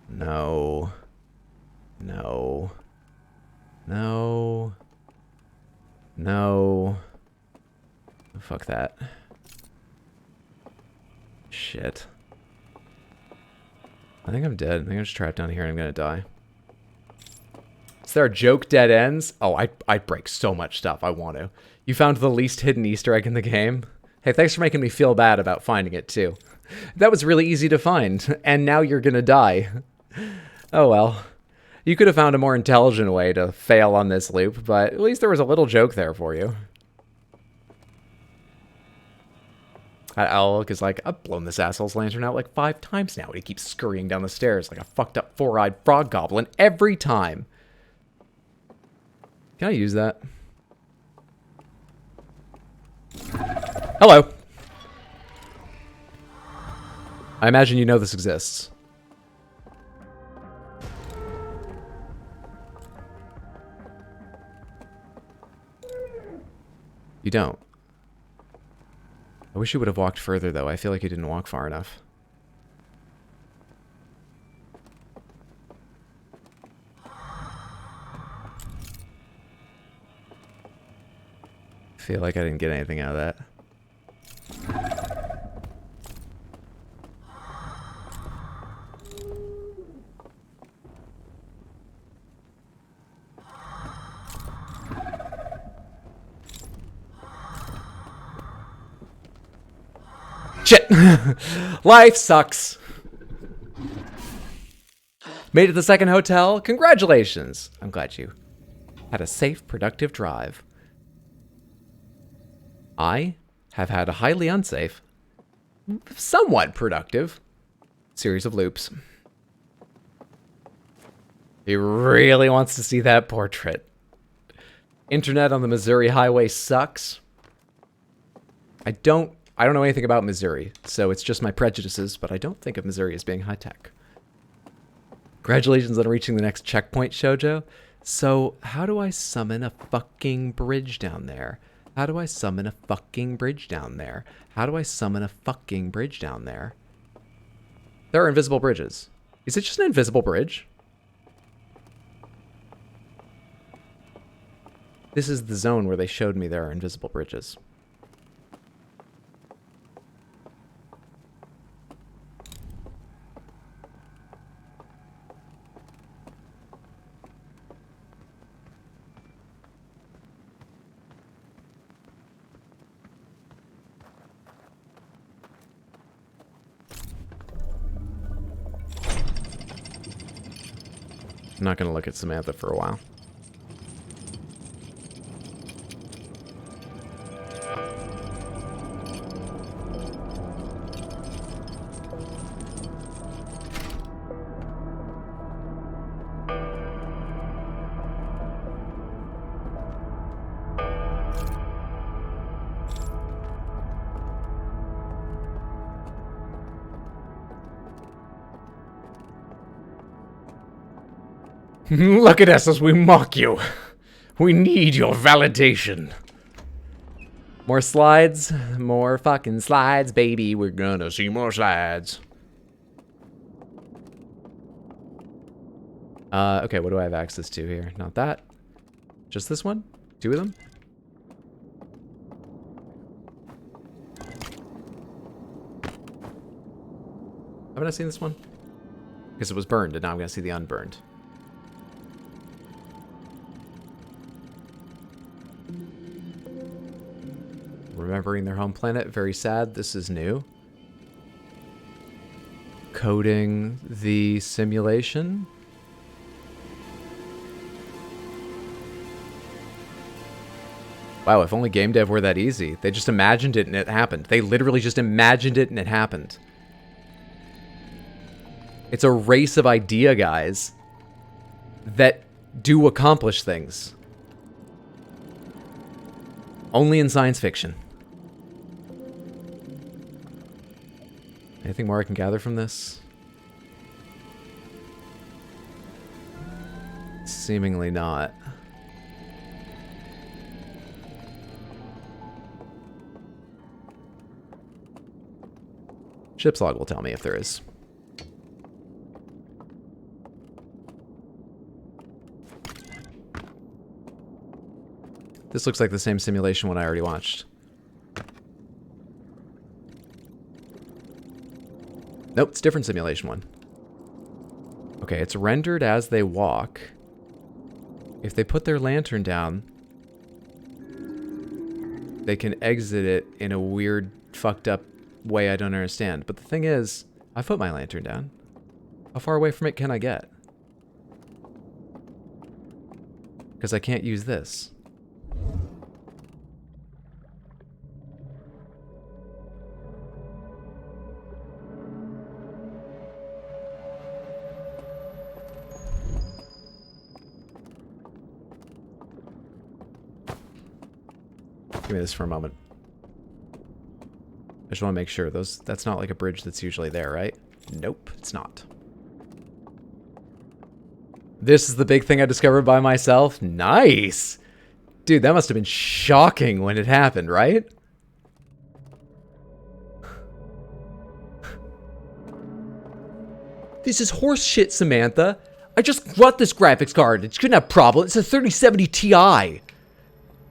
No. No. No. No. Fuck that. Shit. I think I'm dead. I think I'm just trapped down here and I'm gonna die. Is there a joke dead ends? Oh, I'd break so much stuff. I want to. You found the least hidden Easter egg in the game? Hey, thanks for making me feel bad about finding it, too. That was really easy to find, and now you're gonna die. Oh well. You could have found a more intelligent way to fail on this loop, but at least there was a little joke there for you. Alec is like, I've blown this asshole's lantern out like 5 times now, and he keeps scurrying down the stairs like a fucked up 4-eyed frog goblin every time. Can I use that? Hello. I imagine you know this exists. You don't. I wish you would have walked further, though. I feel like you didn't walk far enough. I feel like I didn't get anything out of that. Shit! Life sucks. Made it to the second hotel? Congratulations! I'm glad you had a safe, productive drive. I have had a highly unsafe, somewhat productive series of loops. He really wants to see that portrait. Internet on the Missouri highway sucks. I don't know anything about Missouri, so it's just my prejudices, but I don't think of Missouri as being high-tech. Congratulations on reaching the next checkpoint, Shoujo. So, how do I summon a fucking bridge down there? How do I summon a fucking bridge down there? How do I summon a fucking bridge down there? There are invisible bridges. Is it just an invisible bridge? This is the zone where they showed me there are invisible bridges. I'm not going to look at Samantha for a while. Look at us as we mock you. We need your validation. More slides. More fucking slides, baby. We're gonna see more slides. Okay, what do I have access to here? Not that. Just this one? 2 of them? Haven't I seen this one? Because it was burned, and now I'm going to see the unburned. Remembering their home planet. Very sad. This is new. Coding the simulation. Wow, if only game dev were that easy. They just imagined it and it happened. They literally just imagined it and it happened. It's a race of idea guys that do accomplish things. Only in science fiction. Anything more I can gather from this? Seemingly not. Ship's log will tell me if there is. This looks like the same simulation one I already watched. Nope, it's a different simulation one. Okay, it's rendered as they walk. If they put their lantern down, they can exit it in a weird, fucked up way I don't understand. But the thing is, I put my lantern down. How far away from it can I get? Because I can't use this. Give me this for a moment. I just want to make sure that's not like a bridge that's usually there, right? Nope, it's not. This is the big thing I discovered by myself. Nice! Dude, that must have been shocking when it happened, right? This is horse shit, Samantha. I just got this graphics card. It shouldn't have problems. It's a 3070 Ti.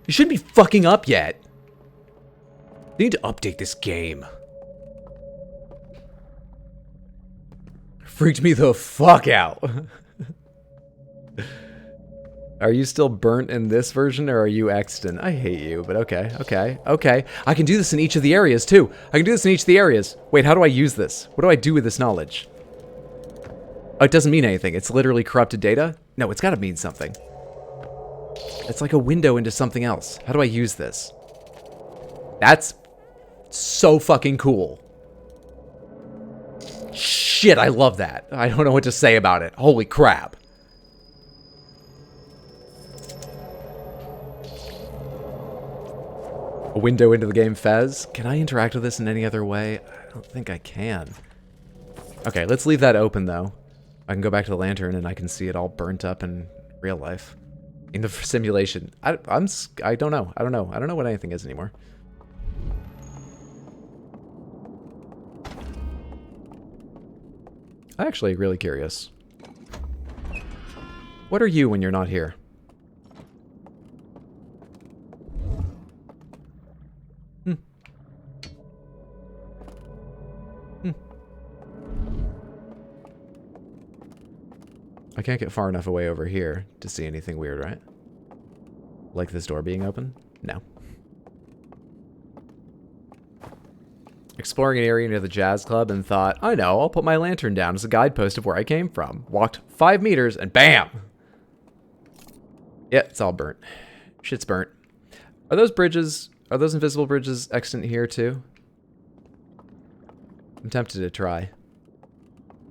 You shouldn't be fucking up yet. They need to update this game. Freaked me the fuck out. Are you still burnt in this version, or are you Exton? I hate you, but okay, okay, okay. I can do this in each of the areas, too. I can do this in each of the areas. Wait, how do I use this? What do I do with this knowledge? Oh, it doesn't mean anything. It's literally corrupted data? No, it's gotta mean something. It's like a window into something else. How do I use this? That's so fucking cool. Shit, I love that. I don't know what to say about it. Holy crap. A window into the game, Fez. Can I interact with this in any other way? I don't think I can. Okay, let's leave that open, though. I can go back to the lantern and I can see it all burnt up in real life. In the simulation. I don't know. I don't know what anything is anymore. I'm actually really curious. What are you when you're not here? I can't get far enough away over here to see anything weird, right? Like this door being open? No. Exploring an area near the jazz club and thought, I know, I'll put my lantern down as a guidepost of where I came from. Walked 5 meters and BAM! Yeah, it's all burnt. Shit's burnt. Are those bridges, are those invisible bridges extant here too? I'm tempted to try.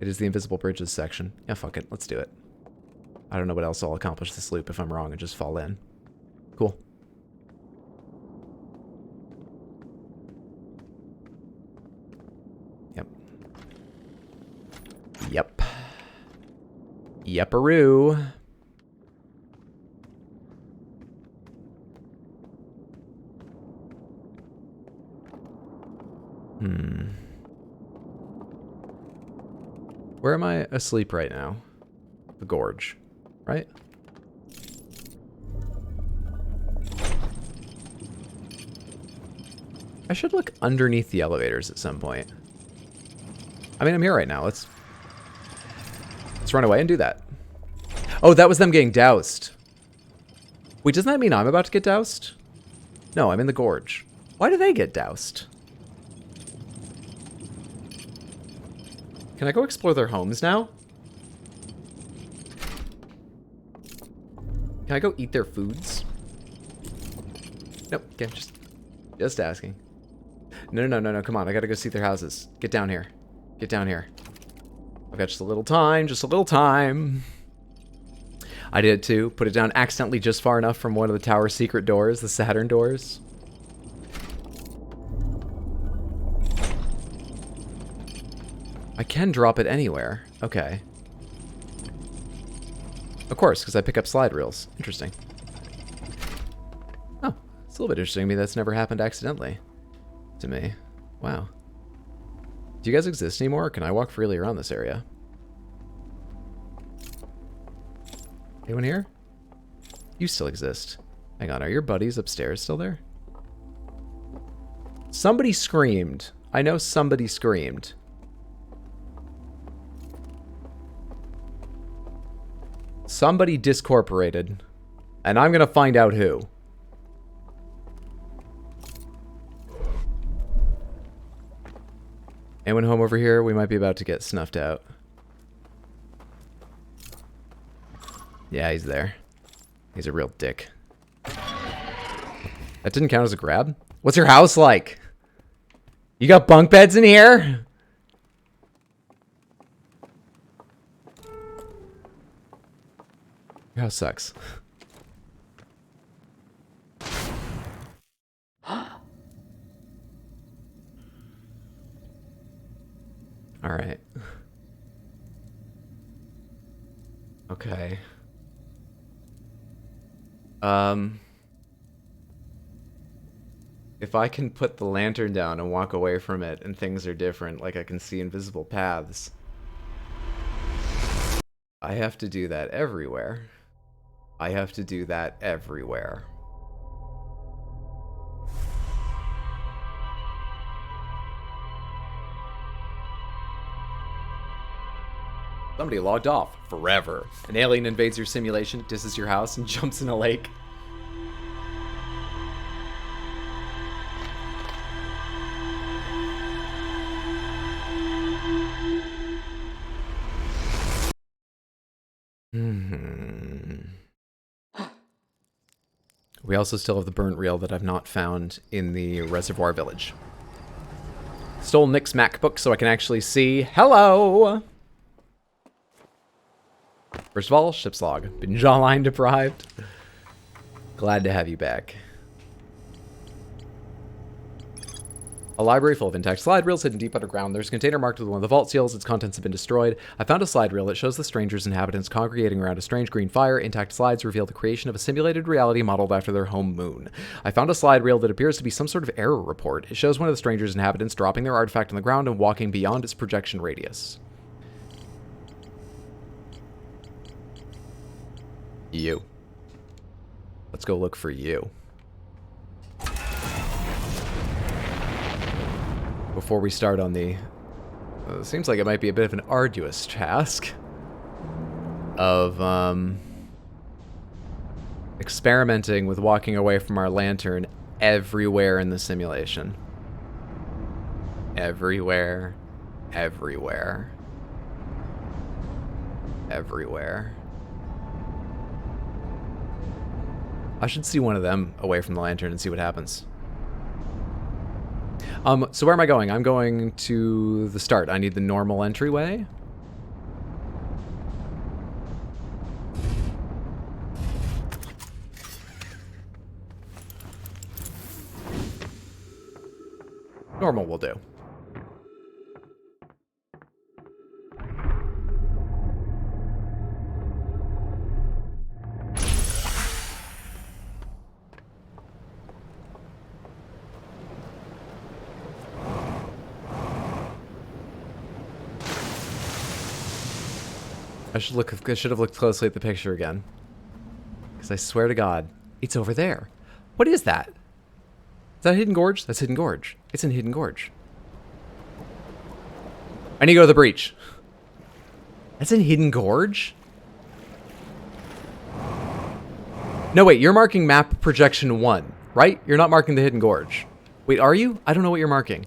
It is the invisible bridges section. Yeah, fuck it. Let's do it. I don't know what else I'll accomplish this loop if I'm wrong and just fall in. Cool. Yep. Yep. Yep-a-roo. Where am I asleep right now? The gorge, right? I should look underneath the elevators at some point. I mean, I'm here right now. Let's run away and do that. Oh, that was them getting doused. Wait, doesn't that mean I'm about to get doused? No, I'm in the gorge. Why do they get doused? Can I go explore their homes now? Can I go eat their foods? Nope, okay, just asking. No, come on, I gotta go see their houses. Get down here. Get down here. I've got just a little time, just a little time. I did it too, put it down accidentally just far enough from one of the tower's secret doors, the Saturn doors. I can drop it anywhere. Okay. Of course, because I pick up slide reels. Interesting. Oh, it's a little bit interesting to me that's never happened accidentally to me. Wow. Do you guys exist anymore, or can I walk freely around this area? Anyone here? You still exist. Hang on, are your buddies upstairs still there? Somebody screamed. I know somebody screamed. Somebody discorporated. And I'm gonna find out who. Anyone home over here? We might be about to get snuffed out. Yeah, he's there. He's a real dick. That didn't count as a grab? What's your house like? You got bunk beds in here? Your house sucks. Alright. Okay. If I can put the lantern down and walk away from it and things are different, like I can see invisible paths, I have to do that everywhere. I have to do that everywhere. Somebody logged off forever. An alien invades your simulation, disses your house, and jumps in a lake. We also still have the burnt reel that I've not found in the Reservoir Village. Stole Nick's MacBook so I can actually see. Hello! First of all, ship's log. Been jawline deprived. Glad to have you back. A library full of intact slide reels hidden deep underground. There's a container marked with one of the vault seals. Its contents have been destroyed. I found a slide reel that shows the stranger's inhabitants congregating around a strange green fire. Intact slides reveal the creation of a simulated reality modeled after their home moon. I found a slide reel that appears to be some sort of error report. It shows one of the stranger's inhabitants dropping their artifact on the ground and walking beyond its projection radius. You. Let's go look for you. Before we start on the... it seems like it might be a bit of an arduous task of experimenting with walking away from our lantern everywhere in the simulation. Everywhere. Everywhere. Everywhere. I should see one of them away from the lantern and see what happens. So where am I going? I'm going to the start. I need the normal entryway. Normal will do. I should have looked closely at the picture again. Because I swear to God, it's over there. What is that? Is that Hidden Gorge? That's Hidden Gorge. It's in Hidden Gorge. I need to go to the breach. That's in Hidden Gorge? No, wait, you're marking map projection 1, right? You're not marking the Hidden Gorge. Wait, are you? I don't know what you're marking.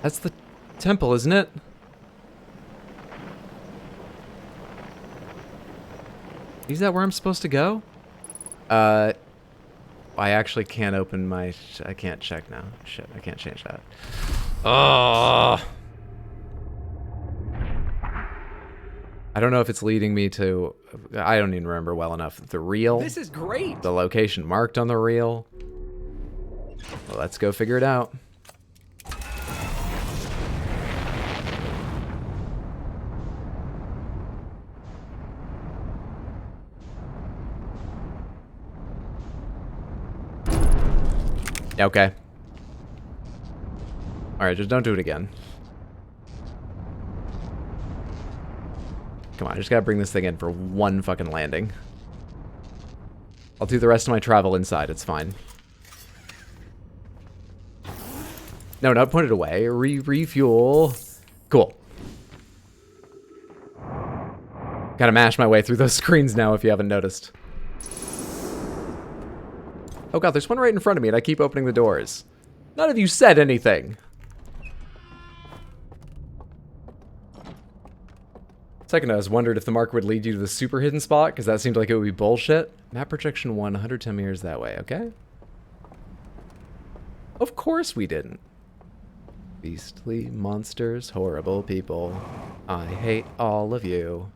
That's the temple, isn't it? Is that where I'm supposed to go? I actually can't open my... I can't check now. Shit, I can't change that. Oh! I don't know if it's leading me to... I don't even remember well enough. The reel. This is great. The location marked on the reel. Well, let's go figure it out. Okay. Alright, just don't do it again. Come on, I just gotta bring this thing in for one fucking landing. I'll do the rest of my travel inside, it's fine. No, not put it away. Refuel. Cool. Gotta mash my way through those screens now if you haven't noticed. Oh god, there's one right in front of me and I keep opening the doors. None of you said anything. Second, I was wondered if the marker would lead you to the super hidden spot, because that seemed like it would be bullshit. Map projection 1, 110 meters that way, okay? Of course we didn't. Beastly monsters, horrible people. I hate all of you.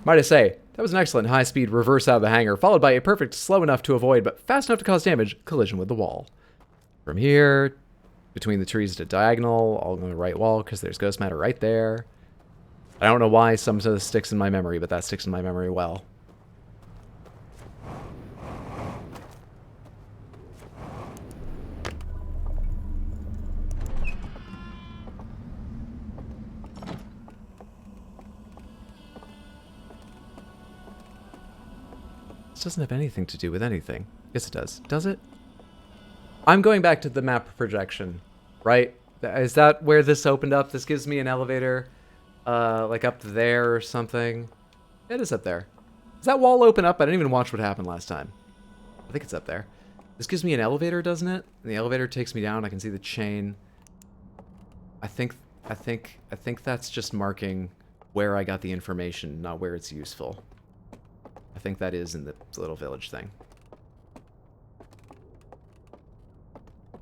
Might I say, that was an excellent high-speed reverse out of the hangar, followed by a perfect slow enough to avoid, but fast enough to cause damage, collision with the wall. From here, between the trees to diagonal, all on the right wall, because there's ghost matter right there. I don't know why some of this sticks in my memory, but that sticks in my memory well. This doesn't have anything to do with anything. Yes, it does. Does it? I'm going back to the map projection, right? Is that where this opened up? This gives me an elevator, like up there or something. It is up there. Does that wall open up? I didn't even watch what happened last time. I think it's up there. This gives me an elevator, doesn't it? And the elevator takes me down. I can see the chain. I think that's just marking where I got the information, not where it's useful. I think that is in the little village thing.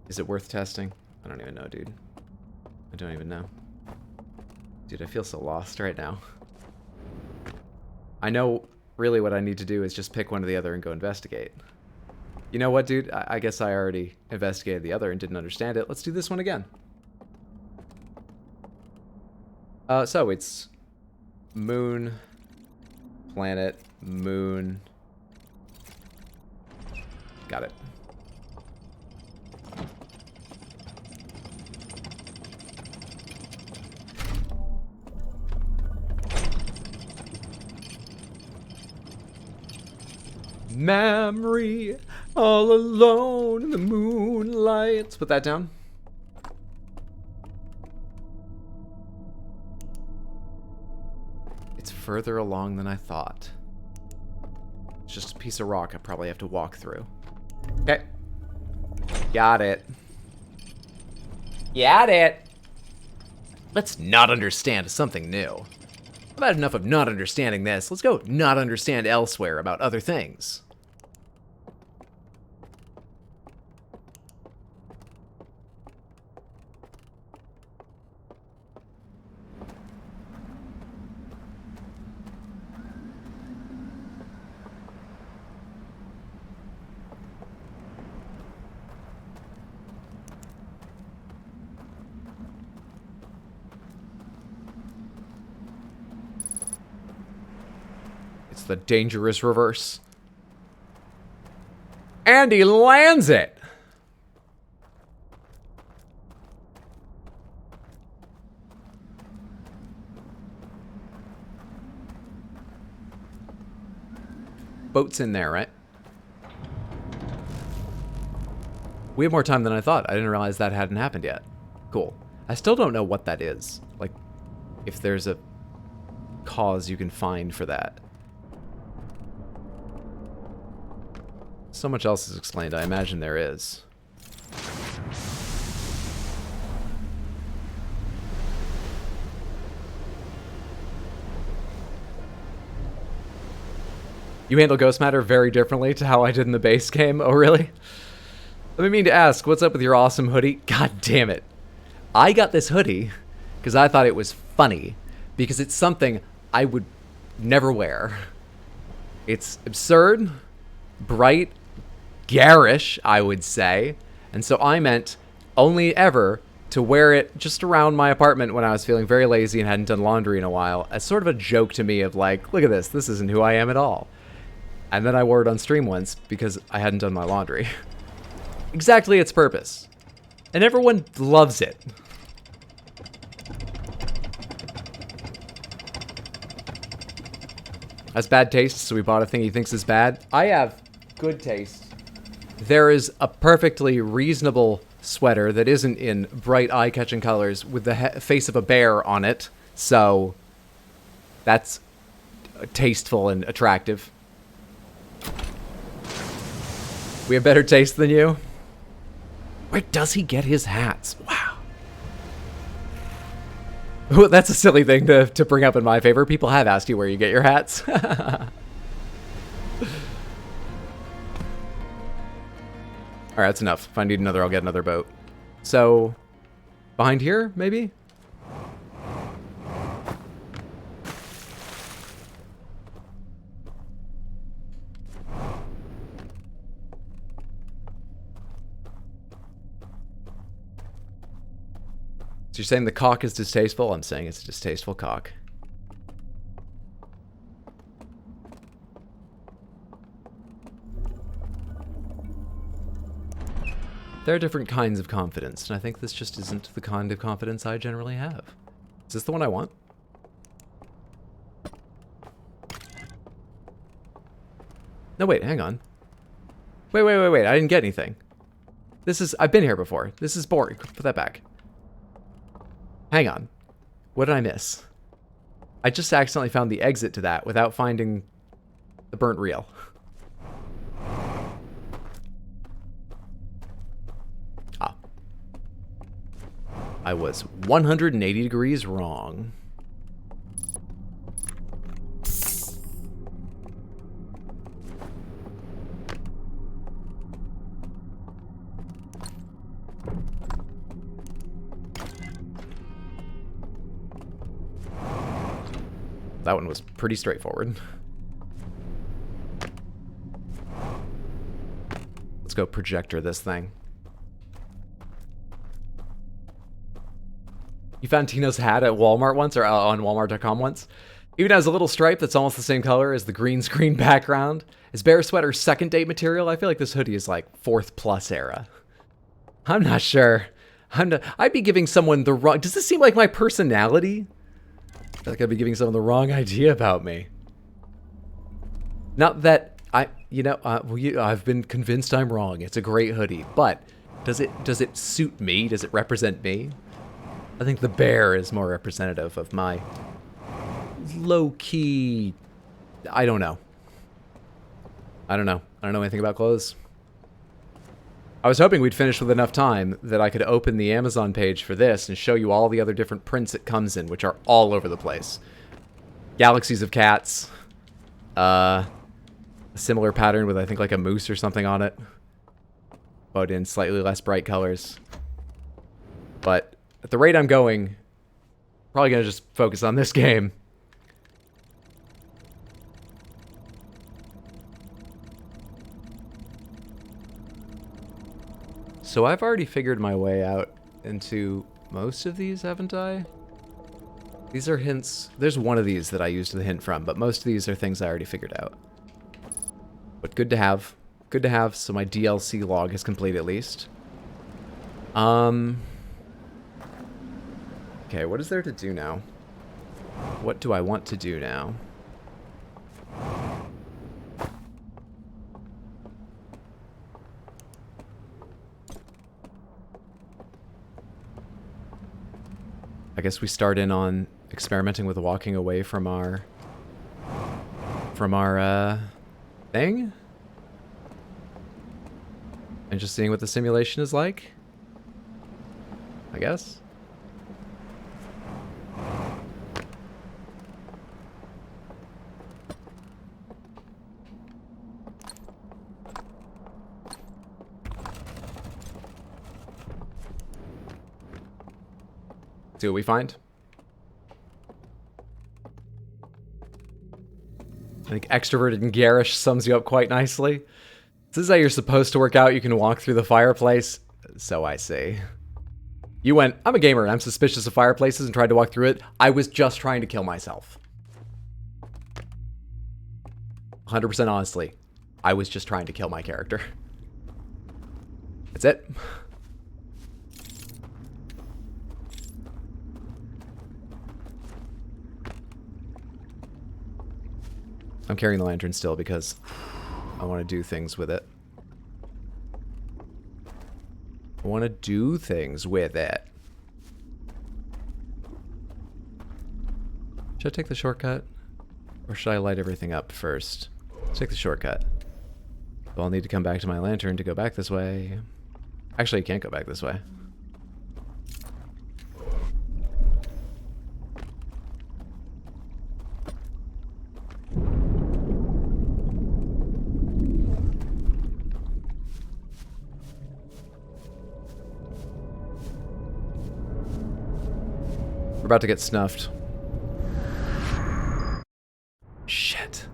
Is it worth testing? I don't even know, dude. I don't even know. Dude, I feel so lost right now. I know really what I need to do is just pick one or the other and go investigate. You know what, dude? I guess I already investigated the other and didn't understand it. Let's do this one again. So it's moon, planet, moon. Got it. Memory, all alone in the moonlight. Let's put that down. It's further along than I thought. It's just a piece of rock I probably have to walk through. Okay. Got it. Got it. Let's not understand something new. I've had enough of not understanding this. Let's go not understand elsewhere about other things. It's the dangerous reverse. And he lands it! Boat's in there, right? We have more time than I thought. I didn't realize that hadn't happened yet. Cool. I still don't know what that is. Like, if there's a cause you can find for that. So much else is explained. I imagine there is. You handle ghost matter very differently to how I did in the base game. Oh, really? Let me mean to ask, what's up with your awesome hoodie? God damn it. I got this hoodie because I thought it was funny, because it's something I would never wear. It's absurd, bright, garish, I would say. And so I meant only ever to wear it just around my apartment when I was feeling very lazy and hadn't done laundry in a while, as sort of a joke to me of like, look at this isn't who I am at all. And then I wore it on stream once because I hadn't done my laundry. Exactly its purpose. And everyone loves it. Has bad taste, so we bought a thing he thinks is bad. I have good taste. There is a perfectly reasonable sweater that isn't in bright eye-catching colors with the face of a bear on it, so that's tasteful and attractive. We have better taste than you? Where does he get his hats? Wow. Well, that's a silly thing to bring up in my favor. People have asked you where you get your hats. Alright, that's enough. If I need another, I'll get another boat. So, behind here, maybe? So you're saying the cock is distasteful? I'm saying it's a distasteful cock. There are different kinds of confidence, and I think this just isn't the kind of confidence I generally have. Is this the one I want? No, wait, hang on. Wait, I didn't get anything. I've been here before. This is boring. Put that back. Hang on. What did I miss? I just accidentally found the exit to that without finding the burnt reel. Ah. I was 180 degrees wrong. That one was pretty straightforward. Let's go projector this thing. You found Tino's hat at Walmart once, or on Walmart.com once? Even has a little stripe that's almost the same color as the green screen background. Is Bear Sweater second date material? I feel like this hoodie is like 4th+ era. I'm not sure. I'd be giving someone the wrong... Does this seem like my personality? I feel like I'd be giving someone the wrong idea about me. Not that I've been convinced I'm wrong. It's a great hoodie, but does it suit me? Does it represent me? I think the bear is more representative of my low-key... I don't know. I don't know anything about clothes. I was hoping we'd finish with enough time that I could open the Amazon page for this and show you all the other different prints it comes in, which are all over the place. Galaxies of cats. A similar pattern with, I think, like a moose or something on it. But in slightly less bright colors. But at the rate I'm going, probably going to just focus on this game. So I've already figured my way out into most of these, haven't I? These are hints. There's one of these that I used the hint from, but most of these are things I already figured out. But good to have. Good to have, so my DLC log is complete at least. Okay, what is there to do now? What do I want to do now? I guess we start in on experimenting with walking away from our thing. And just seeing what the simulation is like. I guess. See what we find. I think extroverted and garish sums you up quite nicely. This is how you're supposed to work out. You can walk through the fireplace. So I say. You went, I'm a gamer and I'm suspicious of fireplaces and tried to walk through it. I was just trying to kill myself. 100% honestly. I was just trying to kill my character. That's it. I'm carrying the lantern still because I want to do things with it. I want to do things with it. Should I take the shortcut? Or should I light everything up first? Let's take the shortcut. Well, I'll need to come back to my lantern to go back this way. Actually, I can't go back this way. We're about to get snuffed. Shit.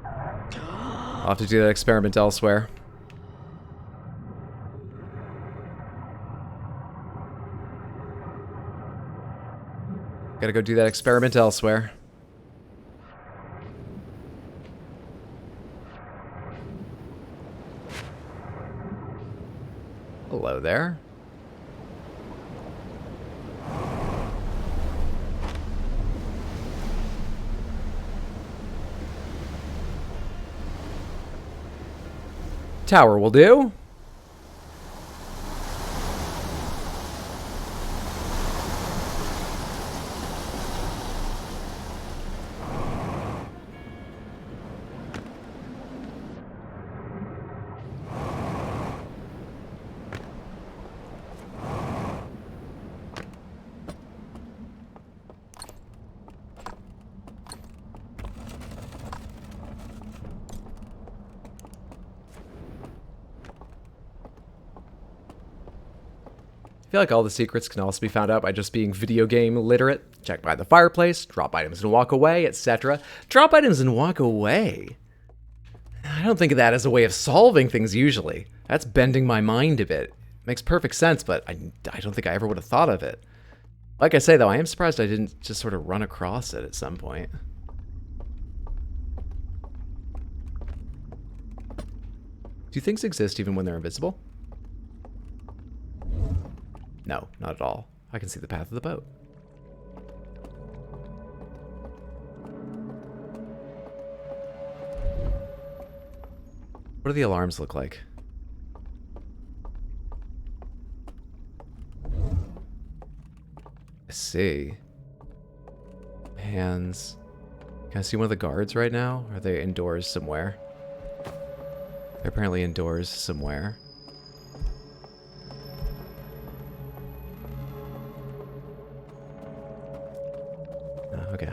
I'll have to do that experiment elsewhere. Gotta go do that experiment elsewhere. Hello there. Tower will do. I feel like all the secrets can also be found out by just being video game literate. Check by the fireplace, drop items and walk away, etc. Drop items and walk away? I don't think of that as a way of solving things usually. That's bending my mind a bit. Makes perfect sense, but I don't think I ever would have thought of it. Like I say though, I am surprised I didn't just sort of run across it at some point. Do things exist even when they're invisible? No, not at all. I can see the path of the boat. What do the alarms look like? I see. Hands. Can I see one of the guards right now? Are they indoors somewhere? They're apparently indoors somewhere. Okay.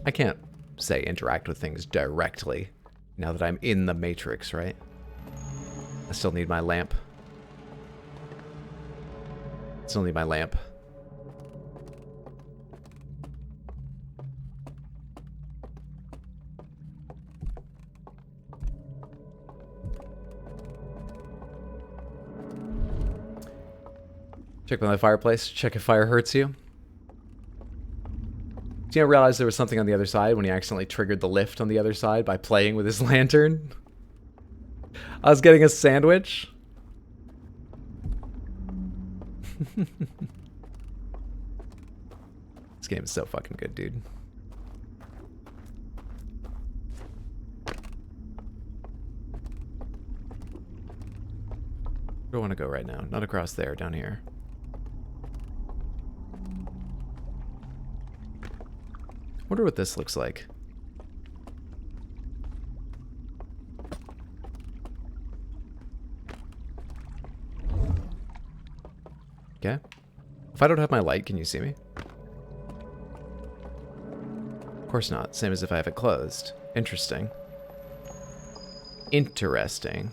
I can't say interact with things directly now that I'm in the Matrix, right? I still need my lamp. Still need my lamp. Check by the fireplace. Check if fire hurts you. Did you realize there was something on the other side when he accidentally triggered the lift on the other side by playing with his lantern? I was getting a sandwich. This game is so fucking good, dude. Where do I want to go right now? Not across there, down here. Wonder what this looks like. Okay. If I don't have my light, can you see me? Of course not. Same as if I have it closed. Interesting. Interesting.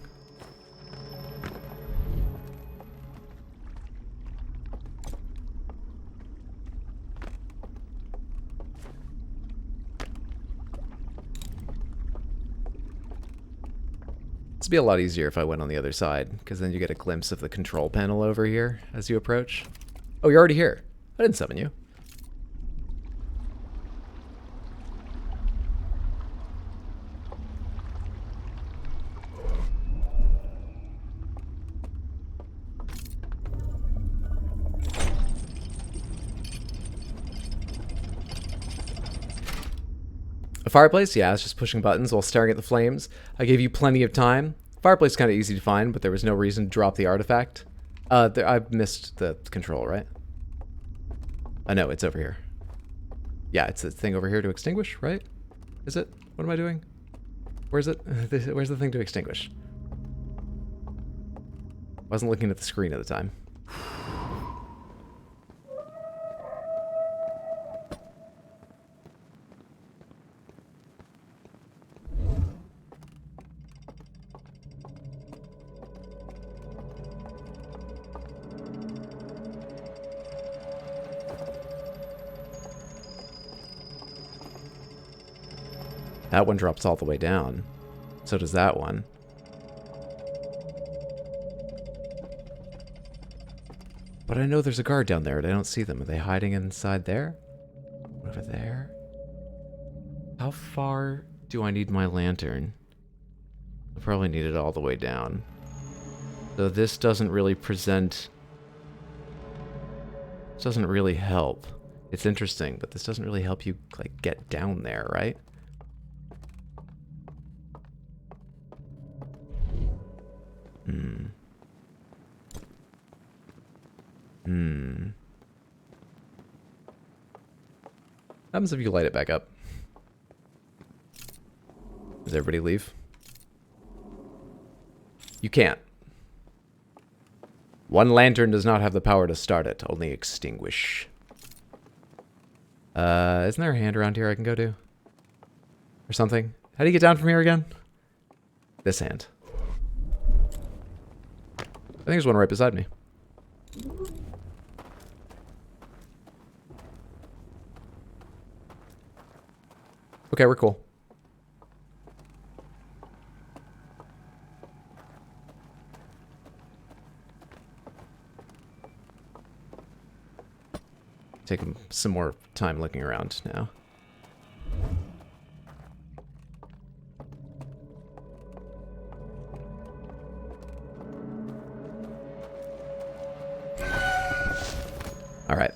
This would be a lot easier if I went on the other side, because then you get a glimpse of the control panel over here as you approach. Oh, you're already here. I didn't summon you. A fireplace? Yeah, I was just pushing buttons while staring at the flames. I gave you plenty of time. Fireplace is kind of easy to find, but there was no reason to drop the artifact. I missed the control, right? I know, it's over here. Yeah, it's the thing over here to extinguish, right? Is it? What am I doing? Where's it? Where's the thing to extinguish? Wasn't looking at the screen at the time. That one drops all the way down. So does that one. But I know there's a guard down there and I don't see them. Are they hiding inside there? Over there? How far do I need my lantern? I probably need it all the way down. So this doesn't really present... This doesn't really help. It's interesting, but this doesn't really help you, like, get down there, right? What happens if you light it back up? Does everybody leave? You can't. One lantern does not have the power to start it, only extinguish. Isn't there a hand around here I can go to? Or something? How do you get down from here again? This hand. I think there's one right beside me. Okay, we're cool. Taking some more time looking around now. All right.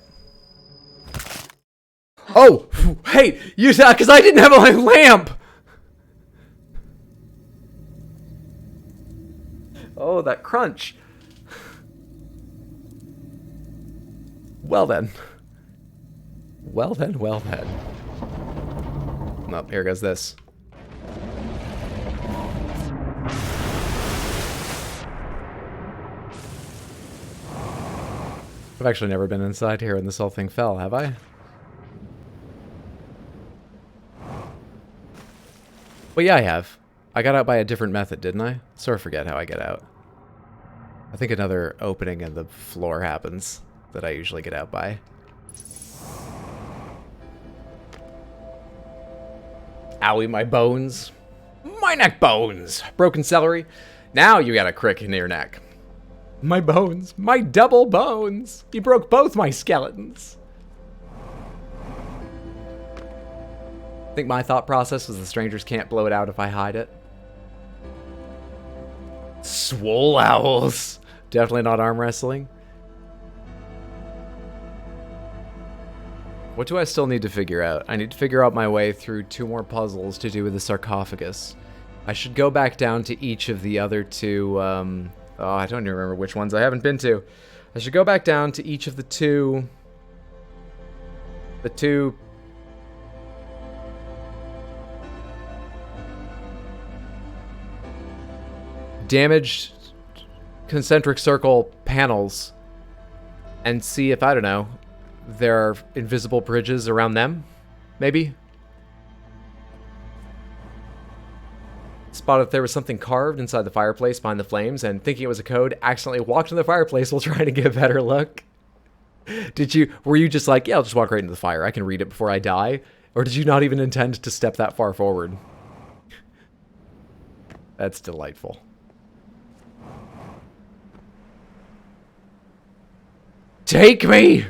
Oh, hey, you saw, because I didn't have my lamp. Oh, that crunch. Well then. Well then, well then. Oh, here goes this. I've actually never been inside here and this whole thing fell, have I? Well, yeah, I have. I got out by a different method, didn't I? Sort of forget how I get out. I think another opening in the floor happens that I usually get out by. Owie, my bones. My neck bones! Broken celery. Now you got a crick in your neck. My bones. My double bones. You broke both my skeletons. I think my thought process was the strangers can't blow it out if I hide it. Swole owls. Definitely not arm wrestling. What do I still need to figure out? I need to figure out my way through 2 more puzzles to do with the sarcophagus. I should go back down to each of the other 2 Oh, I don't even remember which ones I haven't been to. I should go back down to each of the two damaged concentric circle panels and see if, I don't know, there are invisible bridges around them, maybe? Spotted there was something carved inside the fireplace behind the flames, and thinking it was a code, accidentally walked into the fireplace while trying to get a better look. Were you just like, yeah, I'll just walk right into the fire, I can read it before I die? Or did you not even intend to step that far forward? That's delightful. Take me!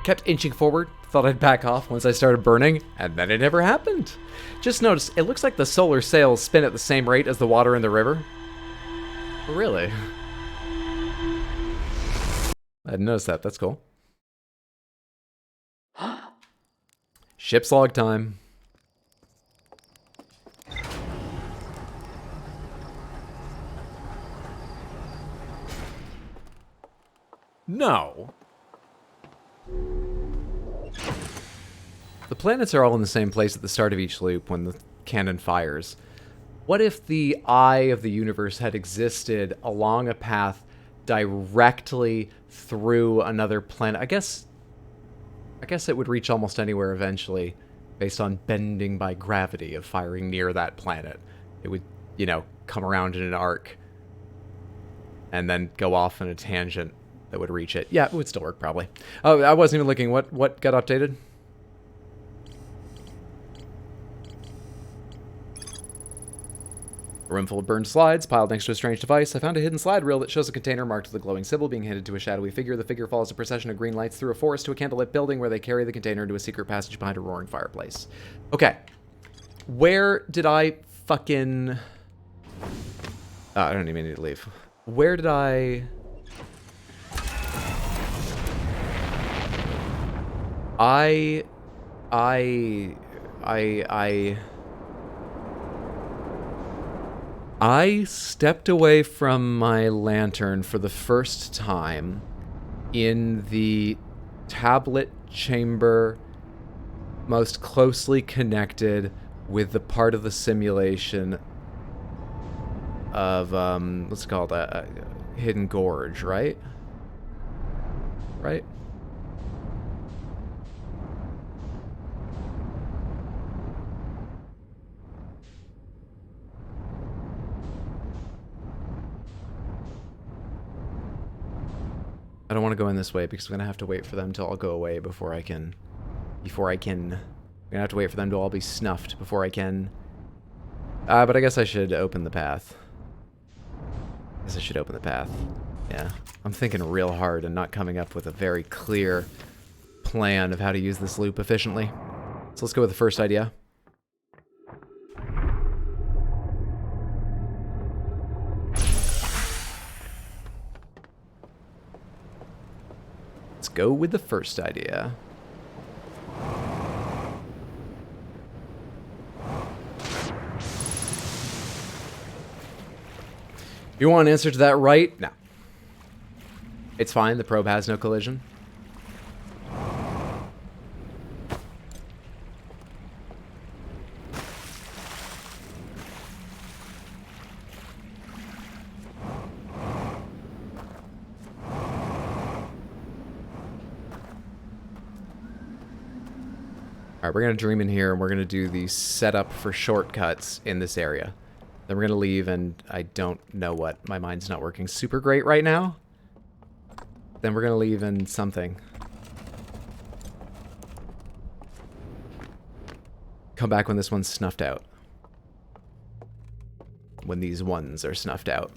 Kept inching forward, thought I'd back off once I started burning, and then it never happened. Just noticed, it looks like the solar sails spin at the same rate as the water in the river. Really? I didn't notice that, that's cool. Ship's log time. No. The planets are all in the same place at the start of each loop when the cannon fires. What if the eye of the universe had existed along a path directly through another planet? I guess it would reach almost anywhere eventually, based on bending by gravity of firing near that planet. It would, you know, come around in an arc and then go off in a tangent that would reach it. Yeah, it would still work probably. Oh, I wasn't even looking. What got updated? A room full of burned slides piled next to a strange device. I found a hidden slide reel that shows a container marked with a glowing symbol being handed to a shadowy figure. The figure follows a procession of green lights through a forest to a candlelit building where they carry the container into a secret passage behind a roaring fireplace. Okay. Where did I fucking... I don't even need to leave. Where did I... I stepped away from my lantern for the first time in the tablet chamber most closely connected with the part of the simulation of, what's it called, Hidden Gorge, right? Right? I don't want to go in this way because I'm going to have to wait for them to all go away before I can... I'm going to have to wait for them to all be snuffed before I can... but I guess I should open the path. Yeah. I'm thinking real hard and not coming up with a very clear plan of how to use this loop efficiently. So let's go with the first idea. Let's go with the first idea. You want an answer to that right? No. It's fine, the probe has no collision. Alright, we're going to dream in here, and we're going to do the setup for shortcuts in this area. Then we're going to leave, and I don't know what. My mind's not working super great right now. Then we're going to leave in something. Come back when this one's snuffed out. When these ones are snuffed out.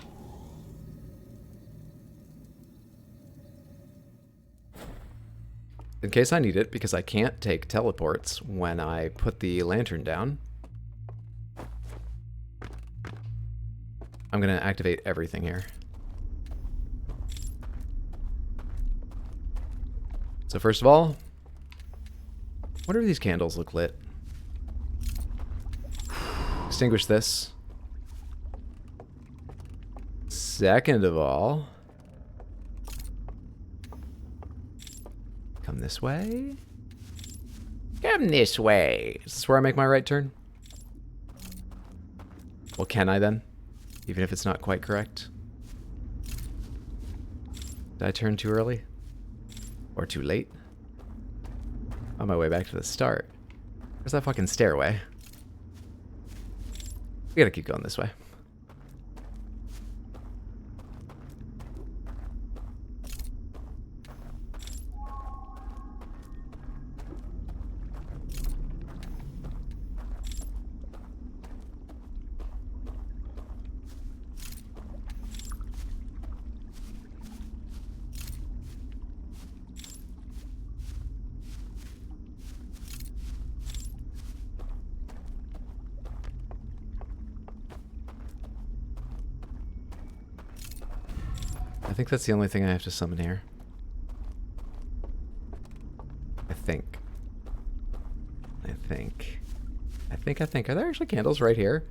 In case I need it, because I can't take teleports when I put the lantern down. I'm going to activate everything here. So first of all, what do these candles look lit? Extinguish this. Second of all, come this way. Come this way. Is this where I make my right turn? Well, can I then? Even if it's not quite correct? Did I turn too early? Or too late? On my way back to the start. Where's that fucking stairway? We gotta keep going this way. I think that's the only thing I have to summon here. I think. Are there actually candles right here?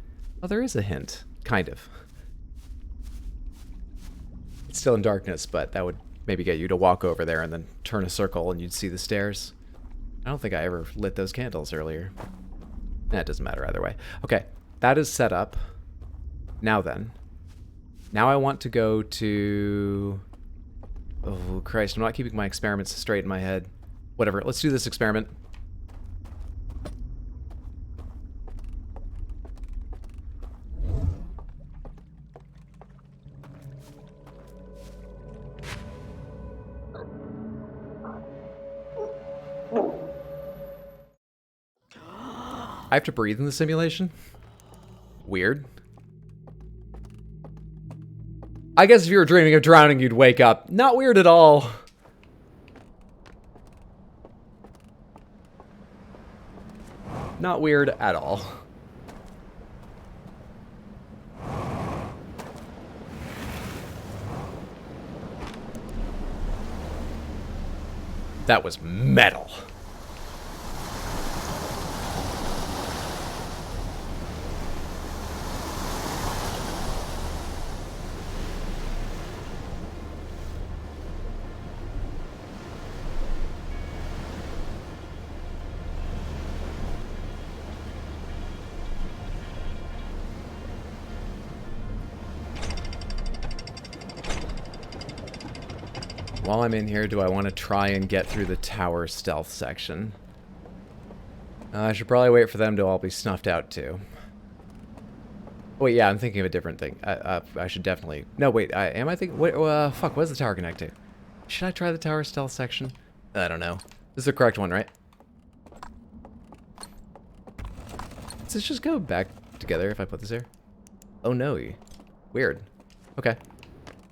Oh, there is a hint. Kind of. It's still in darkness, but that would maybe get you to walk over there and then turn a circle and you'd see the stairs. I don't think I ever lit those candles earlier. It doesn't matter either way. Okay, that is set up. Now then. Now I want to go to... Oh, Christ, I'm not keeping my experiments straight in my head. Whatever, let's do this experiment. I have to breathe in the simulation? Weird. I guess if you were dreaming of drowning, you'd wake up. Not weird at all. Not weird at all. That was metal. While I'm in here, do I want to try and get through the tower stealth section? I should probably wait for them to all be snuffed out too. Wait, yeah, I'm thinking of a different thing. I should definitely... No, wait, am I thinking... fuck, what does the tower connect to? Should I try the tower stealth section? I don't know. This is the correct one, right? Does this just go back together if I put this here? Oh no. Weird. Okay.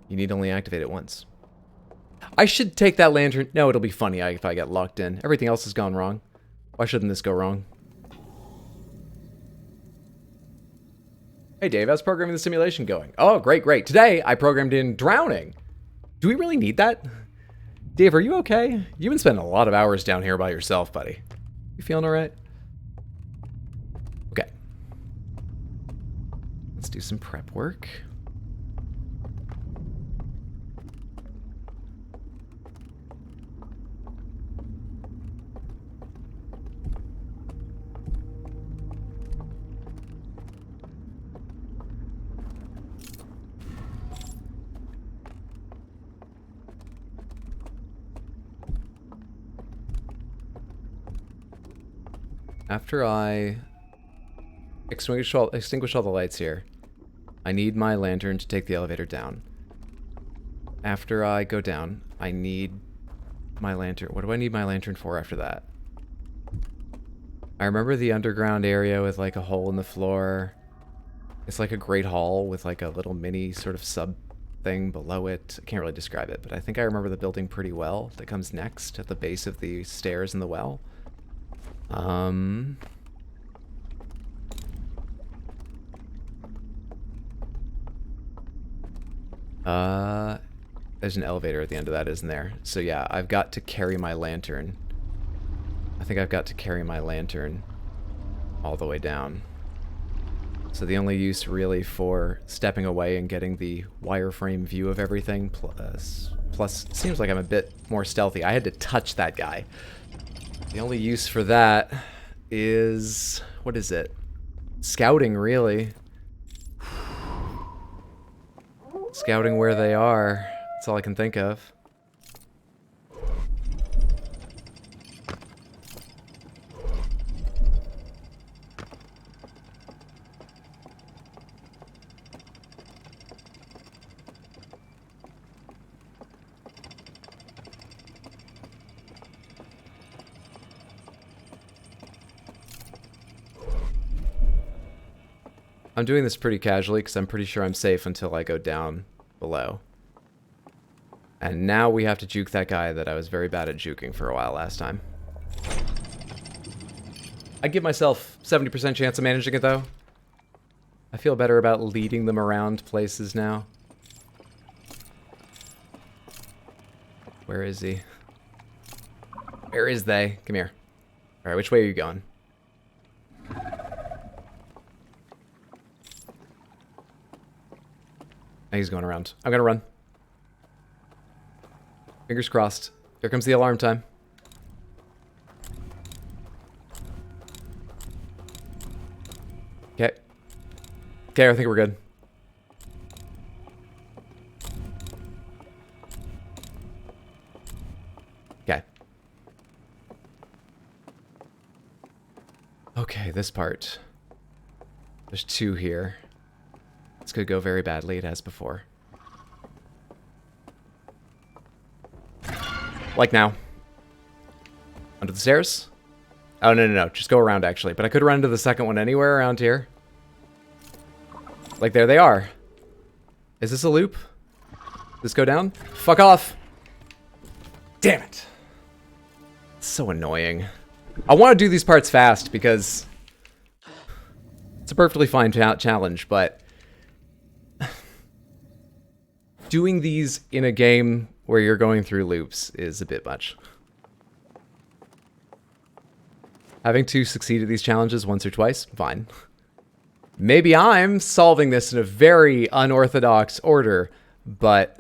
You need to only activate it once. I should take that lantern. No, it'll be funny if I get locked in. Everything else has gone wrong. Why shouldn't this go wrong? Hey Dave, how's programming the simulation going? Oh, great, great. Today, I programmed in drowning. Do we really need that? Dave, are you okay? You've been spending a lot of hours down here by yourself, buddy. You feeling all right? Okay. Let's do some prep work. After I extinguish all the lights here, I need my lantern to take the elevator down. After I go down, I need my lantern. What do I need my lantern for after that? I remember the underground area with like a hole in the floor. It's like a great hall with like a little mini sort of sub thing below it. I can't really describe it, but I think I remember the building pretty well that comes next at the base of the stairs in the well. There's an elevator at the end of that, isn't there? So yeah, I've got to carry my lantern. I think I've got to carry my lantern all the way down. So the only use really for stepping away and getting the wireframe view of everything, plus seems like I'm a bit more stealthy. I had to touch that guy. The only use for that is, what is it? Scouting, really. Scouting where they are. That's all I can think of. I'm doing this pretty casually because I'm pretty sure I'm safe until I go down below. And now we have to juke that guy that I was very bad at juking for a while last time. I give myself 70% chance of managing it though. I feel better about leading them around places now. Where is he? Where is they? Come here. Alright, which way are you going? He's going around. I'm gonna run. Fingers crossed. Here comes the alarm time. Okay. Okay, I think we're good. Okay. Okay, this part. There's two here. This could go very badly, it has before. Like now. Under the stairs? Oh, no. Just go around, actually. But I could run to the second one anywhere around here. Like, there they are. Is this a loop? Does this go down? Fuck off! Damn it. It's so annoying. I want to do these parts fast, because it's a perfectly fine challenge, but doing these in a game where you're going through loops is a bit much. Having to succeed at these challenges once or twice, fine. Maybe I'm solving this in a very unorthodox order, but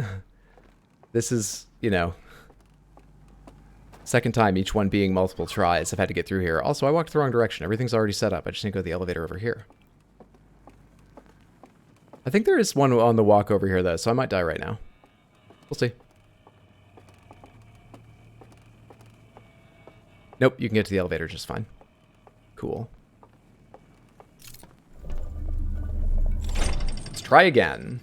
this is, you know, second time, each one being multiple tries. I've had to get through here. Also, I walked the wrong direction. Everything's already set up. I just need to go to the elevator over here. I think there is one on the walk over here, though, so I might die right now. We'll see. Nope, you can get to the elevator just fine. Cool. Let's try again.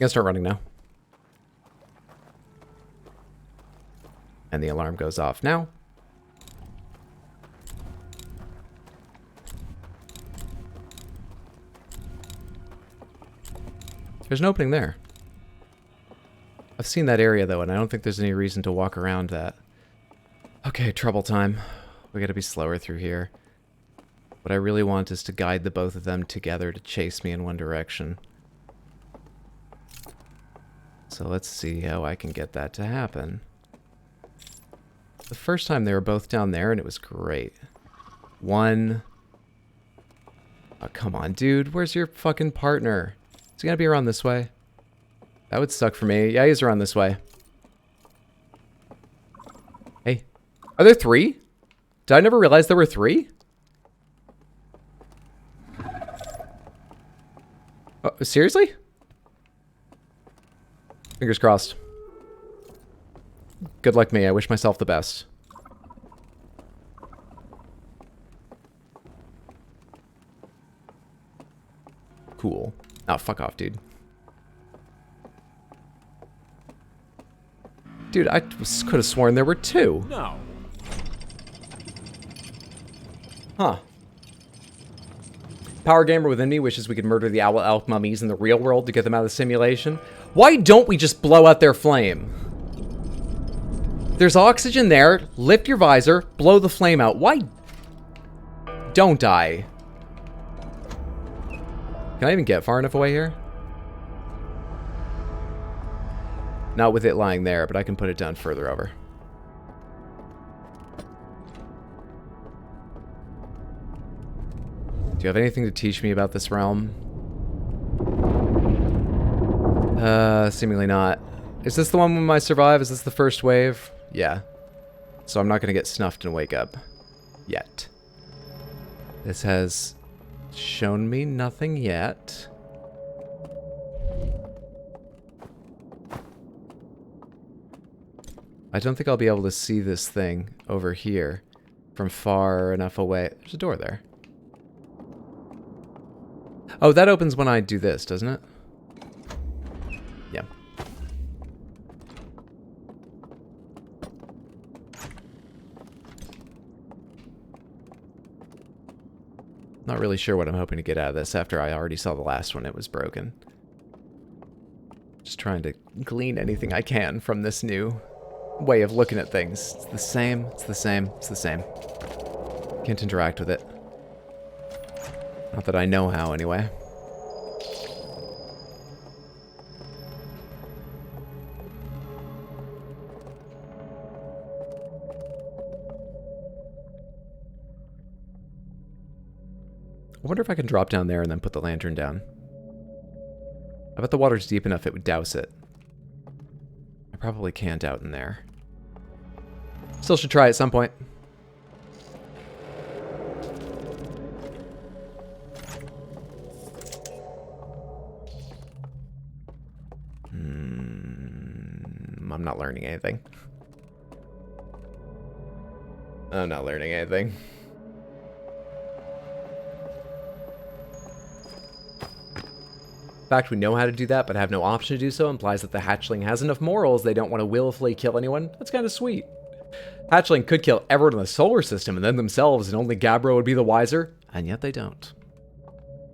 Gonna start running now. And the alarm goes off now. There's an opening there. I've seen that area though, and I don't think there's any reason to walk around that. Okay, trouble time. We gotta be slower through here. What I really want is to guide the both of them together to chase me in one direction. So let's see how I can get that to happen. The first time they were both down there and it was great. One. Oh, come on, dude. Where's your fucking partner? Is he gonna be around this way? That would suck for me. Yeah, he's around this way. Hey. Are there three? Did I never realize there were three? Oh, seriously? Fingers crossed. good luck me. I wish myself the best. Cool. Oh, fuck off, dude. Dude, I could have sworn there were two. No. Huh. Power gamer within me wishes we could murder the owl elk mummies in the real world to get them out of the simulation. Why don't we just blow out their flame? There's oxygen there. Lift your visor. Blow the flame out. Why don't I? Can I even get far enough away here? Not with it lying there, but I can put it down further over. Do you have anything to teach me about this realm? Seemingly not. Is this the one when I survive? Is this the first wave? Yeah. So I'm not going to get snuffed and wake up. Yet. This has shown me nothing yet. I don't think I'll be able to see this thing over here from far enough away. There's a door there. Oh, that opens when I do this, doesn't it? Yeah. Not really sure what I'm hoping to get out of this after I already saw the last one. It was broken. Just trying to glean anything I can from this new way of looking at things. It's the same, it's the same, it's the same. Can't interact with it. Not that I know how, anyway. I wonder if I can drop down there and then put the lantern down. I bet the water's deep enough it would douse it. I probably can't out in there. Still should try at some point. I'm not learning anything. I'm not learning anything. The fact we know how to do that but have no option to do so implies that the hatchling has enough morals they don't want to willfully kill anyone. That's kind of sweet. Hatchling could kill everyone in the solar system and then themselves, and only Gabbro would be the wiser, and yet they don't.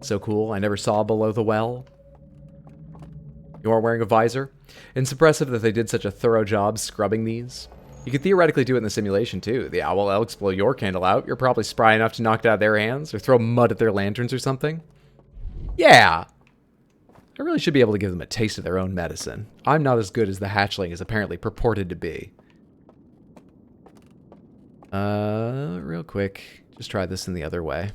So cool, I never saw below the well. You aren't wearing a visor? It's impressive that they did such a thorough job scrubbing these. You could theoretically do it in the simulation too. The owl elks blow your candle out, you're probably spry enough to knock it out of their hands, or throw mud at their lanterns or something. Yeah! I really should be able to give them a taste of their own medicine. I'm not as good as the hatchling is apparently purported to be. Real quick, just try this in the other way.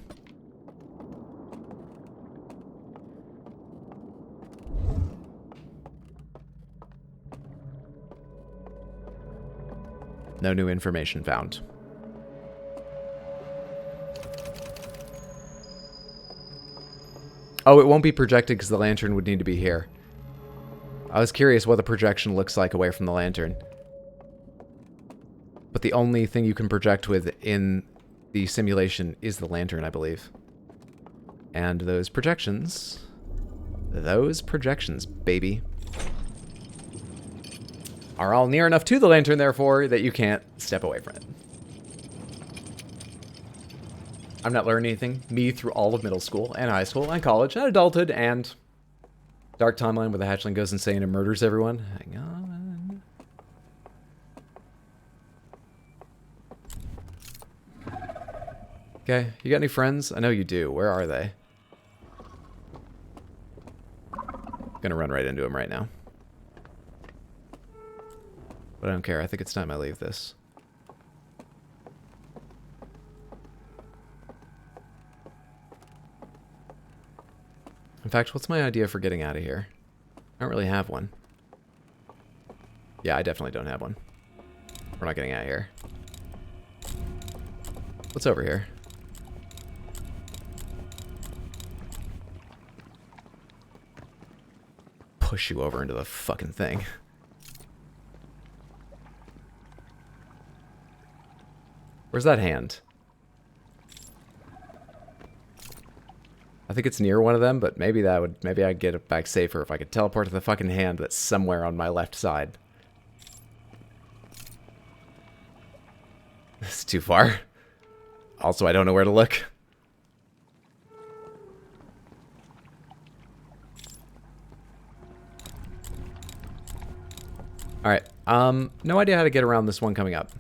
No new information found. Oh, it won't be projected because the lantern would need to be here. I was curious what the projection looks like away from the lantern. But the only thing you can project with in the simulation is the lantern, I believe. And those projections, baby, are all near enough to the lantern, therefore, that you can't step away from it. I'm not learning anything. Me through all of middle school and high school and college and adulthood and dark timeline where the hatchling goes insane and murders everyone. Hang on. Okay, you got any friends? I know you do. Where are they? Gonna run right into them right now. But I don't care. I think it's time I leave this. In fact, what's my idea for getting out of here? I don't really have one. Yeah, I definitely don't have one. We're not getting out of here. What's over here? Push you over into the fucking thing. Where's that hand? I think it's near one of them, but maybe I'd get it back safer if I could teleport to the fucking hand that's somewhere on my left side. It's too far. Also, I don't know where to look. Alright, no idea how to get around this one coming up.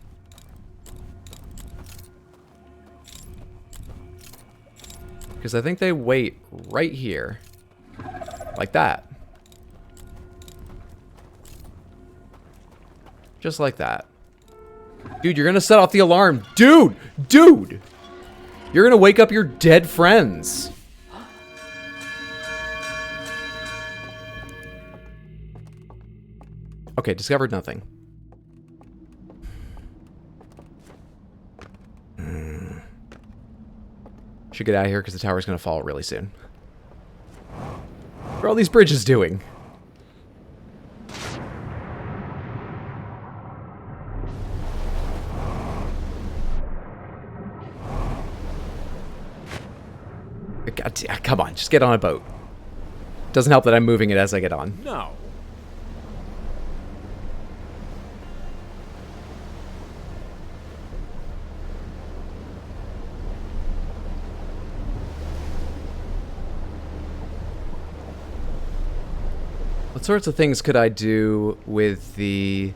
Because I think they wait right here. Like that. Just like that. Dude, you're gonna set off the alarm. Dude! Dude! You're gonna wake up your dead friends. Okay, discovered nothing. Should get out of here because the tower's going to fall really soon. What are all these bridges doing? God, come on, just get on a boat. Doesn't help that I'm moving it as I get on. No. What sorts of things could I do with the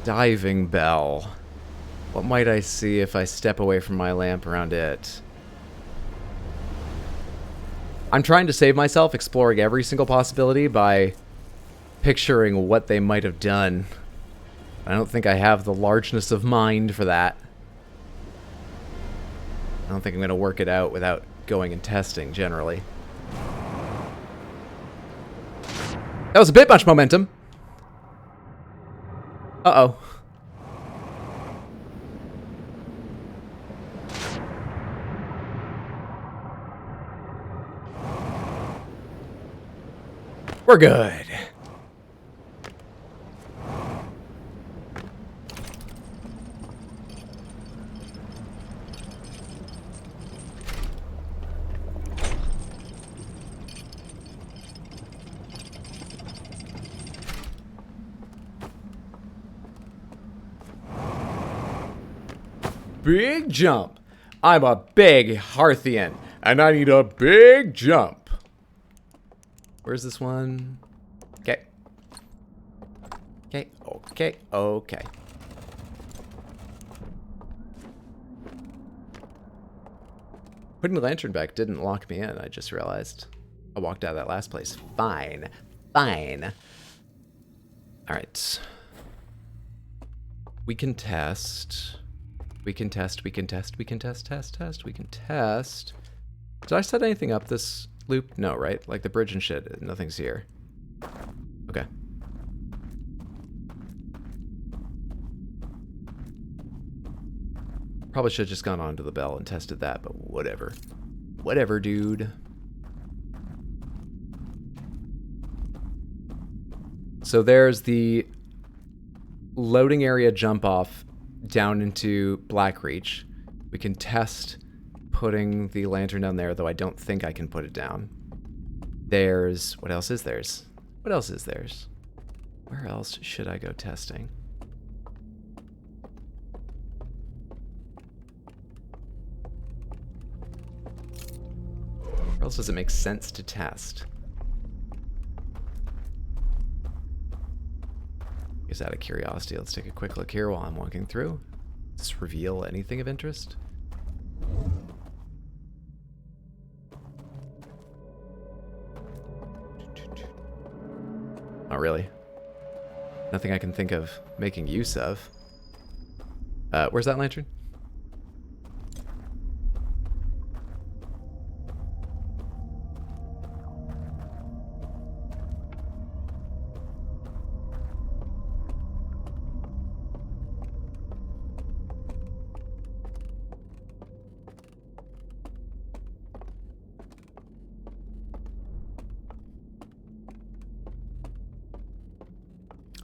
diving bell? What might I see if I step away from my lamp around it? I'm trying to save myself exploring every single possibility by picturing what they might have done. I don't think I have the largeness of mind for that. I don't think I'm going to work it out without going and testing, generally. That was a bit much momentum. Uh-oh. We're good. Big jump. I'm a big Hearthian, and I need a big jump. Where's this one? Okay. Okay, okay, okay. Putting the lantern back didn't lock me in, I just realized. I walked out of that last place. Fine. Fine. Alright. We can test. We can test, we can test, we can test, test, we can test. Did I set anything up this loop? No, right? Like the bridge and shit, nothing's here. Okay. Probably should have just gone onto the bell and tested that, but whatever. Whatever, dude. So there's the loading area jump off down into Blackreach. We can test putting the lantern down there, though I don't think I can put it down. There's... what else is theirs? What else is theirs? Where else should I go testing? Where else does it make sense to test? Just out of curiosity, let's take a quick look here while I'm walking through. Does this reveal anything of interest? Not really. Nothing I can think of making use of. Where's that lantern?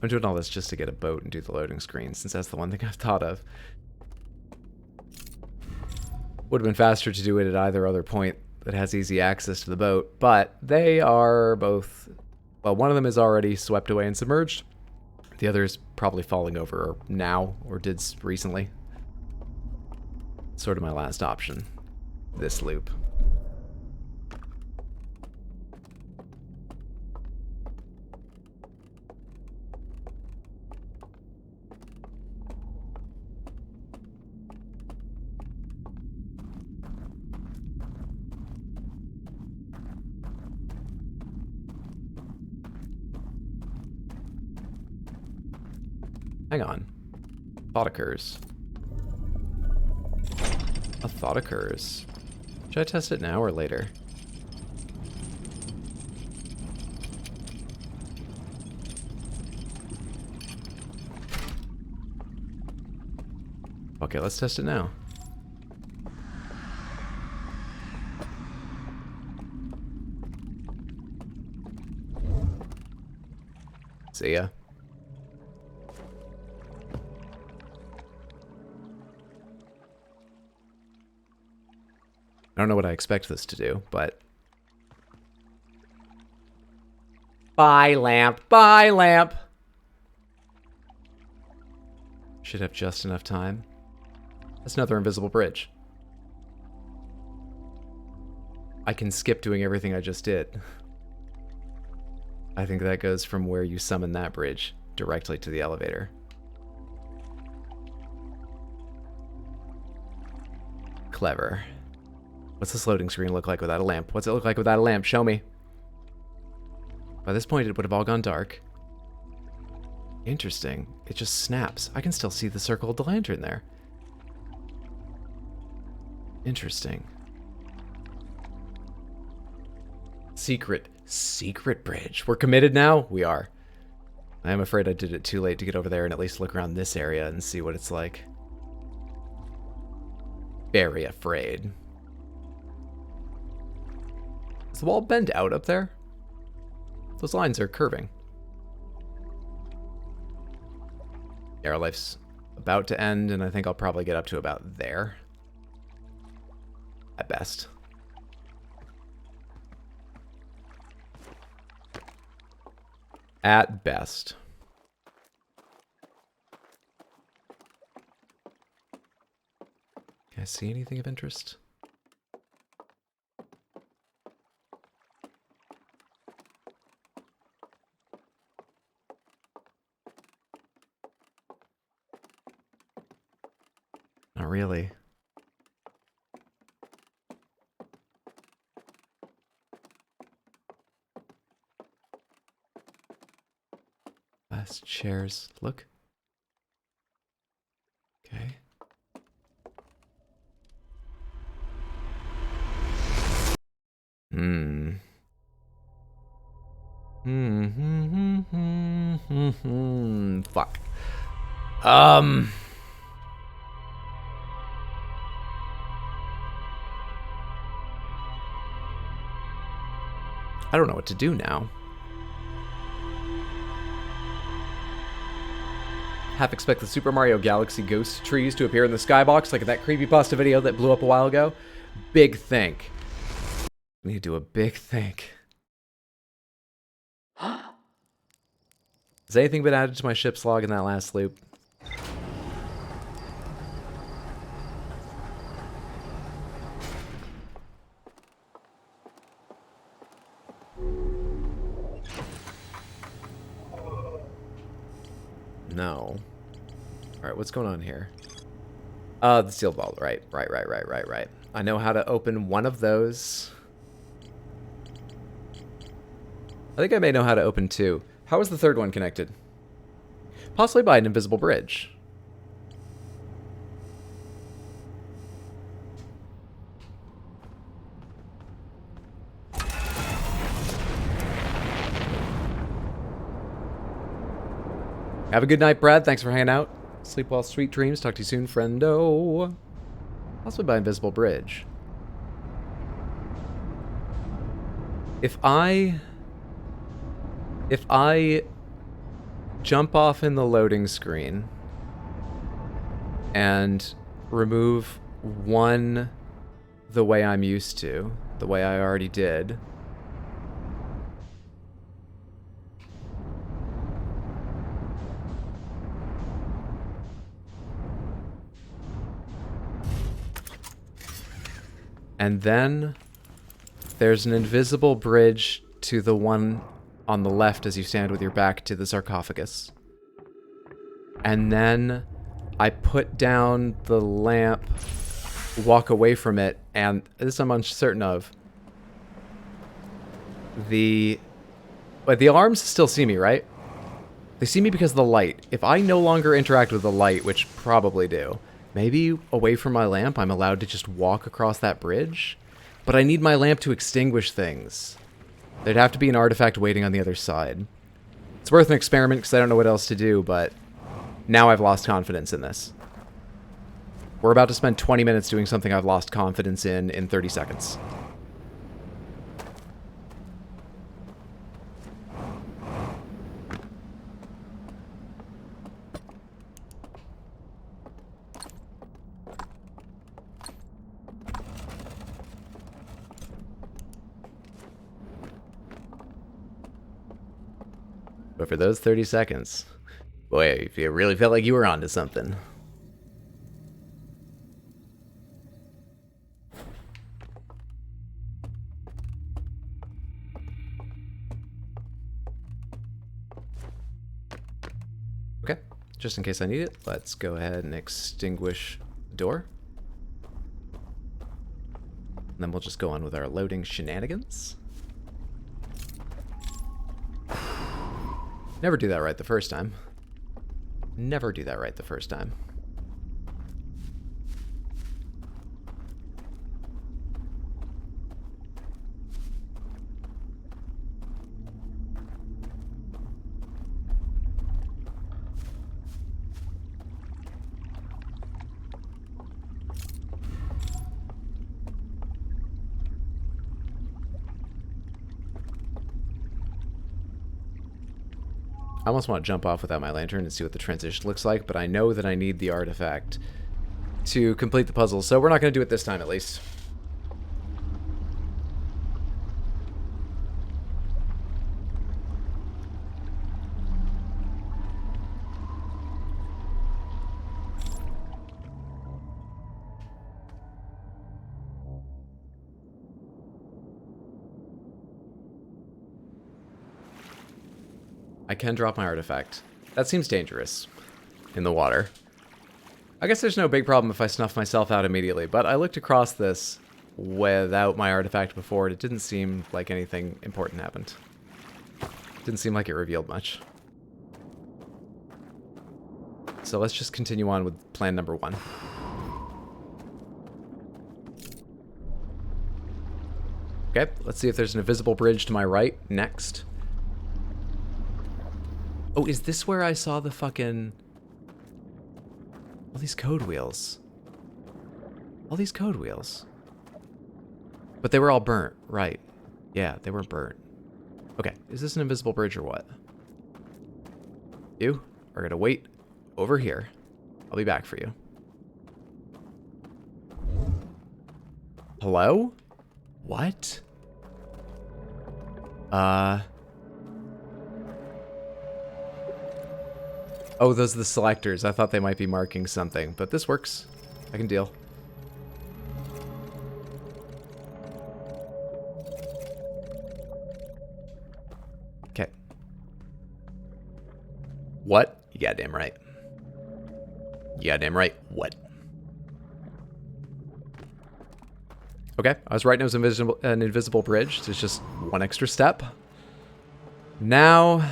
I'm doing all this just to get a boat and do the loading screen, since that's the one thing I've thought of. Would have been faster to do it at either other point that has easy access to the boat, but they are both... Well, one of them is already swept away and submerged. The other is probably falling over now, or did recently. Sort of my last option. This loop. Hang on. Thought occurs. A thought occurs. Should I test it now or later? Okay, let's test it now. See ya. I don't know what I expect this to do, but... Bye, lamp! Bye, lamp! Should have just enough time. That's another invisible bridge. I can skip doing everything I just did. I think that goes from where you summon that bridge directly to the elevator. Clever. What's this loading screen look like without a lamp? What's it look like without a lamp? Show me. By this point, it would have all gone dark. Interesting. It just snaps. I can still see the circle of the lantern there. Interesting. Secret bridge. We're committed now? We are. I am afraid I did it too late to get over there and at least look around this area and see what it's like. Very afraid. Is the wall bend out up there? Those lines are curving. Yeah, our life's about to end, and I think I'll probably get up to about there. At best. At best. Can I see anything of interest? Not really. Last chairs. Look. Okay. Fuck. I don't know what to do now. Half expect the Super Mario Galaxy ghost trees to appear in the skybox like in that creepypasta video that blew up a while ago. Big think. We need to do a big think. Has anything been added to my ship's log in that last loop? No. Alright, what's going on here? The sealed vault. Right. I know how to open one of those. I think I may know how to open two. How is the third one connected? Possibly by an invisible bridge. Have a good night, Brad. Thanks for hanging out. Sleep well, sweet dreams. Talk to you soon, friendo. Possibly by invisible bridge. If I jump off in the loading screen and remove one the way I'm used to, the way I already did. And then there's an invisible bridge to the one on the left as you stand with your back to the sarcophagus. And then I put down the lamp, walk away from it, and this I'm uncertain of. The alarms still see me, right? They see me because of the light. If I no longer interact with the light, which probably do, maybe away from my lamp I'm allowed to just walk across that bridge? But I need my lamp to extinguish things. There'd have to be an artifact waiting on the other side. It's worth an experiment because I don't know what else to do, but now I've lost confidence in this. We're about to spend 20 minutes doing something I've lost confidence in 30 seconds. But for those 30 seconds, boy, you really felt like you were onto something. Okay, just in case I need it, let's go ahead and extinguish the door. And then we'll just go on with our loading shenanigans. Never do that right the first time. Never do that right the first time. I almost want to jump off without my lantern and see what the transition looks like, but I know that I need the artifact to complete the puzzle, so we're not going to do it this time at least. I can drop my artifact. That seems dangerous in the water. I guess there's no big problem if I snuff myself out immediately, but I looked across this without my artifact before, and it didn't seem like anything important happened. Didn't seem like it revealed much. So let's just continue on with plan number 1. Okay, let's see if there's an invisible bridge to my right next. Oh, is this where I saw the fucking... all these code wheels. All these code wheels. But they were all burnt, right. Yeah, they were burnt. Okay, is this an invisible bridge or what? You are gonna wait over here. I'll be back for you. Hello? What? Oh, those are the selectors. I thought they might be marking something, but this works. I can deal. Okay. What? You goddamn right. You goddamn right. What? Okay, I was right. It was an invisible bridge. There's just one extra step. Now...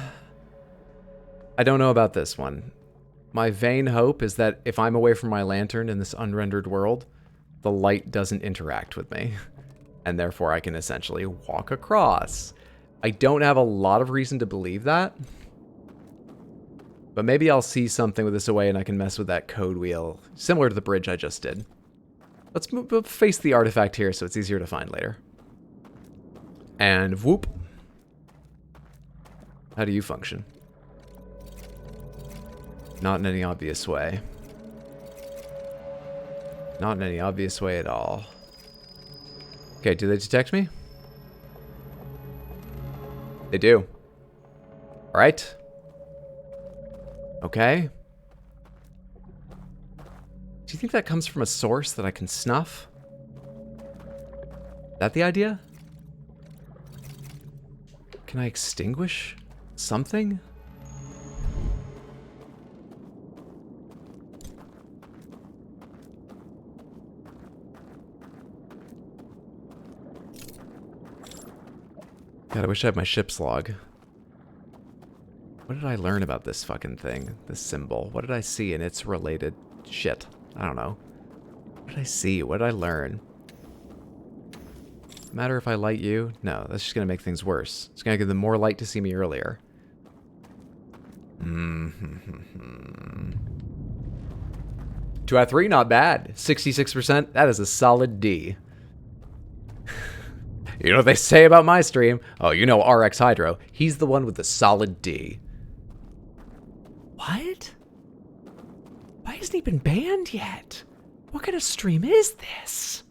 I don't know about this one. My vain hope is that if I'm away from my lantern in this unrendered world, the light doesn't interact with me, and therefore I can essentially walk across. I don't have a lot of reason to believe that, but maybe I'll see something with this away and I can mess with that code wheel, similar to the bridge I just did. Let's face the artifact here so it's easier to find later. And whoop. How do you function? Not in any obvious way. Not in any obvious way at all. Okay, do they detect me? They do. Alright. Okay. Do you think that comes from a source that I can snuff? Is that the idea? Can I extinguish something? God, I wish I had my ship's log. What did I learn about this fucking thing? This symbol? What did I see in its related shit? I don't know. What did I see? What did I learn? Matter if I light you? No, that's just gonna make things worse. It's gonna give them more light to see me earlier. 2 out of 3, not bad. 66%, that is a solid D. You know what they say about my stream? Oh, you know RX Hydro. He's the one with the solid D. What? Why hasn't he been banned yet? What kind of stream is this?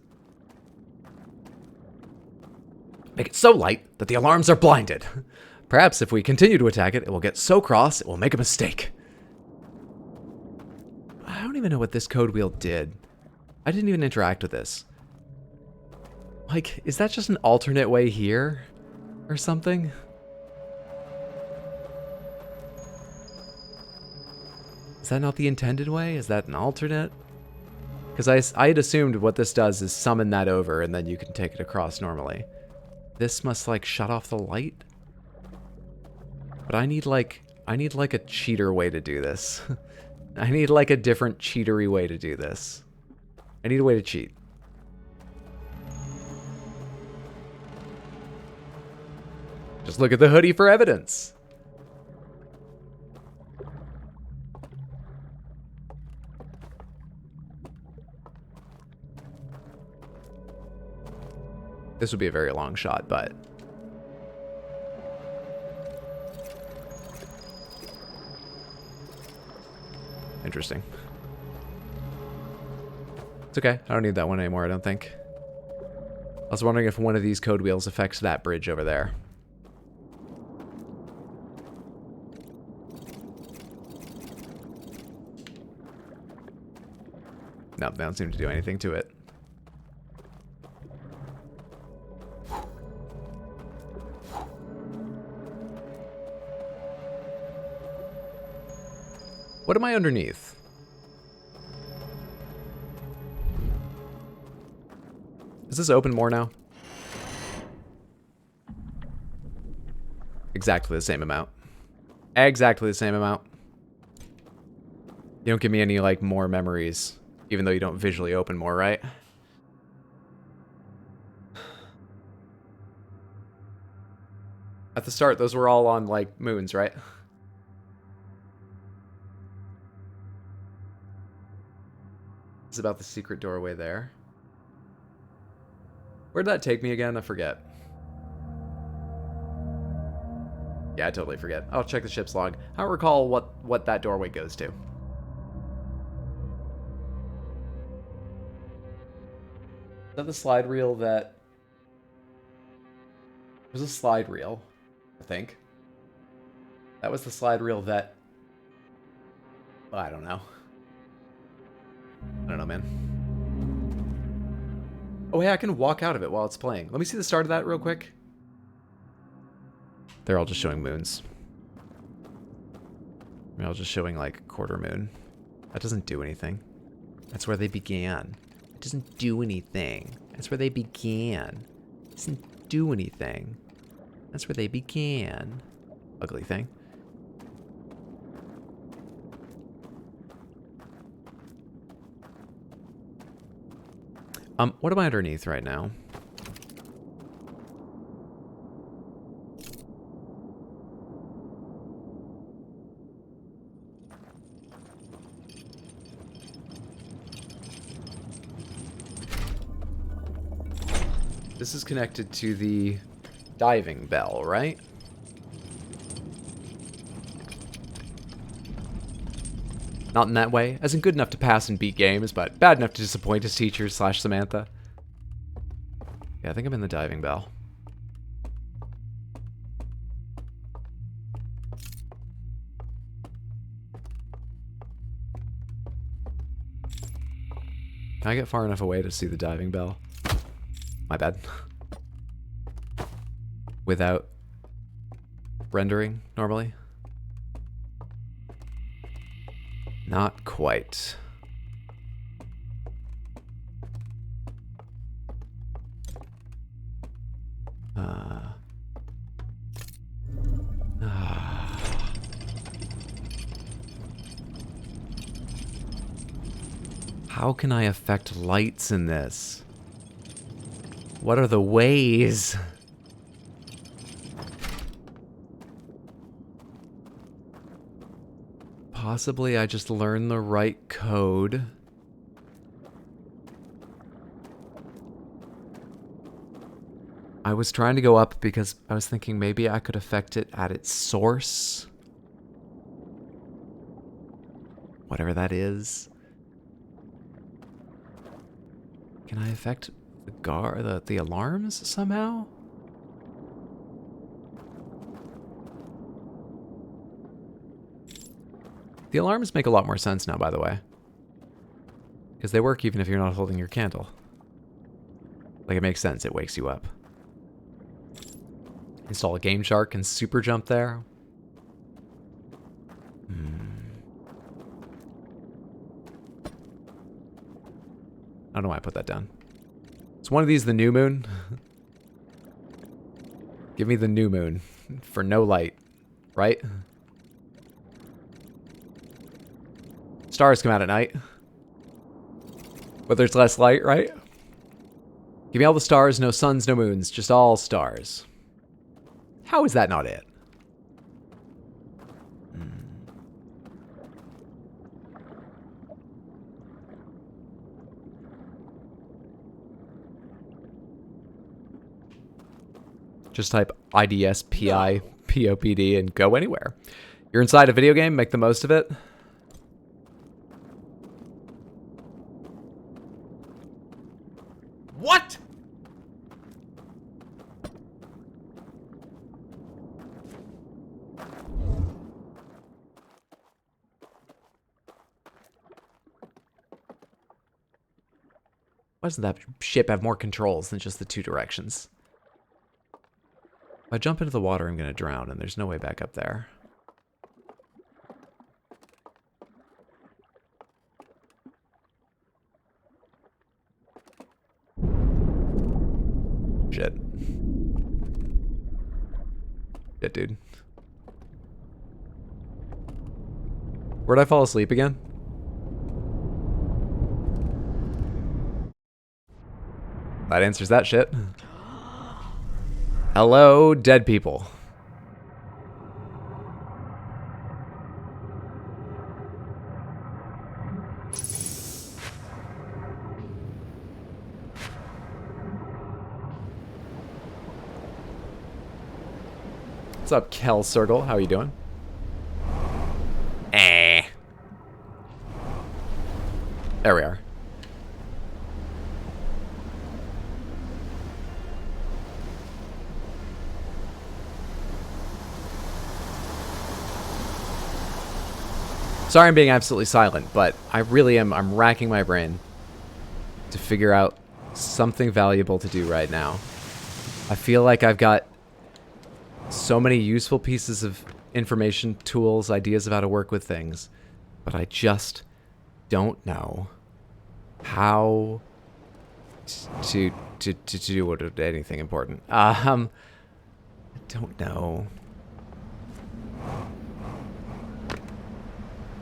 Make it so light that the alarms are blinded. Perhaps if we continue to attack it, it will get so cross it will make a mistake. I don't even know what this code wheel did. I didn't even interact with this. Like, is that just an alternate way here? Or something? Is that not the intended way? Is that an alternate? Because I had assumed what this does is summon that over and then you can take it across normally. This must, like, shut off the light? But I need like a cheater way to do this. I need like a different cheatery way to do this. I need a way to cheat. Just look at the hoodie for evidence. This would be a very long shot, but... Interesting. It's okay. I don't need that one anymore, I don't think. I was wondering if one of these code wheels affects that bridge over there. No, they don't seem to do anything to it. What am I underneath? Is this open more now? Exactly the same amount. Exactly the same amount. You don't give me any, like, more memories, even though you don't visually open more, right? At the start, those were all on, like, moons, right? It's about the secret doorway there. Where'd that take me again? I forget. Yeah, I totally forget. I'll check the ship's log. I don't recall what that doorway goes to. Is that the slide reel that... There's a slide reel, I think. That was the slide reel that... I don't know. I don't know, man. Oh, hey, I can walk out of it while it's playing. Let me see the start of that real quick. They're all just showing moons. They're all just showing, like, quarter moon. That doesn't do anything. That's where they began. It doesn't do anything. That's where they began. It doesn't do anything. That's where they began. Ugly thing. What am I underneath right now? This is connected to the diving bell, right? Not in that way, as in good enough to pass and beat games, but bad enough to disappoint his teachers / Samantha. Yeah, I think I'm in the diving bell. Can I get far enough away to see the diving bell? My bad. Without rendering, normally? Not quite. How can I affect lights in this? What are the ways? Possibly I just learned the right code. I was trying to go up because I was thinking maybe I could affect it at its source. Whatever that is. Can I affect the alarms somehow? The alarms make a lot more sense now, by the way. Because they work even if you're not holding your candle. Like, it makes sense. It wakes you up. Install a Game Shark and super jump there. I don't know why I put that down. Is one of these the new moon? Give me the new moon for no light, right? Stars come out at night. But there's less light, right? Give me all the stars, no suns, no moons, just all stars. How is that not it? Just type IDSPI-POPD and go anywhere. You're inside a video game, make the most of it. What? Why doesn't that ship have more controls than just the two directions? If I jump into the water, I'm going to drown, and there's no way back up there. Shit. Shit, dude. Where'd I fall asleep again? That answers that shit. Hello, dead people. What's up, Kel Circle? How are you doing? There we are. Sorry I'm being absolutely silent, but I really am. I'm racking my brain to figure out something valuable to do right now. I feel like I've got so many useful pieces of information, tools, ideas of how to work with things, but I just don't know how to do anything important. I don't know.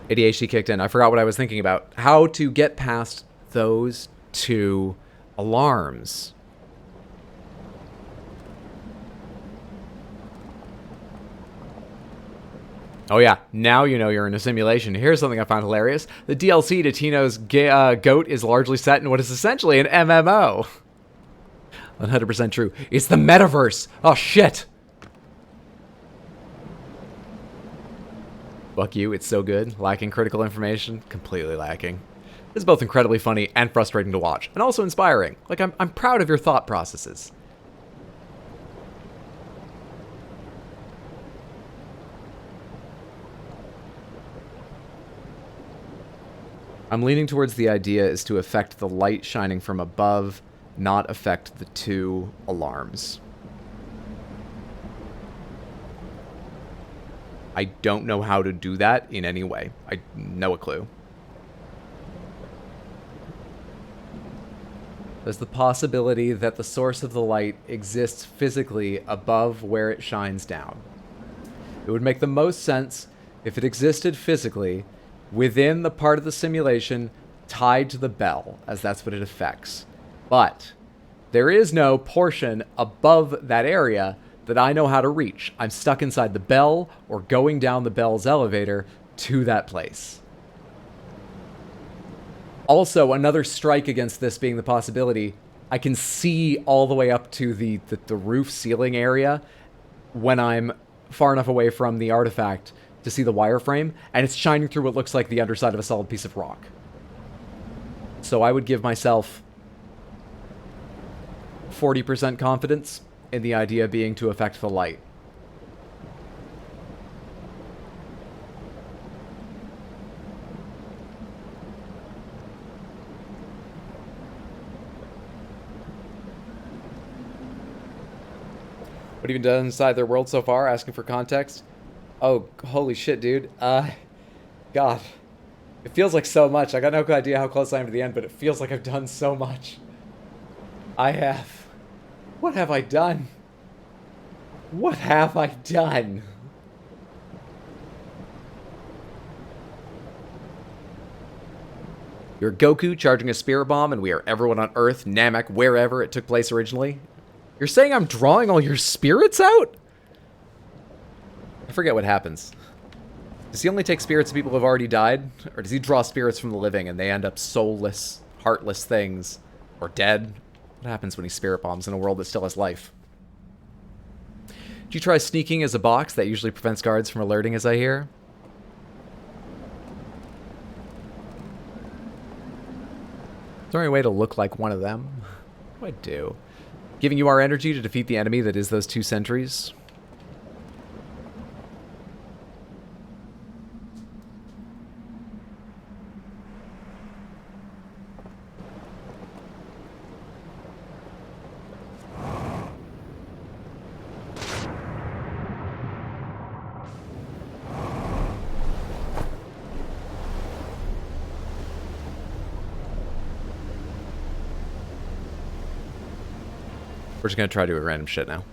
ADHD kicked in. I forgot what I was thinking about. How to get past those two alarms. Oh yeah, now you know you're in a simulation. Here's something I found hilarious. The DLC to Tino's GOAT is largely set in what is essentially an MMO. 100% true. It's the metaverse. Oh shit. Fuck you, it's so good. Lacking critical information? Completely lacking. It's both incredibly funny and frustrating to watch, and also inspiring. Like, I'm proud of your thought processes. I'm leaning towards the idea is to affect the light shining from above, not affect the two alarms. I don't know how to do that in any way. I know a clue. There's the possibility that the source of the light exists physically above where it shines down. It would make the most sense if it existed physically within the part of the simulation tied to the bell, as that's what it affects. But there is no portion above that area that I know how to reach. I'm stuck inside the bell or going down the bell's elevator to that place. Also, another strike against this being the possibility, I can see all the way up to the roof ceiling area when I'm far enough away from the artifact to see the wireframe, and it's shining through what looks like the underside of a solid piece of rock. So I would give myself 40% confidence in the idea being to affect the light. What have you done inside their world so far? Asking for context. Oh, holy shit, dude. God. It feels like so much. I got no idea how close I am to the end, but it feels like I've done so much. I have. What have I done? What have I done? You're Goku charging a spirit bomb, and we are everyone on Earth, Namek, wherever it took place originally. You're saying I'm drawing all your spirits out? I forget what happens. Does he only take spirits of people who have already died? Or does he draw spirits from the living and they end up soulless, heartless things? Or dead? What happens when he spirit bombs in a world that still has life? Did you try sneaking as a box? That usually prevents guards from alerting, as I hear. Is there any way to look like one of them? What do I do? Giving you our energy to defeat the enemy that is those two sentries. We're just gonna try to do a random shit now.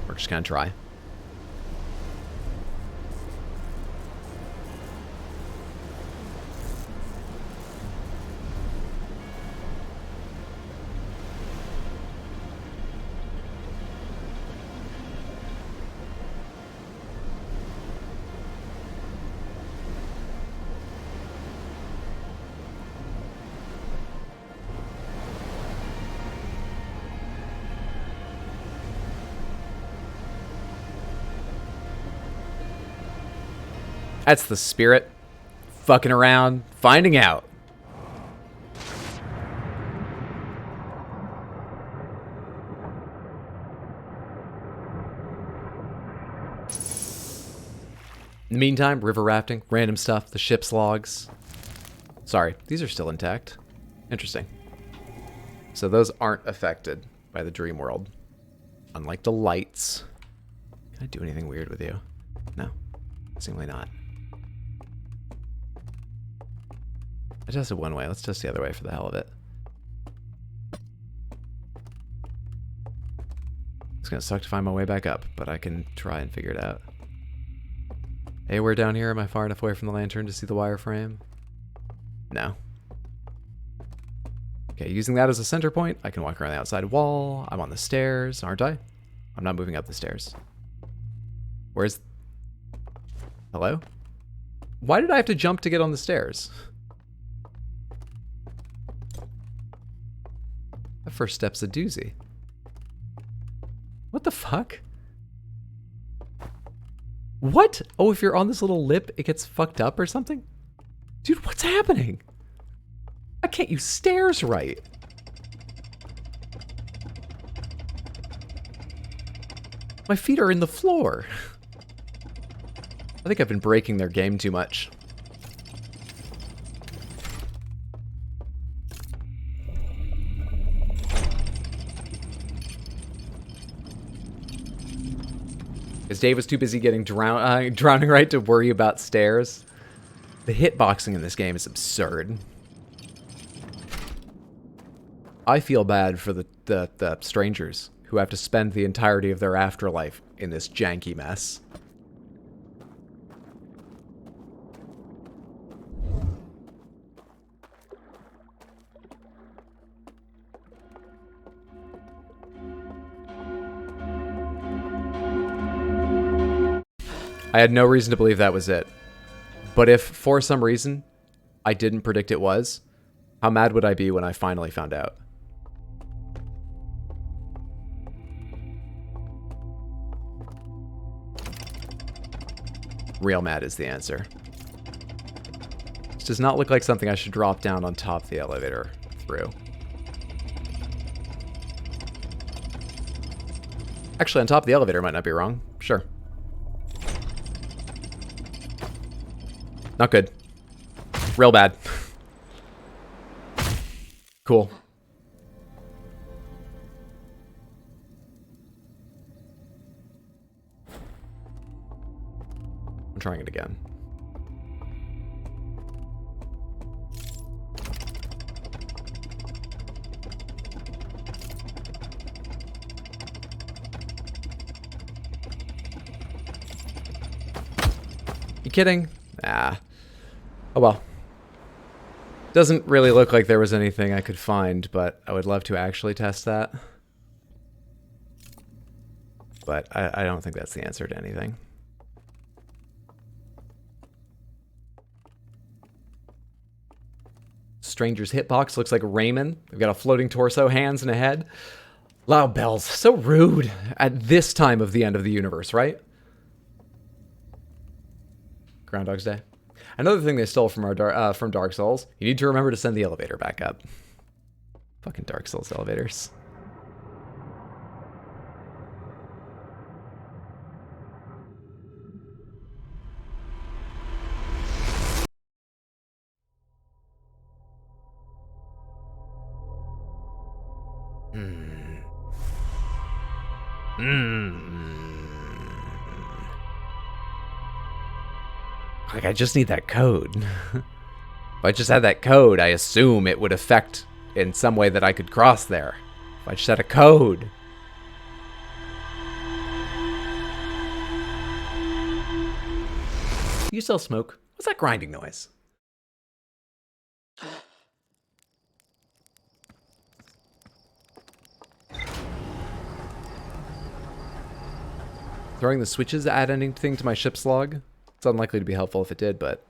We're just gonna try. That's the spirit. Fucking around, finding out. In the meantime, river rafting, random stuff, the ship's logs. Sorry, these are still intact. Interesting. So those aren't affected by the dream world. Unlike the lights. Can I do anything weird with you? No. Seemingly not. I tested one way. Let's test the other way for the hell of it. It's gonna suck to find my way back up, but I can try and figure it out. Anywhere down here? Am I far enough away from the lantern to see the wireframe? No. Okay, using that as a center point, I can walk around the outside wall. I'm on the stairs, aren't I? I'm not moving up the stairs. Where's... Hello? Why did I have to jump to get on the stairs? That first step's a doozy. What the fuck? What? Oh, if you're on this little lip, it gets fucked up or something? Dude, what's happening? I can't use stairs right. My feet are in the floor. I think I've been breaking their game too much. Because Dave was too busy getting drowning right to worry about stairs. The hitboxing in this game is absurd. I feel bad for the strangers who have to spend the entirety of their afterlife in this janky mess. I had no reason to believe that was it. But if, for some reason, I didn't predict it was, how mad would I be when I finally found out? Real mad is the answer. This does not look like something I should drop down on top of the elevator through. Actually, on top of the elevator might not be wrong. Sure. Not good. Real bad. Cool. I'm trying it again. You kidding? Nah. Oh well. Doesn't really look like there was anything I could find, but I would love to actually test that. But I don't think that's the answer to anything. Stranger's hitbox looks like Raymond. They've got a floating torso, hands, and a head. Loud bells. So rude at this time of the end of the universe, right? Groundhog's Day. Another thing they stole from from Dark Souls, you need to remember to send the elevator back up. Fucking Dark Souls elevators. Like, I just need that code. If I just had that code, I assume it would affect in some way that I could cross there. If I just had a code. You still smoke? What's that grinding noise? Throwing the switches add anything to my ship's log? It's unlikely to be helpful if it did, but...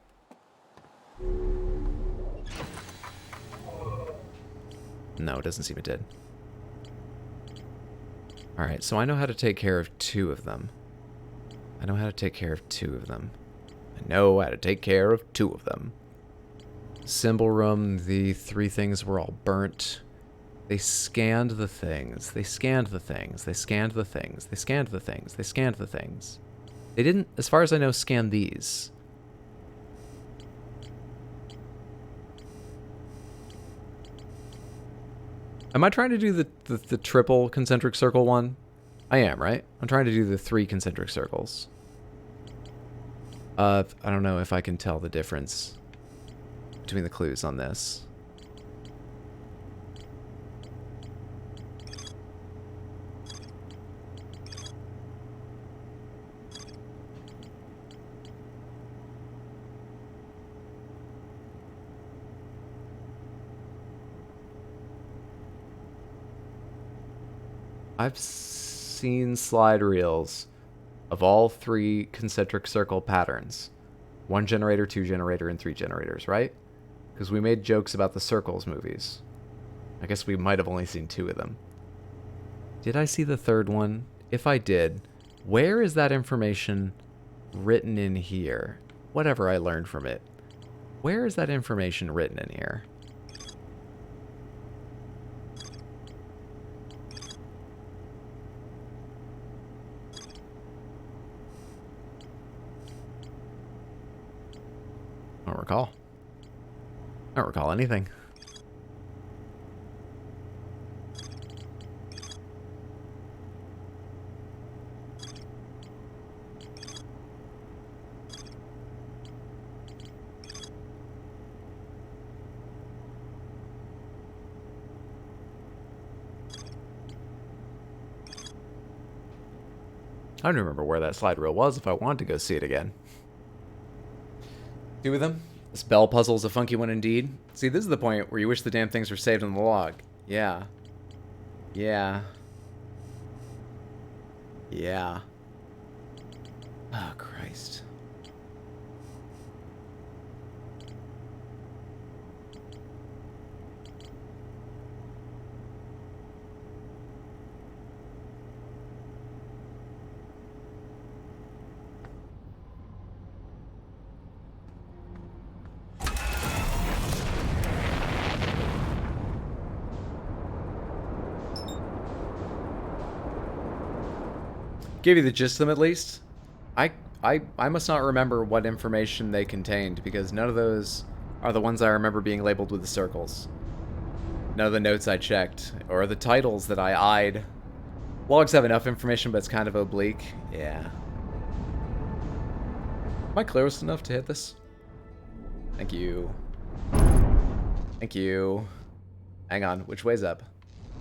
No, it doesn't seem it did. Alright, so I know how to take care of two of them. I know how to take care of two of them. I know how to take care of two of them. Symbol room, the three things were all burnt. They scanned the things. They scanned the things. They scanned the things. They scanned the things. They scanned the things. They didn't, as far as I know, scan these. Am I trying to do the triple concentric circle one? I am, right? I'm trying to do the 3 concentric circles. I don't know if I can tell the difference between the clues on this. I've seen slide reels of all 3 concentric circle patterns. 1 generator, 2 generator, and 3 generators, right? Because we made jokes about the Circles movies. I guess we might have only seen 2 of them. Did I see the 3rd one? If I did, where is that information written in here. Whatever I learned from it. Where is that information written in here? I don't recall. I don't recall anything. I don't remember where that slide reel was if I wanted to go see it again. Two of them? This bell puzzle's a funky one indeed. See, this is the point where you wish the damn things were saved in the log. Yeah. Yeah. Yeah. Oh, Christ. Give you the gist of them at least. I must not remember what information they contained because none of those are the ones I remember being labeled with the circles. None of the notes I checked or the titles that I eyed. Logs have enough information, but it's kind of oblique. Yeah. Am I close enough to hit this? Thank you. Thank you. Hang on, which way's up?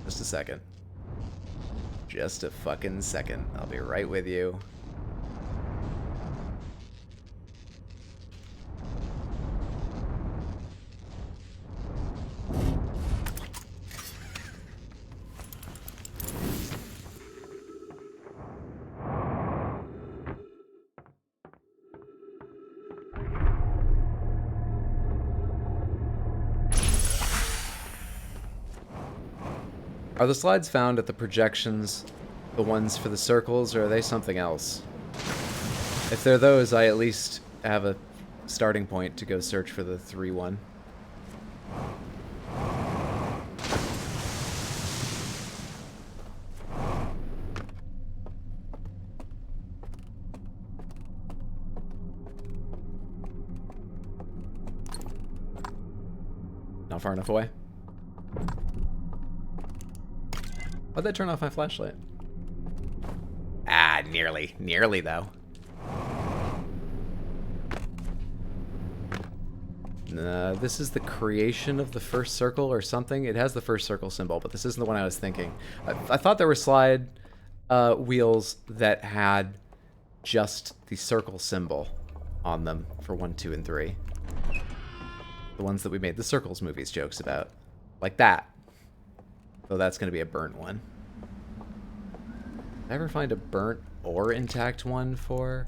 Just a second. Just a fucking second. I'll be right with you. Are the slides found at the projections the ones for the circles, or are they something else? If they're those, I at least have a starting point to go search for the 3-1. Not far enough away. Why'd that turn off my flashlight? Ah, nearly. Nearly, though. This is the creation of the first circle or something. It has the first circle symbol, but this isn't the one I was thinking. I thought there were slide wheels that had just the circle symbol on them for 1, 2, and 3. The ones that we made the Circles movies jokes about. Like that. So that's going to be a burnt one. Did I ever find a burnt or intact one for...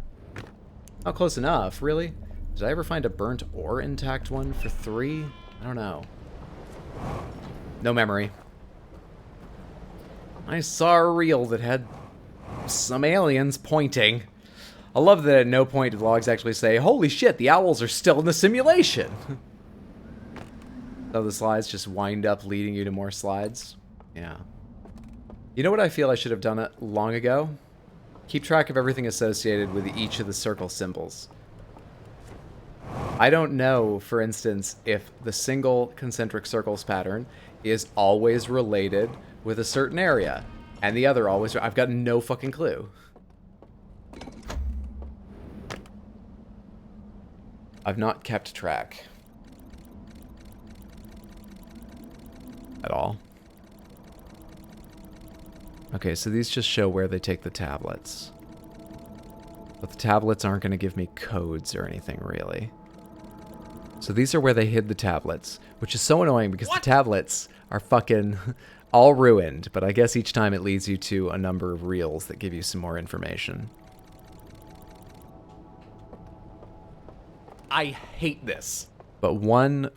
Oh, close enough, really? Did I ever find a burnt or intact one for 3? I don't know. No memory. I saw a reel that had some aliens pointing. I love that at no point did logs actually say, holy shit, the owls are still in the simulation. So the slides just wind up leading you to more slides. Yeah. You know what I feel I should have done it long ago? Keep track of everything associated with each of the circle symbols. I don't know, for instance, if the single concentric circles pattern is always related with a certain area, and the other always... I've got no fucking clue. I've not kept track. At all. Okay, so these just show where they take the tablets. But the tablets aren't going to give me codes or anything, really. So these are where they hid the tablets, which is so annoying because the tablets are fucking all ruined, but I guess each time it leads you to a number of reels that give you some more information. I hate this. But one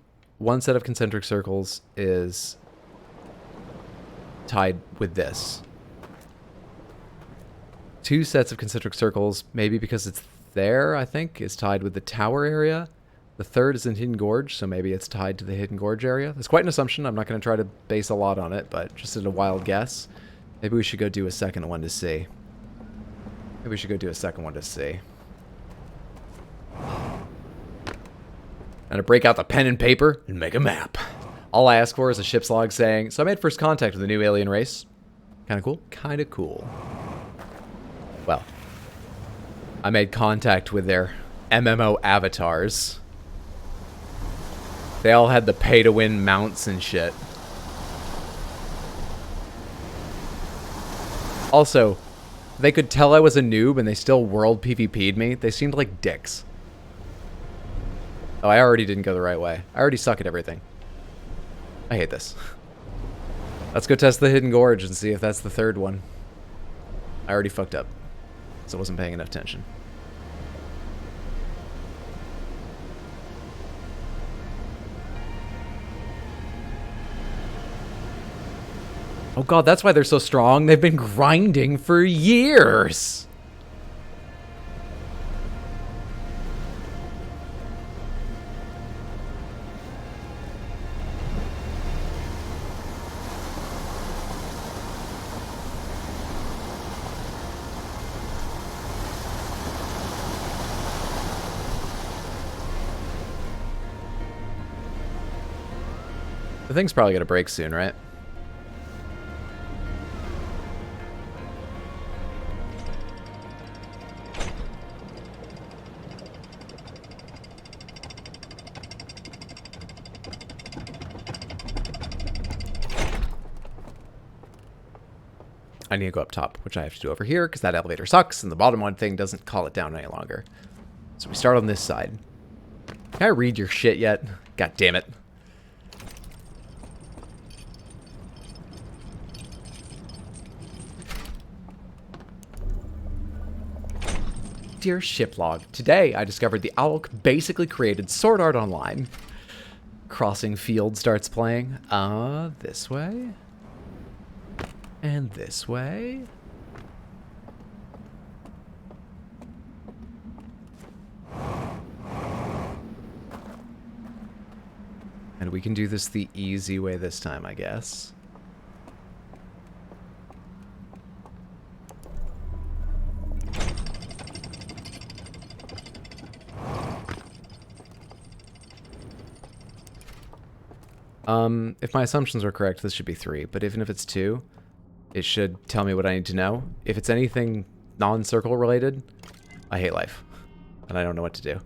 set of concentric circles is tied with this. 2 sets of concentric circles, maybe because it's there, I think, is tied with the tower area. The third is in Hidden Gorge, so maybe it's tied to the Hidden Gorge area. That's quite an assumption. I'm not going to try to base a lot on it, but just as a wild guess. Maybe we should go do a second one to see. Maybe we should go do a second one to see. And to break out the pen and paper and make a map. All I ask for is a ship's log saying, so I made first contact with a new alien race. Kind of cool? Kind of cool. Well, I made contact with their MMO avatars. They all had the pay-to-win mounts and shit. Also, they could tell I was a noob and they still world PvP'd me. They seemed like dicks. Oh, I already didn't go the right way. I already suck at everything. I hate this. Let's go test the Hidden Gorge and see if that's the third one. I already fucked up, so I wasn't paying enough attention. Oh god, that's why they're so strong. They've been grinding for years. The thing's probably gonna break soon, right? I need to go up top, which I have to do over here because that elevator sucks and the bottom one thing doesn't call it down any longer. So we start on this side. Can I read your shit yet? God damn it. Dear ship log, today I discovered the Owlk basically created Sword Art Online. Crossing Field starts playing. This way. And this way. And we can do this the easy way this time, I guess. If my assumptions are correct, this should be 3. But even if it's 2, it should tell me what I need to know. If it's anything non-circle related, I hate life. And I don't know what to do. Do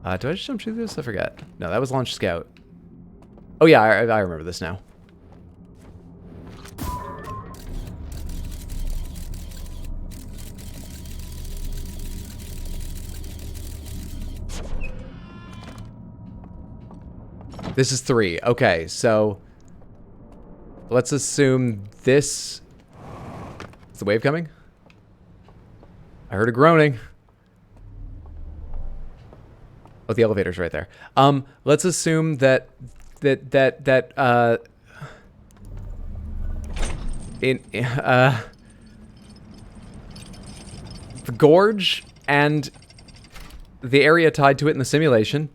I just jump through this? I forget. No, that was Launch Scout. Oh yeah, I remember this now. This is 3. Okay, so let's assume this... Is the wave coming? I heard a groaning. Oh, the elevator's right there. Let's assume that the gorge and the area tied to it in the simulation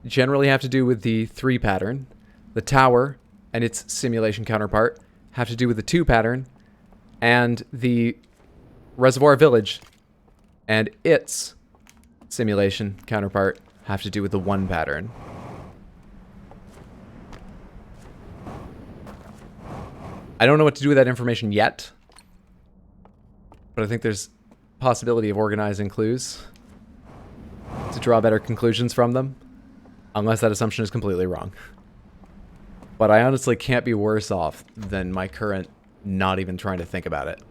generally have to do with the 3 pattern. The tower and its simulation counterpart have to do with the 2 pattern, and the Reservoir Village and its simulation counterpart have to do with the 1 pattern. I don't know what to do with that information yet, but I think there's possibility of organizing clues to draw better conclusions from them, unless that assumption is completely wrong. But I honestly can't be worse off than my current not even trying to think about it.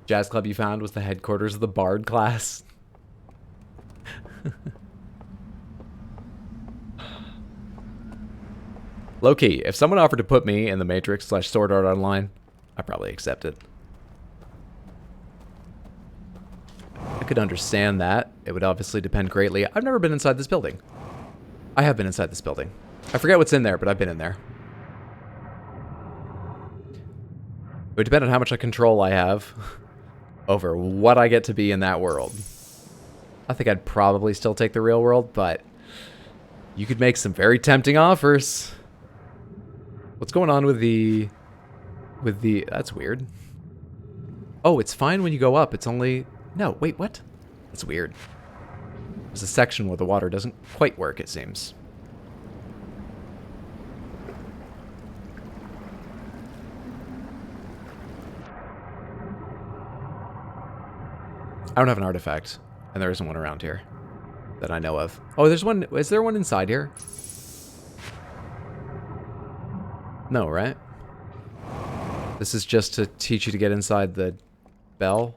Jazz club you found was the headquarters of the Bard class. Low key, if someone offered to put me in the Matrix / Sword Art Online, I'd probably accept it. I could understand that. It would obviously depend greatly. I've never been inside this building. I have been inside this building. I forget what's in there, but I've been in there. It would depend on how much control I have over what I get to be in that world. I think I'd probably still take the real world, but you could make some very tempting offers. What's going on with the... That's weird. Oh, it's fine when you go up. It's only... No, wait, what? That's weird. There's a section where the water doesn't quite work, it seems. I don't have an artifact, and there isn't one around here that I know of. Oh, there's one. Is there one inside here? No, right? This is just to teach you to get inside the bell.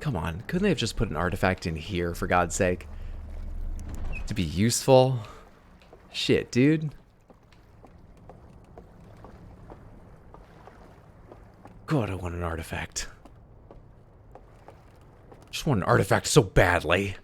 Come on, couldn't they have just put an artifact in here, for God's sake? To be useful? Shit, dude. God, I want an artifact. Just want an artifact so badly.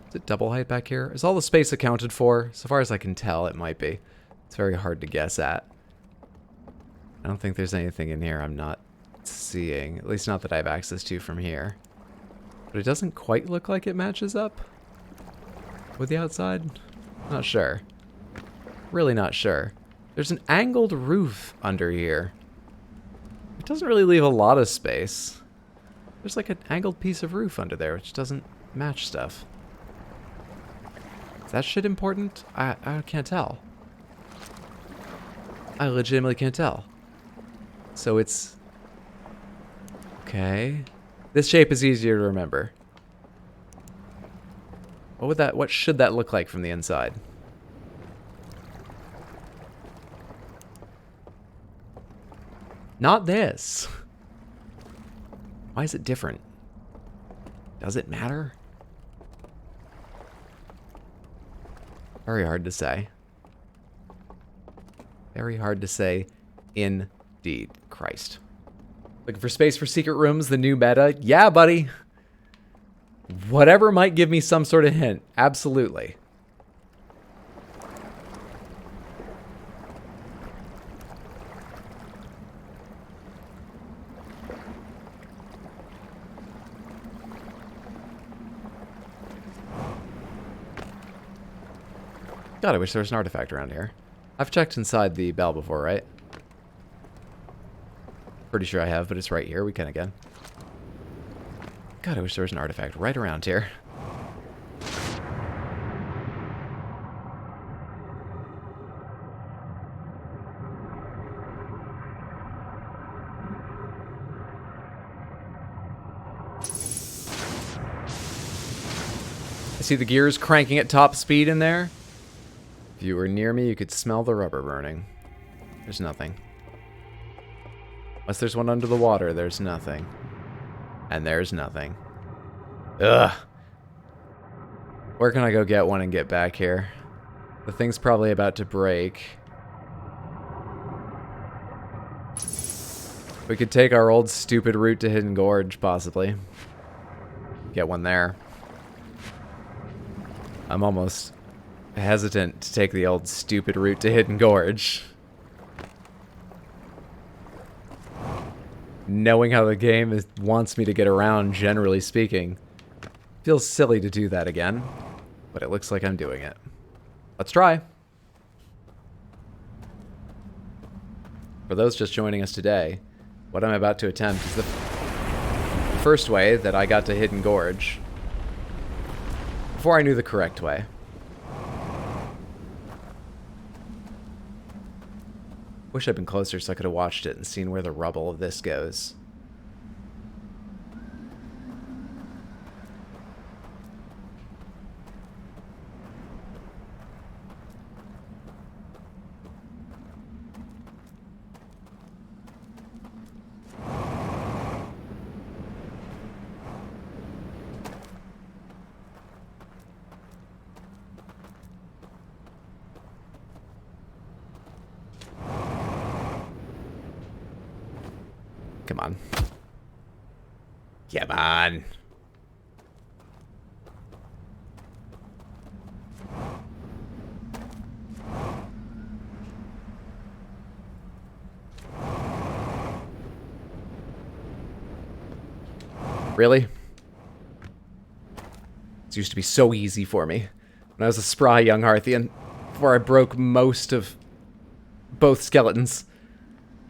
Is it double height back here? Is all the space accounted for? So far as I can tell, it might be. It's very hard to guess at. I don't think there's anything in here I'm not seeing. At least not that I have access to from here. But it doesn't quite look like it matches up with the outside. Not sure. Really not sure. There's an angled roof under here. It doesn't really leave a lot of space. There's like an angled piece of roof under there, which doesn't match stuff. Is that shit important? I can't tell. I legitimately can't tell. So it's... Okay. This shape is easier to remember. What should that look like from the inside? Not this. Why is it different? Does it matter? Very hard to say. Very hard to say indeed. Christ. Looking for space for secret rooms, the new meta? Yeah, buddy. Whatever might give me some sort of hint. Absolutely. God, I wish there was an artifact around here. I've checked inside the bell before, right? Pretty sure I have, but it's right here. We can again. God, I wish there was an artifact right around here. I see the gears cranking at top speed in there. If you were near me, you could smell the rubber burning. There's nothing. Unless there's one under the water, there's nothing. And there's nothing. Ugh. Where can I go get one and get back here? The thing's probably about to break. We could take our old stupid route to Hidden Gorge, possibly. Get one there. I'm almost hesitant to take the old stupid route to Hidden Gorge. Knowing how the game wants me to get around, generally speaking. Feels silly to do that again, but it looks like I'm doing it. Let's try. For those just joining us today, what I'm about to attempt is the first way that I got to Hidden Gorge before I knew the correct way. Wish I'd been closer so I could have watched it and seen where the rubble of this goes. Come on. Come on. Really? This used to be so easy for me when I was a spry young Hearthian, before I broke most of both skeletons,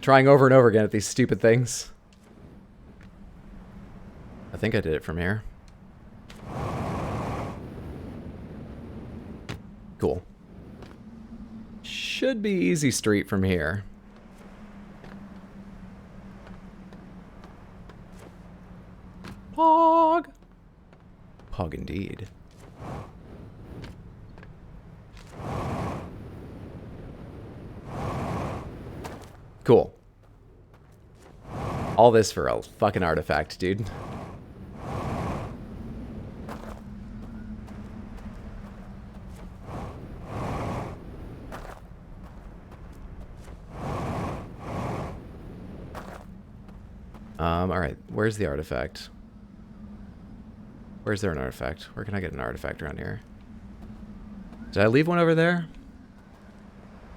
trying over and over again at these stupid things. I think I did it from here. Cool. Should be easy street from here. Pog! Pog indeed. Cool. All this for a fucking artifact, dude. Alright, where's the artifact? Where's there an artifact? Where can I get an artifact around here? Did I leave one over there?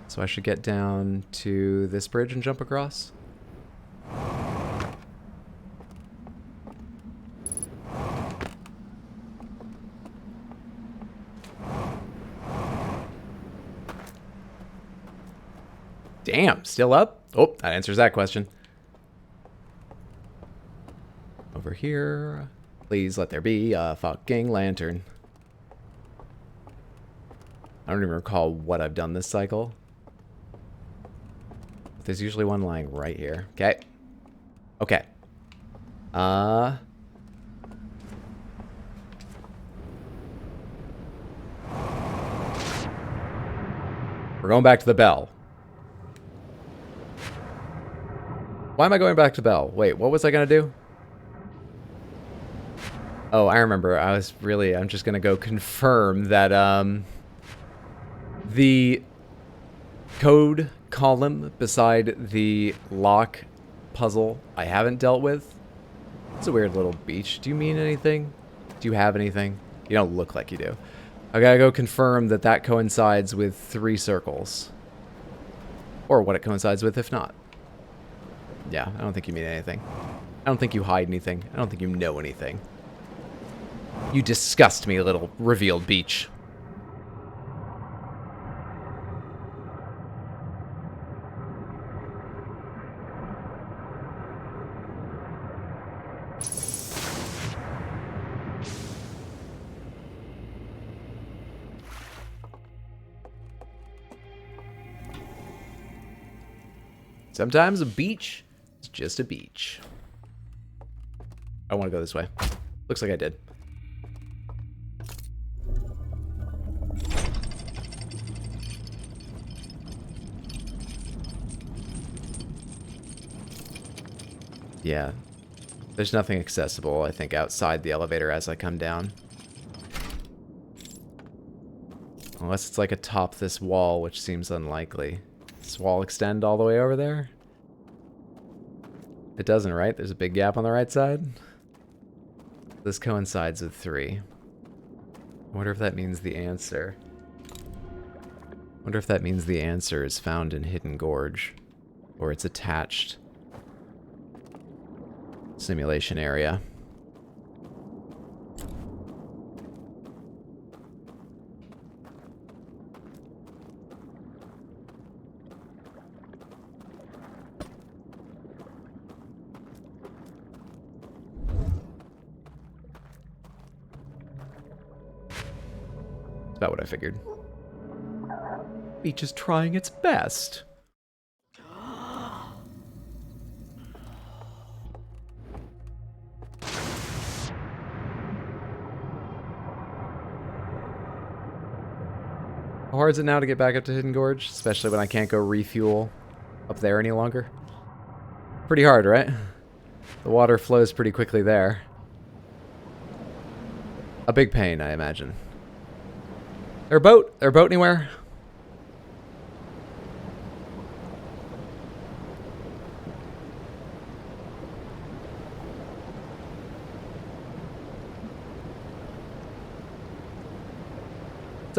So I should get down to this bridge and jump across? Damn, still up? Oh, that answers that question. Over here. Please let there be a fucking lantern. I don't even recall what I've done this cycle. There's usually one lying right here. Okay. Okay. We're going back to the bell. Why am I going back to bell? Wait, what was I gonna do? Oh, I remember. I'm just gonna go confirm that, the code column beside the lock puzzle I haven't dealt with. It's a weird little beach. Do you mean anything? Do you have anything? You don't look like you do. I gotta go confirm that that coincides with 3 circles. Or what it coincides with if not. Yeah, I don't think you mean anything. I don't think you hide anything. I don't think you know anything. You disgust me, little revealed beach. Sometimes a beach is just a beach. I want to go this way. Looks like I did. Yeah. There's nothing accessible, I think, outside the elevator as I come down. Unless it's like atop this wall, which seems unlikely. Does this wall extend all the way over there? It doesn't, right? There's a big gap on the right side. This coincides with 3. I wonder if that means the answer. I wonder if that means the answer is found in Hidden Gorge. Or it's attached. Simulation area. That's about what I figured. Beach is trying its best. How hard is it now to get back up to Hidden Gorge? Especially when I can't go refuel up there any longer. Pretty hard, right? The water flows pretty quickly there. A big pain, I imagine. There a boat? There a boat anywhere?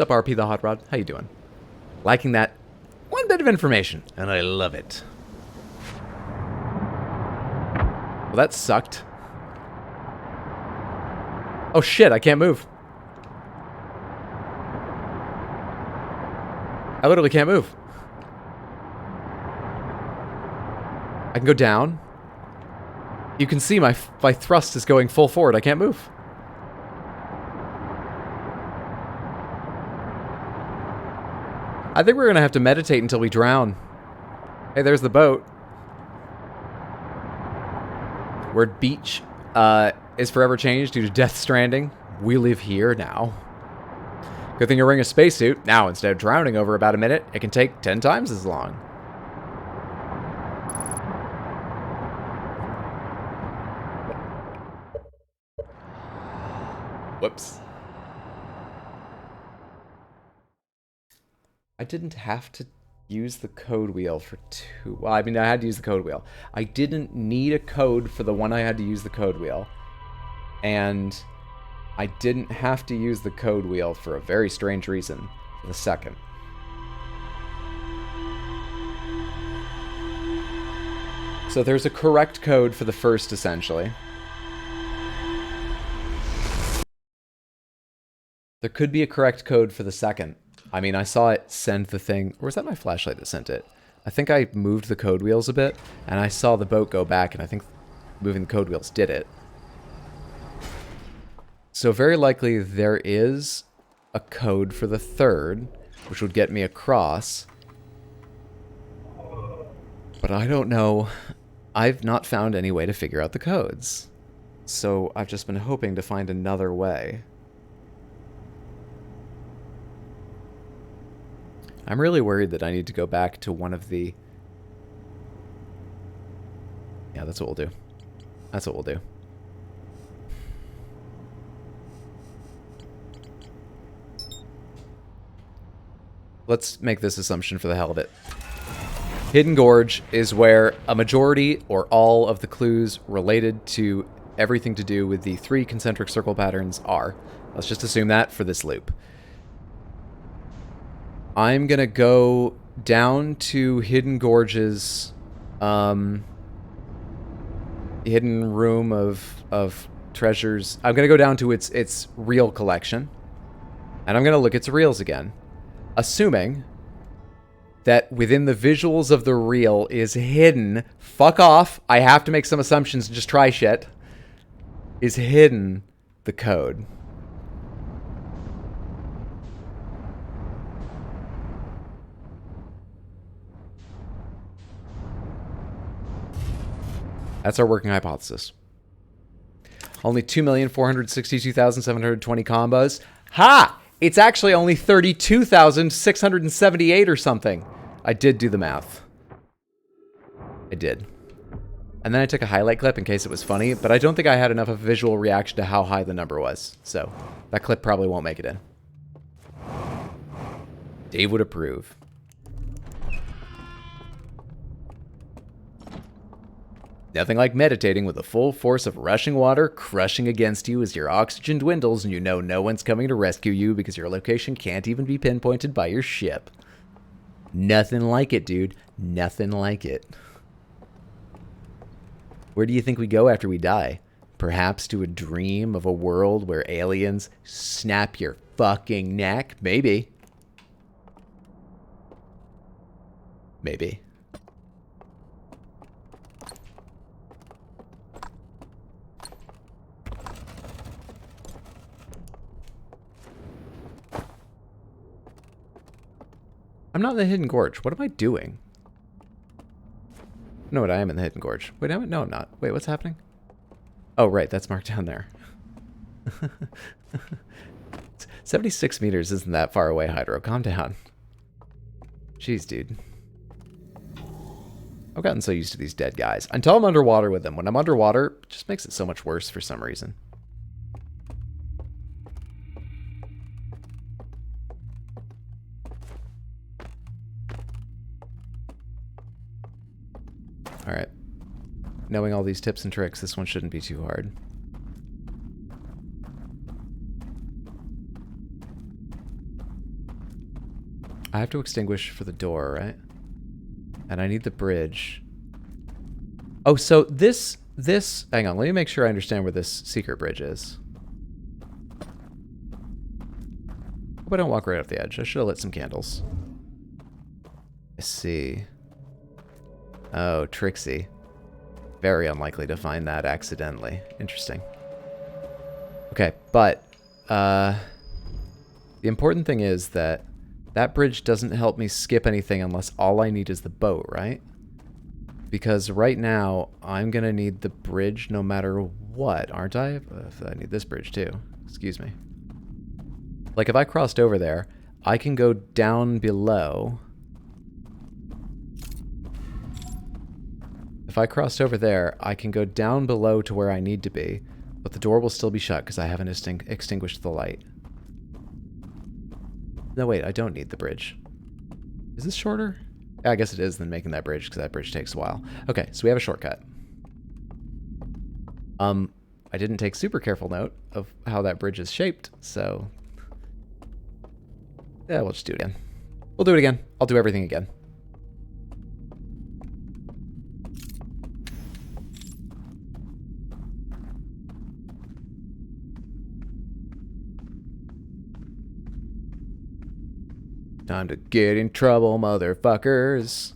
What's up, RP the Hot Rod? How you doing? Liking that one bit of information, and I love it. Well, that sucked. Oh shit, I can't move. I literally can't move. I can go down. You can see my thrust is going full forward. I can't move. I think we're going to have to meditate until we drown. Hey, there's the boat. Word beach is forever changed due to Death Stranding. We live here now. Good thing you're wearing a spacesuit. Now, instead of drowning over about a minute, it can take 10 times as long. Whoops. I didn't have to use the code wheel for two. Well, I mean, I had to use the code wheel. I didn't need a code for the one I had to use the code wheel. And I didn't have to use the code wheel for a very strange reason for the second. So there's a correct code for the first, essentially. There could be a correct code for the second. I mean, I saw it send the thing... Or was that my flashlight that sent it? I think I moved the code wheels a bit, and I saw the boat go back, and I think moving the code wheels did it. So very likely there is a code for the third, which would get me across. But I don't know. I've not found any way to figure out the codes. So I've just been hoping to find another way. I'm really worried that I need to go back to one of the... Yeah, that's what we'll do. That's what we'll do. Let's make this assumption for the hell of it. Hidden Gorge is where a majority or all of the clues related to everything to do with the 3 concentric circle patterns are. Let's just assume that for this loop. I'm gonna go down to Hidden Gorge's hidden room of treasures. I'm gonna go down to its reel collection, and I'm gonna look its reels again, assuming that within the visuals of the reel is hidden. Fuck off! I have to make some assumptions and just try shit. Is hidden the code. That's our working hypothesis. Only 2,462,720 combos. Ha! It's actually only 32,678 or something. I did do the math. I did. And then I took a highlight clip in case it was funny, but I don't think I had enough of a visual reaction to how high the number was. So that clip probably won't make it in. Dave would approve. Nothing like meditating with the full force of rushing water crushing against you as your oxygen dwindles and you know no one's coming to rescue you because your location can't even be pinpointed by your ship. Nothing like it, dude. Nothing like it. Where do you think we go after we die? Perhaps to a dream of a world where aliens snap your fucking neck? Maybe. Maybe. I'm not in the Hidden Gorge. What am I doing? No, I am in the Hidden Gorge. Wait, no, I'm not. Wait, what's happening? Oh, right, that's marked down there. 76 meters isn't that far away, Hydro. Calm down. Jeez, dude. I've gotten so used to these dead guys. Until I'm underwater with them. When I'm underwater, it just makes it so much worse for some reason. Alright. Knowing all these tips and tricks, this one shouldn't be too hard. I have to extinguish for the door, right? And I need the bridge. Oh, so this... Hang on, let me make sure I understand where this secret bridge is. Hope I don't walk right off the edge. I should have lit some candles. I see. Oh, Trixie. Very unlikely to find that accidentally. Interesting. Okay, but... the important thing is that that bridge doesn't help me skip anything unless all I need is the boat, right? Because right now, I'm going to need the bridge no matter what, aren't I? I need this bridge too. Excuse me. Like, if I crossed over there, I can go down below. If I crossed over there, I can go down below to where I need to be, but the door will still be shut because I haven't extinguished the light. No, wait, I don't need the bridge. Is this shorter? I guess it is than making that bridge, because that bridge takes a while. Okay, so we have a shortcut. I didn't take super careful note of how that bridge is shaped, so... yeah, we'll just do it again. We'll do it again. I'll do everything again. Time to get in trouble, motherfuckers.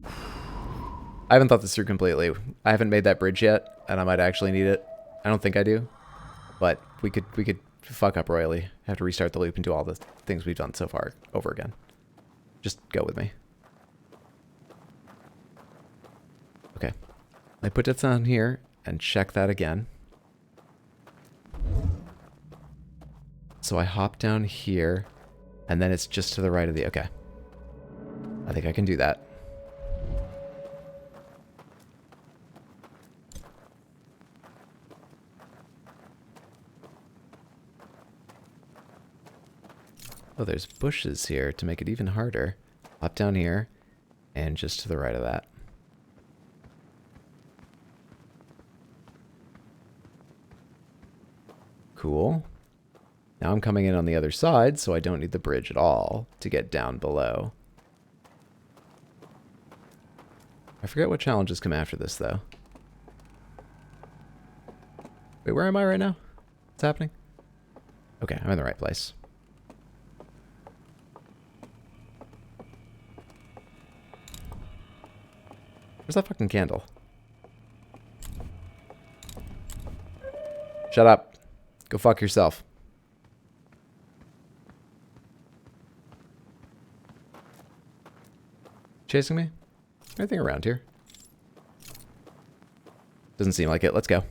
I haven't thought this through completely. I haven't made that bridge yet, and I might actually need it. I don't think I do, but we could fuck up royally. Have to restart the loop and do all the things we've done so far over again. Just go with me. Okay. I put this on here and check that again. So I hop down here. And then it's just to the right of the... okay. I think I can do that. Oh, there's bushes here to make it even harder. Hop down here, and just to the right of that. Cool. Now I'm coming in on the other side, so I don't need the bridge at all to get down below. I forget what challenges come after this, though. Wait, where am I right now? What's happening? Okay, I'm in the right place. Where's that fucking candle? Shut up. Go fuck yourself. Chasing me? Anything around here? Doesn't seem like it. Let's go.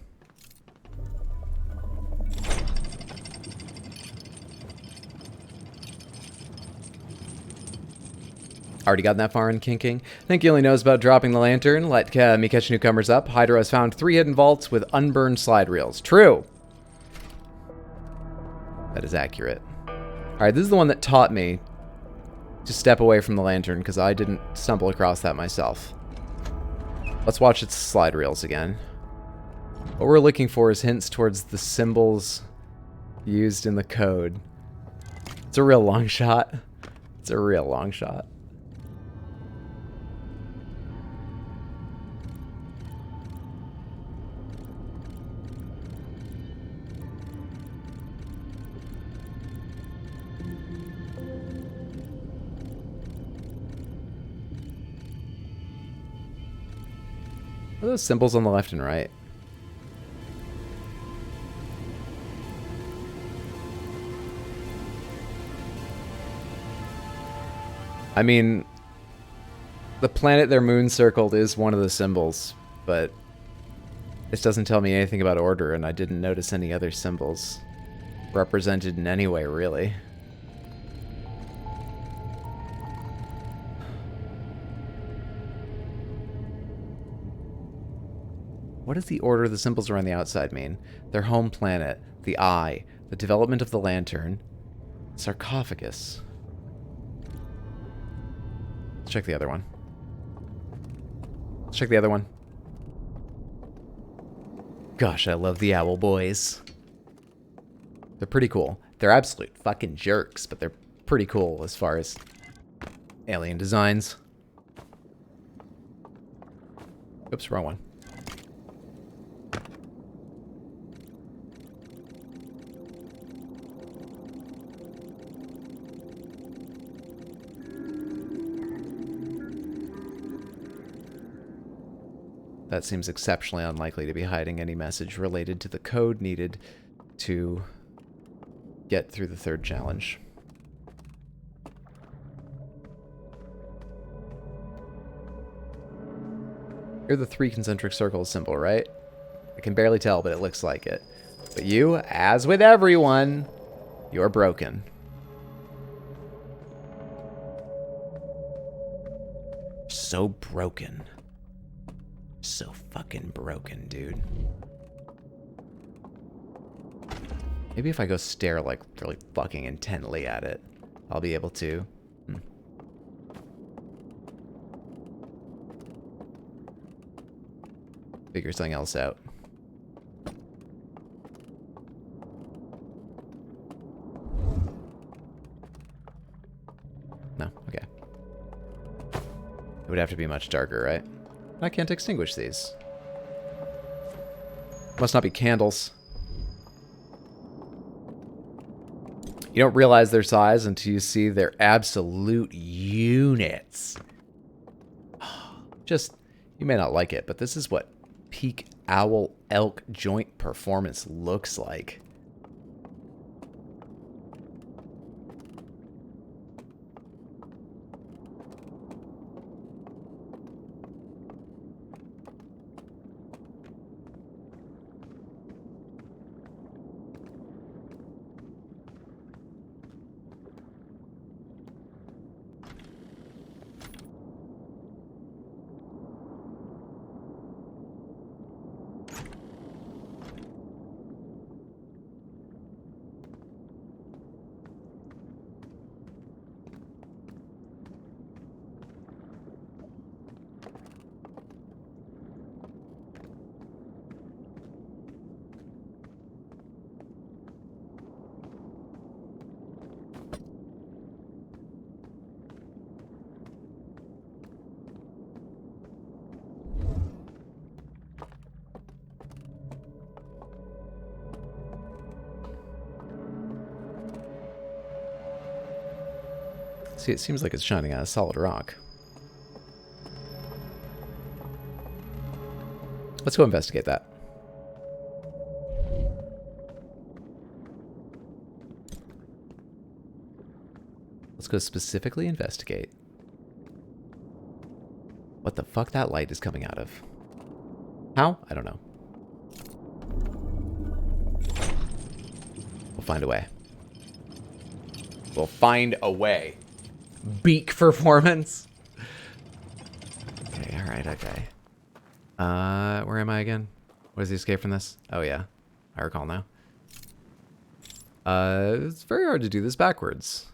Already gotten that far in kinking? Think he only knows about dropping the lantern. Let me catch newcomers up. Hydro has found 3 hidden vaults with unburned slide reels. True. That is accurate. Alright, this is the one that taught me to step away from the lantern, because I didn't stumble across that myself. Let's watch its slide reels again. What we're looking for is hints towards the symbols used in the code. It's a real long shot. It's a real long shot. What are those symbols on the left and right? I mean, the planet their moon circled is one of the symbols, but this doesn't tell me anything about order, and I didn't notice any other symbols represented in any way, really. What does the order of the symbols around the outside mean? Their home planet, the eye, the development of the lantern, sarcophagus. Let's check the other one. Let's check the other one. Gosh, I love the owl boys. They're pretty cool. They're absolute fucking jerks, but they're pretty cool as far as Alien designs. Oops, wrong one. That seems exceptionally unlikely to be hiding any message related to the code needed to get through the third challenge. You're the 3 concentric circles symbol, right? I can barely tell, but it looks like it. But you, as with everyone, you're broken. So broken. So fucking broken, dude. Maybe if I go stare, like, really fucking intently at it, I'll be able to. Figure something else out. No, okay. It would have to be much darker, right? I can't extinguish these. Must not be candles. You don't realize their size until you see their absolute units. Just, you may not like it, but this is what peak owl elk joint performance looks like. See, it seems like it's shining on a solid rock. Let's go investigate that. Let's go specifically investigate what the fuck that light is coming out of. How? I don't know. We'll find a way. We'll find a way. Beak performance. Okay, alright, okay. Where am I again? What is the escape from this? Oh yeah, I recall now. It's very hard to do this backwards.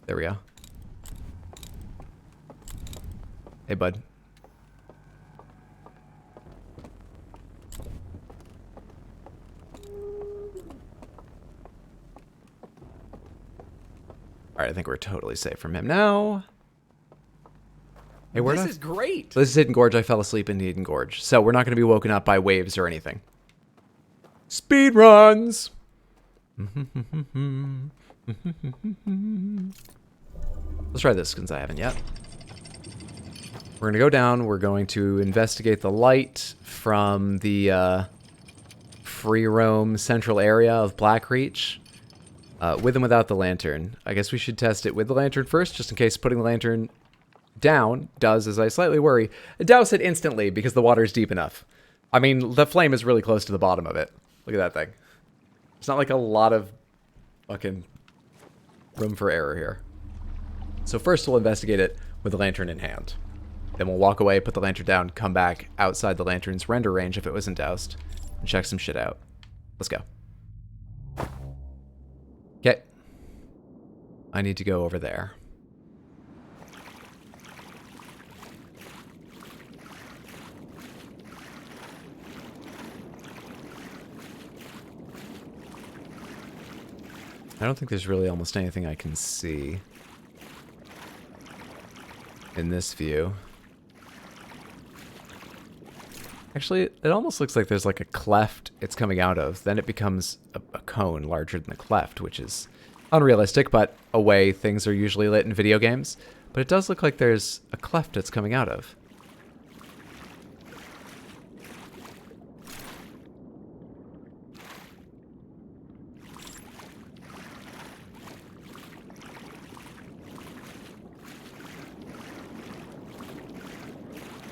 There we go. Hey, bud. Alright, I think we're totally safe from him now. Hey, where This is great. This is Hidden Gorge. I fell asleep in Hidden Gorge. So we're not going to be woken up by waves or anything. Speed runs! Let's try this since I haven't yet. We're going to go down. We're going to investigate the light from the free roam central area of Blackreach. With and without the lantern. I guess we should test it with the lantern first, just in case putting the lantern down does, as I slightly worry, douse it instantly because the water is deep enough. I mean, the flame is really close to the bottom of it. Look at that thing. It's not like a lot of fucking room for error here. So first we'll investigate it with the lantern in hand. Then we'll walk away, put the lantern down, come back outside the lantern's render range if it wasn't doused, and check some shit out. Let's go. Okay. I need to go over there. I don't think there's really almost anything I can see in this view. Actually, it almost looks like there's like a cleft it's coming out of. Then it becomes a cone larger than the cleft, which is unrealistic, but a way things are usually lit in video games. But it does look like there's a cleft it's coming out of.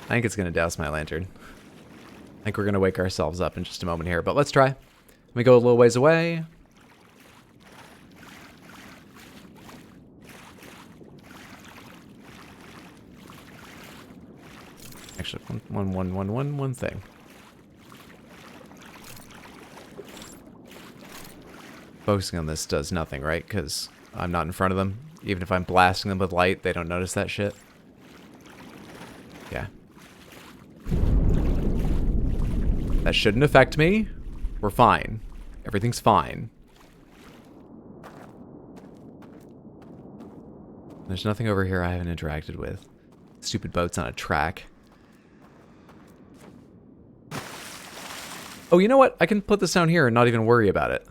I think it's going to douse my lantern. I think we're going to wake ourselves up in just a moment here, but let's try. Let me go a little ways away. Actually, one thing. Focusing on this does nothing, right? Because I'm not in front of them. Even if I'm blasting them with light, they don't notice that shit. Yeah. That shouldn't affect me. We're fine. Everything's fine. There's nothing over here I haven't interacted with. Stupid boats on a track. Oh, you know what? I can put this down here and not even worry about it.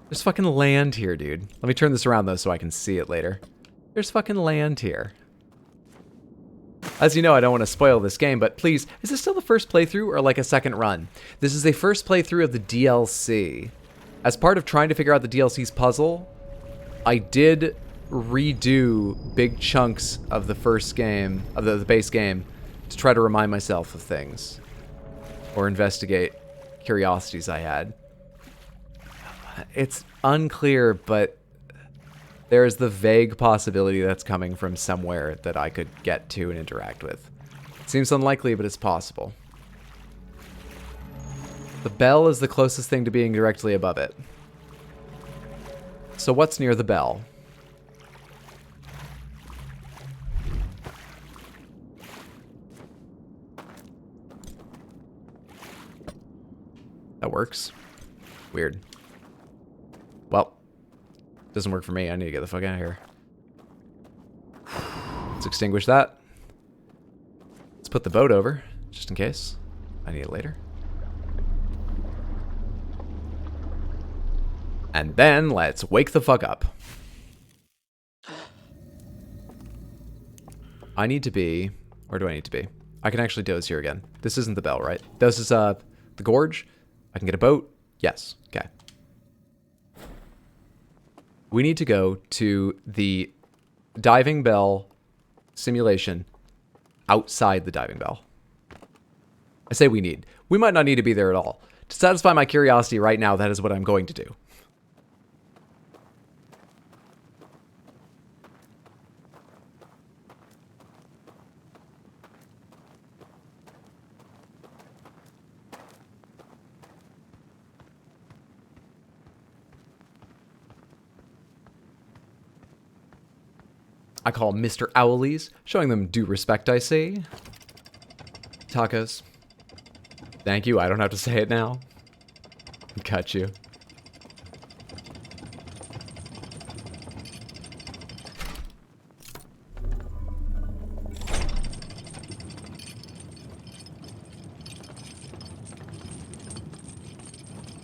There's fucking land here, dude. Let me turn this around, though, so I can see it later. There's fucking land here. As you know, I don't want to spoil this game, but please, is this still the first playthrough or like a second run? This is a first playthrough of the DLC. As part of trying to figure out the DLC's puzzle, I did redo big chunks of the first game, of the base game, to try to remind myself of things. Or investigate curiosities I had. It's unclear, but there is the vague possibility that's coming from somewhere that I could get to and interact with. It seems unlikely, but it's possible. The bell is the closest thing to being directly above it. So what's near the bell? That works. Weird. Well, doesn't work for me. I need to get the fuck out of here. Let's extinguish that. Let's put the boat over, just in case. I need it later. And then let's wake the fuck up. I need to be... Where do I need to be? I can actually doze here again. This isn't the bell, right? This is the gorge. I can get a boat. Yes. Okay. We need to go to the diving bell simulation outside the diving bell. I say we need. We might not need to be there at all. To satisfy my curiosity right now, that is what I'm going to do. I call Mr. Owlies, showing them due respect, I see. Tacos. Thank you, I don't have to say it now. Got you.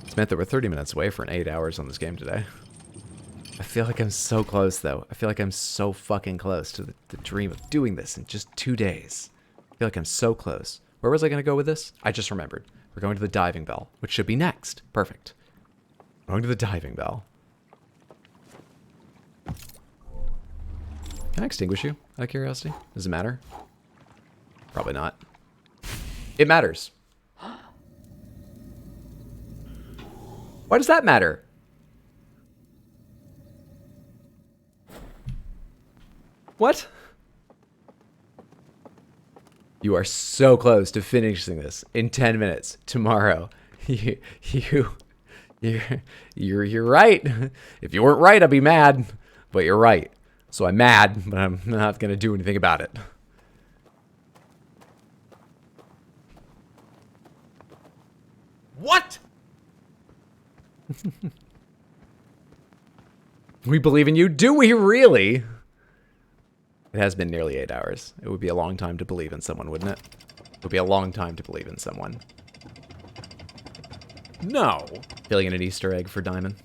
It's meant that we're 30 minutes away for an 8 hours on this game today. I feel like I'm so close, though. I feel like I'm so fucking close to the dream of doing this in just 2 days. I feel like I'm so close. Where was I going to go with this? I just remembered. We're going to the diving bell, which should be next. Perfect. Going to the diving bell. Can I extinguish you, out of curiosity? Does it matter? Probably not. It matters. Why does that matter? What? You are so close to finishing this in 10 minutes tomorrow. You're right. If you weren't right, I'd be mad. But you're right. So I'm mad, but I'm not gonna do anything about it. What? We believe in you. Do we really? It has been nearly 8 hours. It would be a long time to believe in someone, wouldn't it? It would be a long time to believe in someone. No. Filling in an Easter egg for Diamond.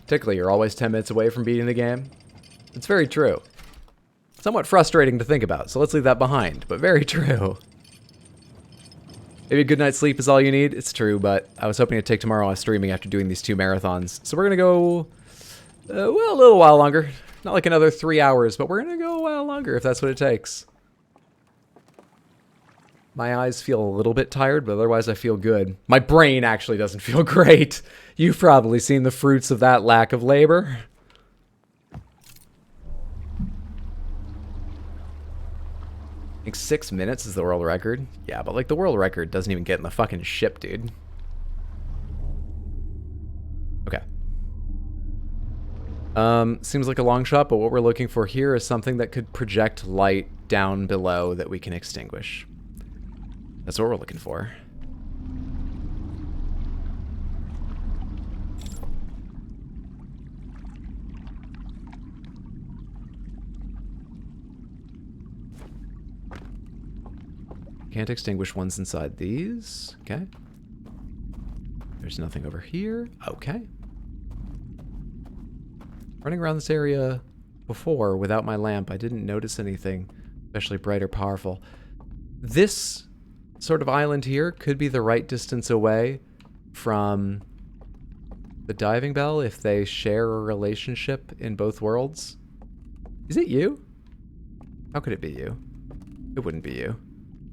Typically, you're always 10 minutes away from beating the game. It's very true. Somewhat frustrating to think about, so let's leave that behind, but very true. Maybe a good night's sleep is all you need. It's true, but I was hoping to take tomorrow off streaming after doing these 2 marathons. So we're going to go, well, a little while longer. Not like another 3 hours, but we're going to go a while longer if that's what it takes. My eyes feel a little bit tired, but otherwise I feel good. My brain actually doesn't feel great. You've probably seen the fruits of that lack of labor. I think 6 minutes is the world record. Yeah, but like the world record doesn't even get in the fucking ship, dude. Okay. Seems like a long shot, but what we're looking for here is something that could project light down below that we can extinguish. That's what we're looking for. Can't extinguish ones inside these. Okay. There's nothing over here. Okay. Running around this area before without my lamp, I didn't notice anything especially bright or powerful. This sort of island here could be the right distance away from the diving bell if they share a relationship in both worlds. Is it you? How could it be you? It wouldn't be you.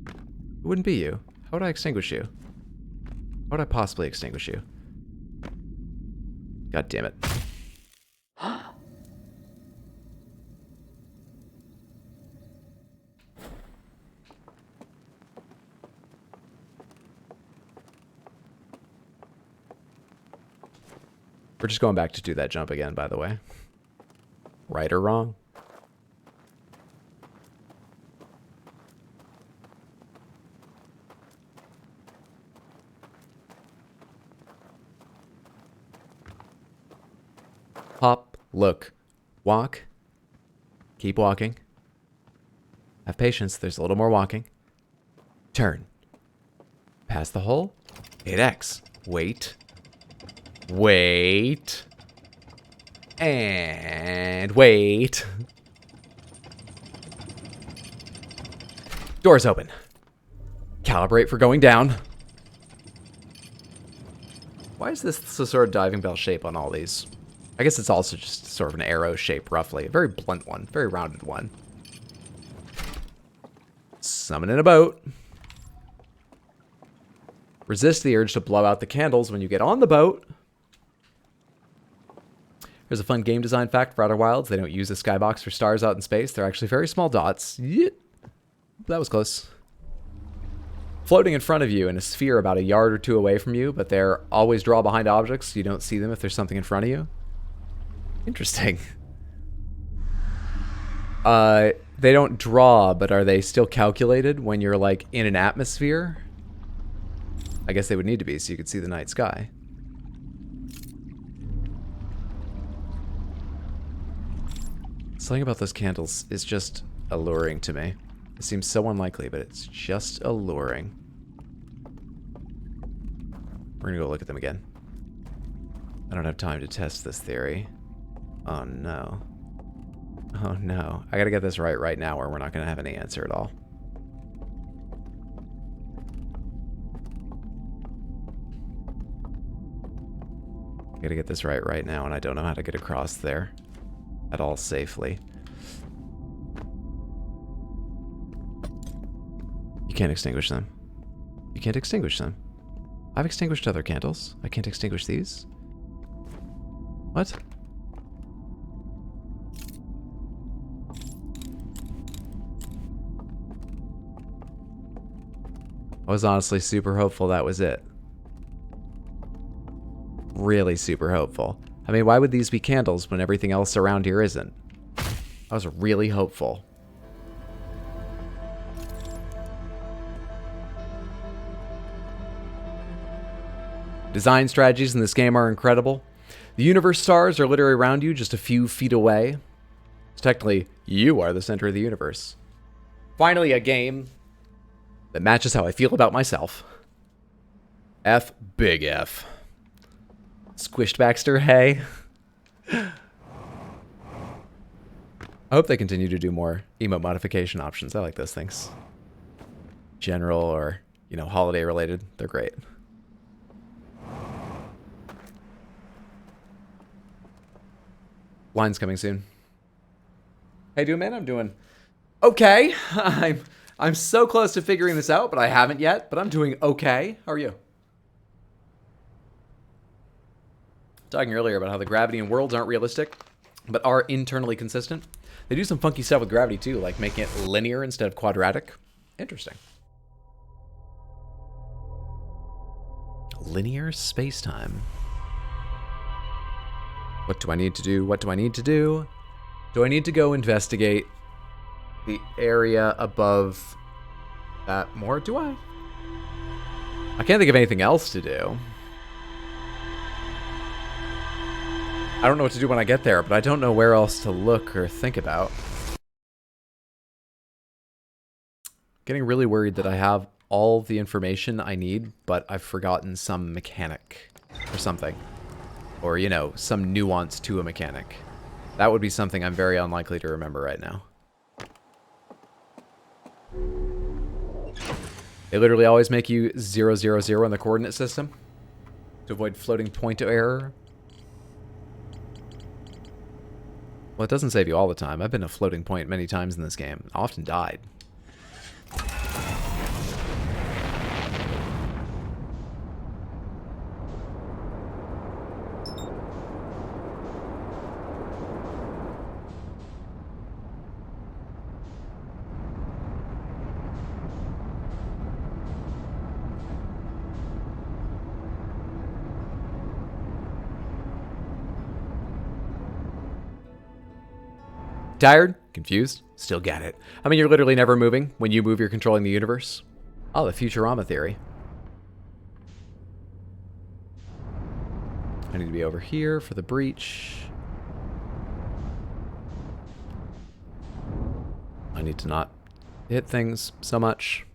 It wouldn't be you. How would I extinguish you? How would I possibly extinguish you? God damn it. We're just going back to do that jump again, by the way. Right or wrong? Hop, look, walk, keep walking. Have patience, there's a little more walking. Turn. Pass the hole. Hit X. Wait. Wait. And wait. Doors open. Calibrate for going down. Why is this the sort of diving bell shape on all these? I guess it's also just sort of an arrow shape, roughly. A very blunt one. Very rounded one. Summon in a boat. Resist the urge to blow out the candles when you get on the boat. There's a fun game design fact for Outer Wilds. They don't use a skybox for stars out in space. They're actually very small dots. Yep. That was close. Floating in front of you in a sphere about a yard or two away from you, but they're always draw behind objects, so you don't see them if there's something in front of you. Interesting. They don't draw, but are they still calculated when you're, like, in an atmosphere? I guess they would need to be, so you could see the night sky. Something about those candles is just alluring to me. It seems so unlikely, but it's just alluring. We're gonna go look at them again. I don't have time to test this theory. Oh no. Oh no. I gotta get this right now or we're not gonna have any answer at all. I gotta get this right now and I don't know how to get across there at all safely. You can't extinguish them. You can't extinguish them. I've extinguished other candles. I can't extinguish these. What? I was honestly super hopeful that was it. Really super hopeful. I mean, why would these be candles when everything else around here isn't? I was really hopeful. Design strategies in this game are incredible. The universe stars are literally around you, just a few feet away. So technically, you are the center of the universe. Finally, a game that matches how I feel about myself. F, big F. Squished Baxter, hey. I hope they continue to do more emote modification options. I like those things. General or, you know, holiday related. They're great. Line's coming soon. How you doing, man? I'm doing okay. I'm so close to figuring this out, but I haven't yet. But I'm doing okay. How are you? Talking earlier about how the gravity in worlds aren't realistic, but are internally consistent. They do some funky stuff with gravity too, like making it linear instead of quadratic. Interesting. Linear space-time. What do I need to do? What do I need to do? Do I need to go investigate the area above that more? Do I? I can't think of anything else to do. I don't know what to do when I get there, but I don't know where else to look or think about. Getting really worried that I have all the information I need, but I've forgotten some mechanic or something. Or, you know, some nuance to a mechanic. That would be something I'm very unlikely to remember right now. They literally always make you 0, 0, 0 in the coordinate system to avoid floating point error. Well, it doesn't save you all the time. I've been a floating point many times in this game. I often died. Tired? Confused? Still got it. I mean, you're literally never moving. When you move, you're controlling the universe. Oh, the Futurama theory. I need to be over here for the breach. I need to not hit things so much.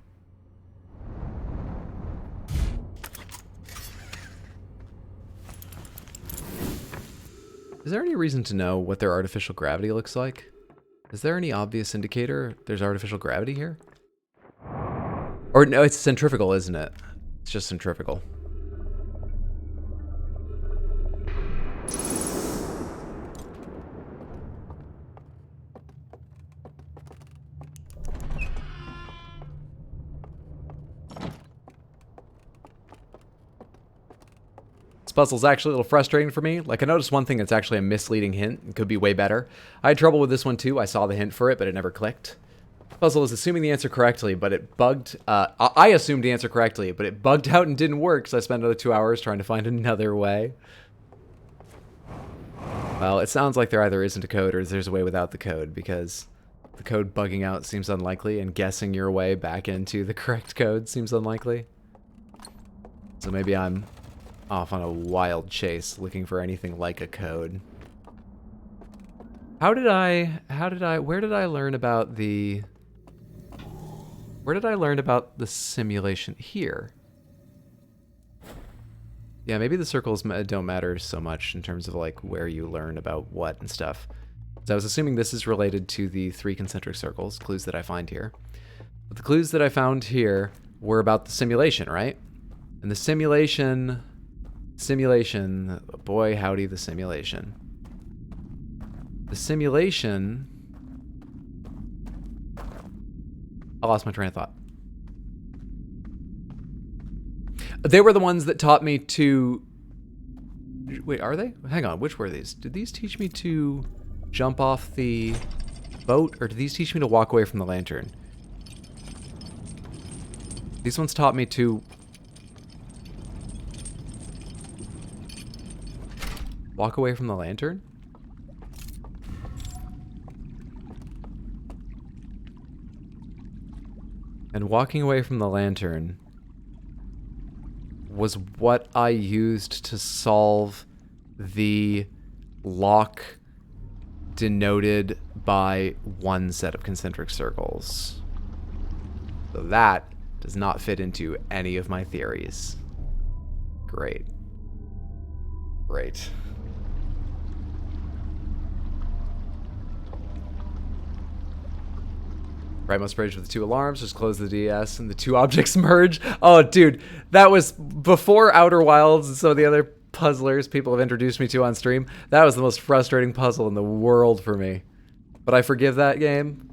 Is there any reason to know what their artificial gravity looks like? Is there any obvious indicator there's artificial gravity here? Or no, it's centrifugal, isn't it? It's just centrifugal. This puzzle's actually a little frustrating for me. Like, I noticed one thing that's actually a misleading hint. It could be way better. I had trouble with this one too. I saw the hint for it, but it never clicked. Puzzle is assuming the answer correctly, but it bugged. I assumed the answer correctly, but it bugged out and didn't work, so I spent another 2 hours trying to find another way. Well, it sounds like there either isn't a code or there's a way without the code, because the code bugging out seems unlikely, and guessing your way back into the correct code seems unlikely. So maybe I'm off on a wild chase looking for anything like a code. Where did I learn about the simulation? Here. Yeah, maybe the circles don't matter so much in terms of like where you learn about what and stuff. So I was assuming this is related to the 3 concentric circles, clues that I find here. But the clues that I found here were about the simulation, right? And the simulation, boy howdy, the simulation. The simulation, I lost my train of thought. They were the ones that taught me to, wait, are they? Hang on, which were these? Did these teach me to jump off the boat, or did these teach me to walk away from the lantern? These ones taught me to walk away from the lantern? And walking away from the lantern was what I used to solve the lock denoted by one set of concentric circles. So that does not fit into any of my theories. Great. Great. Rightmost bridge with the 2 alarms, just close the DS and the 2 objects merge. Oh, dude, that was before Outer Wilds and some of the other puzzlers people have introduced me to on stream. That was the most frustrating puzzle in the world for me. But I forgive that game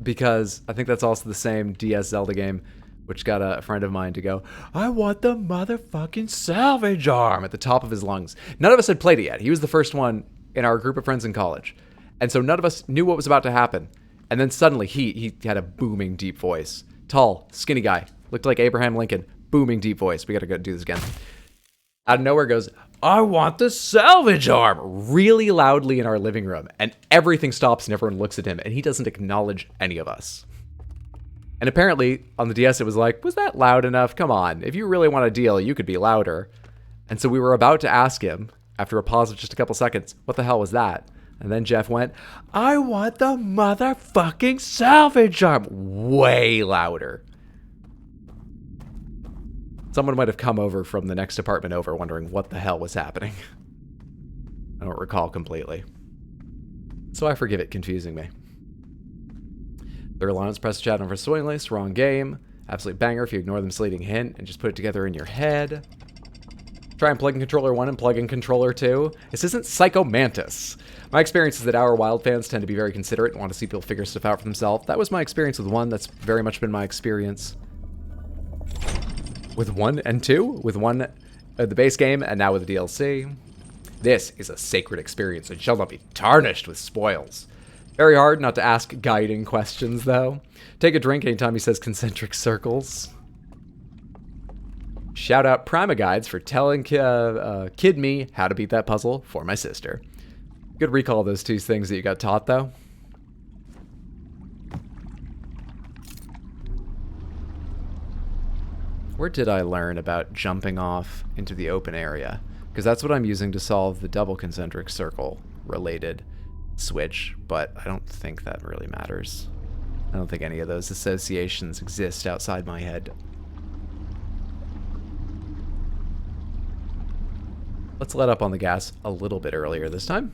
because I think that's also the same DS Zelda game, which got a friend of mine to go, "I want the motherfucking salvage arm," at the top of his lungs. None of us had played it yet. He was the first one in our group of friends in college. And so none of us knew what was about to happen. And then suddenly he had a booming deep voice. Tall, skinny guy. Looked like Abraham Lincoln. Booming deep voice. We gotta go do this again. Out of nowhere goes, "I want the salvage arm," really loudly in our living room. And everything stops and everyone looks at him and he doesn't acknowledge any of us. And apparently on the DS it was like, was that loud enough? Come on. If you really want a deal, you could be louder. And so we were about to ask him, after a pause of just a couple seconds, what the hell was that? And then Jeff went, "I want the motherfucking salvage arm," way louder. Someone might have come over from the next apartment over wondering what the hell was happening. I don't recall completely. So I forgive it confusing me. Third allowance, press chat on for Swing List, wrong game. Absolute banger if you ignore the misleading hint and just put it together in your head. Try and plug in controller 1 and plug in controller 2. This isn't Psycho Mantis. My experience is that Outer Wild fans tend to be very considerate and want to see people figure stuff out for themselves. That was my experience with 1. That's very much been my experience with 1 and 2. With 1, the base game, and now with the DLC. This is a sacred experience and shall not be tarnished with spoils. Very hard not to ask guiding questions, though. Take a drink anytime he says concentric circles. Shout out Prima Guides for telling Kid Me how to beat that puzzle for my sister. Good recall of those 2 things that you got taught, though. Where did I learn about jumping off into the open area? Because that's what I'm using to solve the double concentric circle related switch, but I don't think that really matters. I don't think any of those associations exist outside my head. Let's let up on the gas a little bit earlier this time.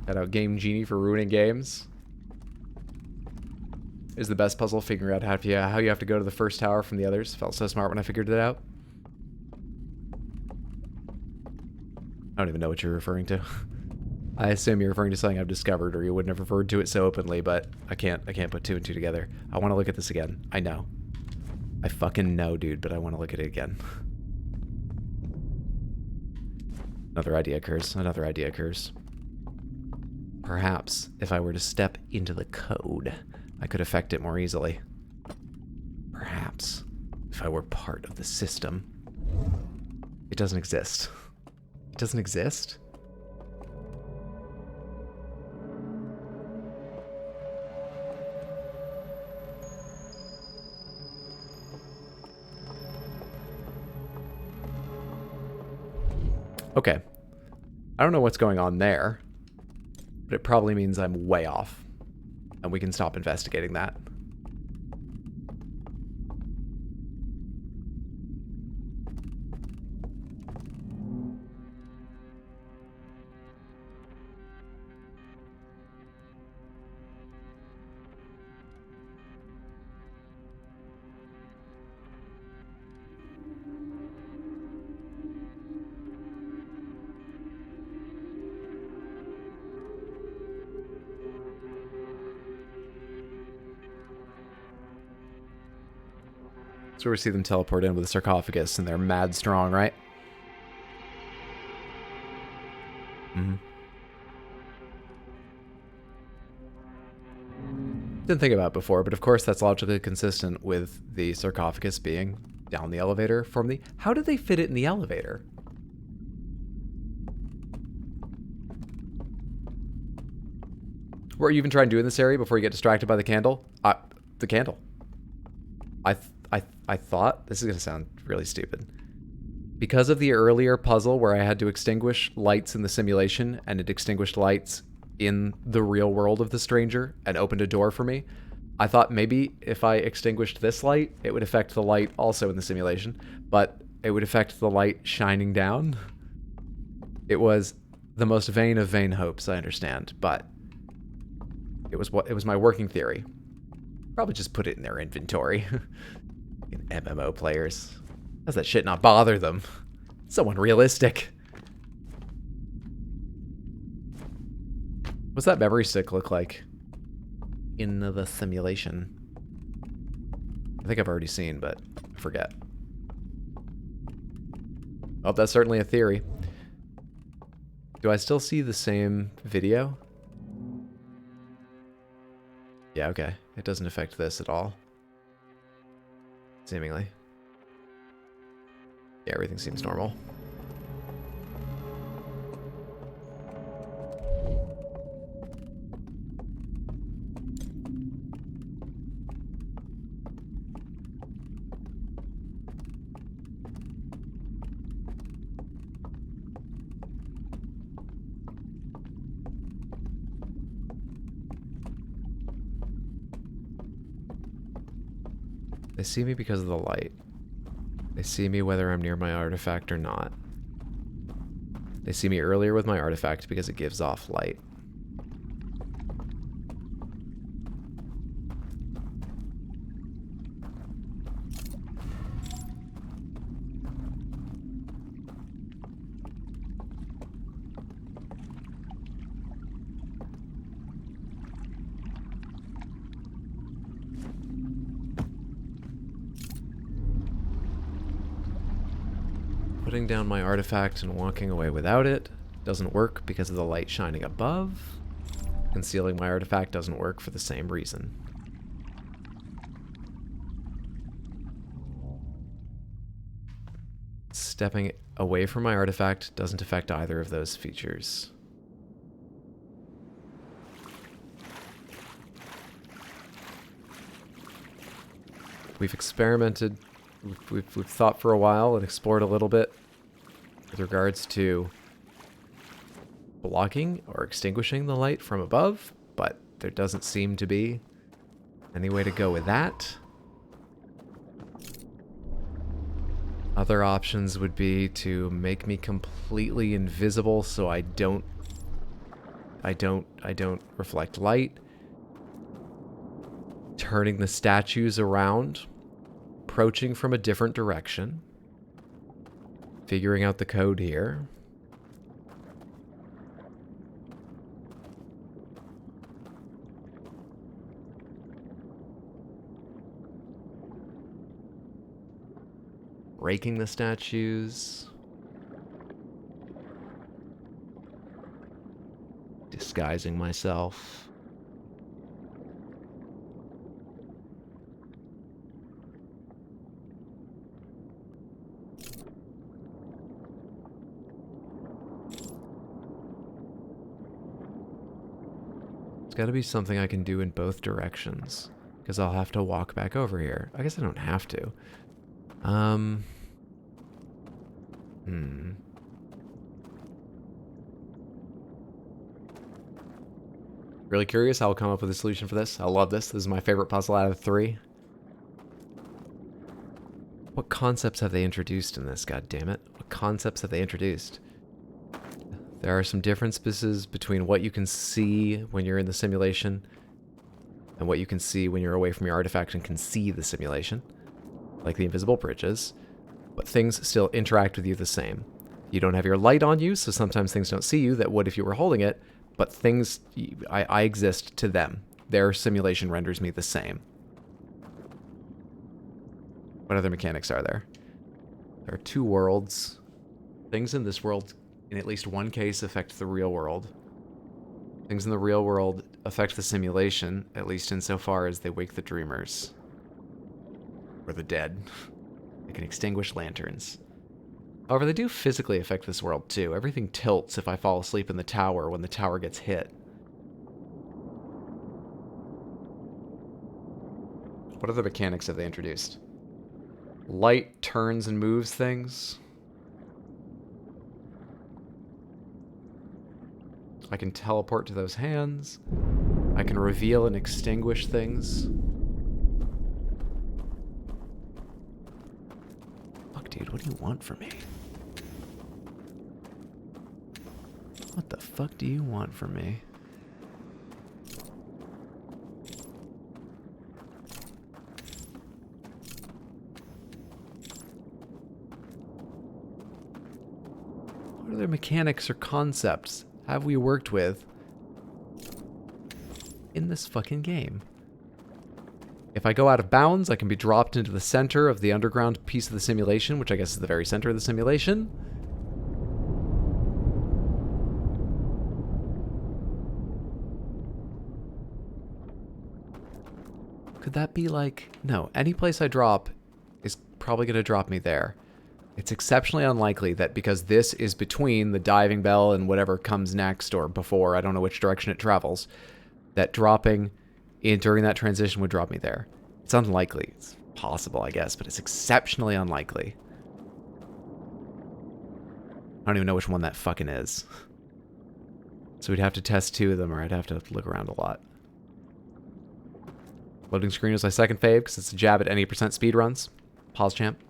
Shout out Game Genie for ruining games. Is the best puzzle figuring out how you have to go to the first tower from the others. Felt so smart when I figured it out. I don't even know what you're referring to. I assume you're referring to something I've discovered, or you wouldn't have referred to it so openly, but I can't put 2 and 2 together. I want to look at this again. I know. I fucking know, dude, but I want to look at it again. Another idea occurs. Another idea occurs. Perhaps if I were to step into the code, I could affect it more easily. Perhaps if I were part of the system. It doesn't exist. It doesn't exist? Okay. I don't know what's going on there, but it probably means I'm way off, and we can stop investigating that. So we see them teleport in with a sarcophagus, and they're mad strong, right? Mm-hmm. Didn't think about it before, but of course that's logically consistent with the sarcophagus being down the elevator from the... How did they fit it in the elevator? What are you even trying to do in this area before you get distracted by the candle? The candle. I thought, this is going to sound really stupid. Because of the earlier puzzle where I had to extinguish lights in the simulation and it extinguished lights in the real world of the stranger and opened a door for me, I thought maybe if I extinguished this light, it would affect the light also in the simulation, but it would affect the light shining down. It was the most vain of vain hopes, I understand, but it was my working theory. Probably just put it in their inventory. MMO players. How's that shit not bother them? So unrealistic. What's that memory stick look like in the simulation? I think I've already seen, but I forget. Oh, that's certainly a theory. Do I still see the same video? Yeah, okay. It doesn't affect this at all. Seemingly. Yeah, everything seems normal. They see me because of the light. They see me whether I'm near my artifact or not. They see me earlier with my artifact because it gives off light. Putting down my artifact and walking away without it doesn't work because of the light shining above. Concealing my artifact doesn't work for the same reason. Stepping away from my artifact doesn't affect either of those features. We've experimented, we've thought for a while and explored a little bit with regards to blocking or extinguishing the light from above, but there doesn't seem to be any way to go with that. Other options would be to make me completely invisible so I don't reflect light. Turning the statues around, approaching from a different direction, figuring out the code here. Breaking the statues. Disguising myself. It's got to be something I can do in both directions, because I'll have to walk back over here. I guess I don't have to. Really curious how I'll come up with a solution for this. I love this. This is my favorite puzzle out of the 3. What concepts have they introduced in this, god damn it? What concepts have they introduced? There are some differences between what you can see when you're in the simulation and what you can see when you're away from your artifact and can see the simulation, like the invisible bridges, but things still interact with you the same. You don't have your light on you, so sometimes things don't see you that would if you were holding it, but things, I exist to them. Their simulation renders me the same. What other mechanics are there? There are 2 worlds. Things in this world, in at least one case, affect the real world. Things in the real world affect the simulation, at least insofar as they wake the dreamers. Or the dead. They can extinguish lanterns. However, they do physically affect this world too. Everything tilts if I fall asleep in the tower when the tower gets hit. What other mechanics have they introduced? Light turns and moves things. I can teleport to those hands. I can reveal and extinguish things. Fuck, dude, what do you want from me? What the fuck do you want from me? What other mechanics or concepts have we worked with in this fucking game? If I go out of bounds, I can be dropped into the center of the underground piece of the simulation, which I guess is the very center of the simulation. Could that be like... No, any place I drop is probably going to drop me there. It's exceptionally unlikely that because this is between the diving bell and whatever comes next or before, I don't know which direction it travels, that dropping in during that transition would drop me there. It's unlikely. It's possible, I guess, but it's exceptionally unlikely. I don't even know which one that fucking is. So we'd have to test 2 of them, or I'd have to look around a lot. Loading screen is my second fave, because it's a jab at any % speedruns. Pause champ.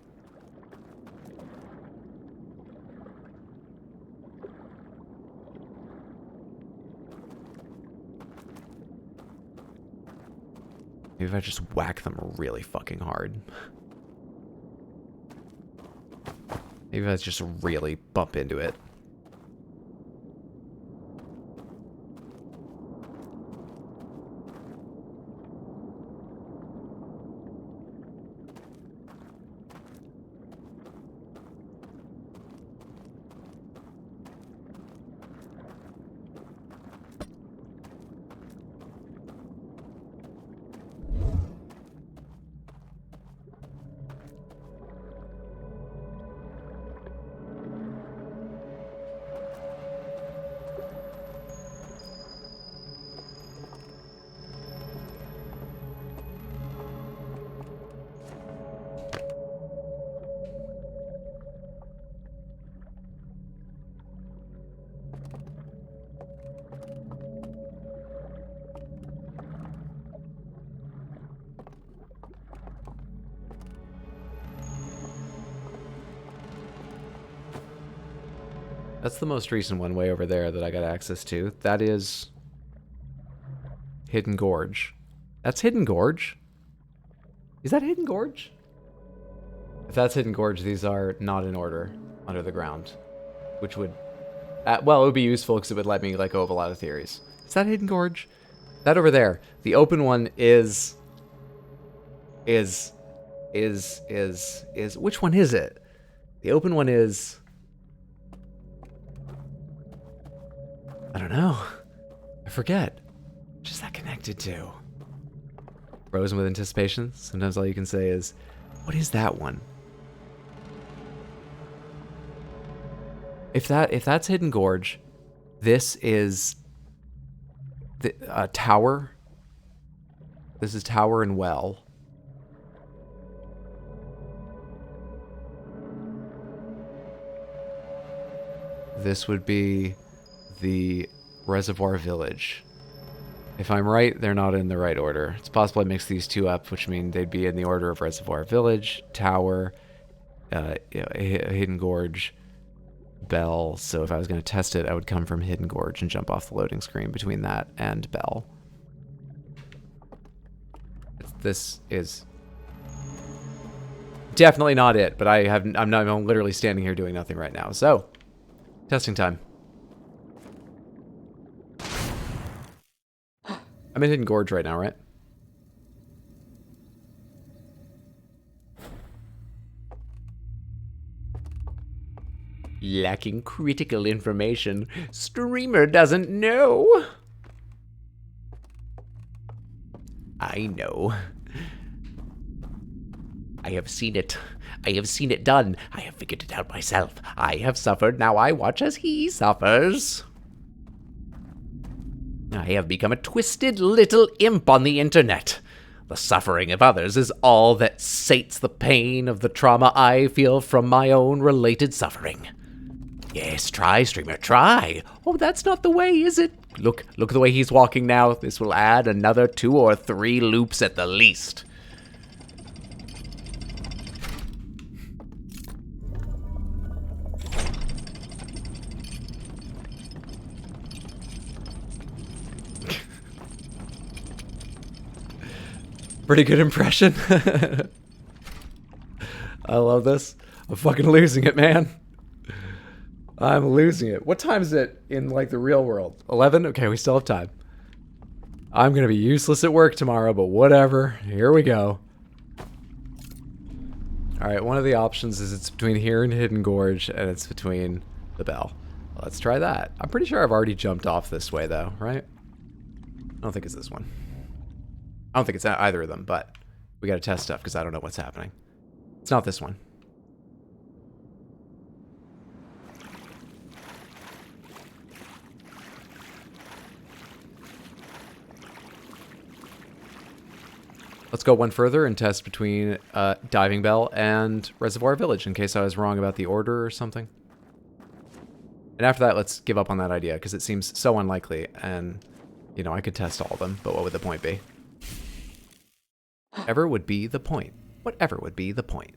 Maybe if I just whack them really fucking hard. Maybe if I just really bump into it. That's the most recent one way over there that I got access to. That is Hidden Gorge. That's Hidden Gorge? Is that Hidden Gorge? If that's Hidden Gorge, these are not in order under the ground. Which would... well, it would be useful because it would let me let go of a lot of theories. Is that Hidden Gorge? That over there. The open one is... Which one is it? The open one is... I don't know. I forget. What is that connected to? Frozen with anticipation. Sometimes all you can say is, what is that one? If that's Hidden Gorge, this is the Tower. This is Tower and Well. This would be the Reservoir Village. If I'm right, they're not in the right order. It's possible I mixed these 2 up, which mean they'd be in the order of Reservoir Village, Tower, Hidden Gorge, Bell. So if I was going to test it, I would come from Hidden Gorge and jump off the loading screen between that and Bell. This is definitely not it, but I'm literally standing here doing nothing right now. So, testing time. I'm in Hidden Gorge right now, right? Lacking critical information. Streamer doesn't know. I know. I have seen it. I have seen it done. I have figured it out myself. I have suffered. Now I watch as he suffers. I have become a twisted little imp on the internet. The suffering of others is all that sates the pain of the trauma I feel from my own related suffering. Yes, try, streamer, try. Oh, that's not the way, is it? Look the way he's walking now. This will add another 2 or 3 loops at the least. Pretty good impression. I love this. I'm fucking losing it, man. I'm losing it. What time is it in, like, the real world? 11? Okay, we still have time. I'm gonna be useless at work tomorrow, but whatever. Here we go. Alright, one of the options is it's between here and Hidden Gorge, and it's between the bell. Let's try that. I'm pretty sure I've already jumped off this way, though, right? I don't think it's this one. I don't think it's either of them, but we gotta test stuff because I don't know what's happening. It's not this one. Let's go one further and test between Diving Bell and Reservoir Village in case I was wrong about the order or something. And after that, let's give up on that idea because it seems so unlikely and, you know, I could test all of them, but what would the point be? Whatever would be the point. Whatever would be the point.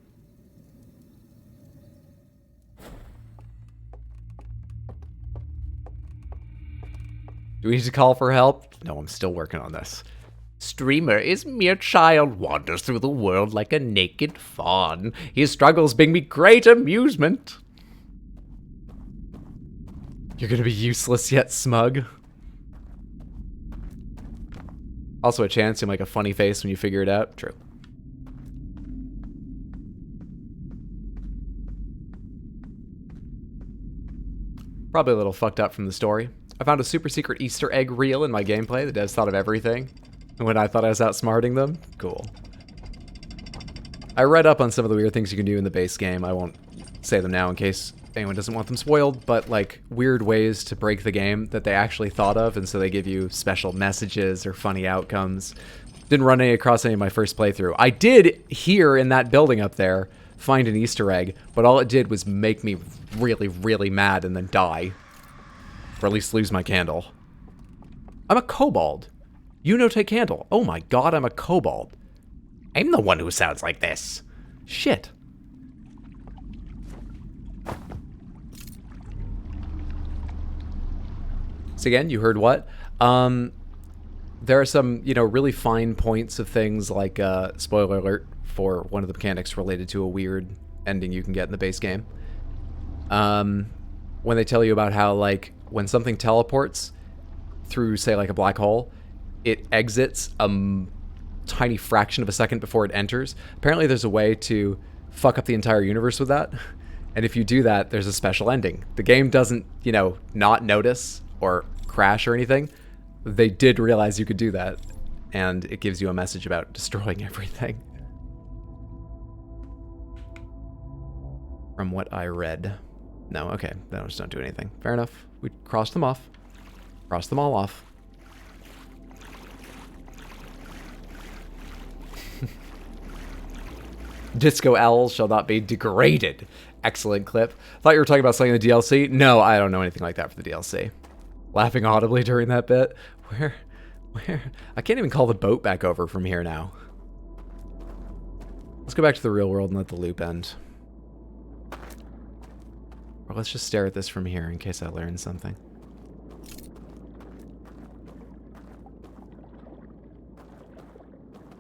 Do we need to call for help? No, I'm still working on this. Streamer is mere child, wanders through the world like a naked fawn. His struggles bring me great amusement. You're gonna be useless yet smug. Also a chance you make a funny face when you figure it out. True. Probably a little fucked up from the story. I found a super secret Easter egg reel in my gameplay. The devs thought of everything. When I thought I was outsmarting them. Cool. I read up on some of the weird things you can do in the base game. I won't say them now in case anyone doesn't want them spoiled, but like weird ways to break the game that they actually thought of, and so they give you special messages or funny outcomes. Didn't run across any of my first playthrough. I did here in that building up there find an Easter egg, but all it did was make me really, really mad and then die. Or at least lose my candle. I'm a kobold. You no take candle. Oh my god, I'm a kobold. I'm the one who sounds like this. Shit. So again, you heard what? There are some, you know, really fine points of things like, spoiler alert for one of the mechanics related to a weird ending you can get in the base game. When they tell you about how, like, when something teleports through, say, like a black hole, it exits a tiny fraction of a second before it enters. Apparently there's a way to fuck up the entire universe with that. And if you do that, there's a special ending. The game doesn't, you know, not notice or crash or anything. They did realize you could do that. And it gives you a message about destroying everything. From what I read. No, okay. Then just don't do anything. Fair enough. We crossed them off. Crossed them all off. Disco owls shall not be degraded. Excellent clip. Thought you were talking about something in the DLC. No, I don't know anything like that for the DLC. Laughing audibly during that bit. Where? I can't even call the boat back over from here now. Let's go back to the real world and let the loop end. Or let's just stare at this from here in case I learn something.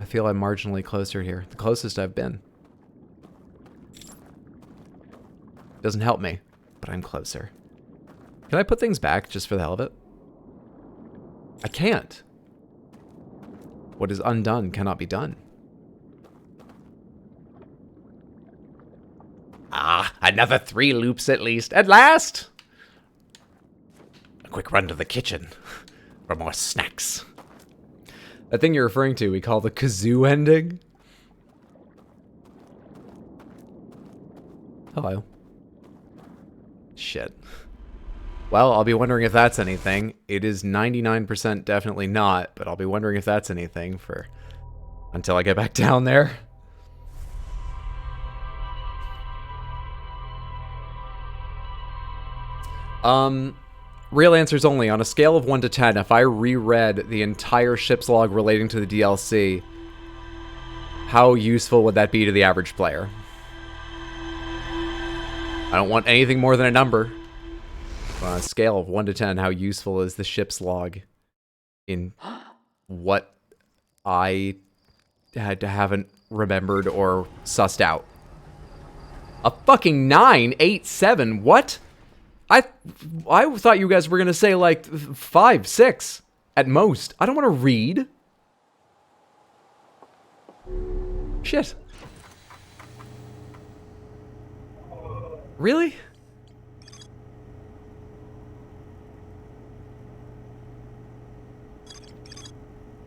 I feel I'm marginally closer here. The closest I've been. Doesn't help me, but I'm closer. Can I put things back just for the hell of it? I can't. What is undone cannot be done. Ah, another 3 loops at least. At last! A quick run to the kitchen for more snacks. That thing you're referring to, we call the kazoo ending. Hello. Shit. Well, I'll be wondering if that's anything. It is 99% definitely not, but I'll be wondering if that's anything for until I get back down there. Real answers only. On a scale of 1 to 10, if I reread the entire ship's log relating to the DLC, how useful would that be to the average player? I don't want anything more than a number. On a scale of 1 to 10, how useful is the ship's log in what I haven't remembered or sussed out? A fucking 9, 8, 7. What? I thought you guys were gonna say like 5, 6 at most. I don't want to read. Shit. Really?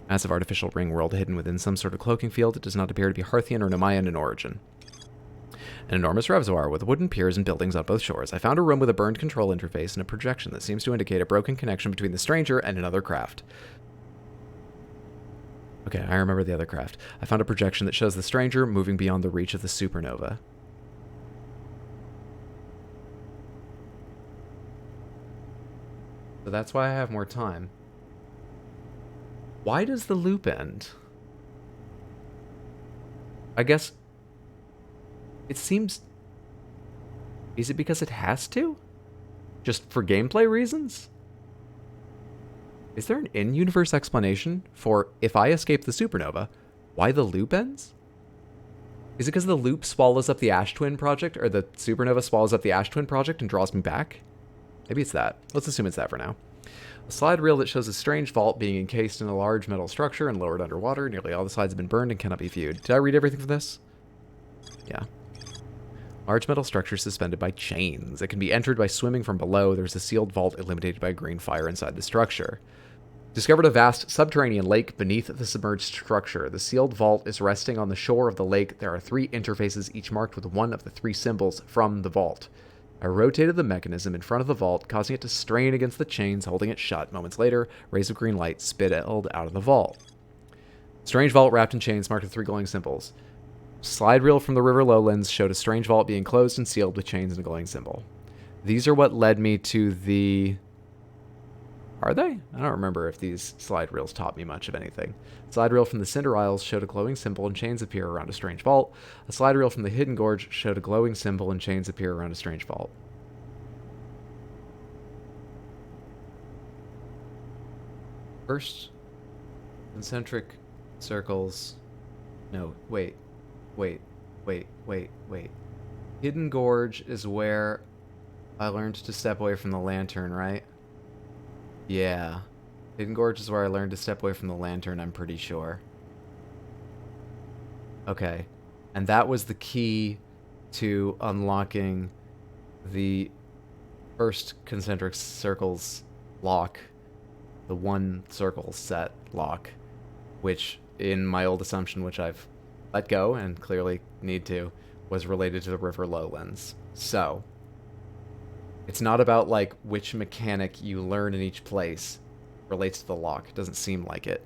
Massive artificial ring world hidden within some sort of cloaking field. It does not appear to be Harthian or Nomayan in origin. An enormous reservoir with wooden piers and buildings on both shores. I found a room with a burned control interface and a projection that seems to indicate a broken connection between the stranger and another craft. Okay, I remember the other craft. I found a projection that shows the stranger moving beyond the reach of the supernova. So that's why I have more time. Why does the loop end? I guess... It seems... Is it because it has to? Just for gameplay reasons? Is there an in-universe explanation for, if I escape the supernova, why the loop ends? Is it because the loop swallows up the Ash Twin project, or the supernova swallows up the Ash Twin project and draws me back? Maybe it's that. Let's assume it's that for now. A slide reel that shows a strange vault being encased in a large metal structure and lowered underwater. Nearly all the slides have been burned and cannot be viewed. Did I read everything from this? Yeah. Large metal structure suspended by chains. It can be entered by swimming from below. There's a sealed vault illuminated by green fire inside the structure. Discovered a vast subterranean lake beneath the submerged structure. The sealed vault is resting on the shore of the lake. There are 3 interfaces, each marked with one of the 3 symbols from the vault. I rotated the mechanism in front of the vault, causing it to strain against the chains, holding it shut. Moments later, rays of green light spilled out of the vault. Strange vault wrapped in chains marked with 3 glowing symbols. Slide reel from the river lowlands showed a strange vault being closed and sealed with chains and a glowing symbol. These are what led me to the... Are they? I don't remember if these slide reels taught me much of anything. Slide reel from the Cinder Isles showed a glowing symbol and chains appear around a strange vault. A slide reel from the Hidden Gorge showed a glowing symbol and chains appear around a strange vault. First, concentric circles. No, wait. Hidden Gorge is where I learned to step away from the lantern, right? Yeah. Hidden Gorge is where I learned to step away from the lantern, I'm pretty sure. Okay. And that was the key to unlocking the first concentric circles lock. The 1 circle set lock. Which, in my old assumption, which I've let go and clearly need to, was related to the river lowlands. So... It's not about, like, which mechanic you learn in each place relates to the lock. It doesn't seem like it.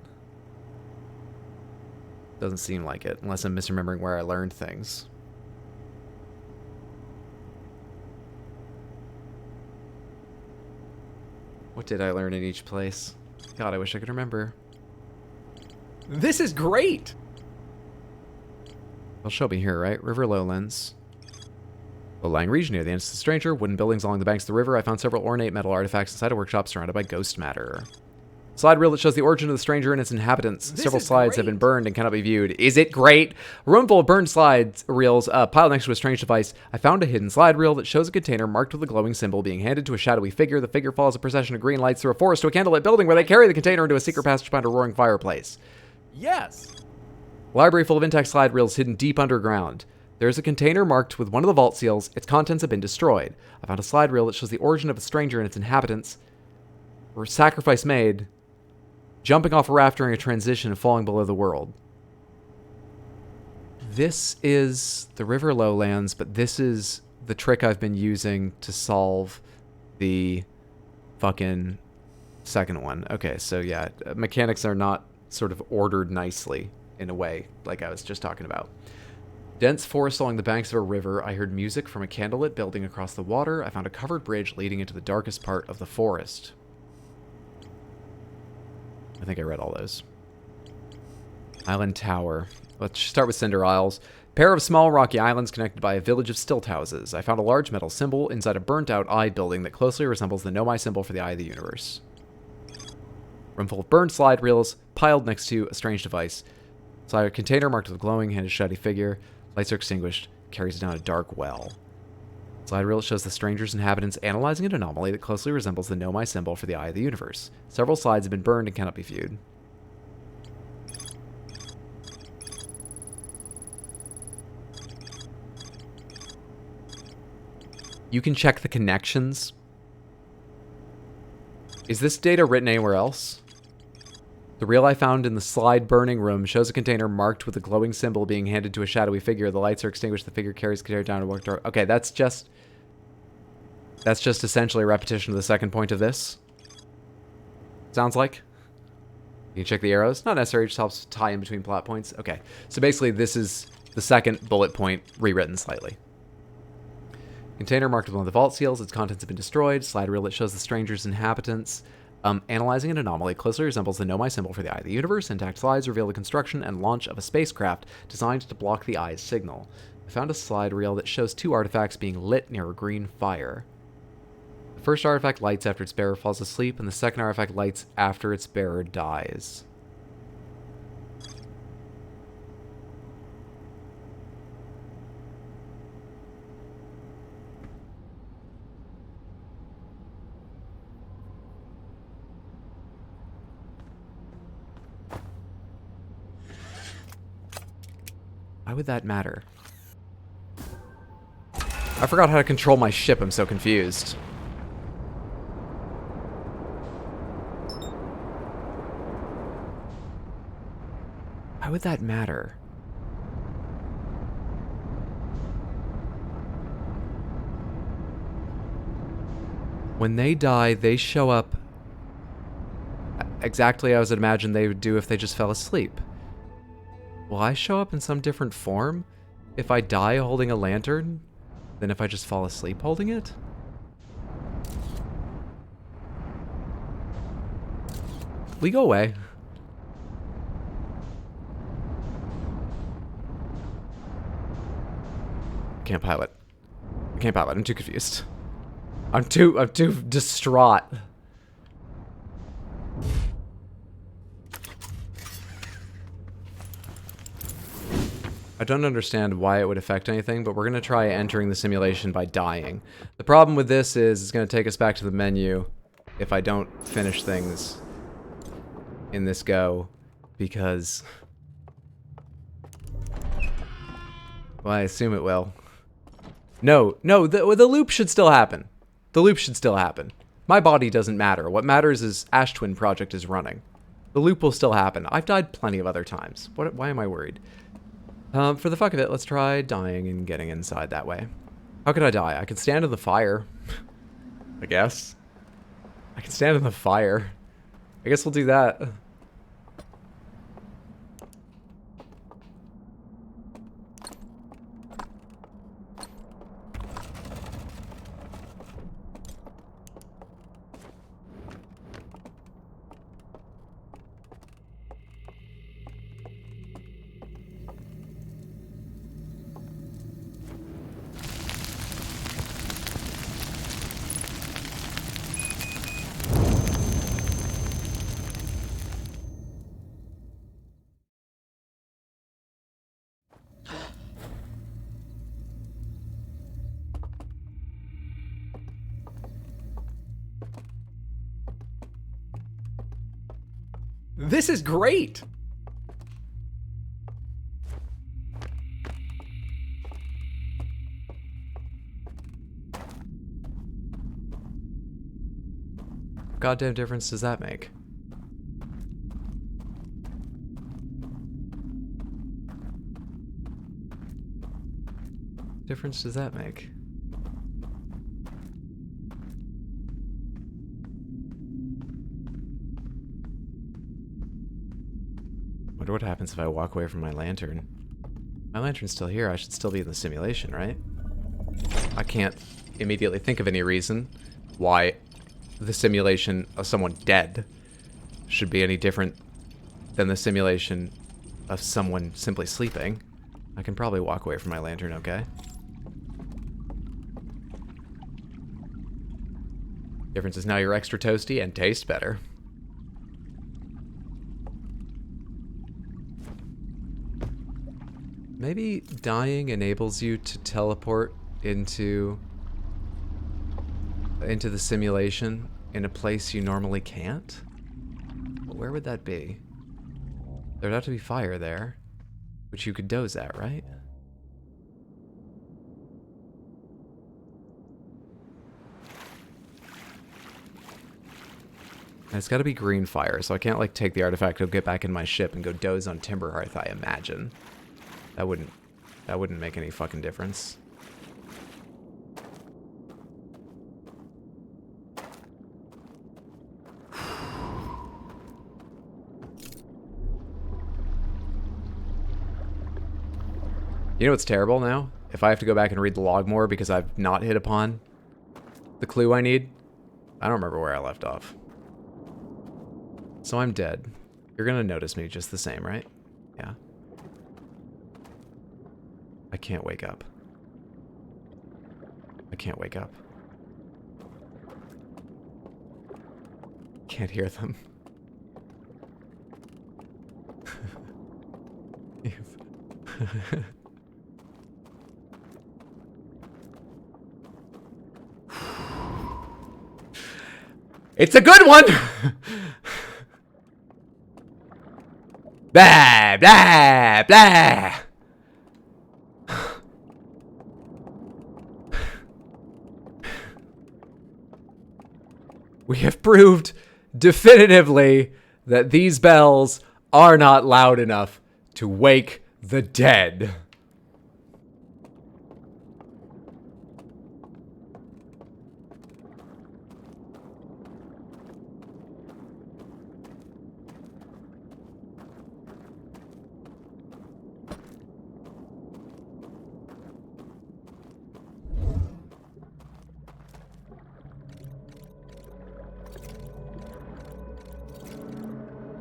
Doesn't seem like it, unless I'm misremembering where I learned things. What did I learn in each place? God, I wish I could remember. This is great! They'll show me here, right? River lowlands. Low-lying region near the entrance to the stranger. Wooden buildings along the banks of the river. I found several ornate metal artifacts inside a workshop surrounded by ghost matter. Slide reel that shows the origin of the stranger and its inhabitants. Several slides have been burned and cannot be viewed. Is it great? A room full of burned slide reels piled next to a strange device. I found a hidden slide reel that shows a container marked with a glowing symbol being handed to a shadowy figure. The figure follows a procession of green lights through a forest to a candlelit building where they carry the container into a secret passage behind a roaring fireplace. Yes! Library full of intact slide reels hidden deep underground. There is a container marked with one of the vault seals. Its contents have been destroyed. I found a slide reel that shows the origin of a stranger and its inhabitants. Or sacrifice made. Jumping off a raft during a transition and falling below the world. This is the river lowlands, but this is the trick I've been using to solve the fucking second one. Okay, so yeah, mechanics are not sort of ordered nicely in a way, like I was just talking about. Dense forest along the banks of a river. I heard music from a candlelit building across the water. I found a covered bridge leading into the darkest part of the forest. I think I read all those. Island Tower. Let's start with Cinder Isles. Pair of small rocky islands connected by a village of stilt houses. I found a large metal symbol inside a burnt-out eye building that closely resembles the Nomai symbol for the Eye of the Universe. Room full of burned slide reels piled next to a strange device. Slide container marked with a glowing, handed shiny figure. Lights are extinguished. Carries it down a dark well. Slide reel shows the stranger's inhabitants analyzing an anomaly that closely resembles the Nomai symbol for the Eye of the Universe. Several slides have been burned and cannot be viewed. You can check the connections. Is this data written anywhere else? The reel I found in the slide burning room shows a container marked with a glowing symbol being handed to a shadowy figure. The lights are extinguished. The figure carries the container down a door. Okay, that's just essentially a repetition of the second point of this. Sounds like. You can check the arrows. Not necessary, it just helps tie in between plot points. Okay, so basically this is the second bullet point rewritten slightly. Container marked with one of the vault seals. Its contents have been destroyed. Slide reel that shows the stranger's inhabitants. Analyzing an anomaly closely resembles the Nomai symbol for the Eye of the Universe. Intact slides reveal the construction and launch of a spacecraft designed to block the Eye's signal. I found a slide reel that shows two artifacts being lit near a green fire. The first artifact lights after its bearer falls asleep, and the second artifact lights after its bearer dies. Why would that matter? I forgot how to control my ship. I'm so confused. Why would that matter? When they die, they show up exactly as I'd imagine they would do if they just fell asleep. Will I show up in some different form if I die holding a lantern than if I just fall asleep holding it? We go away. Can't pilot. I can't pilot. I'm too confused. I'm too distraught. I don't understand why it would affect anything, but we're going to try entering the simulation by dying. The problem with this is it's going to take us back to the menu if I don't finish things in this go, because... well, I assume it will. No, the loop should still happen. The loop should still happen. My body doesn't matter. What matters is Ash Twin Project is running. The loop will still happen. I've died plenty of other times. Why am I worried? For the fuck of it, let's try dying and getting inside that way. How could I die? I could stand in the fire. I guess. I can stand in the fire. I guess we'll do that. This is great! What goddamn difference does that make? Difference does that make? Wonder what happens if I walk away from my lantern. My lantern's still here. I should still be in the simulation, right? I can't immediately think of any reason why the simulation of someone dead should be any different than the simulation of someone simply sleeping. I can probably walk away from my lantern, okay? Difference is now you're extra toasty and taste better. Maybe dying enables you to teleport into the simulation in a place you normally can't? But where would that be? There'd have to be fire there, which you could doze at, right? And it's got to be green fire, so I can't like take the artifact, go get back in my ship and go doze on Timberhearth, I imagine. That wouldn't make any fucking difference. You know what's terrible now? If I have to go back and read the log more because I've not hit upon the clue I need, I don't remember where I left off. So I'm dead. You're gonna notice me just the same, right? Yeah. I can't wake up. I can't wake up. Can't hear them. It's a good one! Blah, blah, blah! We have proved definitively that these bells are not loud enough to wake the dead.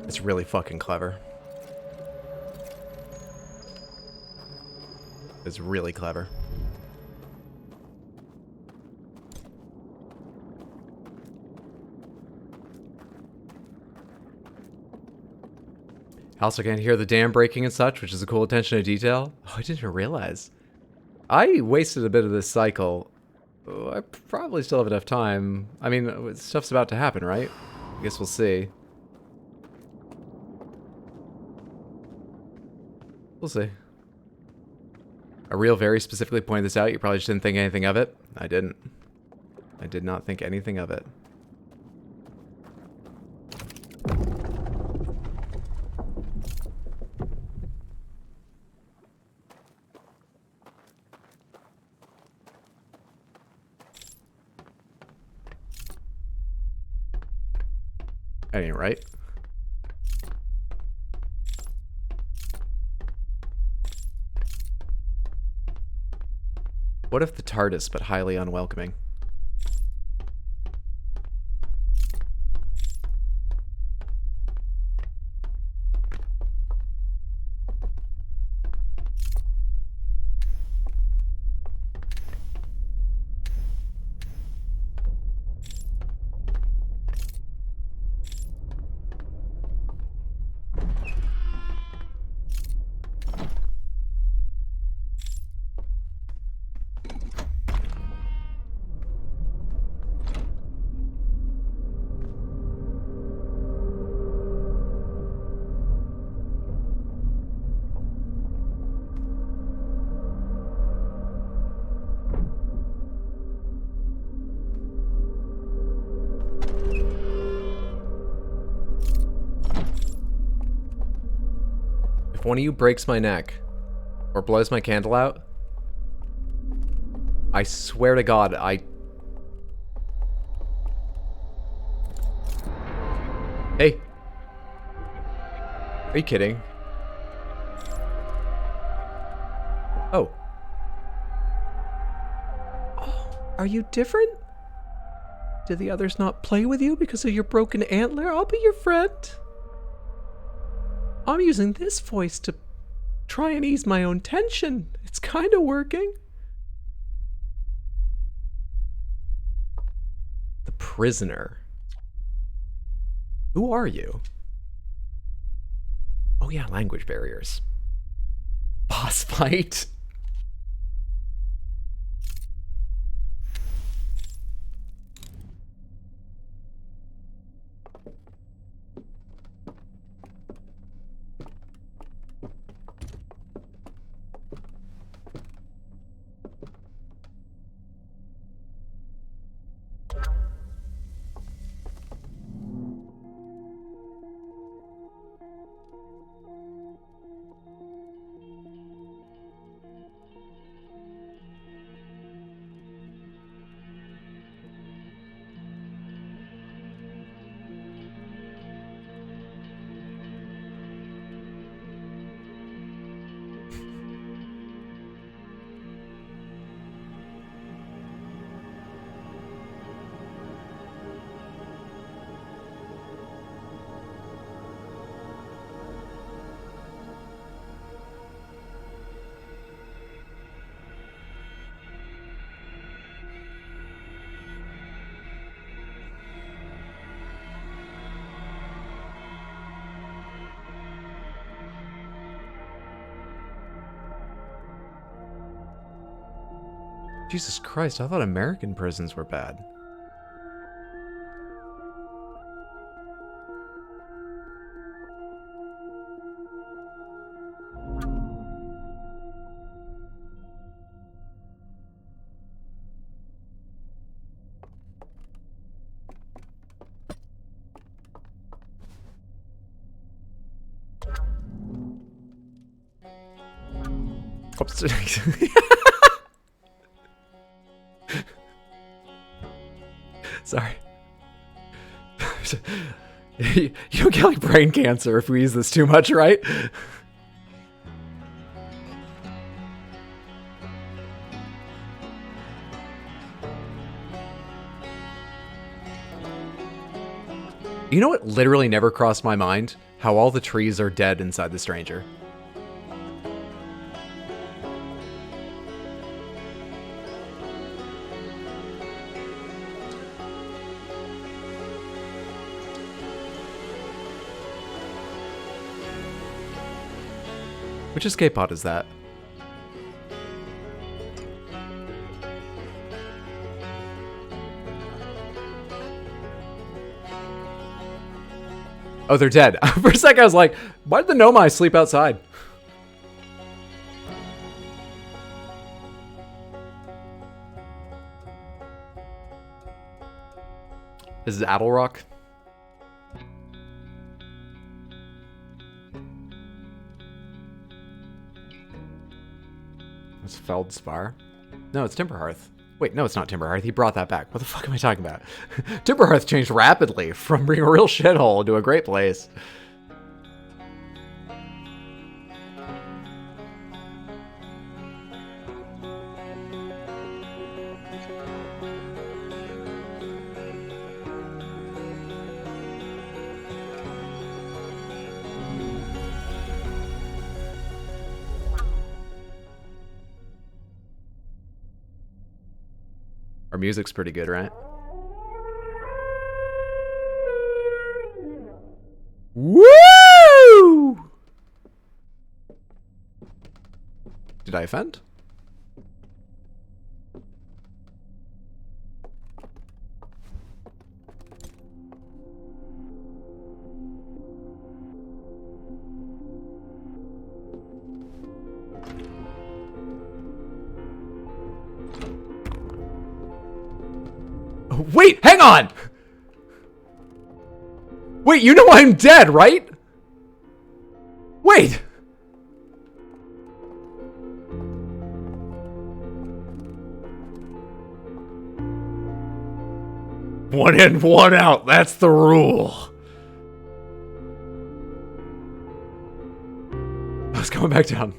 It's really fucking clever. It's really clever. I also can't hear the dam breaking and such, which is a cool attention to detail. Oh, I didn't even realize. I wasted a bit of this cycle. Oh, I probably still have enough time. I mean, stuff's about to happen, right? I guess we'll see. We'll see. Ariel very specifically pointed this out. You probably just didn't think anything of it. I didn't. I did not think anything of it. That ain't right. What if the TARDIS, but highly unwelcoming? If one of you breaks my neck or blows my candle out, I swear to God, Hey. Are you kidding? Oh. Oh, are you different? Did the others not play with you because of your broken antler? I'll be your friend. I'm using this voice to try and ease my own tension. It's kind of working. The prisoner. Who are you? Oh yeah, language barriers. Boss fight. Jesus Christ, I thought American prisons were bad. Sorry. You don't get like brain cancer if we use this too much, right? You know what literally never crossed my mind? How all the trees are dead inside the stranger. Which escape pod is that? Oh, they're dead. For a second I was like, why did the Nomai sleep outside? This is Adelrock. It's Feldspar. No, it's Timberhearth. Wait, no, it's not Timberhearth. He brought that back. What the fuck am I talking about? Timberhearth changed rapidly from being a real shithole to a great place. Our music's pretty good, right? Woo! Did I offend? Wait, hang on! Wait, you know I'm dead, right? Wait! One in, one out, that's the rule. I was going back down.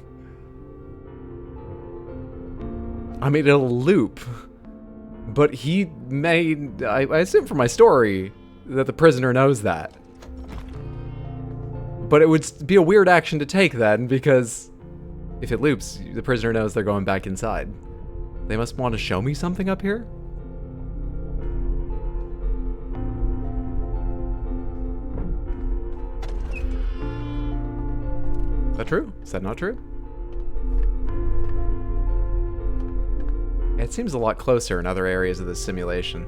I mean, it'll loop. But he made, I assume from my story, that the prisoner knows that. But it would be a weird action to take then, because if it loops, the prisoner knows they're going back inside. They must want to show me something up here? Is that true? Is that not true? It seems a lot closer in other areas of the simulation.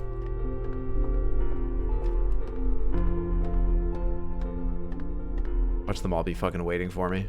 Watch them all be fucking waiting for me.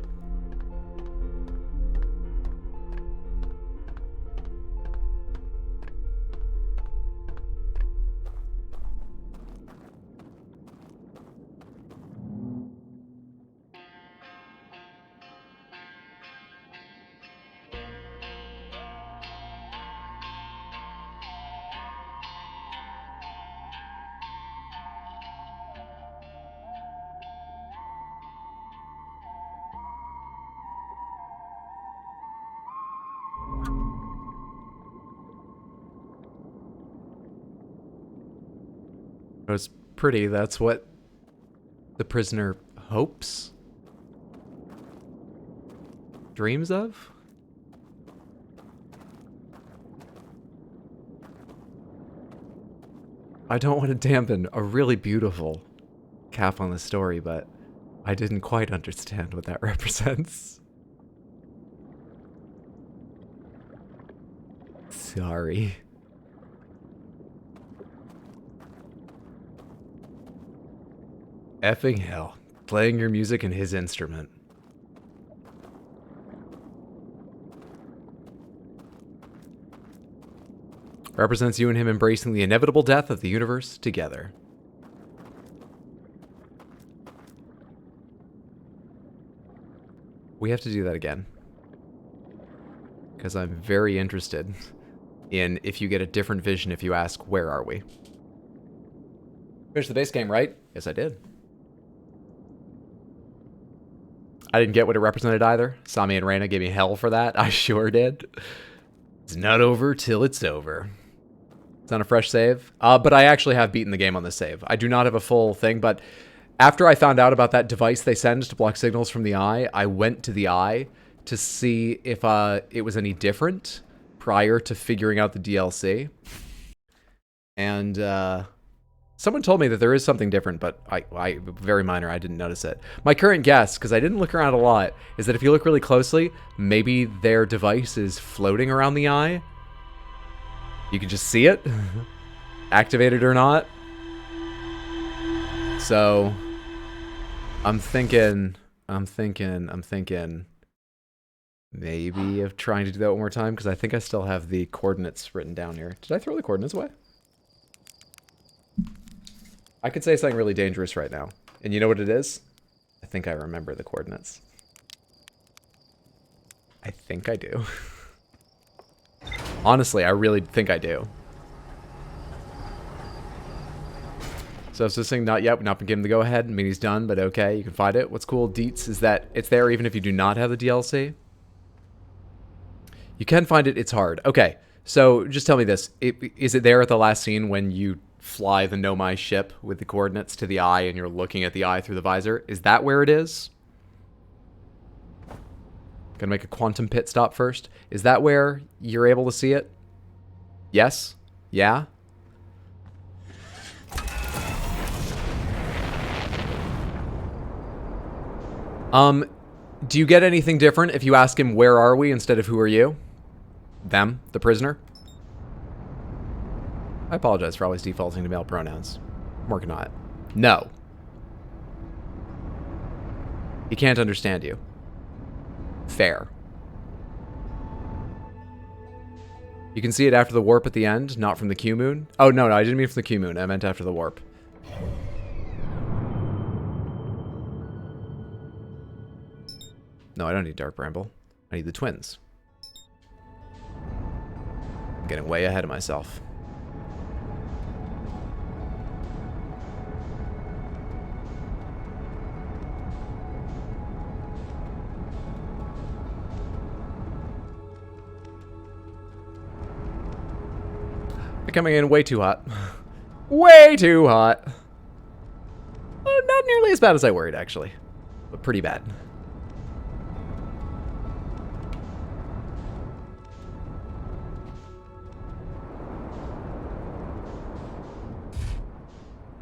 It was pretty. That's what the prisoner hopes? Dreams of? I don't want to dampen a really beautiful cap on the story, but I didn't quite understand what that represents. Sorry. Effing hell. Playing your music and his instrument. Represents you and him embracing the inevitable death of the universe together. We have to do that again. Because I'm very interested in if you get a different vision if you ask, where are we? Finished the base game, right? Yes, I did. I didn't get what it represented either. Sami and Reyna gave me hell for that. I sure did. It's not over till it's over. It's on a fresh save. But I actually have beaten the game on this save. I do not have a full thing, but after I found out about that device they send to block signals from the eye, I went to the eye to see if it was any different prior to figuring out the DLC. And someone told me that there is something different, but I very minor, I didn't notice it. My current guess, because I didn't look around a lot, is that if you look really closely, maybe their device is floating around the eye. You can just see it, activated or not. So, I'm thinking maybe of trying to do that one more time, because I think I still have the coordinates written down here. Did I throw the coordinates away? I could say something really dangerous right now. And you know what it is? I think I remember the coordinates. I think I do. Honestly, I really think I do. So is this thing not yet? We've not been given the go-ahead. I mean, he's done, but okay, you can find it. What's cool, Deets, is that it's there even if you do not have the DLC. You can find it, it's hard. Okay, so just tell me this. Is it there at the last scene when you fly the Nomai ship with the coordinates to the eye and you're looking at the eye through the visor? Is that where it is? Gonna make a quantum pit stop first. Is that where you're able to see it? Yes? Yeah? Do you get anything different if you ask him, where are we, instead of who are you? Them, the prisoner? I apologize for always defaulting to male pronouns. I'm working on it. No. He can't understand you. Fair. You can see it after the warp at the end, not from the Q-Moon. Oh, no, I didn't mean from the Q-Moon. I meant after the warp. No, I don't need Dark Bramble. I need the twins. I'm getting way ahead of myself. Coming in way too hot. Way too hot. Not nearly as bad as I worried, actually. But pretty bad.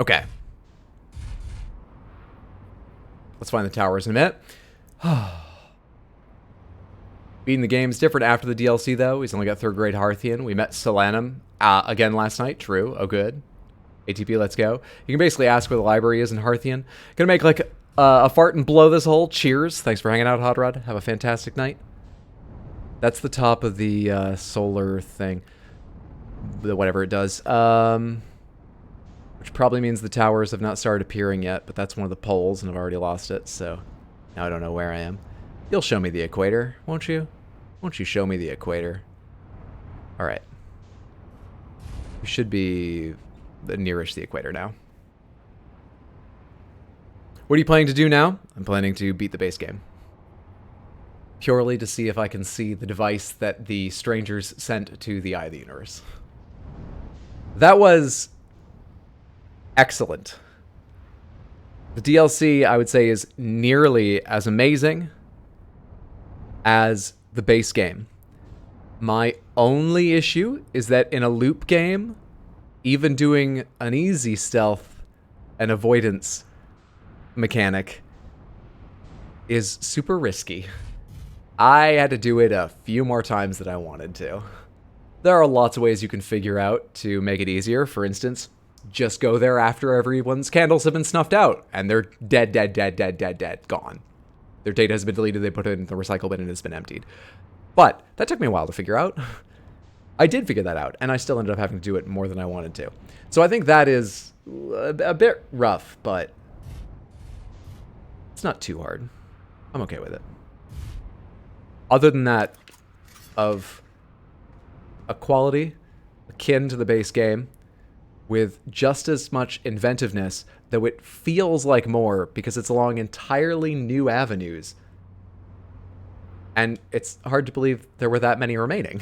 Okay. Let's find the towers in a minute. Beating the game's different after the DLC, though. He's only got 3rd grade Hearthian. We met Solanum again last night. True. Oh, good. ATP, let's go. You can basically ask where the library is in Hearthian. Gonna make like a fart and blow this hole. Cheers. Thanks for hanging out, Hot Rod. Have a fantastic night. That's the top of the solar thing. Whatever it does. Which probably means the towers have not started appearing yet, but that's one of the poles, and I've already lost it, so now I don't know where I am. You'll show me the equator, won't you? Won't you show me the equator? Alright. We should be nearish the equator now. What are you planning to do now? I'm planning to beat the base game. Purely to see if I can see the device that the strangers sent to the Eye of the Universe. That was excellent. The DLC, I would say, is nearly as amazing as the base game. My only issue is that in a loop game, even doing an easy stealth and avoidance mechanic is super risky. I had to do it a few more times than I wanted to. There are lots of ways you can figure out to make it easier. For instance, just go there after everyone's candles have been snuffed out and they're dead, gone. Their data has been deleted, they put it in the recycle bin and it's been emptied. But that took me a while to figure out. I did figure that out, and I still ended up having to do it more than I wanted to. So I think that is a bit rough, but it's not too hard. I'm okay with it. Other than that, of a quality akin to the base game, with just as much inventiveness, though it feels like more because it's along entirely new avenues. And it's hard to believe there were that many remaining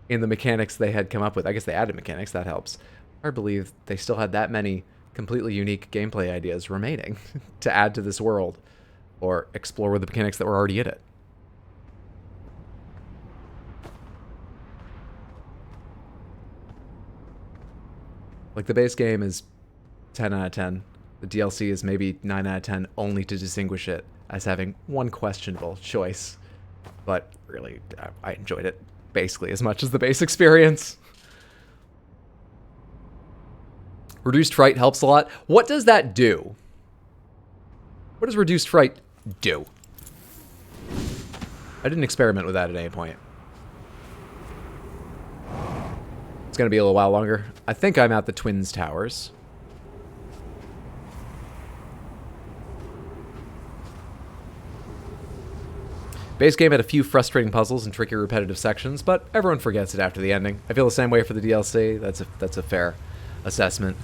in the mechanics they had come up with. I guess they added mechanics, that helps. Hard to believe they still had that many completely unique gameplay ideas remaining to add to this world or explore with the mechanics that were already in it. Like, the base game is 10 out of 10. The DLC is maybe 9 out of 10, only to distinguish it as having one questionable choice. But really, I enjoyed it basically as much as the base experience. Reduced fright helps a lot. What does that do? What does reduced fright do? I didn't experiment with that at any point. It's going to be a little while longer. I think I'm at the Twins Towers. Base game had a few frustrating puzzles and tricky repetitive sections, but everyone forgets it after the ending. I feel the same way for the DLC. That's a fair assessment.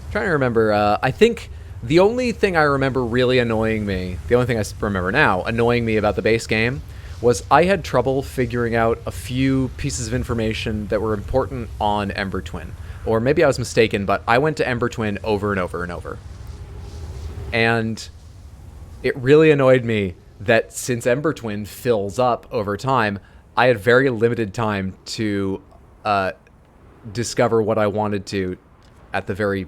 I'm trying to remember, I think the only thing I remember really annoying me, the only thing I remember now annoying me about the base game, was I had trouble figuring out a few pieces of information that were important on Ember Twin. Or maybe I was mistaken, but I went to Ember Twin over and over and over. And it really annoyed me that since Ember Twin fills up over time, I had very limited time to discover what I wanted to at the very,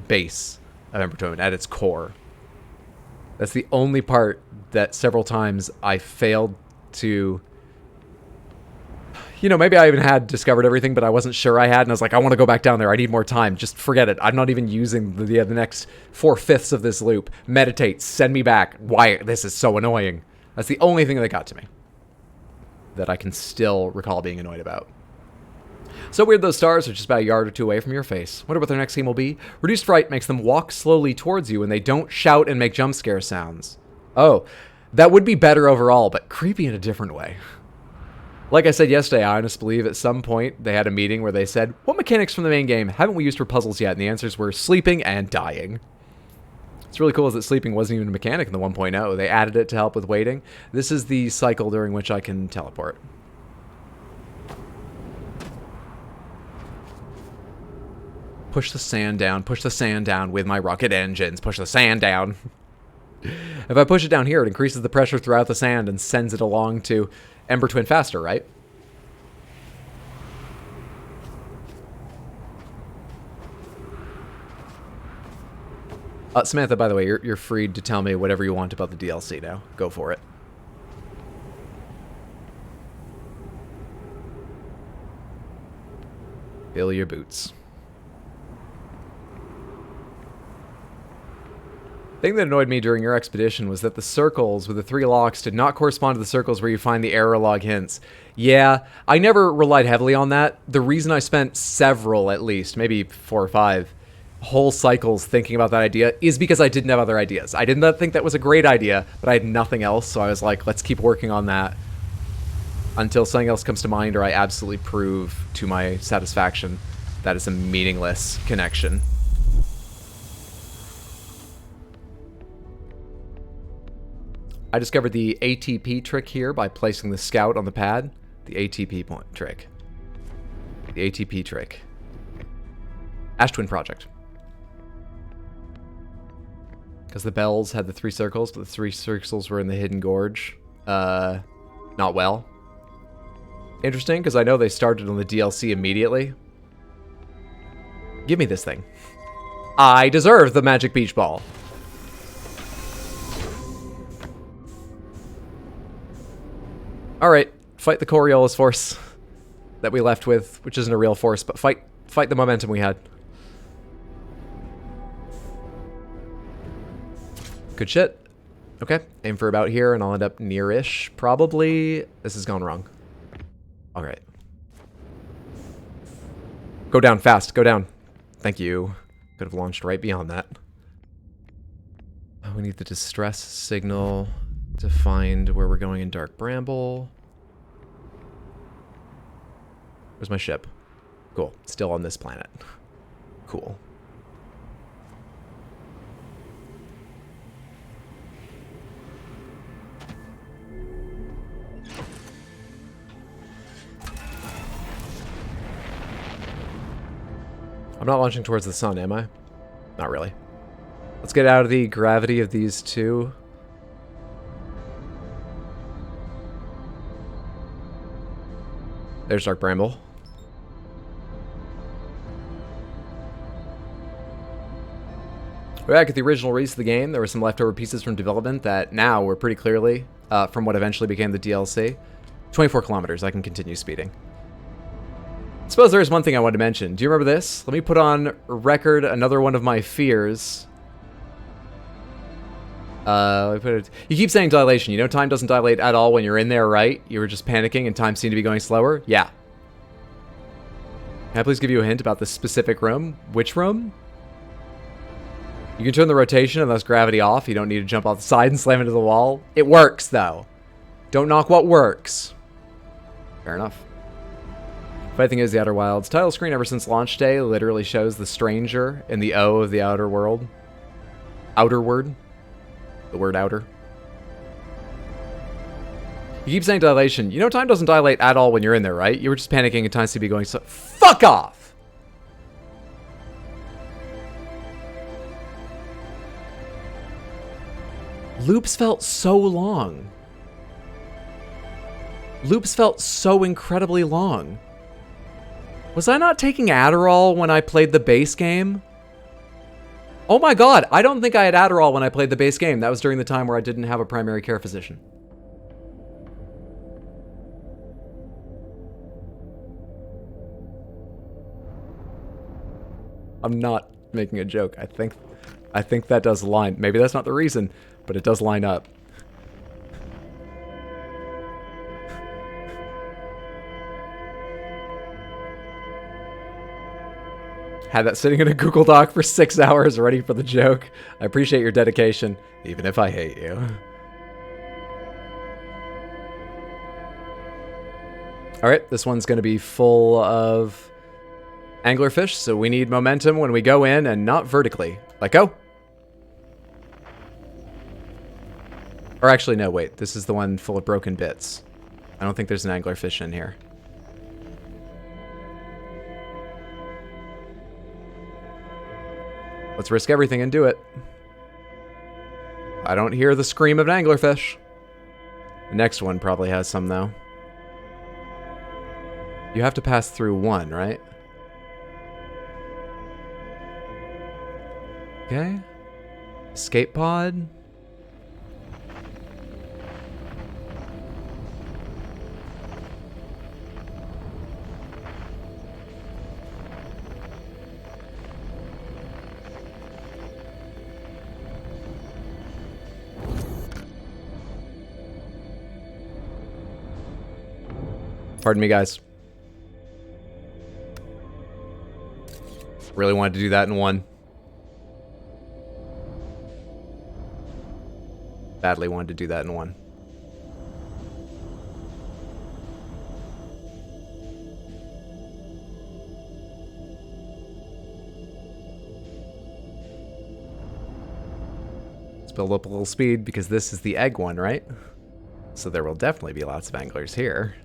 base of Ember Twin, at its core. That's the only part that several times I failed to... maybe I even had discovered everything, but I wasn't sure I had, and I was like, I want to go back down there. I need more time. Just forget it. I'm not even using the next 4/5 of this loop. Meditate. Send me back. Why? This is so annoying. That's the only thing that got to me that I can still recall being annoyed about. So weird those stars are just about a yard or two away from your face. Wonder what their next game will be. Reduced fright makes them walk slowly towards you, and they don't shout and make jump scare sounds. Oh, that would be better overall, but creepy in a different way. Like I said yesterday, I honestly believe at some point they had a meeting where they said, what mechanics from the main game haven't we used for puzzles yet? And the answers were sleeping and dying. What's really cool is that sleeping wasn't even a mechanic in the 1.0. They added it to help with waiting. This is the cycle during which I can teleport. Push the sand down with my rocket engines. Push the sand down. If I push it down here, it increases the pressure throughout the sand and sends it along to Ember Twin faster, right? Samantha, by the way, you're free to tell me whatever you want about the DLC now. Go for it. Fill your boots. The thing that annoyed me during your expedition was that the circles with the 3 locks did not correspond to the circles where you find the error log hints. Yeah, I never relied heavily on that. The reason I spent several, at least, maybe 4 or 5, whole cycles thinking about that idea is because I didn't have other ideas. I did not think that was a great idea, but I had nothing else, so I was like, let's keep working on that until something else comes to mind or I absolutely prove to my satisfaction that is a meaningless connection. I discovered the ATP trick here by placing the scout on the pad. The ATP trick. The ATP trick. Ash Twin Project. Because the bells had the 3 circles, but the 3 circles were in the hidden gorge. Not well. Interesting, because I know they started on the DLC immediately. Give me this thing. I deserve the magic beach ball. Alright, fight the Coriolis force that we left with, which isn't a real force, but fight the momentum we had. Good shit. Okay, aim for about here, and I'll end up near-ish, probably. This has gone wrong. Alright. Go down fast, go down. Thank you. Could have launched right beyond that. Oh, we need the distress signal to find where we're going in Dark Bramble. Where's my ship? Cool. Still on this planet. Cool. I'm not launching towards the sun, am I? Not really. Let's get out of the gravity of these two. There's Dark Bramble. Back at the original release of the game, there were some leftover pieces from development that now were pretty clearly from what eventually became the DLC. 24 kilometers, I can continue speeding. I suppose there is one thing I wanted to mention. Do you remember this? Let me put on record another one of my fears. You keep saying dilation. You know time doesn't dilate at all when you're in there, right? You were just panicking and time seemed to be going slower? Yeah. Can I please give you a hint about this specific room? Which room? You can turn the rotation and thus gravity off. You don't need to jump off the side and slam into the wall. It works, though. Don't knock what works. Fair enough. Funny thing is, the Outer Wilds title screen ever since launch day literally shows the stranger in the O of the outer world. Outer word. The word outer. You keep saying dilation. You know time doesn't dilate at all when you're in there, right? You were just panicking and time seemed to be going so... Fuck off! Loops felt so long. Loops felt so incredibly long. Was I not taking Adderall when I played the base game? Oh my god, I don't think I had Adderall when I played the base game. That was during the time where I didn't have a primary care physician. I'm not making a joke. I think that does line. Maybe that's not the reason, but it does line up. Had that sitting in a Google Doc for 6 hours ready for the joke. I appreciate your dedication, even if I hate you. Alright, this one's going to be full of anglerfish, so we need momentum when we go in and not vertically. Let go. Or actually, no, wait. This is the one full of broken bits. I don't think there's an anglerfish in here. Let's risk everything and do it. I don't hear the scream of an anglerfish. The next one probably has some, though. You have to pass through one, right? Okay. Escape pod. Pardon me, guys. Really wanted to do that in one. Badly wanted to do that in one. Let's build up a little speed because this is the egg one, right? So there will definitely be lots of anglers here.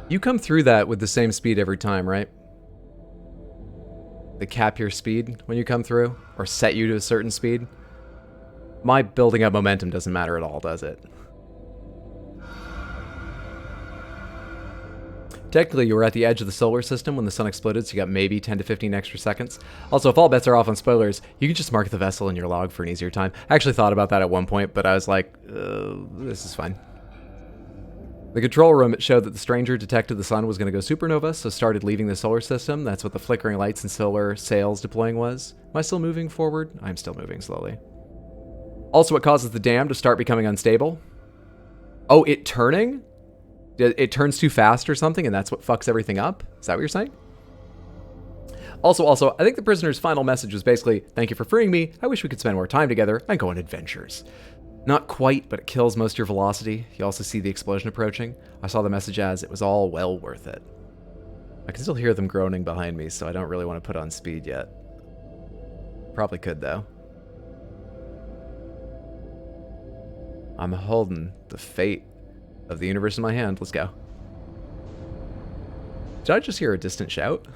You come through that with the same speed every time, right? They cap your speed when you come through, or set you to a certain speed. My building up momentum doesn't matter at all, does it? Technically, you were at the edge of the solar system when the sun exploded, so you got maybe 10 to 15 extra seconds. Also, if all bets are off on spoilers, you can just mark the vessel in your log for an easier time. I actually thought about that at one point, but I was like, this is fine. The control room showed that the stranger detected the sun was going to go supernova, so started leaving the solar system. That's what the flickering lights and solar sails deploying was. Am I still moving forward? I'm still moving slowly. Also, what causes the dam to start becoming unstable? Oh, it turning? It turns too fast or something, and that's what fucks everything up? Is that what you're saying? Also, I think the prisoner's final message was basically, thank you for freeing me. I wish we could spend more time together and go on adventures. Not quite, but it kills most of your velocity. You also see the explosion approaching. I saw the message as, it was all well worth it. I can still hear them groaning behind me, so I don't really want to put on speed yet. Probably could, though. I'm holding the fate of the universe in my hand. Let's go. Did I just hear a distant shout?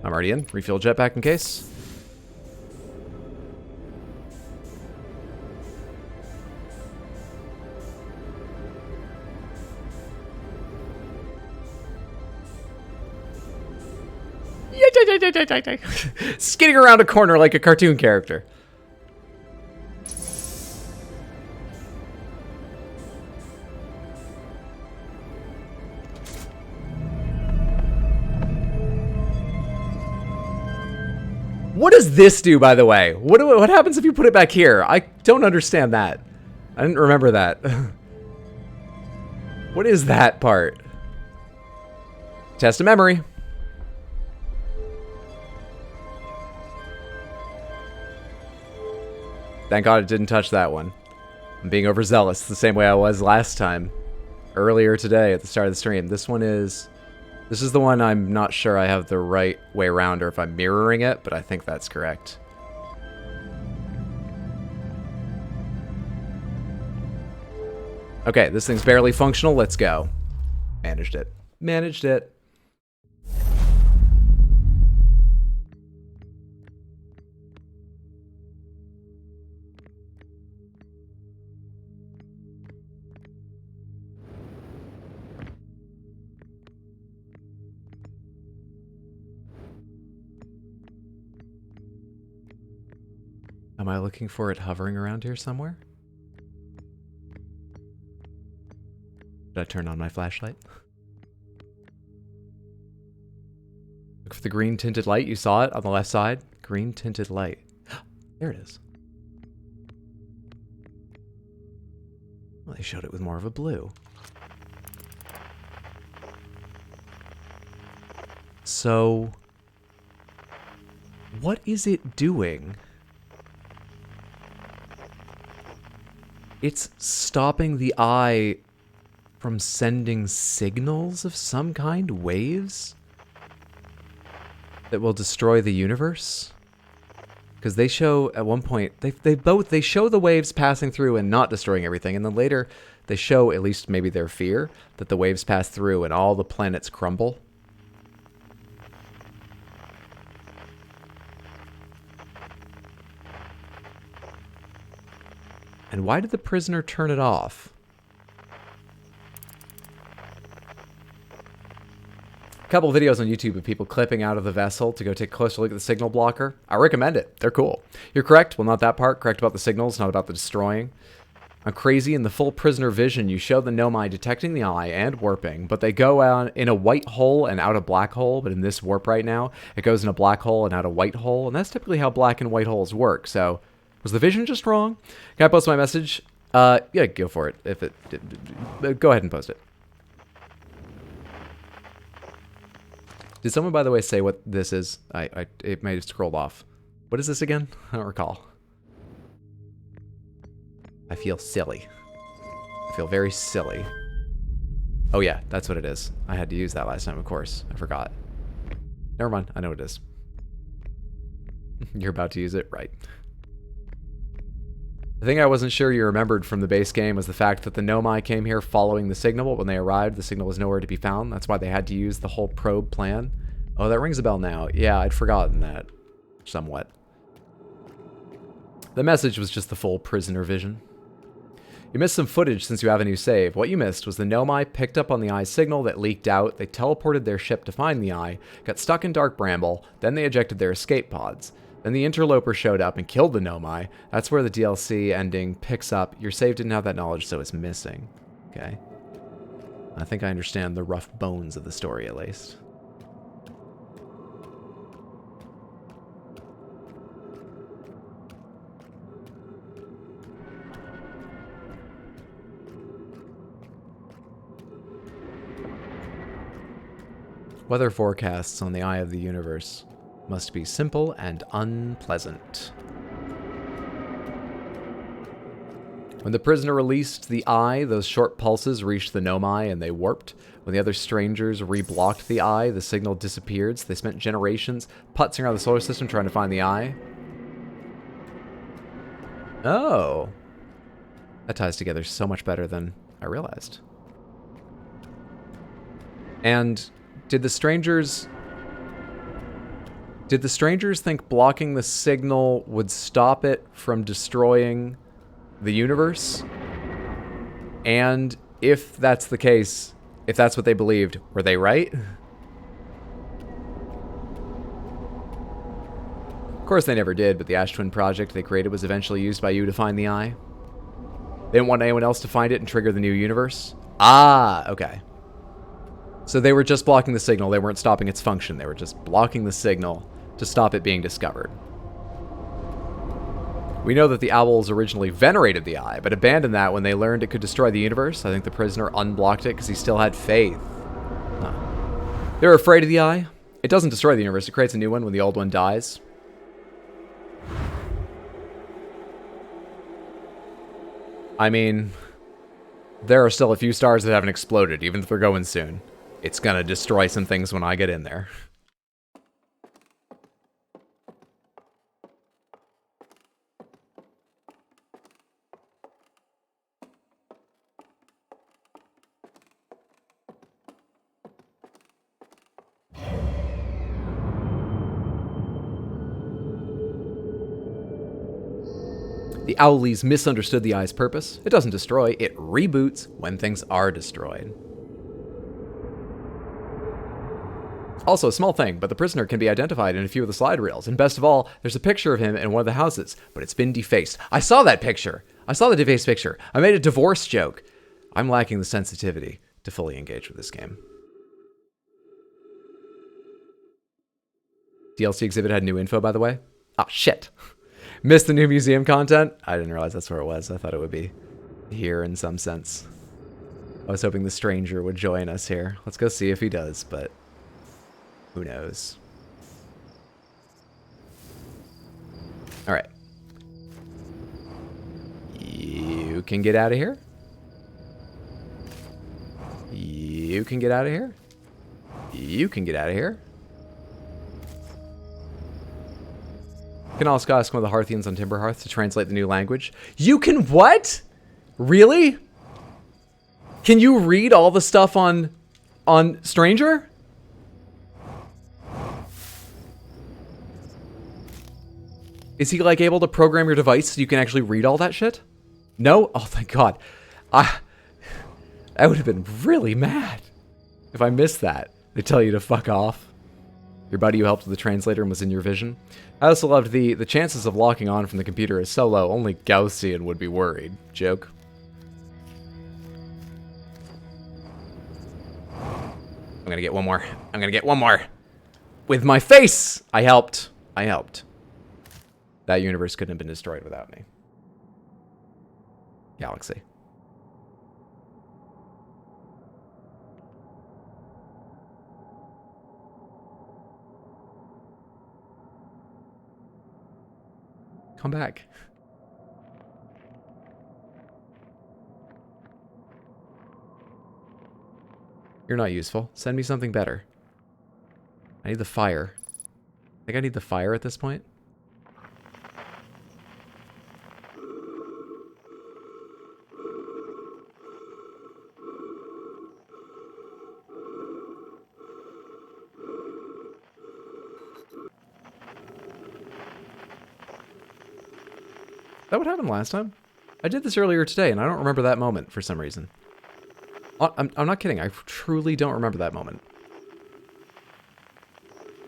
I'm already in. Refuel jetpack in case. Skidding around a corner like a cartoon character. What does this do, by the way? What happens if you put it back here? I don't understand that. I didn't remember that. What is that part? Test of memory. Thank God it didn't touch that one. I'm being overzealous the same way I was last time. Earlier today at the start of the stream. This is the one I'm not sure I have the right way around or if I'm mirroring it, but I think that's correct. Okay, this thing's barely functional. Let's go. Managed it. Managed it. Am I looking for it hovering around here somewhere? Did I turn on my flashlight? Look for the green tinted light. You saw it on the left side. Green tinted light. There it is. Well, they showed it with more of a blue. So, what is it doing? It's stopping the eye from sending signals of some kind, waves that will destroy the universe. Because they show at one point they show the waves passing through and not destroying everything, and then later they show, at least maybe their fear, that the waves pass through and all the planets crumble. And why did the prisoner turn it off? A couple of videos on YouTube of people clipping out of the vessel to go take a closer look at the signal blocker. I recommend it. They're cool. You're correct. Well, not that part. Correct about the signals, not about the destroying. On Crazy, in the full prisoner vision, you show the Nomai detecting the eye and warping, but they go out in a white hole and out a black hole. But in this warp right now, it goes in a black hole and out a white hole. And that's typically how black and white holes work. So was the vision just wrong? Can I post my message? Yeah, go for it. If it, go ahead and post it. Did someone, by the way, say what this is? It might have scrolled off. What is this again? I don't recall. I feel silly. I feel very silly. Oh yeah, that's what it is. I had to use that last time, of course. I forgot. Never mind. I know what it is. You're about to use it? Right. The thing I wasn't sure you remembered from the base game was the fact that the Nomai came here following the signal, but when they arrived, the signal was nowhere to be found. That's why they had to use the whole probe plan. Oh, that rings a bell now. Yeah, I'd forgotten that. Somewhat. The message was just the full prisoner vision. You missed some footage since you have a new save. What you missed was the Nomai picked up on the eye's signal that leaked out, they teleported their ship to find the eye, got stuck in Dark Bramble, then they ejected their escape pods. Then the interloper showed up and killed the Nomai. That's where the DLC ending picks up. Your save didn't have that knowledge, so it's missing. Okay. I think I understand the rough bones of the story, at least. Weather forecasts on the Eye of the Universe must be simple and unpleasant. When the prisoner released the eye, those short pulses reached the Nomai and they warped. When the other strangers reblocked the eye, the signal disappeared, so they spent generations putzing around the solar system trying to find the eye. Oh. That ties together so much better than I realized. And did the strangers think blocking the signal would stop it from destroying the universe? And if that's the case, if that's what they believed, were they right? Of course they never did, but the Ash Twin project they created was eventually used by you to find the eye. They didn't want anyone else to find it and trigger the new universe? Ah, okay. So they were just blocking the signal, they weren't stopping its function, they were just blocking the signal to stop it being discovered. We know that the owls originally venerated the eye, but abandoned that when they learned it could destroy the universe. I think the prisoner unblocked it because he still had faith. Huh. They were afraid of the eye. It doesn't destroy the universe, it creates a new one when the old one dies. I mean, there are still a few stars that haven't exploded, even if they're going soon. It's gonna destroy some things when I get in there. The Owlies misunderstood the eye's purpose. It doesn't destroy, it reboots when things are destroyed. Also, a small thing, but the prisoner can be identified in a few of the slide reels. And best of all, there's a picture of him in one of the houses, but it's been defaced. I saw that picture. I saw the defaced picture. I made a divorce joke. I'm lacking the sensitivity to fully engage with this game. DLC exhibit had new info, by the way. Ah, shit. Missed the new museum content? I didn't realize that's where it was. I thought it would be here in some sense. I was hoping the stranger would join us here. Let's go see if he does, but who knows. Alright. You can get out of here. You can get out of here. You can get out of here. You can also ask one of the Hearthians on Timberhearth to translate the new language. You can what? Really? Can you read all the stuff on Stranger? Is he like able to program your device so you can actually read all that shit? No? Oh, thank God. I would have been really mad if I missed that. They tell you to fuck off. Your buddy who helped with the translator and was in your vision. I also loved the chances of locking on from the computer is so low, only Gaussian would be worried. Joke. I'm gonna get one more. I'm gonna get one more. With my face! I helped. I helped. That universe couldn't have been destroyed without me. Galaxy. Come back. You're not useful. Send me something better. I need the fire. I think I need the fire at this point. Is that what happened last time? I did this earlier today, and I don't remember that moment for some reason. I'm not kidding. I truly don't remember that moment.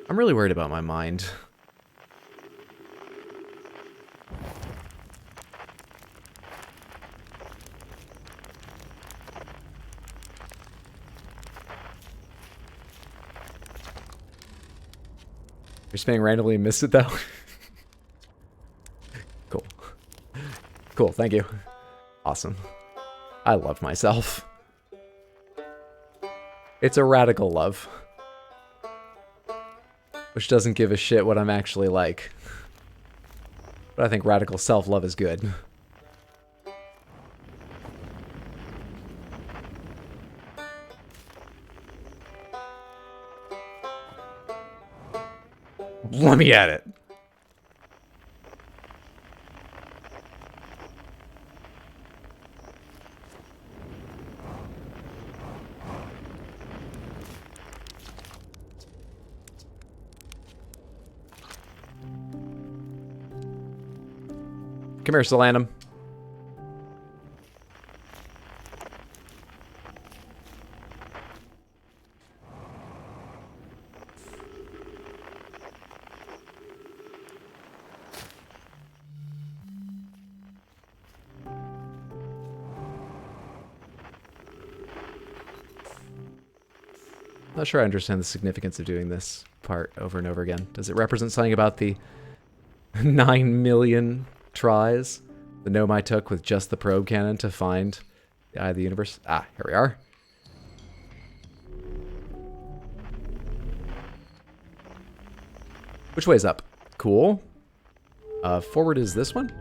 I'm really worried about my mind. You're spinning randomly and missed it, though? Cool. Cool, thank you. Awesome. I love myself. It's a radical love. Which doesn't give a shit what I'm actually like. But I think radical self-love is good. Let me at it. Come here, Solanum. Not sure I understand the significance of doing this part over and over again. Does it represent something about the 9 million tries the Nomai took with just the probe cannon to find the Eye of the Universe? Ah, here we are. Which way is up? Cool. Forward is this one?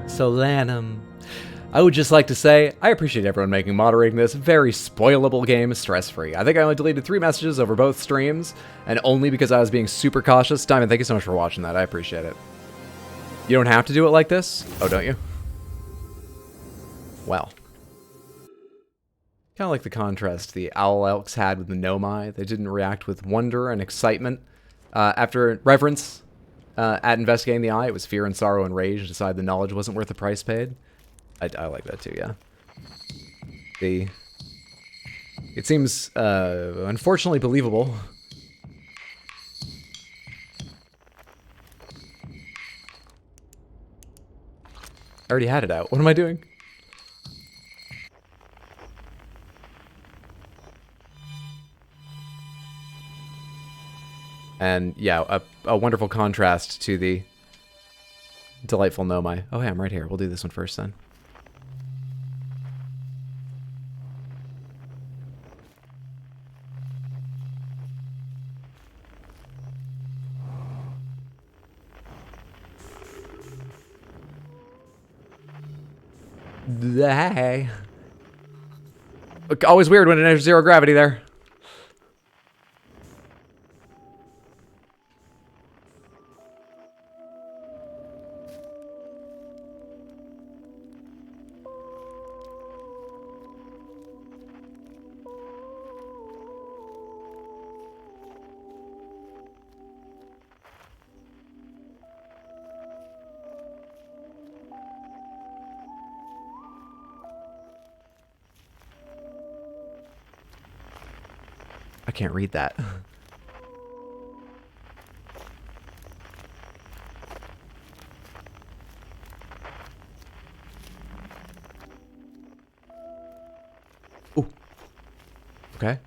Solanum. I would just like to say, I appreciate everyone moderating this very spoilable game stress-free. I think I only deleted 3 messages over both streams, and only because I was being super cautious. Diamond, thank you so much for watching that. I appreciate it. You don't have to do it like this? Oh, don't you? Well. Kind of like the contrast the Owl Elks had with the Nomai. They didn't react with wonder and excitement. After reverence at investigating the eye, it was fear and sorrow and rage to decide the knowledge wasn't worth the price paid. I like that too, yeah. It seems, unfortunately believable. I already had it out. What am I doing? And yeah, a wonderful contrast to the Delightful Nomai. Oh, hey, I'm right here. We'll do this one first then. Hey. Look, always weird when there's zero gravity there. I can't read that. Ooh. Okay.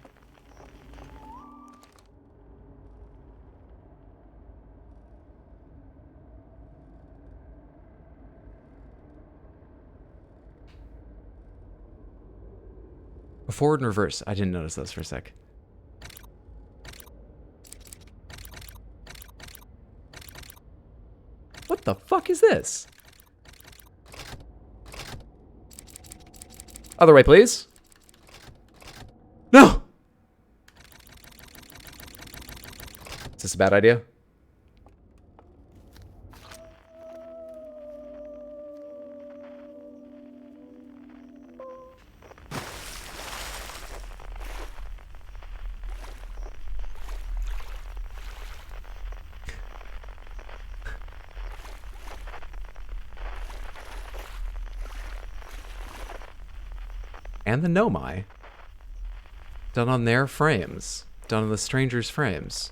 Forward and reverse. I didn't notice those for a sec. What the fuck is this? Other way, please. No! Is this a bad idea? And the Nomai. Done on their frames. Done on the stranger's frames.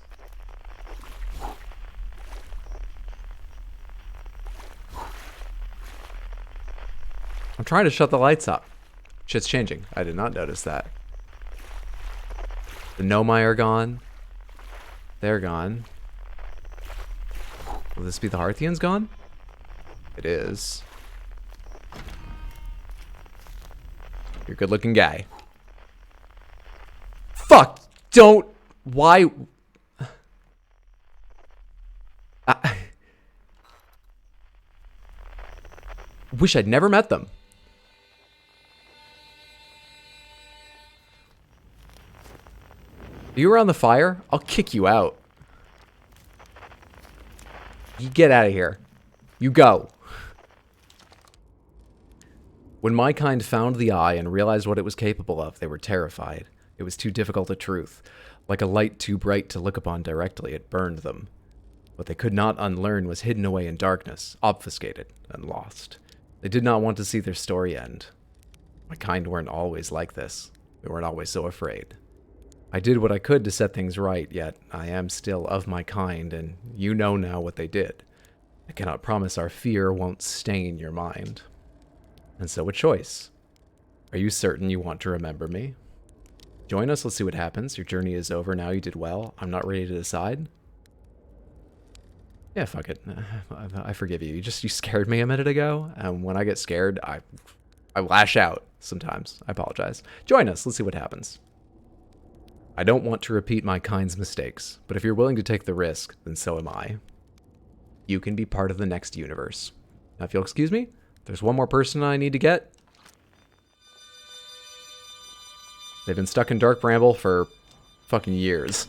I'm trying to shut the lights up. Shit's changing. I did not notice that. The Nomai are gone. They're gone. Will this be the Hearthians gone? It is. You're a good looking guy. Fuck! Don't! Why? Wish I'd never met them. You around the fire? I'll kick you out. You get out of here. You go. When my kind found the eye and realized what it was capable of, they were terrified. It was too difficult a truth. Like a light too bright to look upon directly, it burned them. What they could not unlearn was hidden away in darkness, obfuscated, and lost. They did not want to see their story end. My kind weren't always like this. They weren't always so afraid. I did what I could to set things right, yet I am still of my kind, and you know now what they did. I cannot promise our fear won't stain your mind. And so a choice. Are you certain you want to remember me? Join us, let's see what happens. Your journey is over now, you did well. I'm not ready to decide. Yeah, fuck it. I forgive you. You scared me a minute ago, and when I get scared, I lash out sometimes. I apologize. Join us, let's see what happens. I don't want to repeat my kind's mistakes, but if you're willing to take the risk, then so am I. You can be part of the next universe. Now, if you'll excuse me, there's one more person I need to get. They've been stuck in Dark Bramble for fucking years.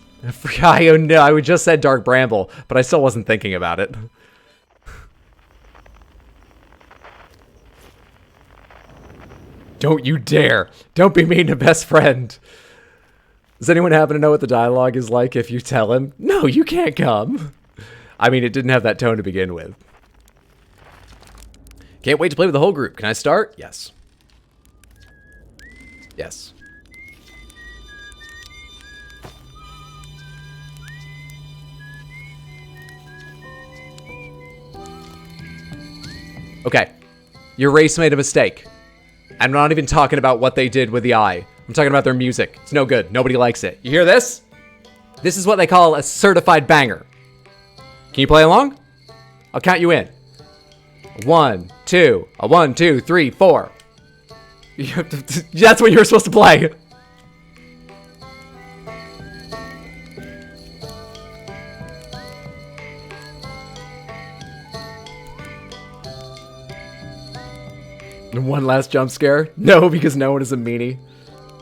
I just said Dark Bramble, but I still wasn't thinking about it. Don't you dare! Don't be mean to best friend! Does anyone happen to know what the dialogue is like if you tell him, no, you can't come? I mean, it didn't have that tone to begin with. Can't wait to play with the whole group. Can I start? Yes. Yes. Okay. Your race made a mistake. I'm not even talking about what they did with the eye. I'm talking about their music. It's no good. Nobody likes it. You hear this? This is what they call a certified banger. Can you play along? I'll count you in. 1, 2, a 1, 2, 3, 4. You have to, that's what you're supposed to play. And one last jump scare? No, because no one is a meanie.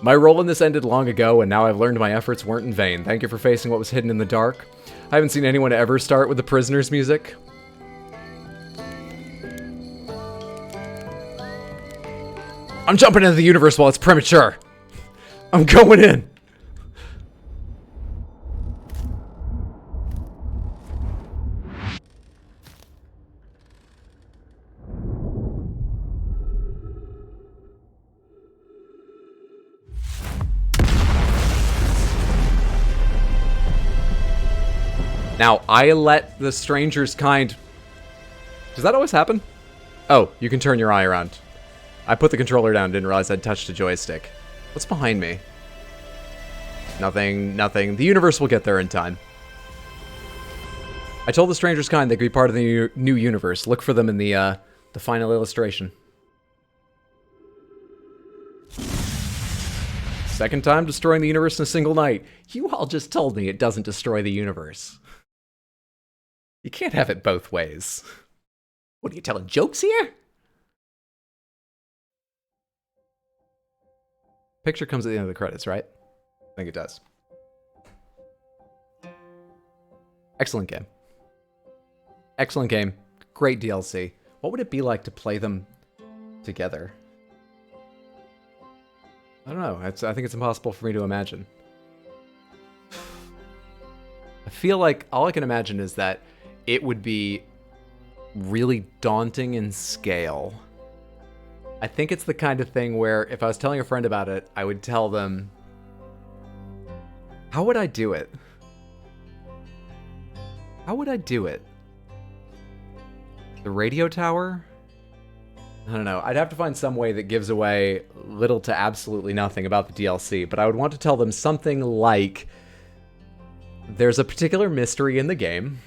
My role in this ended long ago, and now I've learned my efforts weren't in vain. Thank you for facing what was hidden in the dark. I haven't seen anyone ever start with the Prisoner's music. I'm jumping into the universe while it's premature. I'm going in. Now, I let the stranger's kind... Does that always happen? Oh, you can turn your eye around. I put the controller down, didn't realize I'd touched a joystick. What's behind me? Nothing, nothing. The universe will get there in time. I told the stranger's kind they could be part of the new universe. Look for them in the final illustration. Second time destroying the universe in a single night. You all just told me it doesn't destroy the universe. You can't have it both ways. What, are you telling jokes here? Picture comes at the end of the credits, right? I think it does. Excellent game. Excellent game. Great DLC. What would it be like to play them together? I don't know. I think it's impossible for me to imagine. I feel like all I can imagine is that it would be really daunting in scale. I think it's the kind of thing where if I was telling a friend about it, I would tell them, how would I do it? How would I do it? The radio tower? I don't know. I'd have to find some way that gives away little to absolutely nothing about the DLC, but I would want to tell them something like, there's a particular mystery in the game.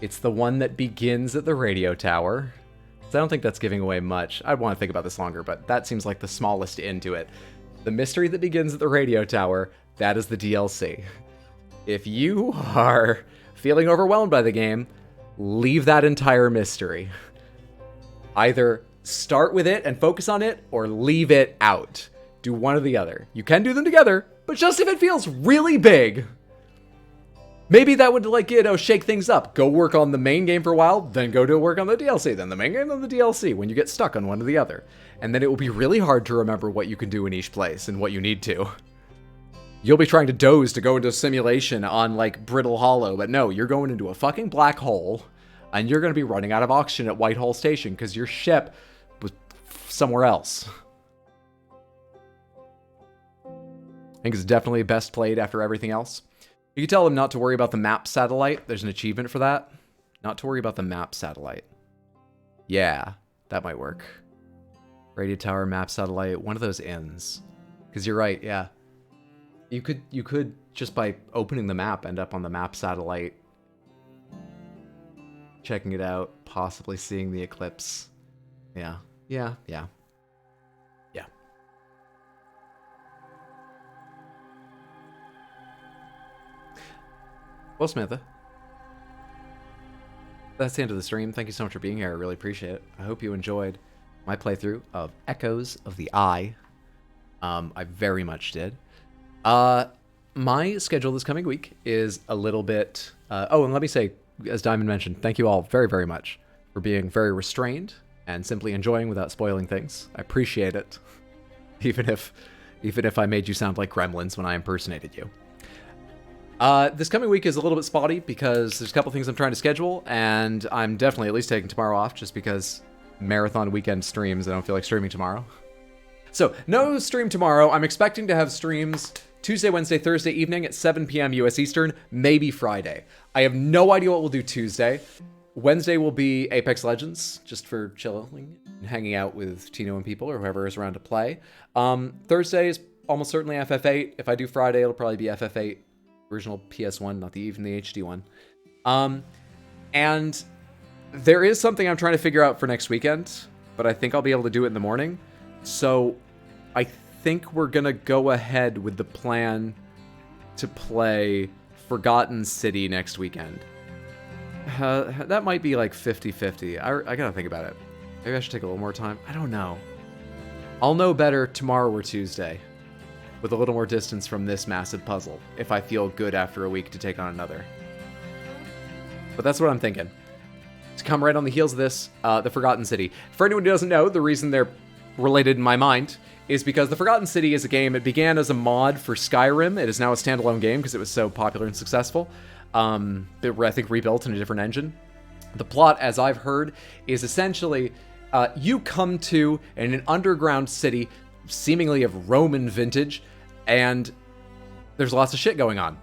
It's the one that begins at the radio tower. So I don't think that's giving away much. I'd want to think about this longer, but that seems like the smallest into it. The mystery that begins at the radio tower, that is the DLC. If you are feeling overwhelmed by the game, leave that entire mystery. Either start with it and focus on it, or leave it out. Do one or the other. You can do them together, but just if it feels really big. Maybe that would, like, you know, shake things up. Go work on the main game for a while, then go to work on the DLC, then the main game, then the DLC, when you get stuck on one or the other. And then it will be really hard to remember what you can do in each place and what you need to. You'll be trying to doze to go into a simulation on, like, Brittle Hollow, but no, you're going into a fucking black hole, and you're going to be running out of oxygen at Whitehall Station because your ship was somewhere else. I think it's definitely best played after everything else. You can tell them not to worry about the map satellite. There's an achievement for that. Not to worry about the map satellite. Yeah, that might work. Radio tower, map satellite, one of those ends. Because you're right, yeah. You could just by opening the map end up on the map satellite, checking it out, possibly seeing the eclipse. Yeah. Well, Samantha, that's the end of the stream. Thank you so much for being here. I really appreciate it. I hope you enjoyed my playthrough of Echoes of the Eye. I very much did. My schedule this coming week is a little bit... oh, and let me say, as Diamond mentioned, thank you all very, very much for being very restrained and simply enjoying without spoiling things. I appreciate it, even if I made you sound like gremlins when I impersonated you. This coming week is a little bit spotty because there's a couple things I'm trying to schedule, and I'm definitely at least taking tomorrow off just because marathon weekend streams. I don't feel like streaming tomorrow. So, no stream tomorrow. I'm expecting to have streams Tuesday, Wednesday, Thursday evening at 7 p.m. US Eastern, maybe Friday. I have no idea what we'll do Tuesday. Wednesday will be Apex Legends, just for chilling and hanging out with Tino and people or whoever is around to play. Thursday is almost certainly FF8. If I do Friday, it'll probably be FF8. Original PS1, not even the HD one. And There is something I'm trying to figure out for next weekend, but I think I'll be able to do it in the morning. So I think we're going to go ahead with the plan to play Forgotten City next weekend. That might be like 50-50. I gotta think about it. Maybe I should take a little more time. I don't know. I'll know better tomorrow or Tuesday, with a little more distance from this massive puzzle, if I feel good after a week to take on another. But that's what I'm thinking. To come right on the heels of this, the Forgotten City. For anyone who doesn't know, the reason they're related in my mind is because the Forgotten City is a game. It began as a mod for Skyrim. It is now a standalone game because it was so popular and successful. I think rebuilt in a different engine. The plot, as I've heard, is essentially you come to in an underground city, seemingly of Roman vintage, and there's lots of shit going on.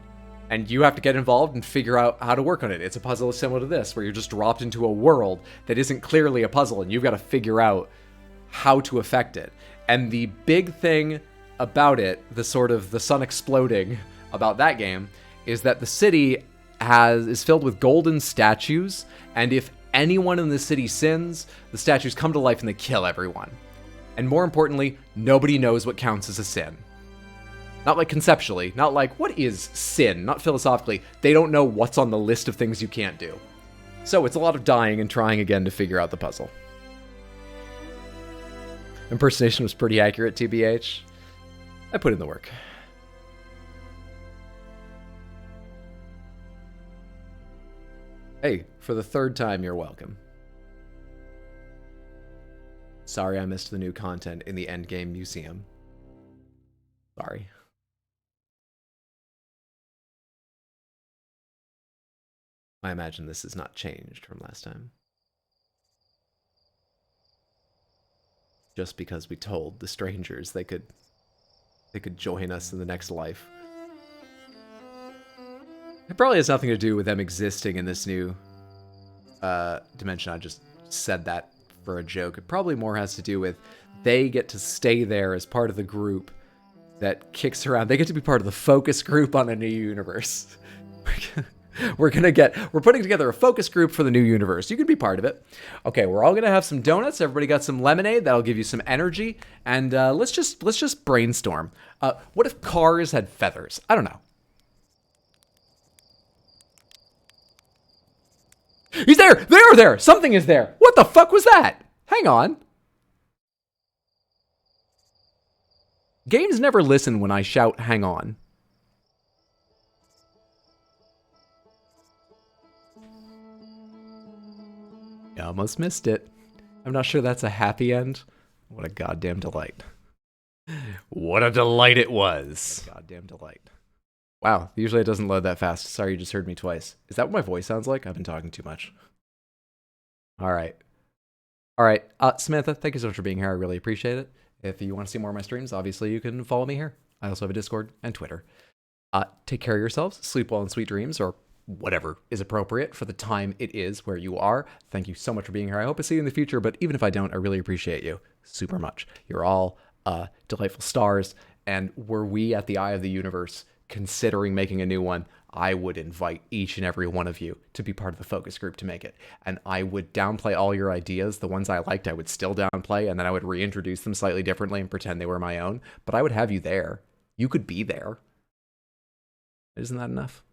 And you have to get involved and figure out how to work on it. It's a puzzle similar to this, where you're just dropped into a world that isn't clearly a puzzle, and you've got to figure out how to affect it. And the big thing about it, the sun exploding about that game, is that the city is filled with golden statues, and if anyone in the city sins, the statues come to life and they kill everyone. And more importantly, nobody knows what counts as a sin. Not like conceptually, not like, what is sin? Not philosophically. They don't know what's on the list of things you can't do. So it's a lot of dying and trying again to figure out the puzzle. Impersonation was pretty accurate, TBH. I put in the work. Hey, for the third time, you're welcome. Sorry I missed the new content in the Endgame Museum. Sorry. I imagine this has not changed from last time. Just because we told the strangers they could join us in the next life. It probably has nothing to do with them existing in this new dimension. I just said that for a joke. It probably more has to do with they get to stay there as part of the group that kicks around. They get to be part of the focus group on a new universe. We're putting together a focus group for the new universe. You can be part of it. Okay, we're all gonna have some donuts. Everybody got some lemonade. That'll give you some energy. And let's just brainstorm. What if cars had feathers? I don't know. He's there! There! Something is there! What the fuck was that? Hang on. Games never listen when I shout, hang on. You almost missed it. I'm not sure that's a happy end. What a goddamn delight. What a delight it was. What a goddamn delight. Wow, usually it doesn't load that fast. Sorry, you just heard me twice. Is that what my voice sounds like? I've been talking too much. All right. Samantha, thank you so much for being here. I really appreciate it. If you want to see more of my streams, obviously you can follow me here. I also have a Discord and Twitter. Take care of yourselves. Sleep well and sweet dreams, or whatever is appropriate for the time it is where you are. Thank you so much for being here. I hope I see you in the future, but even if I don't, I really appreciate you super much. You're all delightful stars, and were we at the eye of the universe considering making a new one, I would invite each and every one of you to be part of the focus group to make it. And I would downplay all your ideas. The ones I liked, I would still downplay, and then I would reintroduce them slightly differently and pretend they were my own. But I would have you there. You could be there. Isn't that enough?